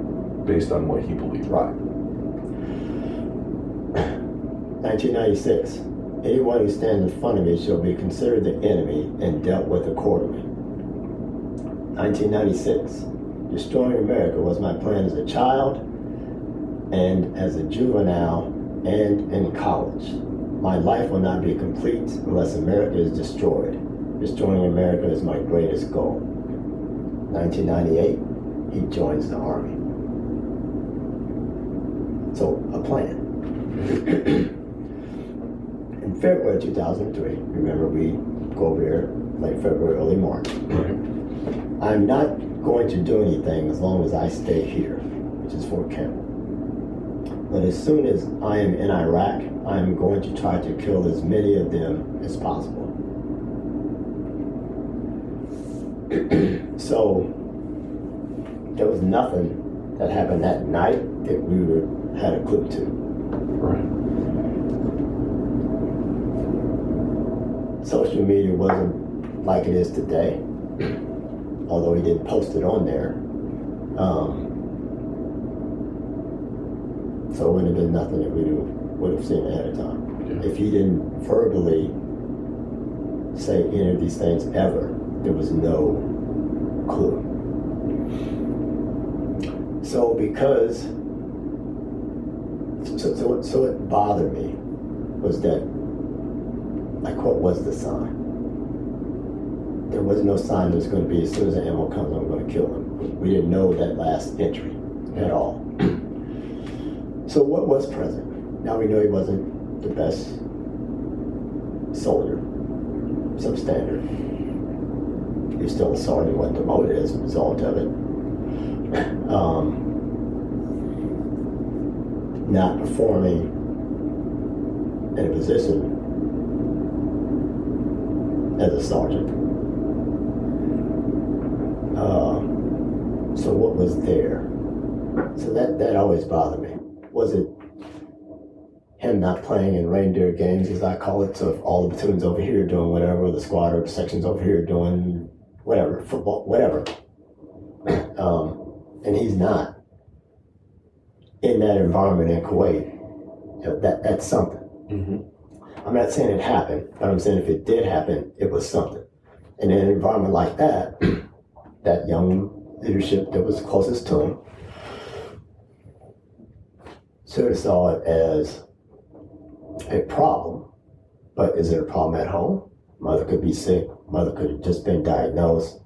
[SPEAKER 3] based on what he believes.
[SPEAKER 2] Right. 1996. Anyone who stands in front of me shall be considered the enemy and dealt with accordingly. 1996. Destroying America was my plan as a child and as a juvenile and in college. My life will not be complete unless America is destroyed. Destroying America is my greatest goal. 1998, he joins the Army. So, a plan. In in February 2003, remember we go over here late February, early March.
[SPEAKER 3] Right.
[SPEAKER 2] I'm not going to do anything as long as I stay here, which is Fort Campbell. But as soon as I am in Iraq, I'm going to try to kill as many of them as possible. So there was nothing that happened that night that we had a clue to.
[SPEAKER 3] Right.
[SPEAKER 2] Social media wasn't like it is today, although he did post it on there. So it wouldn't have been nothing that we would have seen ahead of time.
[SPEAKER 3] Yeah.
[SPEAKER 2] If he didn't verbally say any of these things ever, there was no clue. So because, so it bothered me was that, like, what was the sign? There was no sign there was going to be, as soon as the ammo comes, I'm going to kill him. We didn't know that last entry at all. So what was present? Now we know he wasn't the best soldier, substandard. He was still a sergeant, wasn't demoted as a result of it. Not performing in a position as a sergeant. So what was there? So that always bothered me. Was it him not playing in reindeer games, as I call it? So if all the platoons over here doing whatever, the squad or the sections over here doing whatever, football, whatever, and he's not in that environment in Kuwait, you know, that's something.
[SPEAKER 3] Mm-hmm.
[SPEAKER 2] I'm not saying it happened, but I'm saying if it did happen, it was something. And in an environment like that, that young leadership that was closest to him sort of saw it as a problem. But is it a problem at home? Mother could be sick. Mother could have just been diagnosed.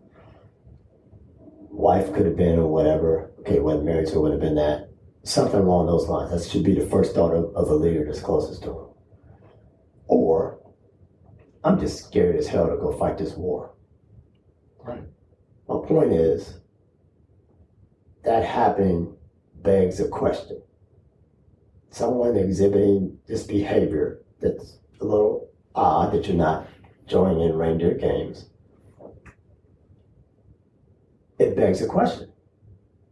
[SPEAKER 2] Wife could have been or whatever. Okay, wasn't married, so it would have been that. Something along those lines. That should be the first thought of a leader that's closest to him. Or, I'm just scared as hell to go fight this war.
[SPEAKER 3] Right.
[SPEAKER 2] My point is, that happening begs a question. Someone exhibiting this behavior that's a little odd, that you're not joining in reindeer games, it begs a question.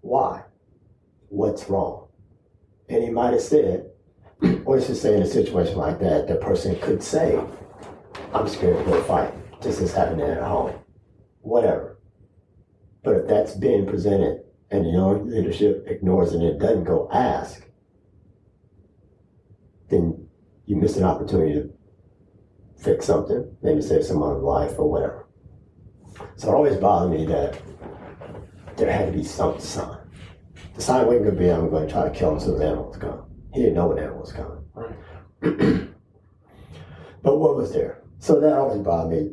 [SPEAKER 2] Why? What's wrong? And he might have said, or let's just say in a situation like that, the person could say, I'm scared to go fight. This is happening at home. Whatever. But if that's being presented and the young leadership ignores it and it doesn't go ask, then you miss an opportunity to fix something, maybe save someone's life or whatever. So it always bothered me that there had to be some sign. The sign wasn't going to be, I'm going to try to kill him so the animal was coming. He didn't know when the animal was coming.
[SPEAKER 3] Right.
[SPEAKER 2] But what was there? So that always bothered me.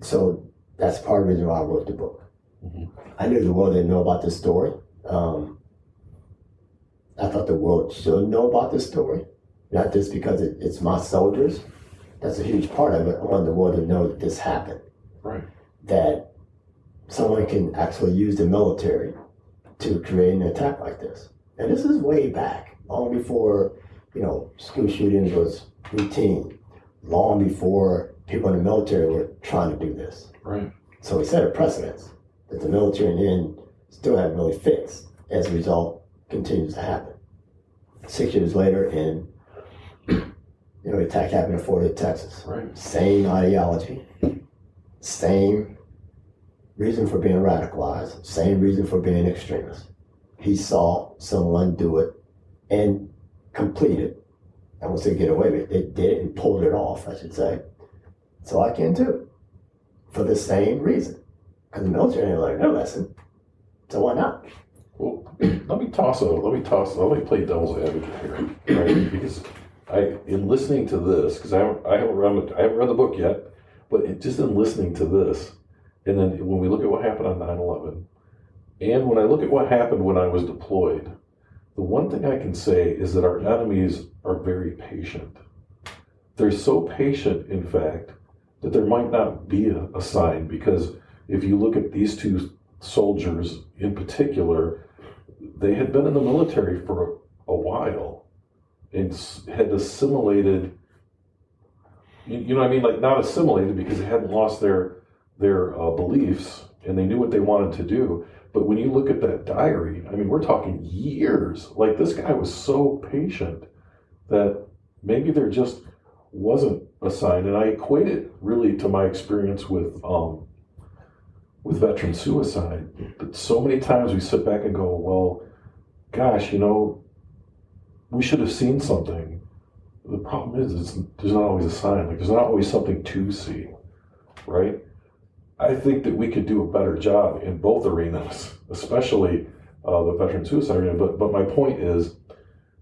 [SPEAKER 2] So that's part of the reason why I wrote the book.
[SPEAKER 3] Mm-hmm.
[SPEAKER 2] I knew the world didn't know about this story. I thought the world should know about this story. Not just because it's my soldiers. That's a huge part of it. I wanted the world to know that this happened.
[SPEAKER 3] Right.
[SPEAKER 2] That someone can actually use the military to create an attack like this. And this is way back, long before, school shootings was routine, long before people in the military were trying to do this.
[SPEAKER 3] Right.
[SPEAKER 2] So it set a precedence that the military in the end still haven't really fixed. As a result, continues to happen. 6 years later, the attack happened in Fort Hood, Texas.
[SPEAKER 3] Right.
[SPEAKER 2] Same ideology, same reason for being radicalized, same reason for being extremist. He saw someone do it and complete it. I won't say get away with it. They did it and pulled it off, I should say. So I can too, for the same reason. Because the military ain't learned their lesson. So why not?
[SPEAKER 3] Well, let me play devil's advocate here, right? Because in listening to this, because I haven't read the book yet, but just in listening to this, and then when we look at what happened on 9/11, and when I look at what happened when I was deployed, the one thing I can say is that our enemies are very patient. they're so patient, in fact, that there might not be a sign, because if you look at these two soldiers in particular, they had been in the military for a while and had assimilated, you know what I mean? Like, not assimilated because they hadn't lost their beliefs and they knew what they wanted to do. But when you look at that diary, I mean, we're talking years. Like, this guy was so patient that maybe there just wasn't a sign. And I equate it really to my experience with veteran suicide. But so many times we sit back and go, well, gosh, you know, we should have seen something. The problem is there's not always a sign. Like, there's not always something to see, right? I think that we could do a better job in both arenas, especially the veteran suicide arena. But my point is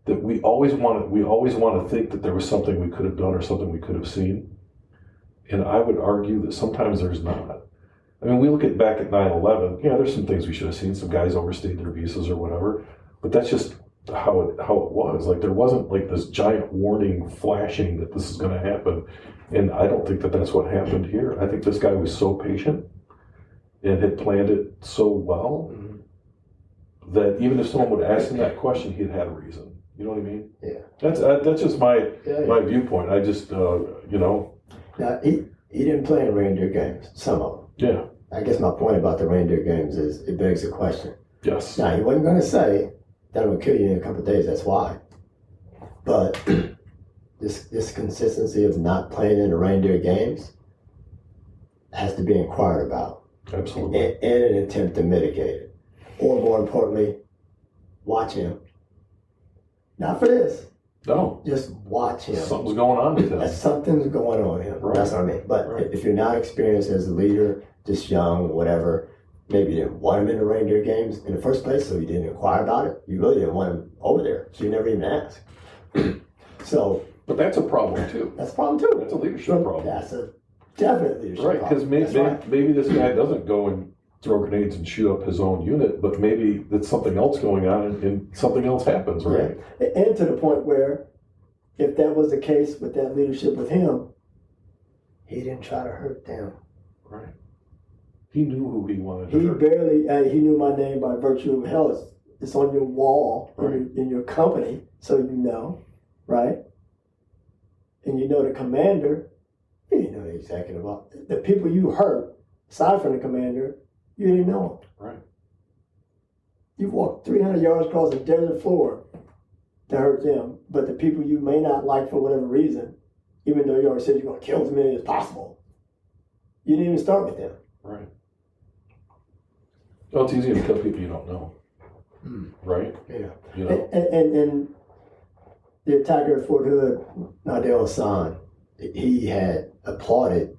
[SPEAKER 3] that we always want to think that there was something we could have done or something we could have seen. And I would argue that sometimes there's not. I mean, we look back at 9/11. Yeah, there's some things we should have seen. Some guys overstayed their visas or whatever. But that's just how it was. Like, there wasn't like this giant warning flashing that this is going to happen. And I don't think that that's what happened here. I think this guy was so patient and had planned it so well that even if someone would ask him that question, he'd had a reason. You know what I mean?
[SPEAKER 2] Yeah.
[SPEAKER 3] That's just my viewpoint. I just you know.
[SPEAKER 2] Now, he didn't play in reindeer games. Some of them.
[SPEAKER 3] Yeah.
[SPEAKER 2] I guess my point about the reindeer games is it begs the question.
[SPEAKER 3] Yes.
[SPEAKER 2] Now, he wasn't going to say that I'm going to kill you in a couple of days. That's why. But this consistency of not playing in the reindeer games has to be inquired about.
[SPEAKER 3] Absolutely.
[SPEAKER 2] In an attempt to mitigate it. Or more importantly, watch him. Not for this.
[SPEAKER 3] No.
[SPEAKER 2] Just watch him.
[SPEAKER 3] Something's going on with him.
[SPEAKER 2] Something's going on with him.
[SPEAKER 3] Right.
[SPEAKER 2] That's what I mean. But if you're not experienced as a leader, just young, whatever, maybe you didn't want him in the reindeer games in the first place, so you didn't inquire about it. You really didn't want him over there, so you never even asked. So,
[SPEAKER 3] but that's a problem too.
[SPEAKER 2] That's a problem too.
[SPEAKER 3] That's a leadership problem.
[SPEAKER 2] That's a definite leadership
[SPEAKER 3] problem. Right, because maybe this guy doesn't go and throw grenades and shoot up his own unit, but maybe there's something else going on and something else happens, right?
[SPEAKER 2] Yeah. And to the point where, if that was the case with that leadership with him, he didn't try to hurt them.
[SPEAKER 3] Right. He knew who he wanted to hurt.
[SPEAKER 2] He knew my name by virtue of hell. It's on your wall in your company, so you know, right? And you know the commander, you didn't know the executive. The people you hurt, aside from the commander, you didn't know them.
[SPEAKER 3] Right.
[SPEAKER 2] You walked 300 yards across the desert floor to hurt them, but the people you may not like for whatever reason, even though you already said you're going to kill as many as possible, you didn't even start with them.
[SPEAKER 3] Right. Well, it's easier to kill people you don't know. Right?
[SPEAKER 2] Yeah.
[SPEAKER 3] You know?
[SPEAKER 2] And the attacker at Fort Hood, Nadel Hassan, he had applauded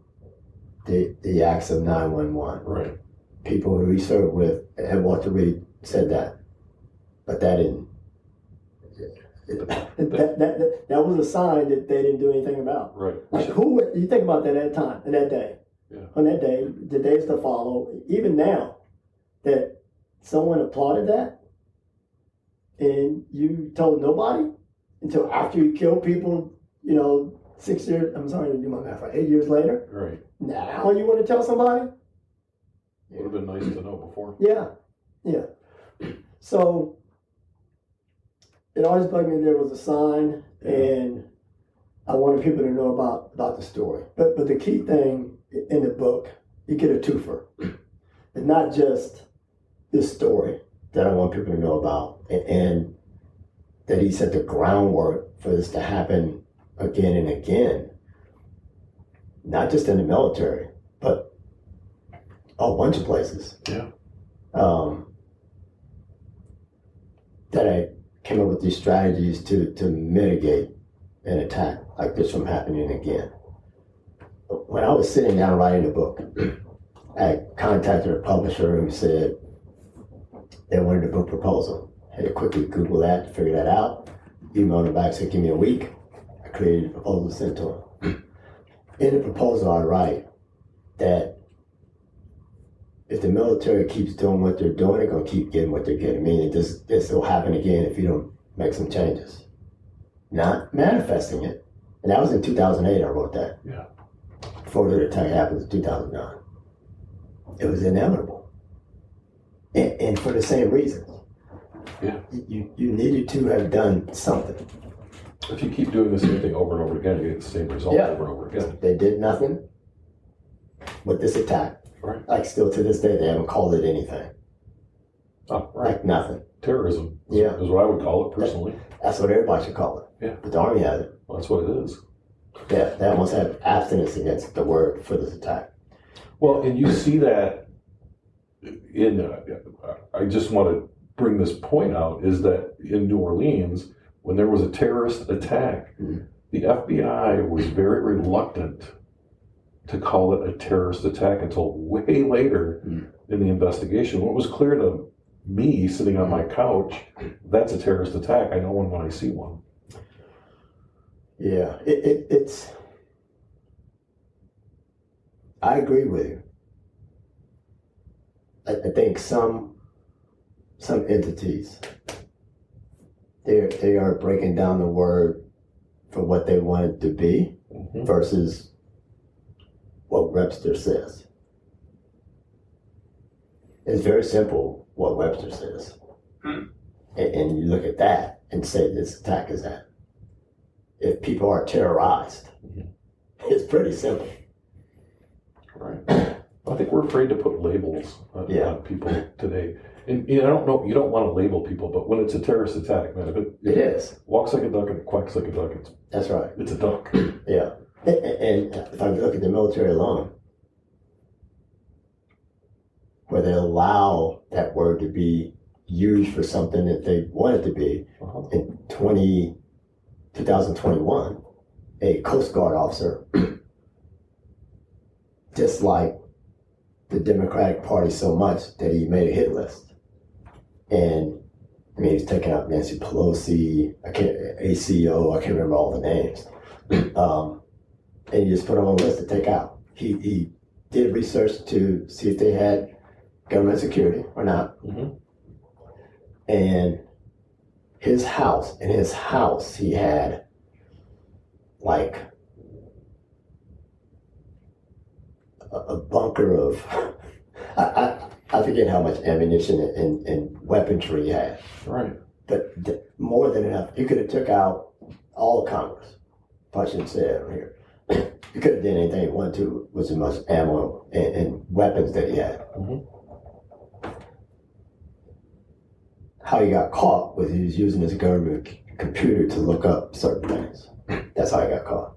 [SPEAKER 2] the acts of 911.
[SPEAKER 3] Right.
[SPEAKER 2] People who he served with, and Walter Reed said that. But that didn't. That was a sign that they didn't do anything about.
[SPEAKER 3] Right.
[SPEAKER 2] Like, you think about that at that time, and that day.
[SPEAKER 3] Yeah.
[SPEAKER 2] On that day, the days to follow, even now, that someone applauded that, and you told nobody until after you killed people, 6 years, I'm sorry to do my math right, 8 years later.
[SPEAKER 3] Right.
[SPEAKER 2] Now you want to tell somebody?
[SPEAKER 3] Would have been nice to know before.
[SPEAKER 2] Yeah. So it always bugged me there was a sign, and I wanted people to know about the story. But the key thing in the book, you get a twofer. It's not just this story that I want people to know about, and that he set the groundwork for this to happen again and again, not just in the military, but a whole bunch of places.
[SPEAKER 3] Yeah.
[SPEAKER 2] That I came up with these strategies to mitigate an attack like this from happening again. When I was sitting down writing the book, I contacted a publisher who said they wanted a book proposal. I had to quickly Google that, figure that out, emailed them back, said give me a week. I created a proposal, sent to them. In the proposal I write that if the military keeps doing what they're doing, they're going to keep getting what they're getting. Meaning this will happen again if you don't make some changes. Not manifesting it, And that was in 2008 I wrote that.
[SPEAKER 3] Yeah.
[SPEAKER 2] Before the attack happened in 2009. It was inevitable. And for the same reasons.
[SPEAKER 3] Yeah.
[SPEAKER 2] You needed to have done something.
[SPEAKER 3] If you keep doing the same thing over and over again, you get the same result over and over again.
[SPEAKER 2] They did nothing with this attack.
[SPEAKER 3] Right.
[SPEAKER 2] Like still to this day, they haven't called it anything.
[SPEAKER 3] Oh, right.
[SPEAKER 2] Like nothing.
[SPEAKER 3] Terrorism
[SPEAKER 2] Yeah.
[SPEAKER 3] is what I would call it personally.
[SPEAKER 2] That's what everybody should call it.
[SPEAKER 3] Yeah.
[SPEAKER 2] But the Army has it.
[SPEAKER 3] Well, that's what it is.
[SPEAKER 2] Yeah, they almost have abstinence against the word for this attack.
[SPEAKER 3] Well, and you see that in, I just want to bring this point out, is that in New Orleans, when there was a terrorist attack, the FBI was very reluctant to call it a terrorist attack until way later in the investigation. When it was clear to me, sitting on my couch, that's a terrorist attack. I know one when I see one.
[SPEAKER 2] Yeah, it's. I agree with you. I think some entities they are breaking down the word for what they want it to be versus what Webster says. It's very simple what Webster says, and you look at that and say this attack is that. If people are terrorized, it's pretty simple.
[SPEAKER 3] Right. I think we're afraid to put labels on people today. And I don't know, you don't want to label people, but when it's a terrorist attack, man, if it
[SPEAKER 2] is.
[SPEAKER 3] Walks like a duck and it quacks like a duck,
[SPEAKER 2] That's right.
[SPEAKER 3] It's a duck.
[SPEAKER 2] Yeah. And if I look at the military alone, where they allow that word to be used for something that they want it to be, in 2021, a Coast Guard officer disliked the Democratic Party so much that he made a hit list. And I mean, he's taking out Nancy Pelosi, ACO, I can't remember all the names. And he just put them on a list to take out. He did research to see if they had government security or not. And in his house, he had like a bunker of, I forget how much ammunition and weaponry he had.
[SPEAKER 3] Right.
[SPEAKER 2] But more than enough. You could have took out all of Congress. I shouldn't say that over here. You could have done anything you wanted to with as much ammo and weapons that he had. How he got caught was he was using his government computer to look up certain things. That's how he got caught.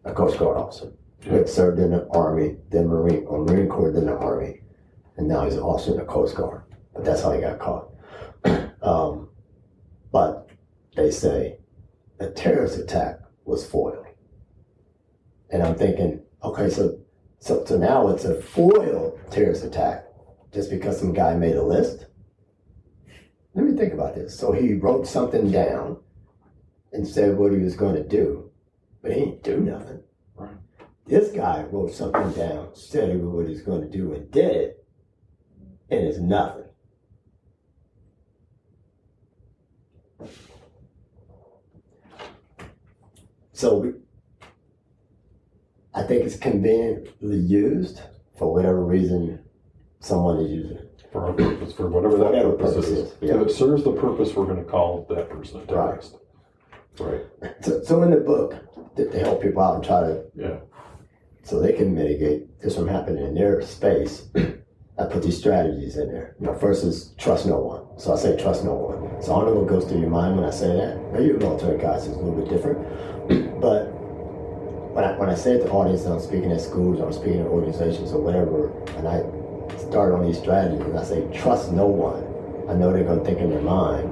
[SPEAKER 2] A Coast Guard officer who had served in the Army, then Marine Corps, then the Army, and now he's an officer in the Coast Guard. But that's how he got caught. But they say a terrorist attack was foiled. And I'm thinking, okay, so now it's a foiled terrorist attack just because some guy made a list? Let me think about this. So he wrote something down and said what he was going to do, but he didn't do nothing.
[SPEAKER 3] Right.
[SPEAKER 2] This guy wrote something down, said what he was going to do, and did it, and it's nothing. So I think it's conveniently used for whatever reason someone is using it.
[SPEAKER 3] For our purpose, for whatever that purpose is.
[SPEAKER 2] Yeah.
[SPEAKER 3] If it serves the purpose, we're going to call that person a terrorist. Right.
[SPEAKER 2] So in the book, to help people out and try to, so they can mitigate this from happening in their space, I put these strategies in there. First is trust no one. So I say trust no one. So I don't know what goes through your mind when I say that. Now you're a military guy, so it's a little bit different. But when I say it to audience, I'm speaking at schools, or I'm speaking at organizations or whatever, and I start on these strategies and I say trust no one. I know they're going to think in their mind,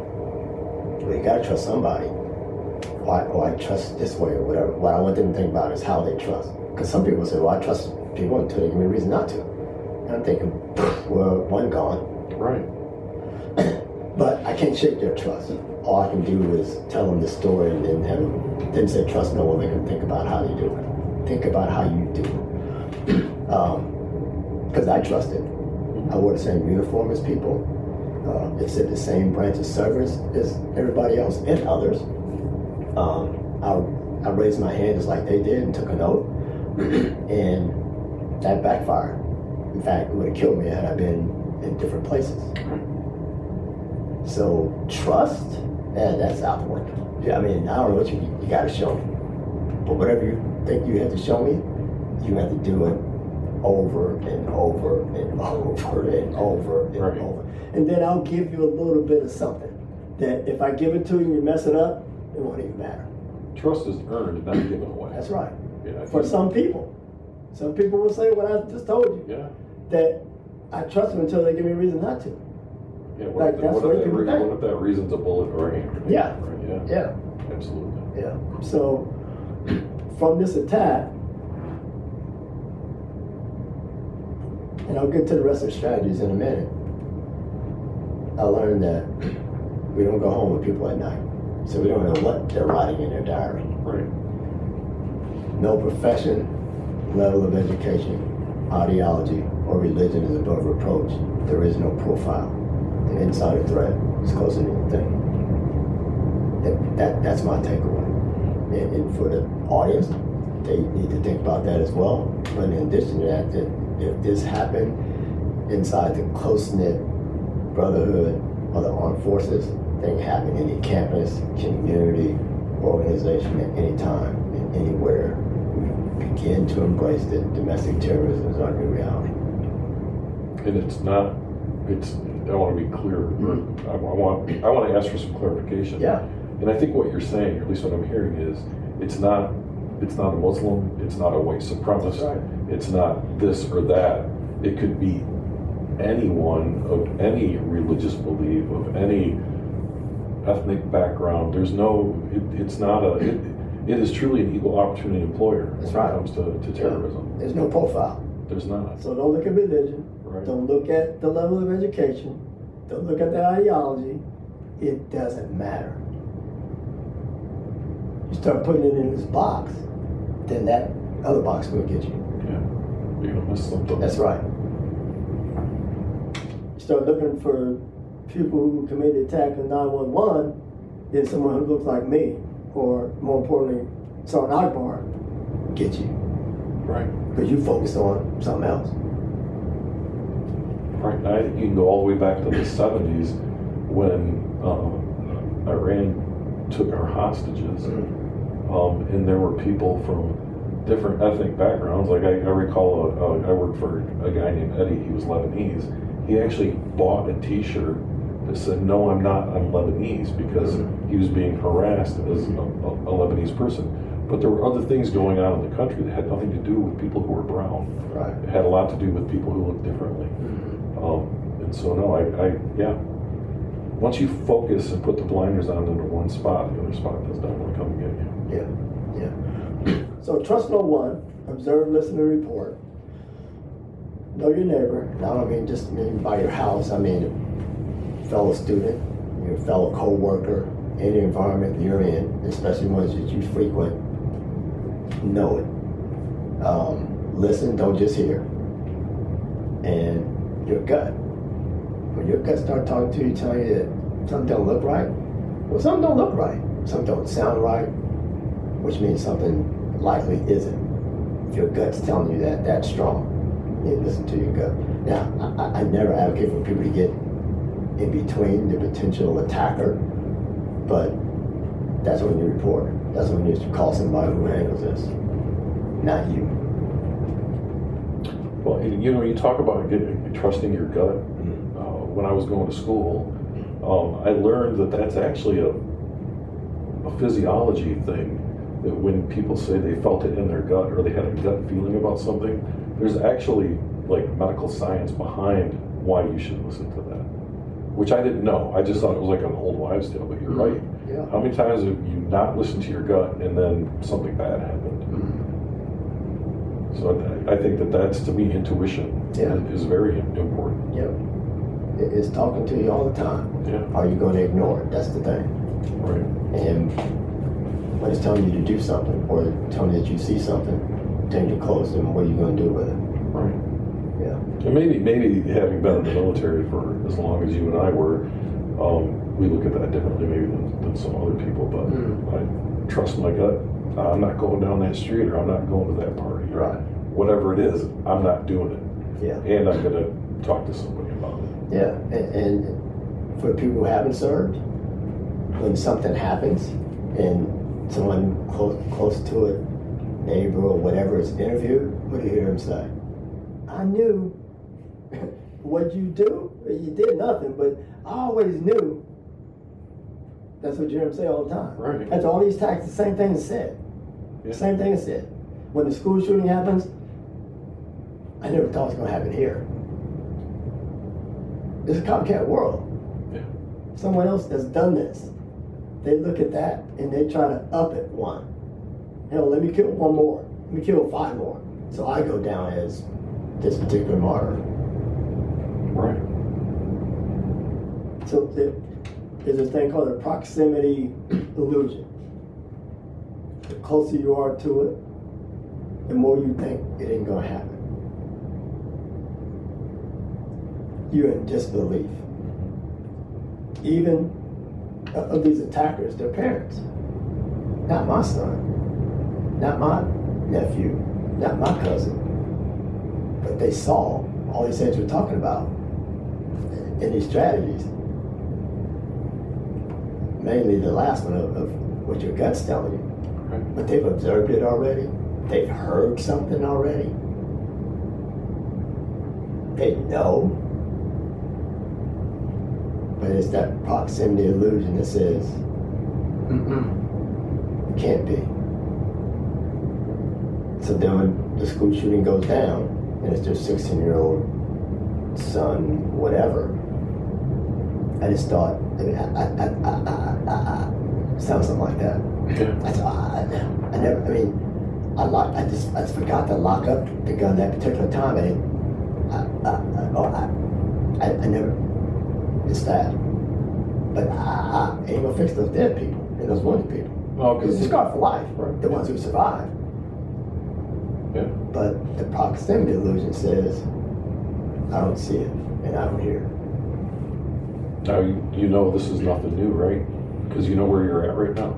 [SPEAKER 2] well, you got to trust somebody. Why trust this way or whatever. What I want them to think about is how they trust. Because some people say, well, I trust people until they give me a reason not to. And I'm thinking, well, one gone.
[SPEAKER 3] Right.
[SPEAKER 2] But I can't shake their trust. All I can do is tell them the story and then have them say trust no one, make them think about how they do it. Think about how you do it. Because I trust it. I wore the same uniform as people. It's at the same branch of service as everybody else and others. I raised my hand just like they did and took an oath, and that backfired. In fact, it would have killed me had I been in different places. So trust, that's out the window. Yeah, I mean, I don't know what you got to show me, but whatever you think you have to show me, you have to do it over and over and over and over and over. And then I'll give you a little bit of something that if I give it to you and you mess it up, it won't even matter.
[SPEAKER 3] Trust is earned, not given away.
[SPEAKER 2] That's right.
[SPEAKER 3] Yeah,
[SPEAKER 2] For some people. Some people will say what I just told you.
[SPEAKER 3] Yeah.
[SPEAKER 2] That I trust them until they give me a reason not to.
[SPEAKER 3] Yeah,
[SPEAKER 2] Like, that's what people think.
[SPEAKER 3] what if that reason's a bullet or a hand grenade?
[SPEAKER 2] Yeah.
[SPEAKER 3] Right? Yeah.
[SPEAKER 2] Yeah.
[SPEAKER 3] Absolutely.
[SPEAKER 2] Yeah. So from this attack, and I'll get to the rest of the strategies in a minute, I learned that we don't go home with people at night. So we don't know what they're writing in their diary.
[SPEAKER 3] Right.
[SPEAKER 2] No profession, level of education, ideology, or religion is above reproach. There is no profile. The insider threat is closer than you think. That's my takeaway. And for the audience, they need to think about that as well. But in addition to that, if this happened inside the close-knit Brotherhood or the armed forces, they can happen in any campus, community, organization at any time and anywhere. We begin to embrace that domestic terrorism is our new reality.
[SPEAKER 3] And I want to be clear. I want to ask for some clarification.
[SPEAKER 2] Yeah.
[SPEAKER 3] And I think what you're saying, or at least what I'm hearing, is it's not a Muslim, it's not a white supremacist,
[SPEAKER 2] Right.
[SPEAKER 3] It's not this or that. It could be anyone of any religious belief, of any ethnic background. There's no, it is truly an equal opportunity employer
[SPEAKER 2] That's
[SPEAKER 3] when
[SPEAKER 2] right.
[SPEAKER 3] it comes to terrorism.
[SPEAKER 2] There's no profile.
[SPEAKER 3] There's not.
[SPEAKER 2] So don't look at religion.
[SPEAKER 3] Right.
[SPEAKER 2] Don't look at the level of education. Don't look at the ideology. It doesn't matter. You start putting it in this box, then that other box will get you.
[SPEAKER 3] Yeah. You're going to miss something.
[SPEAKER 2] That's right. You start looking for people who committed attack in 911, then someone who looks like me, or more importantly, Sergeant Akbar, get you.
[SPEAKER 3] Right.
[SPEAKER 2] Because you focused on something else.
[SPEAKER 3] Right. I think you can go all the way back to the 70s when Iran took our hostages. And there were people from different ethnic backgrounds. Like I recall, I worked for a guy named Eddie. He was Lebanese. He actually bought a T-shirt that said, "No, I'm not. I'm Lebanese," because he was being harassed as a Lebanese person. But there were other things going on in the country that had nothing to do with people who were brown.
[SPEAKER 2] Right.
[SPEAKER 3] It had a lot to do with people who looked differently. And so, no, yeah. Once you focus and put the blinders on into one spot, the other spot does definitely come and get you.
[SPEAKER 2] Yeah. So trust no one, observe, listen, and report. Know your neighbor. And I don't mean just by your house. I mean a fellow student, your fellow co-worker, any environment you're in, especially ones that you frequent. Know it. Listen, don't just hear. And your gut. When your gut starts talking to you, telling you that something don't look right, well, something don't look right. Something don't sound right, which means something likely isn't. If your gut's telling you that, that's strong. You listen to your gut. Now, I never advocate for people to get in between the potential attacker, but that's when you report. That's when you call somebody who handles this, not you.
[SPEAKER 3] Well, you talk about trusting your gut. When I was going to school, I learned that that's actually a physiology thing. That when people say they felt it in their gut or they had a gut feeling about something, there's actually like medical science behind why you should listen to that. Which I didn't know. I just thought it was like an old wives' tale. But you're right.
[SPEAKER 2] Yeah.
[SPEAKER 3] How many times have you not listened to your gut and then something bad happened? So I think that's, to me, intuition is very important.
[SPEAKER 2] Yep. It's talking to you all the time.
[SPEAKER 3] Yeah.
[SPEAKER 2] Are you going to ignore it? That's the thing.
[SPEAKER 3] Right.
[SPEAKER 2] And when it's telling you to do something, or telling you that you see something, change your clothes, and what are you going to do with it?
[SPEAKER 3] Right.
[SPEAKER 2] Yeah.
[SPEAKER 3] And maybe having been in the military for as long as you and I were, we look at that differently maybe than some other people. But I trust my gut. I'm not going down that street, or I'm not going to that party.
[SPEAKER 2] Right.
[SPEAKER 3] Whatever it is, I'm not doing it.
[SPEAKER 2] Yeah.
[SPEAKER 3] And I'm going to talk to somebody about it.
[SPEAKER 2] Yeah. And for people who haven't served, when something happens and someone close to it, neighbor or whatever is interviewed, what do you hear them say? I knew what you do. You did nothing, but I always knew. That's what you hear them say all the time.
[SPEAKER 3] Right.
[SPEAKER 2] That's all these tactics, the same thing is said.
[SPEAKER 3] Yeah.
[SPEAKER 2] Same thing is said. When the school shooting happens, I never thought it was going to happen here. It's a copycat world.
[SPEAKER 3] Yeah.
[SPEAKER 2] Someone else has done this. They look at that and they try to up it one. Hell, let me kill one more. Let me kill 5 more. So I go down as this particular martyr.
[SPEAKER 3] Right.
[SPEAKER 2] So there's this thing called a proximity illusion. The closer you are to it, the more you think it ain't gonna happen. You're in disbelief. Even of these attackers, their parents. Not my son, not my nephew, not my cousin. But they saw all these things we're talking about in these strategies. Mainly the last one of what your gut's telling you.
[SPEAKER 3] Right.
[SPEAKER 2] But they've observed it already. They've heard something already. They know. But it's that proximity illusion that says, can't be. So then when the school shooting goes down, and it's their 16-year-old son, whatever, I just thought, sounds something like that.
[SPEAKER 3] Yeah.
[SPEAKER 2] I just forgot to lock up the gun that particular time. I never, it's that. But I ain't gonna fix those dead people and those wounded people.
[SPEAKER 3] Well,
[SPEAKER 2] Because it's scarred for life,
[SPEAKER 3] Right.
[SPEAKER 2] the ones who survive.
[SPEAKER 3] Yeah.
[SPEAKER 2] But the proximity illusion says, I don't see it and I don't hear it.
[SPEAKER 3] Now, you know this is nothing new, right? Because you know where you're at right now.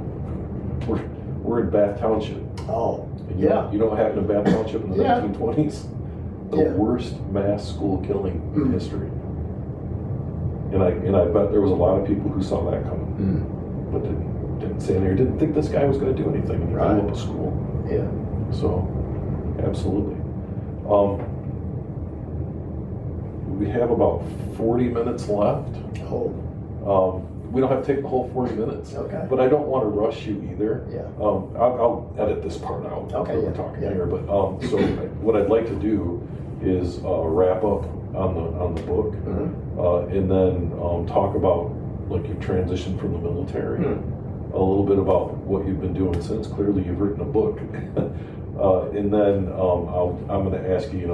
[SPEAKER 3] We're in Bath Township.
[SPEAKER 2] Oh,
[SPEAKER 3] And
[SPEAKER 2] yeah.
[SPEAKER 3] You know what happened in Bath Township in the
[SPEAKER 2] Yeah.
[SPEAKER 3] 1920s? The
[SPEAKER 2] Yeah.
[SPEAKER 3] worst mass school killing in history. And I bet there was a lot of people who saw that coming, but didn't say anything, or didn't think this guy was going to do anything, and he blew up a school.
[SPEAKER 2] Yeah.
[SPEAKER 3] So, absolutely. We have about 40 minutes left.
[SPEAKER 2] Oh,
[SPEAKER 3] We don't have to take the whole 40 minutes.
[SPEAKER 2] Okay.
[SPEAKER 3] But I don't want to rush you either.
[SPEAKER 2] Yeah.
[SPEAKER 3] I'll edit this part out.
[SPEAKER 2] Okay,
[SPEAKER 3] We're
[SPEAKER 2] yeah,
[SPEAKER 3] talking
[SPEAKER 2] yeah.
[SPEAKER 3] here, but so what I'd like to do is wrap up on the book, and then talk about like your transition from the military, a little bit about what you've been doing since. Clearly, you've written a book, and then I'm going to ask you,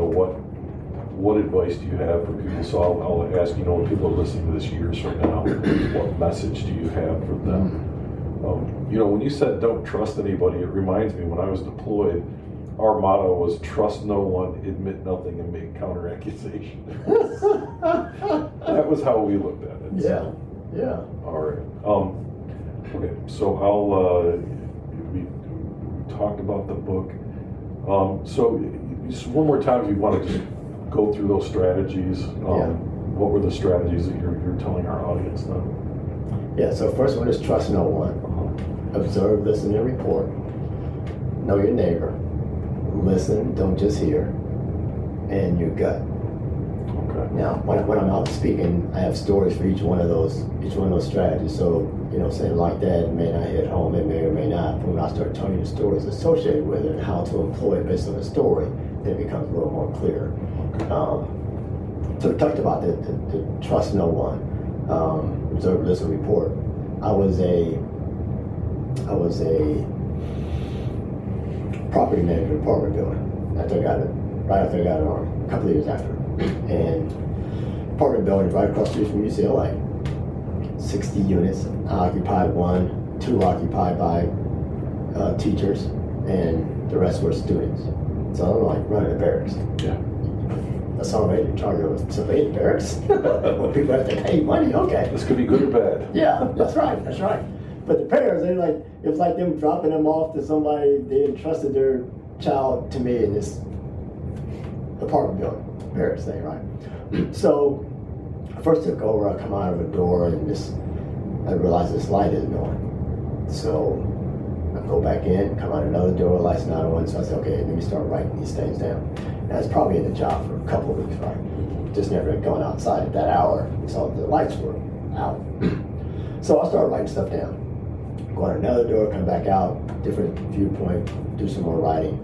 [SPEAKER 3] what advice do you have for people? So I'll ask, when people are listening to this years from now, what message do you have for them? When you said don't trust anybody, it reminds me when I was deployed, our motto was trust no one, admit nothing, and make counter accusations. That was how we looked at it.
[SPEAKER 2] yeah. Yeah.
[SPEAKER 3] All right. Okay, so we talked about the book. So just one more time, if you want to just go through those strategies. What were the strategies that you're telling our audience then?
[SPEAKER 2] Yeah, so first one is trust no one. Observe, listen, and report. Know your neighbor. Listen, don't just hear. And your gut.
[SPEAKER 3] Okay.
[SPEAKER 2] Now, when I'm out speaking, I have stories for each one of those strategies. So, saying like that may not hit home, it may or may not. But when I start telling you the stories associated with it and how to employ it based on the story, then it becomes a little more clear. So we talked about the trust no one, observe, listen, report. I was a property manager in apartment building after I got it, right after I got an Army, a couple of years after. And apartment building right across the street from UCLA. 60 units, I occupied one, 2 occupied by teachers, and the rest were students. So I'm like running a barracks.
[SPEAKER 3] Yeah.
[SPEAKER 2] A sergeant major in charge of a civilian barracks. Well, people have to pay money, okay.
[SPEAKER 3] This could be good or bad.
[SPEAKER 2] Yeah, that's right. But the parents, they're like, it was like them dropping them off to somebody. They entrusted their child to me in this apartment building, parents thing, right? So I first took over, I come out of a door and I realized this light isn't on. So I go back in, come out another door, light's not on. So I said, okay, let me start writing these things down. And I was probably in the job for a couple of weeks, right? Just never had gone outside at that hour, so the lights were out. So I started writing stuff down. Go out another door, come back out, different viewpoint, do some more writing.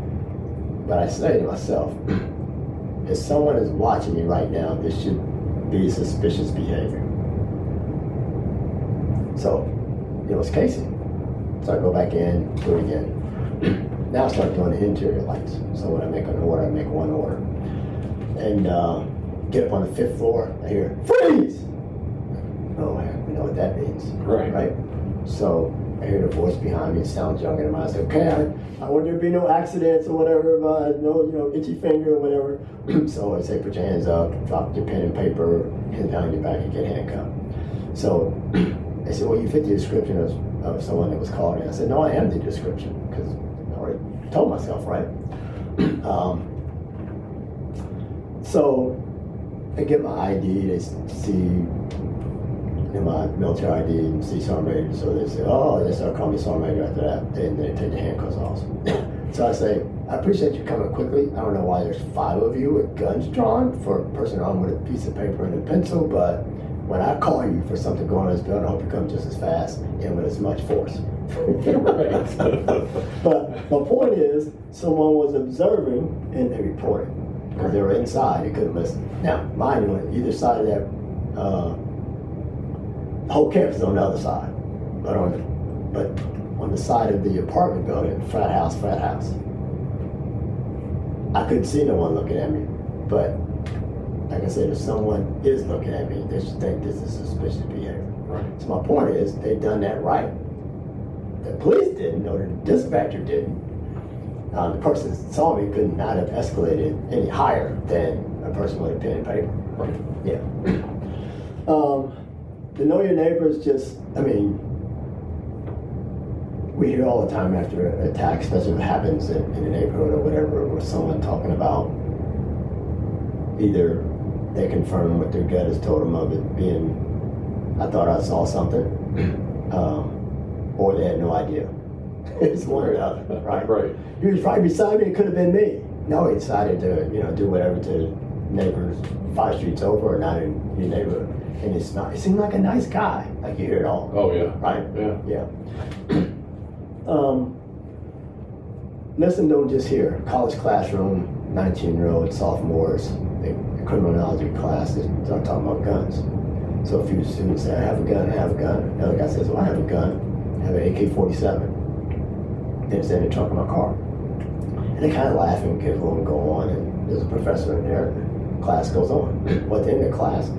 [SPEAKER 2] But I say to myself, if someone is watching me right now, this should be suspicious behavior. So it was casing. So I go back in, do it again. Now I start doing the interior lights. So when I make an order, I make one order. And get up on the 5th floor, I hear, freeze! Oh, heck, we know what that means. Right? So I hear the voice behind me, it sounds young in my mind. I say, okay, I want there to be no accidents or whatever, no itchy finger or whatever. So I say, put your hands up, drop your pen and paper, hand down your back and get handcuffed. So they said, well, you fit the description of someone that was called in. I said, no, I am the description, because I already told myself, right? So I get my ID, they see my military ID and see Sergeant Major, so they say, oh, they start calling me Sergeant Major after that, and they take the handcuffs off. So I say, I appreciate you coming quickly. I don't know why there's 5 of you with guns drawn for a person armed with a piece of paper and a pencil, but when I call you for something going on in this building, I hope you come just as fast and with as much force. But my point is, someone was observing and they reported. Because they were inside, they couldn't listen. Now, mind you, on either side of that, the whole campus is on the other side. But on the side of the apartment building, frat house. I couldn't see no one looking at me, but like I said, if someone is looking at me, they should think this is suspicious behavior.
[SPEAKER 3] Right.
[SPEAKER 2] So my point is, they've done that right. The police didn't, or the dispatcher didn't. The person that saw me could not have escalated any higher than a person with a pen and paper.
[SPEAKER 3] Right.
[SPEAKER 2] Yeah. The know your neighbors we hear all the time after an attack, especially if it happens in a neighborhood or whatever, where someone talking about either they confirm what their gut has told them of it being, I thought I saw something, or they had no idea. It's one or the other, right?
[SPEAKER 3] Right.
[SPEAKER 2] He was right beside me, it could have been me. No, he decided to, do whatever to neighbors 5 streets over or not in your neighborhood. And he seemed like a nice guy, like you hear it all.
[SPEAKER 3] Oh, yeah.
[SPEAKER 2] Right?
[SPEAKER 3] Yeah.
[SPEAKER 2] Listen, don't just hear. College classroom, 19-year-old sophomores, in criminology class, they start talking about guns. So a few students say, I have a gun. Another guy says, well, I have a gun. I have an AK-47. Then it's in the trunk of my car. And they kind of laugh and kids will go on, and there's a professor in there, and class goes on. Well, at the end of class,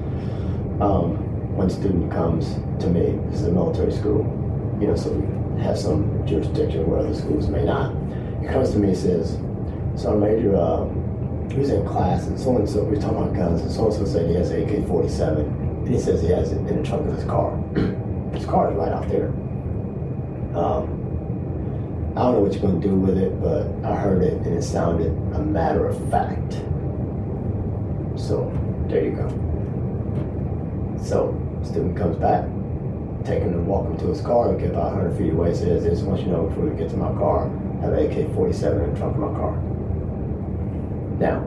[SPEAKER 2] one student comes to me, this is a military school, so we have some jurisdiction where other schools may not. He comes to me and says, Sergeant Major, he was in class and so-and-so, we were talking about guns, and so-and-so said he has an AK-47, and he says he has it in the trunk of his car. His car is right out there. I don't know what you're going to do with it, but I heard it and it sounded a matter of fact. So, there you go. So, student comes back, take him and walk him to his car, and get about 100 feet away, says, I just want you to know before we get to my car, I have an AK-47 in the trunk of my car. Now,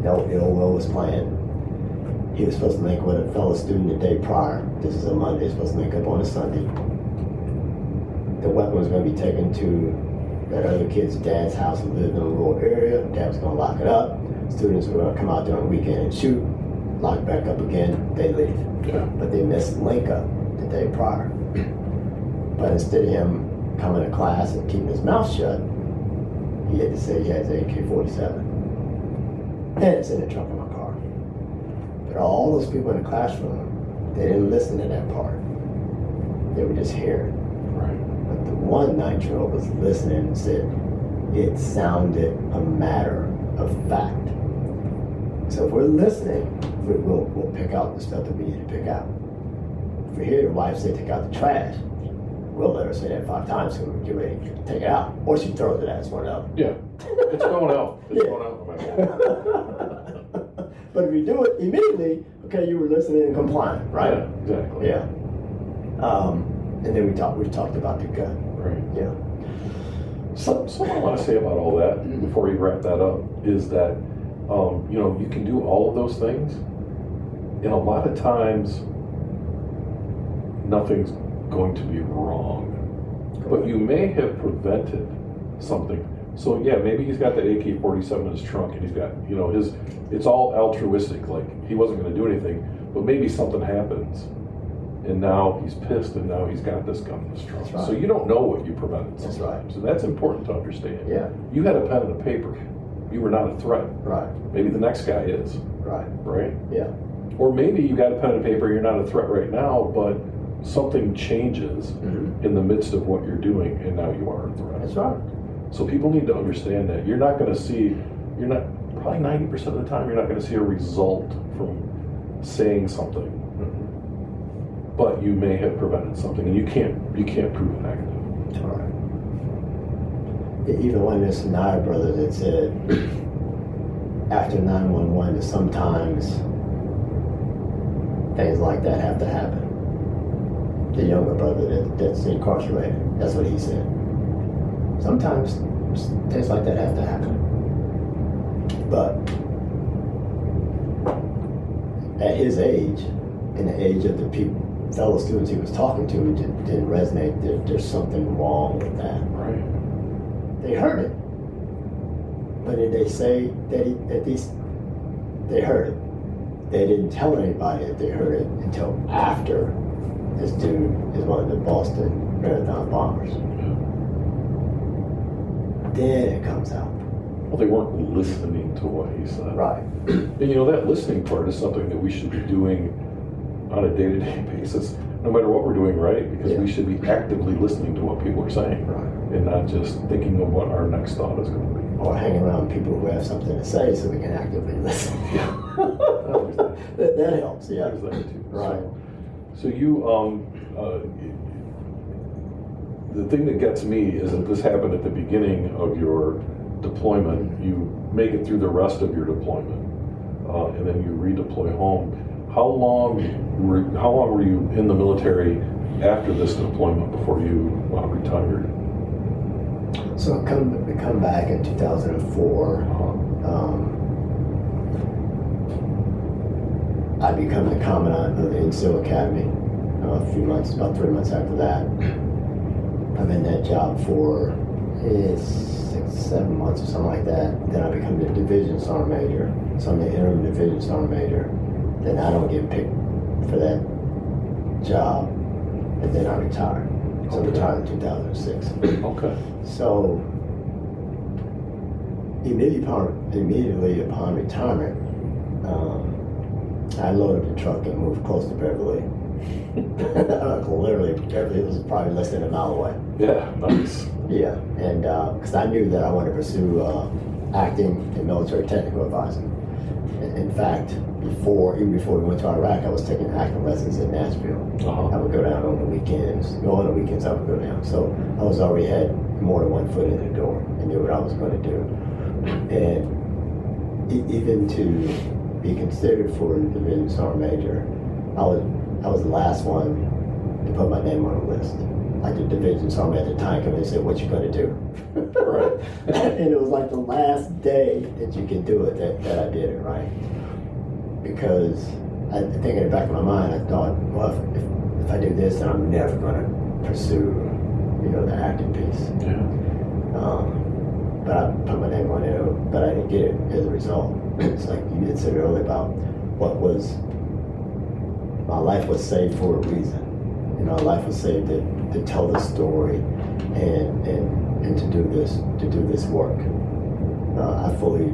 [SPEAKER 2] no ill will was planned. He was supposed to link with a fellow student the day prior. This is a Monday, supposed to link up on a Sunday. The weapon was going to be taken to that other kid's dad's house who lived in a rural area. Dad was going to lock it up. Students were going to come out during the weekend and shoot. Lock it back up again, they leave.
[SPEAKER 3] Yeah.
[SPEAKER 2] But they missed link up the day prior. But instead of him coming to class and keeping his mouth shut, he had to say he has an AK-47. And it's in the trunk of my car. But all those people in the classroom, they didn't listen to that part. They were just hearing.
[SPEAKER 3] Right.
[SPEAKER 2] But the one 9-year-old was listening and said, it sounded a matter of fact. So if we're listening, we'll pick out the stuff that we need to pick out. If we hear the wife say take out the trash, we'll let her say that 5 times so we get ready to take it out. Or she throws it at us one out.
[SPEAKER 3] Yeah, it's going out. It's
[SPEAKER 2] Yeah.
[SPEAKER 3] going out. No matter what.
[SPEAKER 2] But if you do it immediately, okay, you were listening and compliant, right?
[SPEAKER 3] Yeah, exactly.
[SPEAKER 2] Yeah. And then we talked about the gun.
[SPEAKER 3] Right.
[SPEAKER 2] Yeah.
[SPEAKER 3] Something I want to say about all that before you wrap that up is that you can do all of those things, and a lot of times nothing's going to be wrong, but you may have prevented something. So yeah, maybe he's got that AK-47 in his trunk, and he's got it's all altruistic, like he wasn't going to do anything, but maybe something happens. And now he's pissed, and now he's got this gun in his trunk.
[SPEAKER 2] That's right.
[SPEAKER 3] So you don't know what you prevented sometimes.
[SPEAKER 2] That's right.
[SPEAKER 3] So that's important to understand.
[SPEAKER 2] Yeah.
[SPEAKER 3] You had a pen and a paper. You were not a threat.
[SPEAKER 2] Right.
[SPEAKER 3] Maybe the next guy is.
[SPEAKER 2] Right.
[SPEAKER 3] Right?
[SPEAKER 2] Yeah.
[SPEAKER 3] Or maybe you got a pen and paper, you're not a threat right now, but something changes in the midst of what you're doing, and now you are a threat.
[SPEAKER 2] That's right.
[SPEAKER 3] So people need to understand that. Probably 90% of the time, you're not going to see a result from saying something. But you may have prevented something, and you can't prove a negative.
[SPEAKER 2] That's right. Even one of the Snyder brothers had said after 9/11 that sometimes things like that have to happen. The younger brother that's incarcerated, that's what he said. Sometimes things like that have to happen. But at his age, and the age of the fellow students he was talking to, it didn't resonate. There's something wrong with that.
[SPEAKER 3] Right.
[SPEAKER 2] They heard it, but did they say that they heard it? They didn't tell anybody that they heard it until after this dude is one of the Boston Marathon bombers. Then it comes out.
[SPEAKER 3] Well, they weren't listening to what he said.
[SPEAKER 2] Right.
[SPEAKER 3] And that listening part is something that we should be doing on a day-to-day basis, no matter what we're doing, right? Because we should be actively listening to what people are saying,
[SPEAKER 2] Right.
[SPEAKER 3] and not just thinking of what our next thought is going to be.
[SPEAKER 2] Or hang around people who have something to say so we can actively listen. that helps, yeah.
[SPEAKER 3] There's that too.
[SPEAKER 2] Right.
[SPEAKER 3] So you, the thing that gets me is that this happened at the beginning of your deployment. You make it through the rest of your deployment, and then you redeploy home. How long were you in the military after this deployment before you retired?
[SPEAKER 2] So I come back in 2004. I become the commandant of the NCO Academy about 3 months after that. I'm in that job for 6-7 months or something like that. Then I become the Division Sergeant Major. So I'm the interim Division Sergeant Major. Then I don't get picked for that job, and then I retire. So I retired in 2006.
[SPEAKER 3] Okay.
[SPEAKER 2] So immediately upon retirement, I loaded the truck and moved close to Beverly. Literally, Beverly was probably less than a mile away.
[SPEAKER 3] Yeah, nice.
[SPEAKER 2] Yeah, and because I knew that I wanted to pursue acting and military technical advising. In fact, even before we went to Iraq, I was taking acting lessons in Nashville. I would go down on the weekends. I would go down. So I was already had more than one foot in the door and knew what I was going to do. And even to be considered for the Division Sergeant Major, I was the last one to put my name on the list. Like the Division Sergeant at the time came in and said, "What you going to do?"
[SPEAKER 3] Right.
[SPEAKER 2] And it was like the last day that you can do it that I did it, right? Because thinking in the back of my mind, I thought, well, if I do this, then I'm never going to pursue, the acting piece.
[SPEAKER 3] Yeah.
[SPEAKER 2] But I put my name on it, but I didn't get it as a result. It's like you had said earlier about my life was saved for a reason. Life was saved to tell the story and to do this work. I fully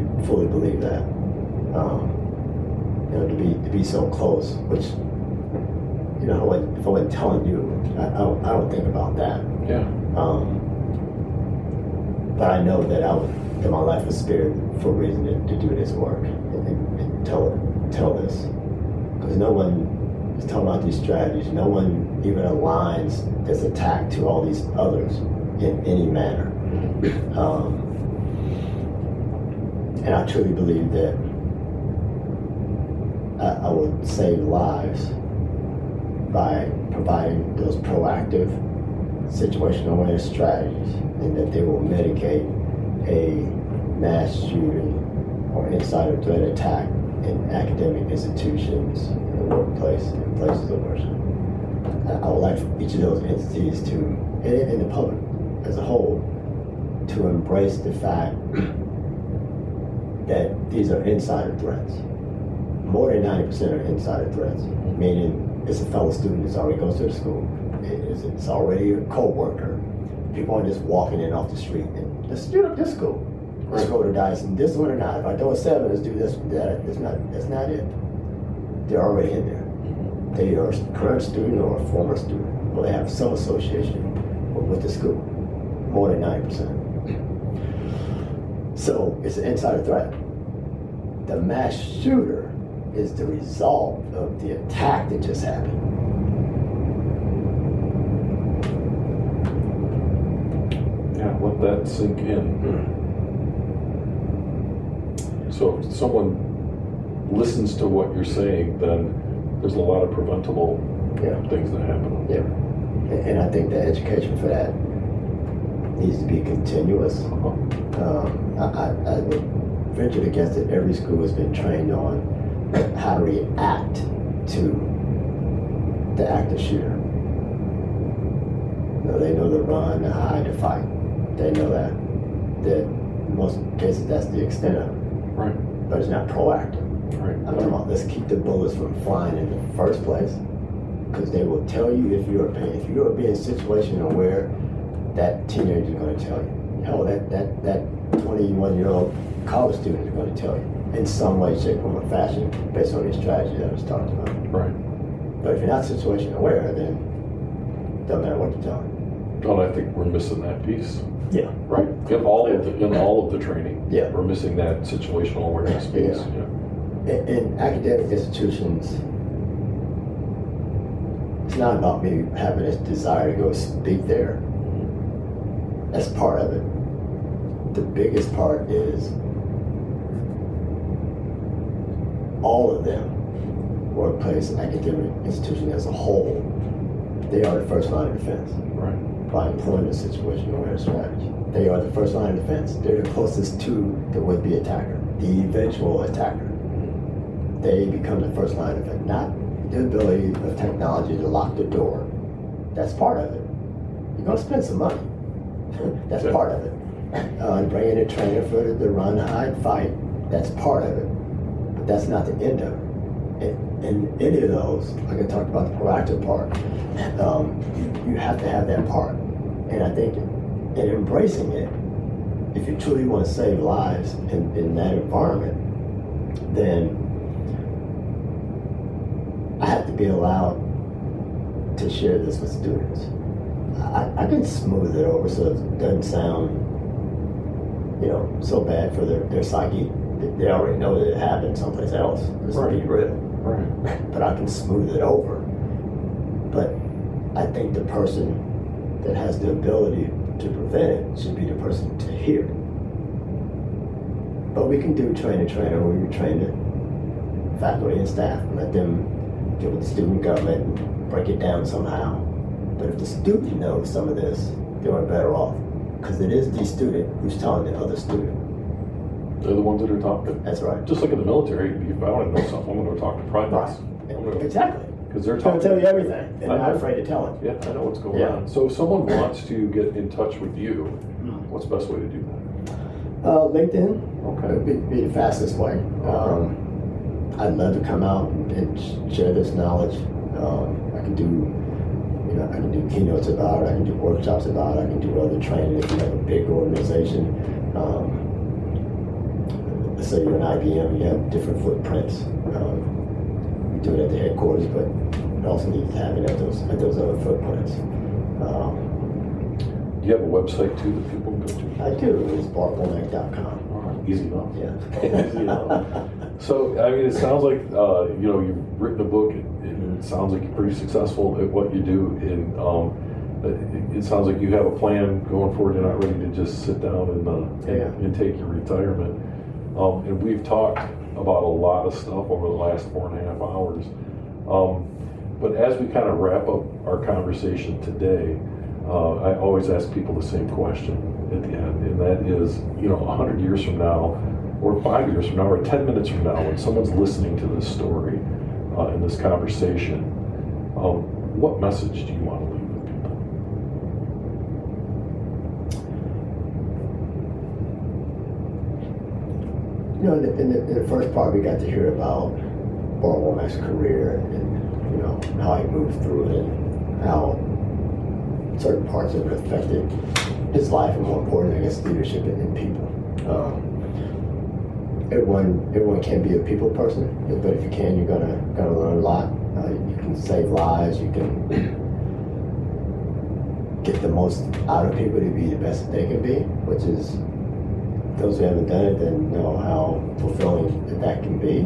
[SPEAKER 2] believe that. To be so close, which if I wasn't telling you, I don't think about that.
[SPEAKER 3] Yeah.
[SPEAKER 2] But I know that my life was spared for a reason to do this work and tell this, because no one is talking about these strategies. No one even aligns this attack to all these others in any manner. And I truly believe that I would save lives by providing those proactive situational awareness strategies, and that they will mitigate a mass shooting or insider threat attack in academic institutions, in the workplace, in places of worship. I would like for each of those entities to, and the public as a whole, to embrace the fact that these are insider threats. More than 90% are insider threats, meaning it's a fellow student that already goes to the school. It's already a co-worker. People aren't just walking in off the street and let's shoot up this school. Let's roll the dice and this one or not. If I throw a 7, let's do this and that. That's not it. They're already in there. They are a current student or a former student, or they have some association with the school. More than 90%. So it's an insider threat. The mass shooter is the result of the attack that just happened.
[SPEAKER 3] Yeah, let that sink in. So if someone listens to what you're saying, then there's a lot of preventable things that happen.
[SPEAKER 2] Yeah. And I think the education for that needs to be continuous. I would venture to guess that every school has been trained on how to react to the active shooter. They know the run, the hide, the fight. They know that. That in most cases that's the extent of it.
[SPEAKER 3] Right.
[SPEAKER 2] But it's not proactive.
[SPEAKER 3] Right.
[SPEAKER 2] I'm talking about let's keep the bullets from flying in the first place, because they will tell you if you are being situational aware, that teenager is going to tell you. Hell, that 21-year-old college student is going to tell you in some way, shape, form, or fashion based on the strategy that I was talking about.
[SPEAKER 3] Right.
[SPEAKER 2] But if you're not situation aware, then it doesn't matter what you tell them.
[SPEAKER 3] Well, I think we're missing that piece.
[SPEAKER 2] Yeah.
[SPEAKER 3] Right. In all of the training.
[SPEAKER 2] Yeah.
[SPEAKER 3] We're missing that situational awareness piece.
[SPEAKER 2] Yeah. In academic institutions, it's not about me having this desire to go speak there. That's part of it. The biggest part is all of them, workplace, academic institution as a whole, they are the first line of defense.
[SPEAKER 3] Right.
[SPEAKER 2] By employing a situational awareness strategy. They are the first line of defense. They're the closest to the would-be attacker, the eventual attacker. They become the first line of defense, not the ability of technology to lock the door. That's part of it. You're going to spend some money. That's part of it. Bring in a trainer for the run, hide, fight. That's part of it. But that's not the end of it. In any of those, like I talked about the proactive part, you have to have that part. And I think in embracing it, if you truly want to save lives in that environment, then I have to be allowed to share this with students. I can smooth it over so it doesn't sound, so bad for their psyche. They already know that it happened someplace else. This will be real. Right. But I can smooth it over. But I think the person that has the ability to prevent it should be the person to hear it. But we can do trainer where we train the faculty and staff and let them get with the student government and break it down somehow. But if the student knows some of this, they're better off. Because it is the student who's telling the other student.
[SPEAKER 3] They're the ones that are talking.
[SPEAKER 2] That's right.
[SPEAKER 3] Just like in the military, if I want to know something, I'm going to talk to privates.
[SPEAKER 2] Right. Exactly.
[SPEAKER 3] Because they're
[SPEAKER 2] going to tell you everything, and
[SPEAKER 3] I'm
[SPEAKER 2] they're not afraid to tell it.
[SPEAKER 3] Yeah, I know what's going on. So if someone wants to get in touch with you, what's the best way to do that?
[SPEAKER 2] LinkedIn.
[SPEAKER 3] Okay.
[SPEAKER 2] Would be the fastest way. I'd love to come out and share this knowledge. I can do keynotes about it. I can do workshops about it. I can do other training. If you have a big organization, let's say you're an IBM, you have different footprints. You do it at the headquarters, but you also need to have it at those other footprints.
[SPEAKER 3] Do you have a website too that people can go to?
[SPEAKER 2] I do. It's bartwomack.com.
[SPEAKER 3] All right. Easy enough.
[SPEAKER 2] Yeah.
[SPEAKER 3] Easy enough. So, I mean, it sounds like, you've written a book, and it sounds like you're pretty successful at what you do, and it sounds like you have a plan going forward. You're not ready to just sit down and take your retirement. And we've talked about a lot of stuff over the last 4.5 hours. But as we kind of wrap up our conversation today, I always ask people the same question at the end, and that is, 100 years from now, or 5 years from now, or 10 minutes from now, when someone's listening to this story in this conversation, what message do you want to leave with people?
[SPEAKER 2] In the first part, we got to hear about Bart Womack's career and how he moved through it and how certain parts of it affected his life, and more importantly, I guess, leadership and people. Everyone can't be a people person, but if you can, you're gonna learn a lot. You can save lives. You can get the most out of people to be the best that they can be, which is, those who haven't done it then know how fulfilling that can be.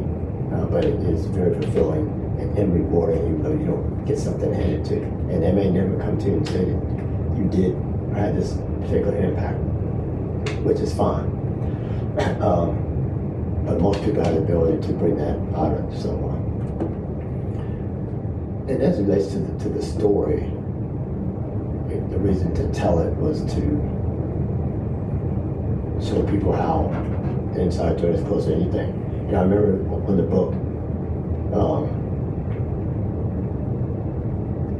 [SPEAKER 2] But it is very fulfilling and rewarding, even though you don't get something handed to you. And they may never come to you and say that you did or had this particular impact, which is fine. But most people have the ability to bring that out of someone. And as it relates to the story, the reason to tell it was to show people how the inside threat is close to anything. I remember when the book,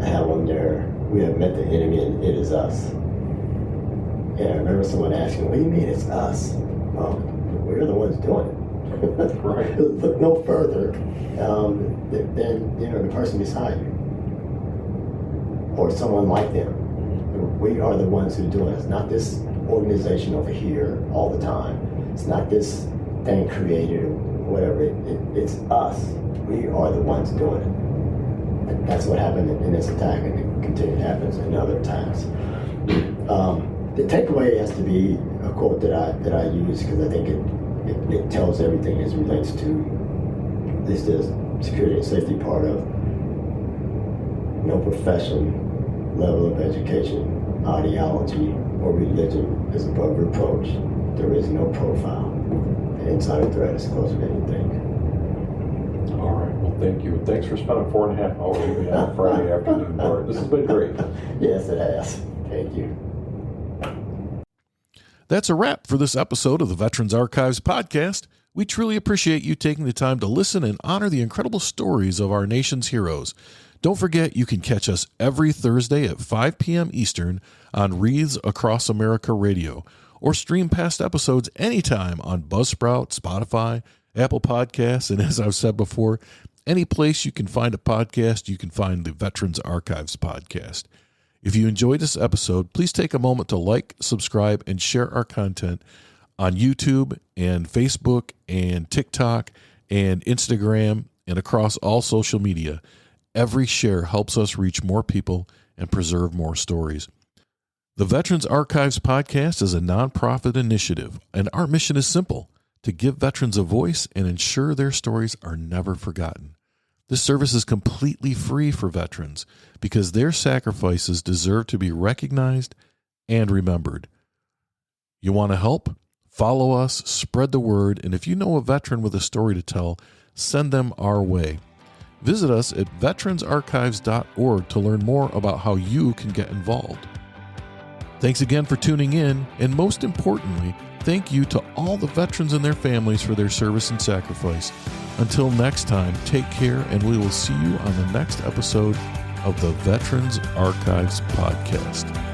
[SPEAKER 2] I had one there, we have met the enemy and it is us. And I remember someone asking, what do you mean it's us? We're the ones doing it.
[SPEAKER 3] Right.
[SPEAKER 2] Look no further than the person beside you. Or someone like them. We are the ones who do it. It's not this organization over here all the time. It's not this thing created or whatever. It's us. We are the ones doing it. And that's what happened in this attack, and it continued to happen in other attacks. The takeaway has to be a quote that I use, because I think it tells everything as it relates to at least the security and safety part of no profession, level of education, ideology, or religion is above reproach. There is no profile. An insider threat is closer to anything.
[SPEAKER 3] All right. Well, thank you. Thanks for spending 4.5 hours with me on a Friday afternoon, Bart. This has been great.
[SPEAKER 2] Yes, it has. Thank you.
[SPEAKER 1] That's a wrap for this episode of the Veterans Archives podcast. We truly appreciate you taking the time to listen and honor the incredible stories of our nation's heroes. Don't forget, you can catch us every Thursday at 5 p.m. Eastern on Wreaths Across America Radio, or stream past episodes anytime on Buzzsprout, Spotify, Apple Podcasts, and as I've said before, any place you can find a podcast, you can find the Veterans Archives podcast. If you enjoyed this episode, please take a moment to like, subscribe, and share our content on YouTube and Facebook and TikTok and Instagram and across all social media. Every share helps us reach more people and preserve more stories. The Veterans Archives podcast is a nonprofit initiative, and our mission is simple: to give veterans a voice and ensure their stories are never forgotten. This service is completely free for veterans because their sacrifices deserve to be recognized and remembered. You want to help? Follow us, spread the word, and if you know a veteran with a story to tell, send them our way. Visit us at veteransarchives.org to learn more about how you can get involved. Thanks again for tuning in, and most importantly, thank you to all the veterans and their families for their service and sacrifice. Until next time, take care, and we will see you on the next episode of the Veterans Archives Podcast.